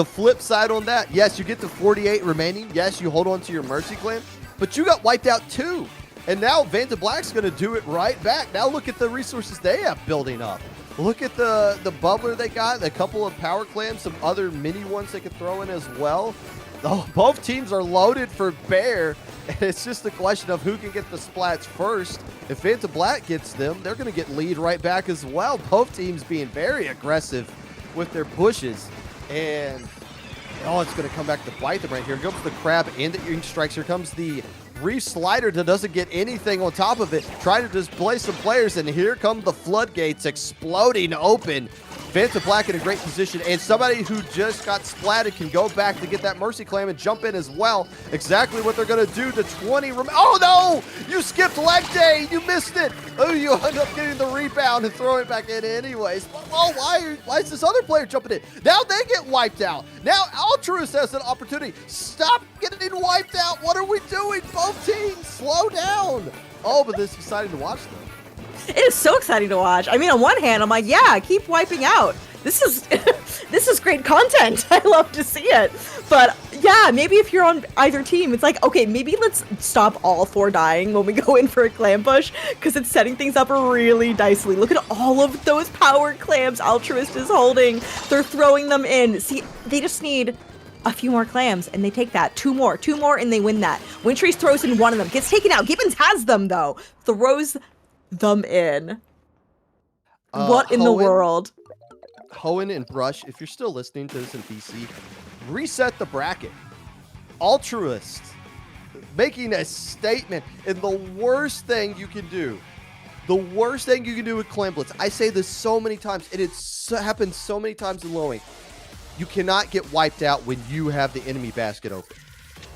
flip side on that. Yes, you get to 48 remaining. Yes, you hold on to your Mercy Clam, but you got wiped out too. And now Vantablack's going to do it right back. Now look at the resources they have building up. Look at the bubbler they got, a couple of power clams, some other mini ones they could throw in as well. Oh, both teams are loaded for bear, and it's just a question of who can get the splats first. If Vantablack gets them, they're going to get lead right back as well. Both teams being very aggressive with their pushes, and it's going to come back to bite them right here. Here comes the crab and the ink strikes. Here comes the Reef Slider that doesn't get anything on top of it, trying to display some players, and here come the floodgates exploding open. Vantablack in a great position, and somebody who just got splatted can go back to get that Mercy Clam and jump in as well. Exactly what they're going to do to 20. Oh no! You skipped leg day! You missed it! Oh, you end up getting the rebound and throwing it back in anyways. Oh, why is this other player jumping in? Now they get wiped out. Now Altruist has an opportunity. Stop getting wiped out. What are we doing? Both teams, slow down. Oh, but this is exciting to watch them. It is so exciting to watch. I mean, on one hand, I'm like, yeah, keep wiping out. This is great content. I love to see it. But yeah, maybe if you're on either team, it's like, okay, maybe let's stop all 4 dying when we go in for a clam push, because it's setting things up really nicely. Look at all of those power clams Altruist is holding. They're throwing them in. See, they just need a few more clams, and they take that. 2 more, and they win that. Wintrees throws in one of them. Gets taken out. Gibbons has them, though. Throws them in. What in the world? Hoenn and Brush, if you're still listening to this in PC, reset the bracket. Altruist making a statement, and the worst thing you can do The worst thing you can do with Clan Blitz, I say this so many times, and it's happened so many times in Lowing, you cannot get wiped out when you have the enemy basket open.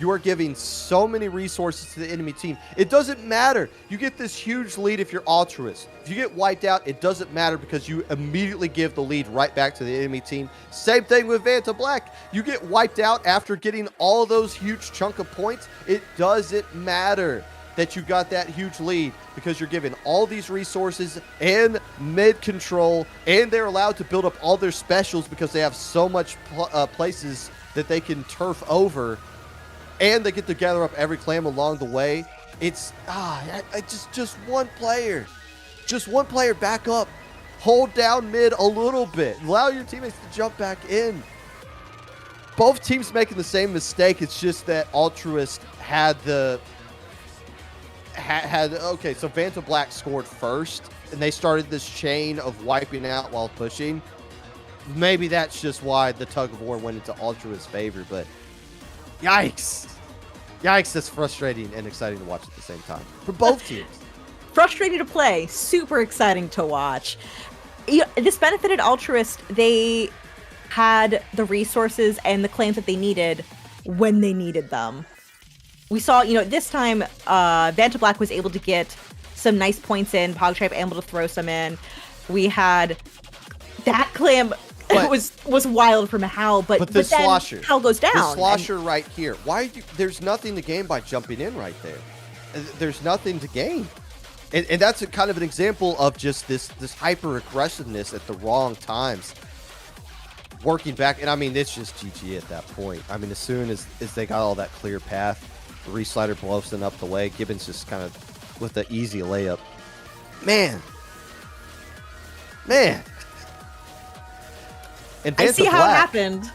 You are giving so many resources to the enemy team. It doesn't matter. You get this huge lead if you're Altruist. If you get wiped out, it doesn't matter because you immediately give the lead right back to the enemy team. Same thing with Vantablack. You get wiped out after getting all of those huge chunk of points. It doesn't matter that you got that huge lead because you're given all these resources and mid control, and they're allowed to build up all their specials because they have so much places that they can turf over, and they get to gather up every clam along the way. It's just one player, back up, hold down mid a little bit, allow your teammates to jump back in. Both teams making the same mistake. It's just that Altruist had okay, so Vantablack scored first, and they started this chain of wiping out while pushing. Maybe that's just why the tug of war went into Altruist's favor, but yikes. Yikes, that's frustrating and exciting to watch at the same time for both teams. Frustrating to play, super exciting to watch. This benefited Altruist. They had the resources and the claims that they needed when they needed them. We saw, this time, Vantablack was able to get some nice points in. Pogtribe able to throw some in. We had that clam was wild from Hal, but the then slosher, Hal goes down. The slosher right here. There's nothing to gain by jumping in right there. There's nothing to gain. And that's kind of an example of just this hyper aggressiveness at the wrong times. Working back, and I mean, it's just GG at that point. I mean, as soon as they got all that clear path, the re-slider blows them up the way. Gibbons just kind of with the easy layup. Man. And I see how it happened.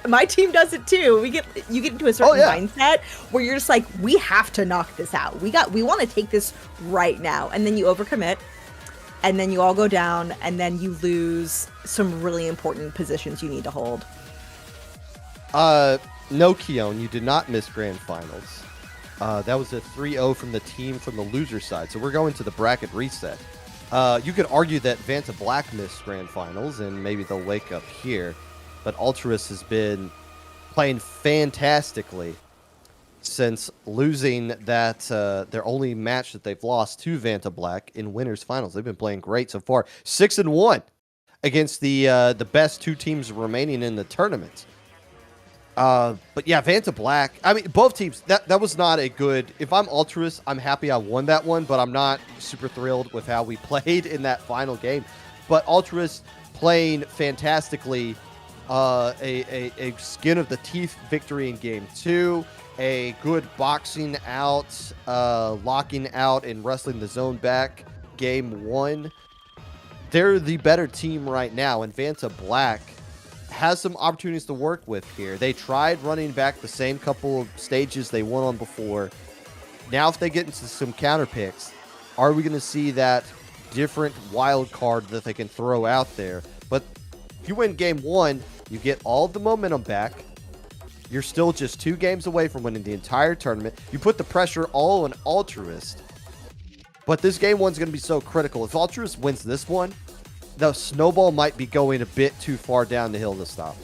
My team does it too. You get into a certain mindset where you're just like, we have to knock this out. We want to take this right now. And then you overcommit, and then you all go down, and then you lose some really important positions you need to hold. No, Keon, you did not miss grand finals. That was a 3-0 from the team from the loser side. So we're going to the bracket reset. You could argue that Vantablack missed grand finals, and maybe they'll wake up here. But Altruist has been playing fantastically since losing that their only match that they've lost to Vantablack in winners finals. They've been playing great so far. 6-1 against the best two teams remaining in the tournament. But yeah, Vantablack, I mean, both teams, that was not a good, if I'm Altruist, I'm happy I won that one, but I'm not super thrilled with how we played in that final game. But Altruist playing fantastically, a skin of the teeth victory in game 2, a good boxing out, locking out and wrestling the zone back game 1. They're the better team right now, and Vantablack has some opportunities to work with here. They tried running back the same couple of stages they won on before. Now if they get into some counter picks, are we going to see that different wild card that they can throw out there? But if you win game 1, you get all the momentum back. You're still just 2 games away from winning the entire tournament. You put the pressure all on Altruist. But this game 1's going to be so critical. If Altruist wins this one, the snowball might be going a bit too far down the hill to stop.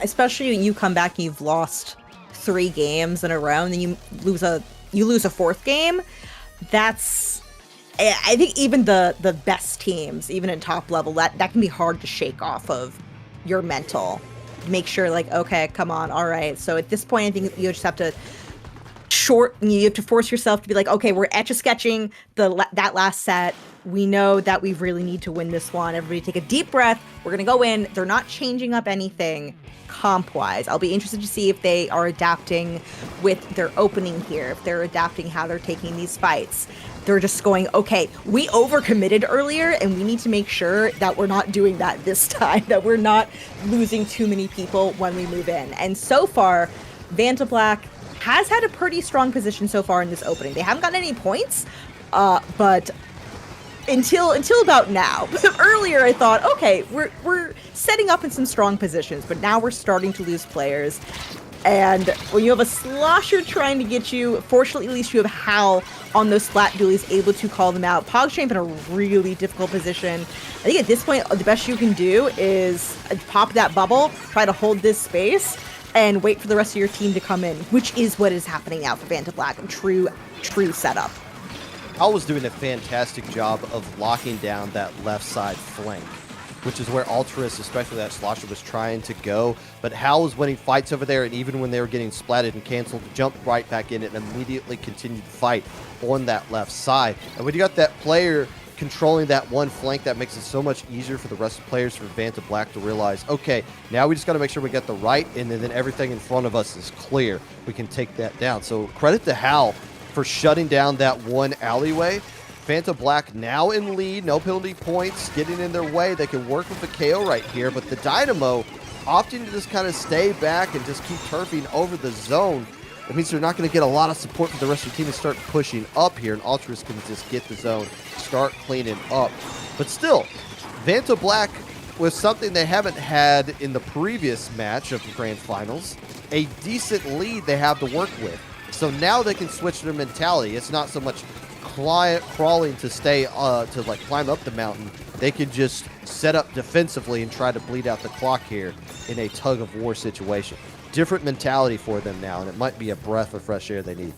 Especially when you come back and you've lost 3 games in a row, and then you lose a 4th game. That's, I think, even the best teams, even in top level, that can be hard to shake off of your mental. Make sure, like, okay, come on, all right. So at this point, I think you just have to you have to force yourself to be like, okay, we're etch-a-sketching that last set. We know that we really need to win this one. Everybody take a deep breath. We're going to go in. They're not changing up anything comp-wise. I'll be interested to see if they are adapting with their opening here, if they're adapting how they're taking these fights. They're just going, okay, we overcommitted earlier, and we need to make sure that we're not doing that this time, that we're not losing too many people when we move in. And so far, Vantablack has had a pretty strong position so far in this opening. They haven't gotten any points, but until about now. Earlier I thought, okay, we're setting up in some strong positions, but now we're starting to lose players. And when you have a slosher trying to get you, fortunately, at least you have Hal on those splat dualies able to call them out. PogChamp in a really difficult position. I think at this point, the best you can do is pop that bubble, try to hold this space, and wait for the rest of your team to come in, which is what is happening now for Vantablack. True setup. Hal was doing a fantastic job of locking down that left side flank, which is where Altruist, especially that slosher, was trying to go. But Hal was winning fights over there, and even when they were getting splatted and canceled, jumped right back in it and immediately continued to fight on that left side. And when you got that player controlling that one flank, that makes it so much easier for the rest of the players for Vantablack to realize, okay, now we just got to make sure we get the right, and then everything in front of us is clear. We can take that down. So credit to Hal for shutting down that one alleyway. Vantablack now in lead, no penalty points, getting in their way. They can work with the KO right here, but the Dynamo opting to just kind of stay back and just keep turfing over the zone. That means they're not going to get a lot of support from the rest of the team and start pushing up here, and Altruist can just get the zone, start cleaning up. But still, Vantablack was something they haven't had in the previous match of the Grand Finals, a decent lead they have to work with. So now they can switch their mentality. It's not so much crawling to stay to like climb up the mountain. They can just set up defensively and try to bleed out the clock here in a tug of war situation. Different mentality for them now, and it might be a breath of fresh air they need.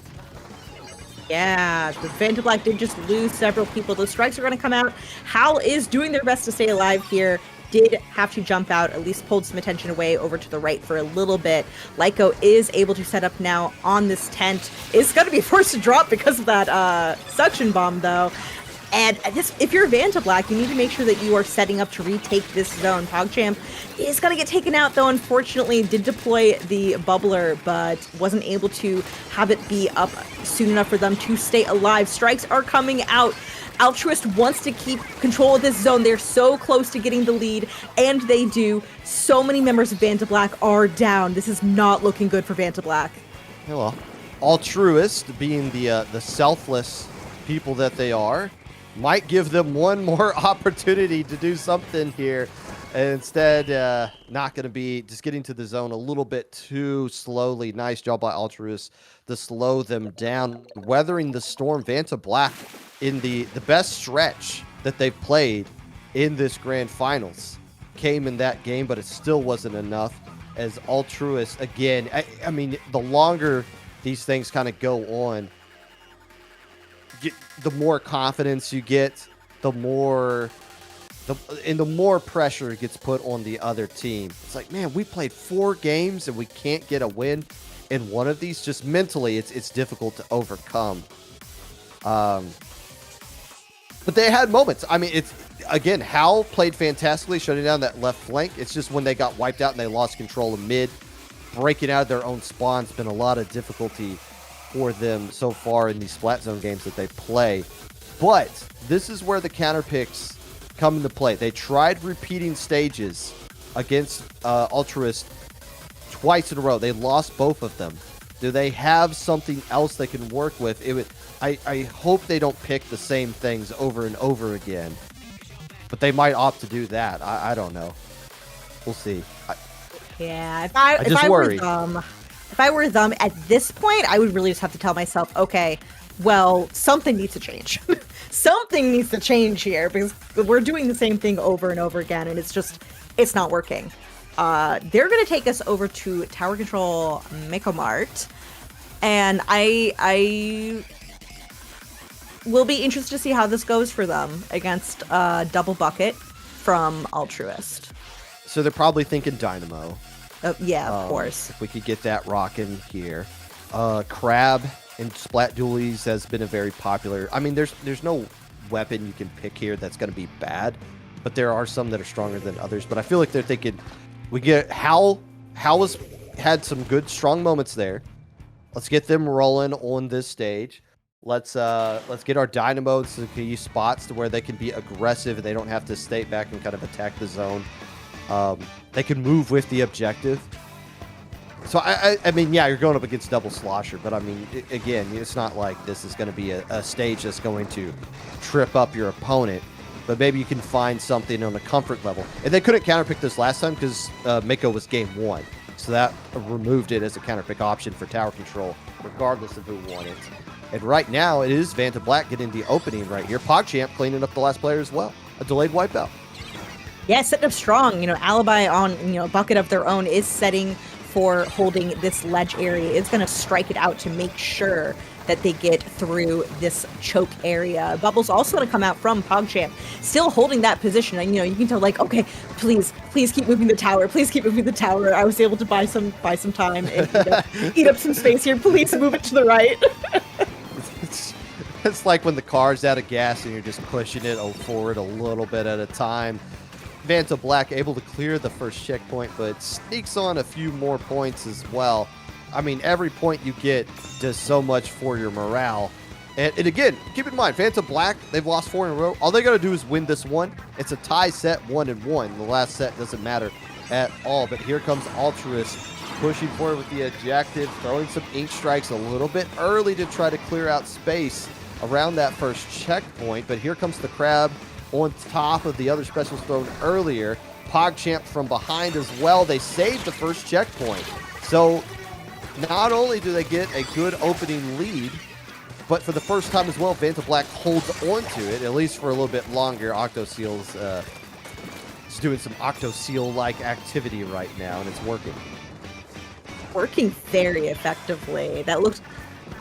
Yeah, the Vantablack did just lose several people. Those strikes are going to come out. Hal is doing their best to stay alive here. Did have to jump out, at least pulled some attention away over to the right for a little bit. Lyco is able to set up now on this tent. Is going to be forced to drop because of that suction bomb, though. And if you're Vantablack, you need to make sure that you are setting up to retake this zone. PogChamp is going to get taken out, though, unfortunately. Did deploy the bubbler, but wasn't able to have it be up soon enough for them to stay alive. Strikes are coming out. Altruist wants to keep control of this zone. They're so close to getting the lead, and they do. So many members of Vantablack are down. This is not looking good for Vantablack. Well, Altruist, being the selfless people that they are, might give them one more opportunity to do something here. And instead, not going to be just getting to the zone a little bit too slowly. Nice job by Altruist to slow them down. Weathering the storm, Vantablack in the best stretch that they've played in this Grand Finals came in that game, but it still wasn't enough as Altruist, again, I mean, the longer these things kind of go on, the more confidence you get, the more pressure gets put on the other team. It's like, man, we played 4 games and we can't get a win in one of these. Just mentally, it's difficult to overcome. But they had moments. I mean, it's again, Hal played fantastically, shutting down that left flank. It's just when they got wiped out and they lost control of mid, breaking out of their own spawn's been a lot of difficulty for them so far in these splat zone games that they play. But this is where the counter picks come into play. They tried repeating stages against Altruist twice in a row. They lost both of them. Do they have something else they can work with? I hope they don't pick the same things over and over again. But they might opt to do that. I don't know. We'll see. Yeah, if I were them at this point, I would really just have to tell myself, okay, well, something needs to change. Something needs to change here because we're doing the same thing over and over again, and it's not working. They're going to take us over to Tower Control Mecomart, and I will be interested to see how this goes for them against Double Bucket from Altruist. So they're probably thinking Dynamo. Yeah, of course. If we could get that rocking here. Crab and Splat Dualies has been a very popular... I mean, there's no weapon you can pick here that's going to be bad, but there are some that are stronger than others. But I feel like they're thinking, we get Hal had some good, strong moments there. Let's get them rolling on this stage. Let's get our Dynamos to use spots to where they can be aggressive and they don't have to stay back and kind of attack the zone. They can move with the objective. So, I mean, yeah, you're going up against Double Slosher, but I mean, again, it's not like this is going to be a stage that's going to trip up your opponent, but maybe you can find something on a comfort level. And they couldn't counterpick this last time because Mako was game 1. So that removed it as a counter pick option for tower control, regardless of who won it. And right now, it is Vantablack getting the opening right here. PogChamp cleaning up the last player as well. A delayed wipeout. Yeah, setting up strong. Alibi on, a bucket of their own is setting for holding this ledge area. It's going to strike it out to make sure that they get through this choke area. Bubble's also going to come out from PogChamp, still holding that position. And, you can tell, okay, please keep moving the tower. Please keep moving the tower. I was able to buy some time and eat up some space here. Please move it to the right. It's like when the car's out of gas and you're just pushing it forward a little bit at a time. Vantablack able to clear the first checkpoint, but sneaks on a few more points as well. I mean, every point you get does so much for your morale. And again, keep in mind, Vantablack, they've lost 4 in a row. All they got to do is win this one. It's a tie set 1-1. The last set doesn't matter at all. But here comes Altruist pushing forward with the objective, throwing some ink strikes a little bit early to try to clear out space around that first checkpoint. But here comes the crab on top of the other specials thrown earlier. PogChamp from behind as well. They saved the first checkpoint. So not only do they get a good opening lead, but for the first time as well, Vantablack holds on to it, at least for a little bit longer. Octoseal's is doing some Octoseal-like activity right now, and it's working. Working very effectively. That looks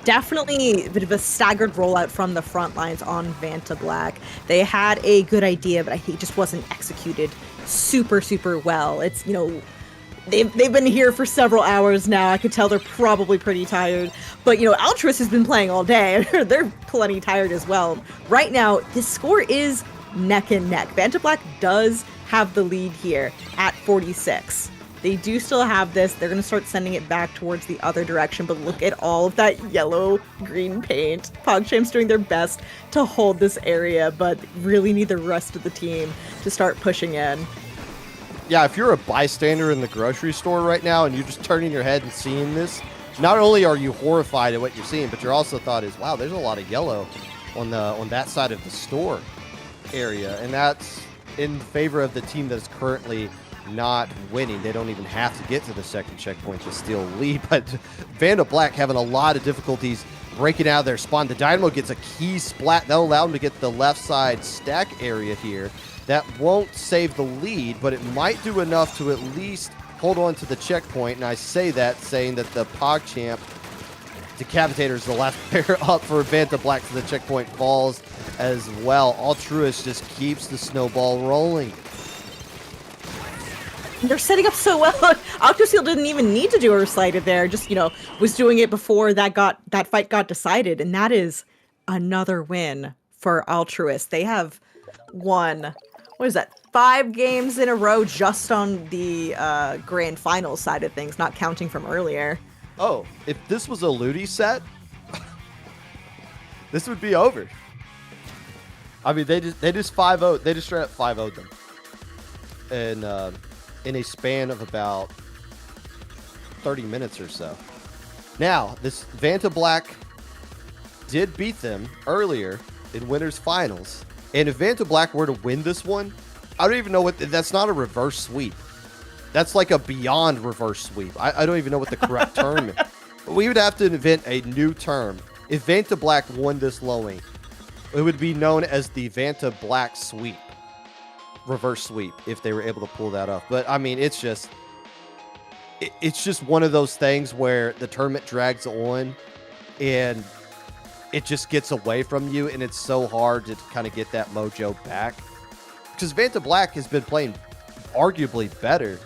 definitely a bit of a staggered rollout from the front lines on Vantablack. They had a good idea, but I think it just wasn't executed super, super well. It's, they've been here for several hours now. I could tell they're probably pretty tired. But, Altruist has been playing all day. They're plenty tired as well. Right now, this score is neck and neck. Vantablack does have the lead here at 46. They do still have this. They're going to start sending it back towards the other direction. But look at all of that yellow-green paint. PogChamp's doing their best to hold this area, but really need the rest of the team to start pushing in. Yeah, if you're a bystander in the grocery store right now and you're just turning your head and seeing this, not only are you horrified at what you're seeing, but your also thought is, wow, there's a lot of yellow on that side of the store area. And that's in favor of the team that's currently not winning. They don't even have to get to the second checkpoint to steal lead. But Vantablack having a lot of difficulties breaking out of their spawn. The Dynamo gets a key splat. That'll allow them to get the left side stack area here. That won't save the lead, but it might do enough to at least hold on to the checkpoint. And I say that saying that the PogChamp Decapitator is the last player up for Vantablack, so the checkpoint falls as well. Altruist just keeps the snowball rolling. They're setting up so well. Octoseal didn't even need to do a recited there. Just, was doing it before that fight got decided. And that is another win for Altruist. They have won, 5 games in a row just on the grand final side of things, not counting from earlier. Oh, if this was a Ludi set, this would be over. I mean, they just 5-0. They just straight up 5-0'd them. And in a span of about 30 minutes or so. Now, this Vantablack did beat them earlier in winners finals. And if Vantablack were to win this one, I don't even know that's not a reverse sweep. That's like a beyond reverse sweep. I don't even know what the correct term is. We would have to invent a new term. If Vantablack won this lowing, it would be known as the Vantablack sweep. Reverse sweep, if they were able to pull that off. But I mean, it's just one of those things where the tournament drags on and it just gets away from you, and it's so hard to kind of get that mojo back. Because Vantablack has been playing arguably better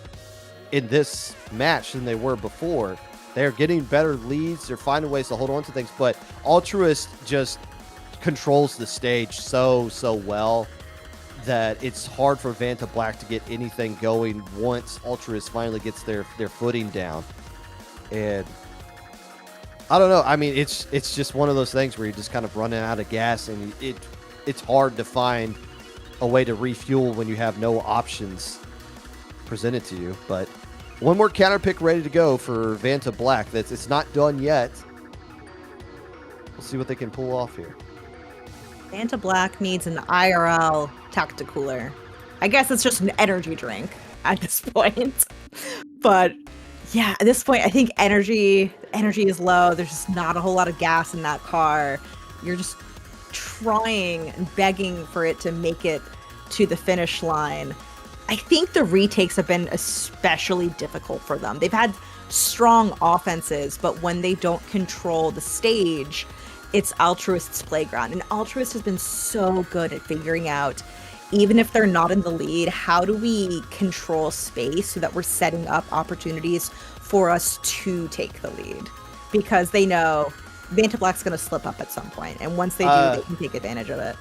in this match than they were before. They're getting better leads. They're finding ways to hold on to things. But Altruist just controls the stage so well that it's hard for Vantablack to get anything going once Altruist finally gets their footing down. And I don't know. I mean, it's just one of those things where you're just kind of running out of gas, and it's hard to find a way to refuel when you have no options presented to you. But one more counter pick ready to go for Vantablack. It's not done yet. We'll see what they can pull off here. Vantablack needs an IRL Tacticooler. I guess it's just an energy drink at this point. But Yeah, at this point, I think energy is low. There's just not a whole lot of gas in that car. You're just trying and begging for it to make it to the finish line. I think the retakes have been especially difficult for them. They've had strong offenses, but when they don't control the stage, it's Altruist's playground. And Altruist has been so good at figuring out, even if they're not in the lead, how do we control space so that we're setting up opportunities for us to take the lead? Because they know Vantablack's going to slip up at some point, and once they do, they can take advantage of it.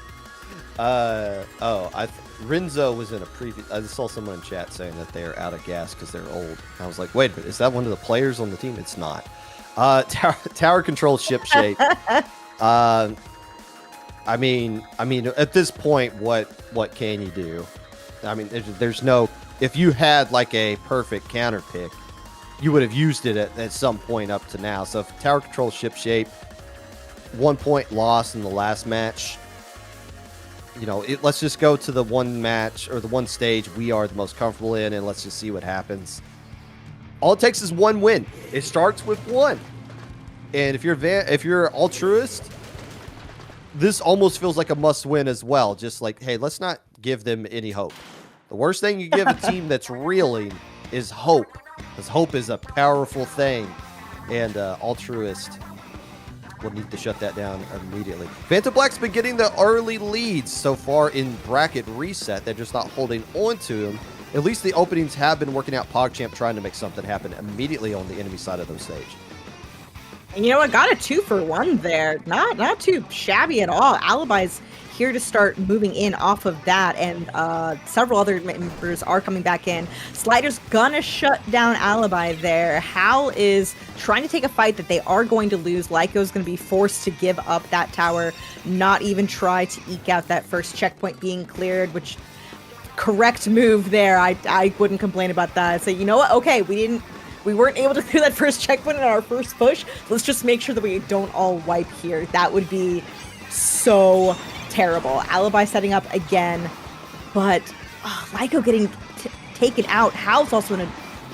Renzo was in a previous. I saw someone in chat saying that they're out of gas because they're old. I was like, wait a minute, is that one of the players on the team? It's not. Tower control ship shape. I mean, at this point, what can you do? I mean, there's no. If you had like a perfect counter pick, you would have used it at some point up to now. So if tower control ship shape, 1 point loss in the last match. You know, let's just go to the one match or the one stage we are the most comfortable in, and let's just see what happens. All it takes is one win. It starts with one, and if you're Altruist, this almost feels like a must-win as well. Just like, hey, let's not give them any hope. The worst thing you give a team that's reeling is hope, because hope is a powerful thing, and Altruist will need to shut that down immediately. Vantablack's been getting the early leads so far in bracket reset. They're just not holding on to them. At least the openings have been working out. PogChamp trying to make something happen immediately on the enemy side of the stage. And you know what? Got a 2-for-1 there. Not too shabby at all. Alibi's here to start moving in off of that, and several other members are coming back in. Slider's gonna shut down Alibi there. Hal is trying to take a fight that they are going to lose. Lyco's gonna be forced to give up that tower, not even try to eke out that first checkpoint being cleared, which correct move there. I wouldn't complain about that. I'd say, you know what? Okay, we weren't able to clear that first checkpoint in our first push. Let's just make sure that we don't all wipe here. That would be so terrible. Alibi setting up again, but Lyco getting taken out. Hal's also in a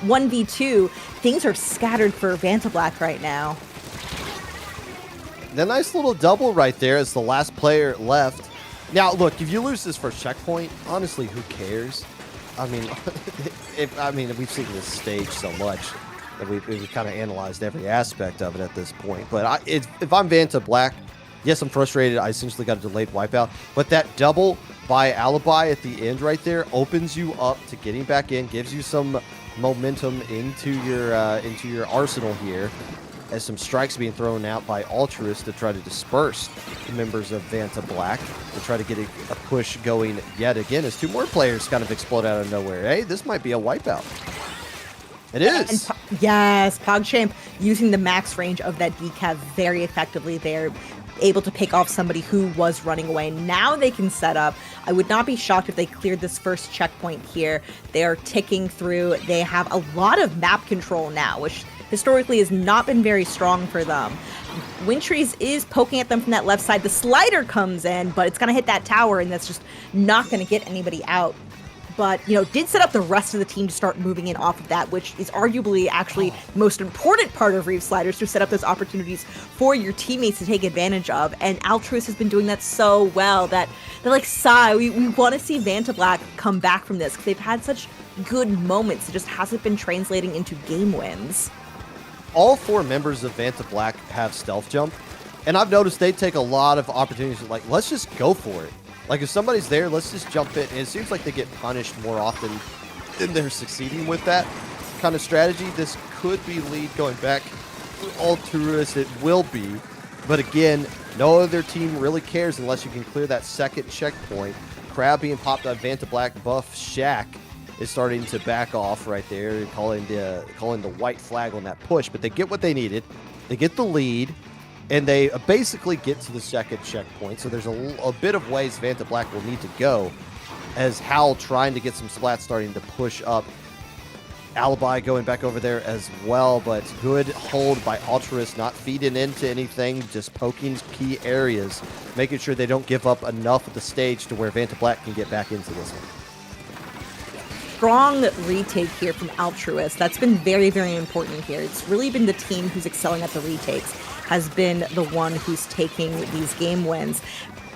1v2. Things are scattered for Vantablack right now. The nice little double right there as the last player left. Now, look, if you lose this first checkpoint, honestly, who cares? I mean, we've seen this stage so much that we've kind of analyzed every aspect of it at this point. But if I'm Vantablack, yes, I'm frustrated. I essentially got a delayed wipeout. But that double by Alibi at the end right there opens you up to getting back in, gives you some momentum into your arsenal here, as some strikes being thrown out by Altruist to try to disperse the members of Vantablack, to try to get a push going yet again as two more players kind of explode out of nowhere. Hey, this might be a wipeout. It is. Yes, PogChamp using the max range of that decav very effectively there, able to pick off somebody who was running away. Now they can set up. I would not be shocked if they cleared this first checkpoint here. They are ticking through. They have a lot of map control now, which historically has not been very strong for them. Wintrees is poking at them from that left side. The slider comes in, but it's going to hit that tower, and that's just not going to get anybody out. But, you know, did set up the rest of the team to start moving in off of that, which is arguably actually the most important part of Reef Sliders, to set up those opportunities for your teammates to take advantage of. And Altruist has been doing that so well that they're like, sigh, we want to see Vantablack come back from this, because they've had such good moments. It just hasn't been translating into game wins. All four members of Vantablack have stealth jump, and I've noticed they take a lot of opportunities. Like, let's just go for it. Like, if somebody's there, let's just jump in. And it seems like they get punished more often than they're succeeding with that kind of strategy. This could be lead going back to Altruist. It will be. But again, no other team really cares unless you can clear that second checkpoint. Crab being popped on Vantablack. Buff Shack is starting to back off right there, calling the white flag on that push. But they get what they needed. They get the lead. And they basically get to the second checkpoint. So there's a bit of ways Vantablack will need to go, as Hal trying to get some splats starting to push up. Alibi going back over there as well, but good hold by Altruist, not feeding into anything, just poking key areas, making sure they don't give up enough of the stage to where Vantablack can get back into this one. strong retake here from Altruist. That's been very, very important here. It's really been the team who's excelling at the retakes, has been the one who's taking these game wins.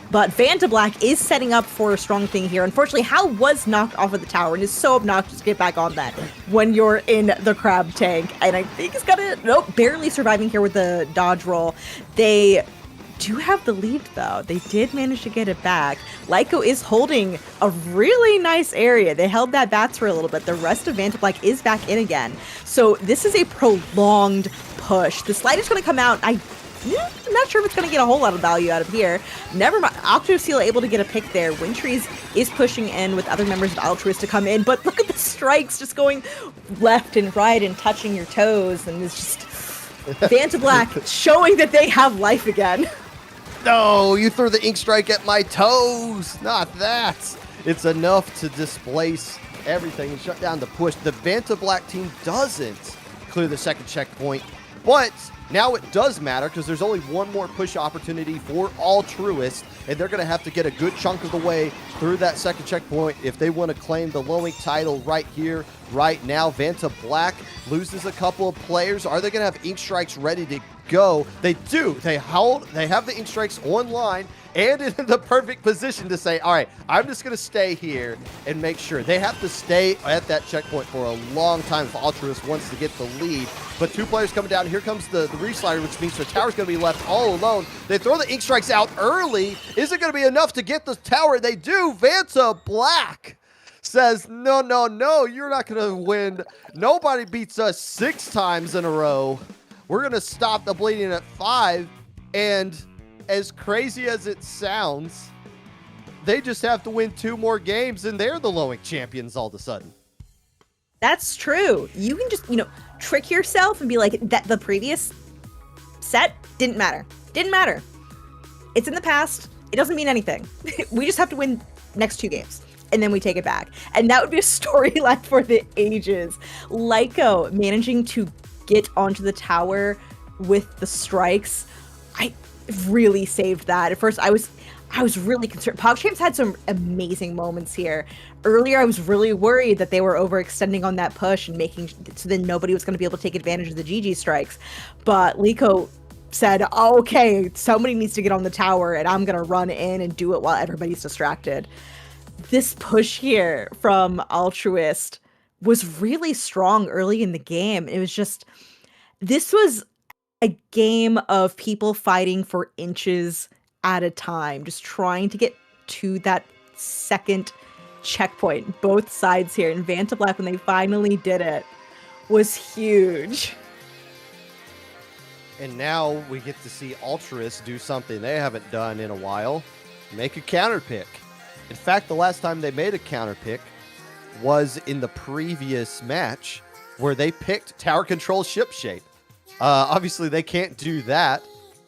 But Vantablack is setting up for a strong thing here. Unfortunately, Hal was knocked off of the tower and is so obnoxious to get back on that when you're in the crab tank. And I think he's got it. Nope, barely surviving here with the dodge roll. They do have the lead, though. They did manage to get it back. Lyco is holding a really nice area. They held that bats for a little bit. The rest of Vantablack is back in again. So this is a prolonged push. The slide is going to come out. I'm not sure if it's going to get a whole lot of value out of here. Never mind. Octo Seal able to get a pick there. Wintrees is pushing in with other members of Altruist to come in, but look at the strikes just going left and right and touching your toes, and it's just Vantablack showing that they have life again. No, you threw the ink strike at my toes. Not that. It's enough to displace everything and shut down the push. The Vantablack team doesn't clear the second checkpoint, but now it does matter because there's only one more push opportunity for Altruist, and they're going to have to get a good chunk of the way through that second checkpoint if they want to claim the low ink title right here, right now. Vantablack loses a couple of players. Are they going to have ink strikes ready to go? They do. They have the ink strikes online and in the perfect position to say, all right, I'm just going to stay here and make sure. They have to stay at that checkpoint for a long time if Altruist wants to get the lead. But two players coming down. Here comes the reslider, which means the tower's going to be left all alone. They throw the ink strikes out early. Is it going to be enough to get the tower? They do. Vantablack says, no, you're not going to win. Nobody beats us 6 times in a row. We're going to stop the bleeding at 5. And as crazy as it sounds, they just have to win 2 more games and they're the low ink champions all of a sudden. That's true. You can just, trick yourself and be like, that the previous set didn't matter. Didn't matter. It's in the past. It doesn't mean anything. We just have to win next 2 games. And then we take it back. And that would be a storyline for the ages. Lyco managing to get onto the tower with the strikes. I really saved that. At first, I was really concerned. PogChamps had some amazing moments here. Earlier, I was really worried that they were overextending on that push and making so then nobody was going to be able to take advantage of the GG strikes. But Lyco said, oh, okay, somebody needs to get on the tower and I'm going to run in and do it while everybody's distracted. This push here from Altruist was really strong early in the game. It was just, this was a game of people fighting for inches at a time, just trying to get to that second checkpoint, both sides here. And Vantablack, when they finally did it, was huge. And now we get to see Altruist do something they haven't done in a while, make a counter pick. In fact, the last time they made a counter pick was in the previous match where they picked tower control ship shape. Obviously, they can't do that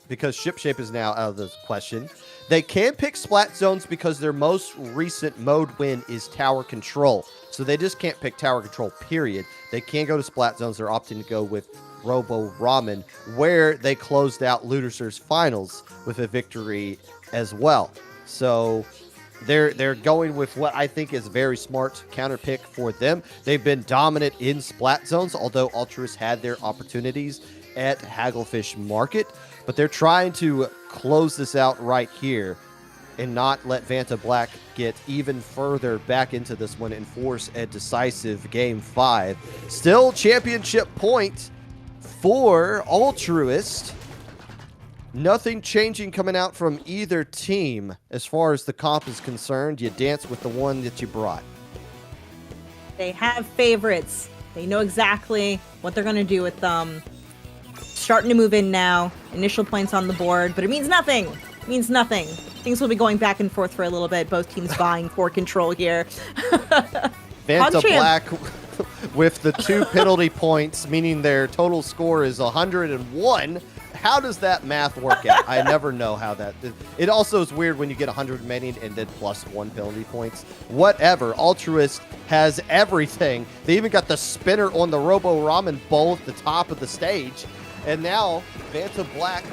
because ship shape is now out of the question. They can pick splat zones because their most recent mode win is tower control. So they just can't pick tower control, period. They can go to splat zones. They're opting to go with Robo Ramen, where they closed out Ludicer's finals with a victory as well. So they're going with what I think is a very smart counter pick for them. They've been dominant in splat zones, although Altruist had their opportunities at Hagglefish Market, but they're trying to close this out right here and not let Vantablack get even further back into this one and force a decisive Game 5. Still championship point for Altruist. Nothing changing coming out from either team as far as the comp is concerned. You dance with the one that you brought. They have favorites. They know exactly what they're going to do with them. Starting to move in now. Initial points on the board, but it means nothing. It means nothing. Things will be going back and forth for a little bit. Both teams vying for control here. Vantablack with the 2 penalty points, meaning their total score is 101. How does that math work out? I never know how that... It also is weird when you get 100 remaining and then plus 1 penalty points. Whatever. Altruist has everything. They even got the spinner on the Robo Ramen bowl at the top of the stage. And now, Vantablack,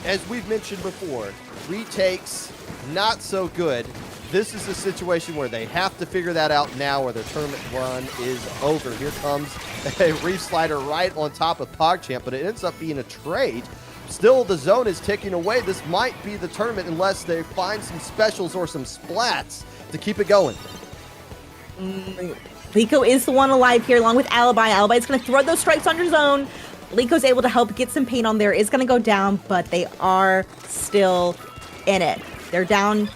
as we've mentioned before, retakes, not so good. this is a situation where they have to figure that out now or their tournament run is over. Here comes a Reef Slider right on top of PogChamp, but it ends up being a trade. Still, the zone is ticking away. This might be the tournament unless they find some specials or some splats to keep it going. Liko is the one alive here along with Alibi. Alibi is going to throw those strikes under zone. Liko's able to help get some paint on there. Is going to go down, but they are still in it. They're down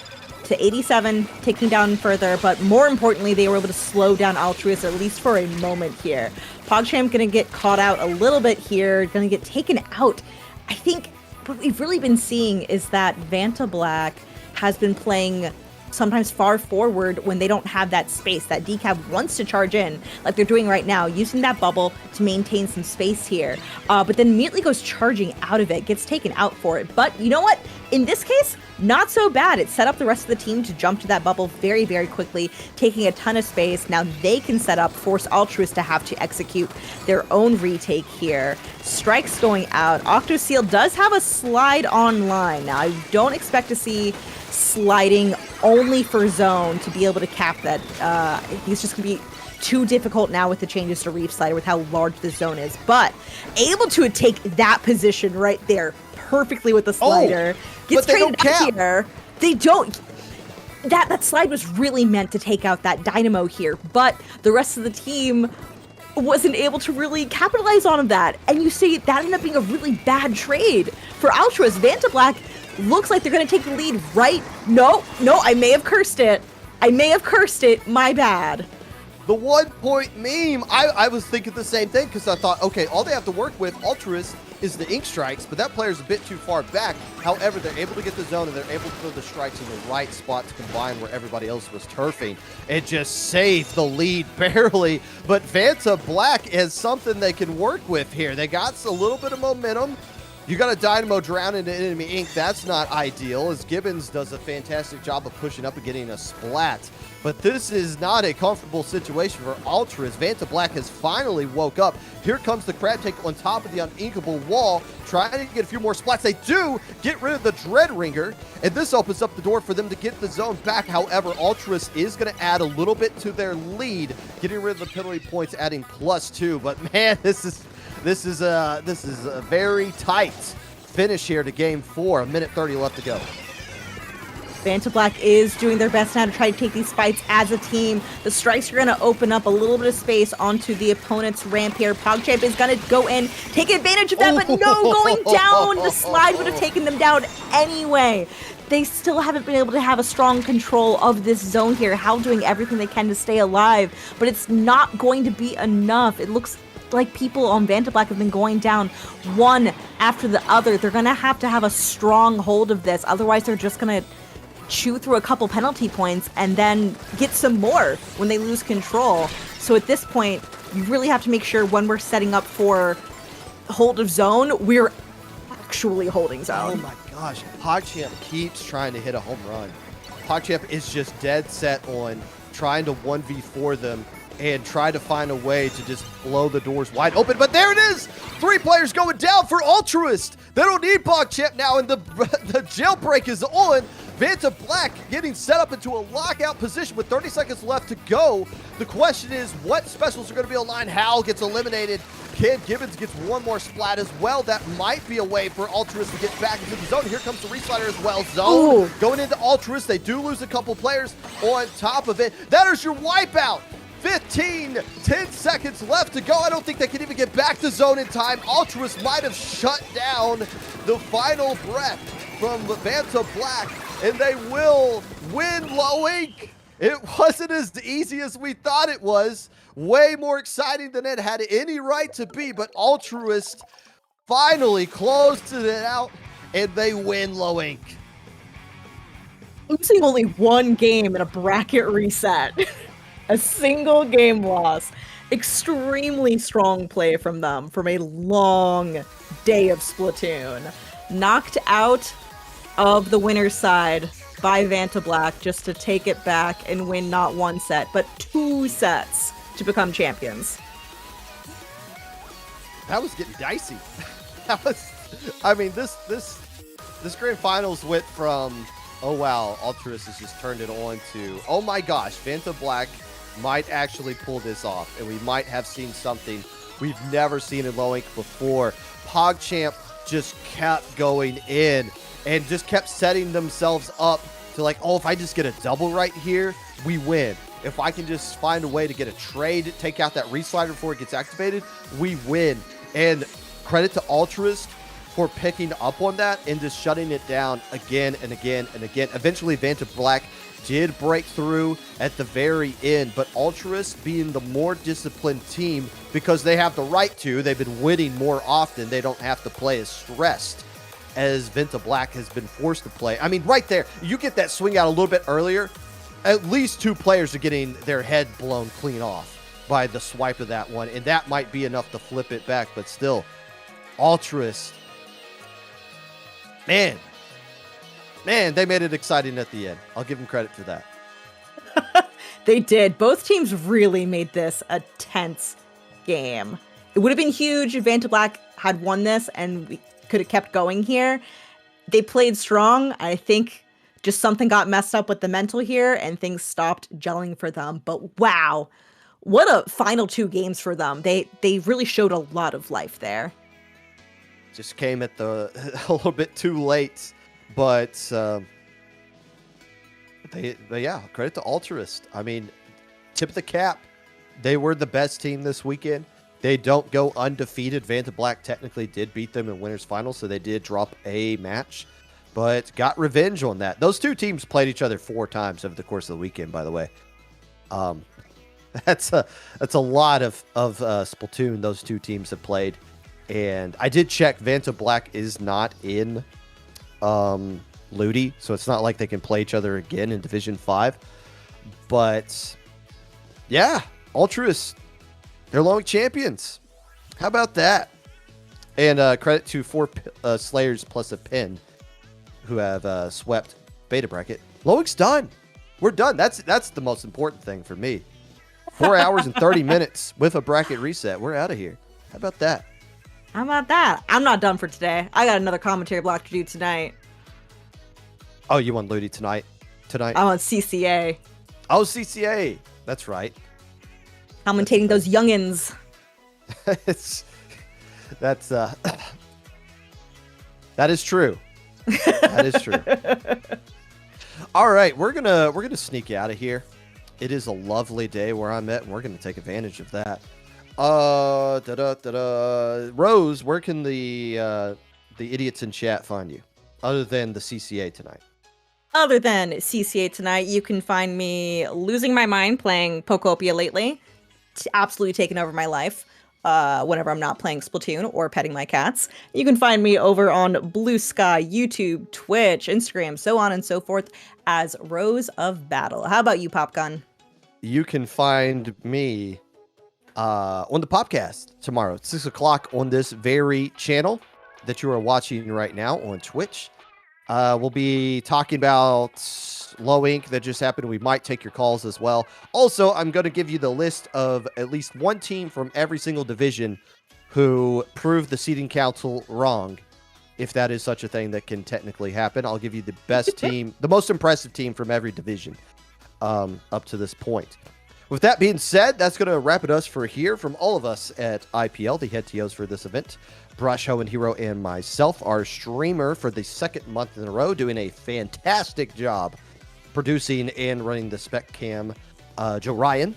to 87, ticking down further, but more importantly, they were able to slow down Altruist, at least for a moment here. PogChamp going to get caught out a little bit here, going to get taken out. I think what we've really been seeing is that Vantablack has been playing sometimes far forward when they don't have that space. That Decaf wants to charge in, like they're doing right now, using that bubble to maintain some space here. But then immediately goes charging out of it, gets taken out for it. But you know what? In this case, not so bad. It set up the rest of the team to jump to that bubble very, very quickly, taking a ton of space. Now they can set up, force Altruist to have to execute their own retake here. Strikes going out. Octoseal does have a slide online. Now I don't expect to see sliding only for zone to be able to cap that. I think it's just going to be too difficult now with the changes to Reef Slider with how large the zone is. But able to take that position right there perfectly with the slider. Gets traded out here. They don't. That slide was really meant to take out that Dynamo here, but the rest of the team wasn't able to really capitalize on that. And you see that ended up being a really bad trade for Altruist. Vantablack looks like they're going to take the lead right. No, I may have cursed it. My bad. The 1 point meme, I was thinking the same thing because I thought, okay, all they have to work with, Altruist, is the ink strikes, but that player's a bit too far back. However, they're able to get the zone and they're able to throw the strikes in the right spot to combine where everybody else was turfing. It just saved the lead barely, but Vantablack is something they can work with here. They got a little bit of momentum. You got a Dynamo drown into enemy ink. That's not ideal, as Gibbons does a fantastic job of pushing up and getting a splat. But this is not a comfortable situation for Altruist. Vantablack has finally woke up. Here comes the crab take on top of the uninkable wall, trying to get a few more splats. They do get rid of the Dread Ringer, and this opens up the door for them to get the zone back. However, Altruist is going to add a little bit to their lead, getting rid of the penalty points, adding +2. But man, this is a very tight finish here to game 4. A minute 30 left to go. Vantablack is doing their best now to try to take these fights as a team. The strikes are going to open up a little bit of space onto the opponent's ramp here. PogChamp is going to go in, take advantage of that, but no, going down. The slide would have taken them down anyway. They still haven't been able to have a strong control of this zone here. Hal doing everything they can to stay alive, but it's not going to be enough. It looks like people on Vantablack have been going down one after the other. They're going to have a strong hold of this. Otherwise, they're just going to chew through a couple penalty points and then get some more when they lose control. So at this point, you really have to make sure when we're setting up for hold of zone, we're actually holding zone. Oh my gosh, PogChamp keeps trying to hit a home run. PogChamp is just dead set on trying to 1v4 them and try to find a way to just blow the doors wide open. But there it is! 3 players going down for Altruist. They don't need PogChamp now, and the jailbreak is on. Vantablack getting set up into a lockout position with 30 seconds left to go. The question is, what specials are going to be online? Hal gets eliminated. Ken Gibbons gets one more splat as well. That might be a way for Altruist to get back into the zone. Here comes the Reslider as well. Zone going into Altruist. They do lose a couple players on top of it. That is your wipeout. 10 seconds left to go. I don't think they can even get back to zone in time. Altruist might have shut down the final breath from Vantablack, and they will win low ink. It wasn't as easy as we thought it was. Way more exciting than it had any right to be, but Altruist finally closed it out, and they win low ink. Losing only one game in a bracket reset. A single game loss. Extremely strong play from them from a long day of Splatoon. Knocked out of the winner's side by Vantablack just to take it back and win not 1 set, but 2 sets to become champions. That was getting dicey. I mean, this grand finals went from Oh, wow. Altruist has just turned it on to, oh my gosh, Vantablack might actually pull this off, and we might have seen something we've never seen in Low Ink before. PogChamp just kept going in and just kept setting themselves up to like, oh, if I just get a double right here, we win. If I can just find a way to get a trade, take out that reslider before it gets activated, we win. And credit to Altruist for picking up on that and just shutting it down again and again and again. Eventually, Vantablack did break through at the very end, but Altruist being the more disciplined team because they have the right to. They've been winning more often. They don't have to play as stressed as Vantablack has been forced to play. I mean, right there, you get that swing out a little bit earlier, at least two players are getting their head blown clean off by the swipe of that one, and that might be enough to flip it back, but still, Altruist, man, they made it exciting at the end. I'll give them credit for that. They did. Both teams really made this a tense game. It would have been huge if Vantablack had won this and we could have kept going here. They played strong. I think just something got messed up with the mental here and things stopped gelling for them. But wow, what a final two games for them. They really showed a lot of life there. Just came at a little bit too late. But yeah, credit to Altruist. I mean, tip of the cap. They were the best team this weekend. They don't go undefeated. Vantablack technically did beat them in winners finals, so they did drop a match, but got revenge on that. Those two teams played each other 4 times over the course of the weekend, by the way. That's a lot of Splatoon those two teams have played. And I did check, Vantablack is not in Ludi, so it's not like they can play each other again in Division 5. But yeah, Altruist, they're Low Ink champions. How about that? And credit to 4 Slayers plus a pin who have swept Beta Bracket. Low Ink's done. We're done. That's the most important thing for me. 4 hours and 30 minutes with a bracket reset. We're out of here. How about that? How about that? I'm not done for today. I got another commentary block to do tonight. Oh, you want Ludi tonight? I'm on CCA. Oh, CCA. That's right. Commentating those youngins. That is true. That is true. All right, we're gonna sneak out of here. It is a lovely day where I'm at, and we're gonna take advantage of that. Rose, where can the idiots in chat find you, other than the CCA tonight? Other than CCA tonight, you can find me losing my mind playing Pokopia lately. It's absolutely taken over my life whenever I'm not playing Splatoon or petting my cats. You can find me over on Blue Sky, YouTube, Twitch, Instagram, so on and so forth as Rose of Battle. How about you, Popgun? You can find me on the podcast tomorrow at 6 o'clock on this very channel that you are watching right now on Twitch. We'll be talking about Low Ink that just happened. We might take your calls as well. Also, I'm going to give you the list of at least one team from every single division who proved the seeding council wrong, if that is such a thing that can technically happen. I'll give you the best team, the most impressive team from every division up to this point. With that being said, that's going to wrap it us for here. From all of us at IPL, the head TOs for this event, Brush, Ho, and Hero, and myself, our streamer for the second month in a row, doing a fantastic job producing and running the Spec Cam, Joe Ryan,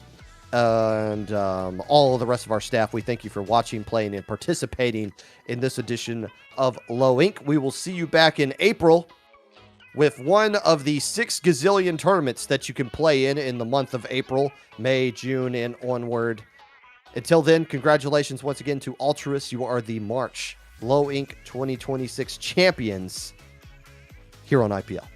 and all of the rest of our staff. We thank you for watching, playing, and participating in this edition of Low Ink. We will see you back in April with one of the 6 gazillion tournaments that you can play in the month of April, May, June, and onward. Until then, congratulations once again to Altruist. You are the March Low Ink 2026 champions here on IPL.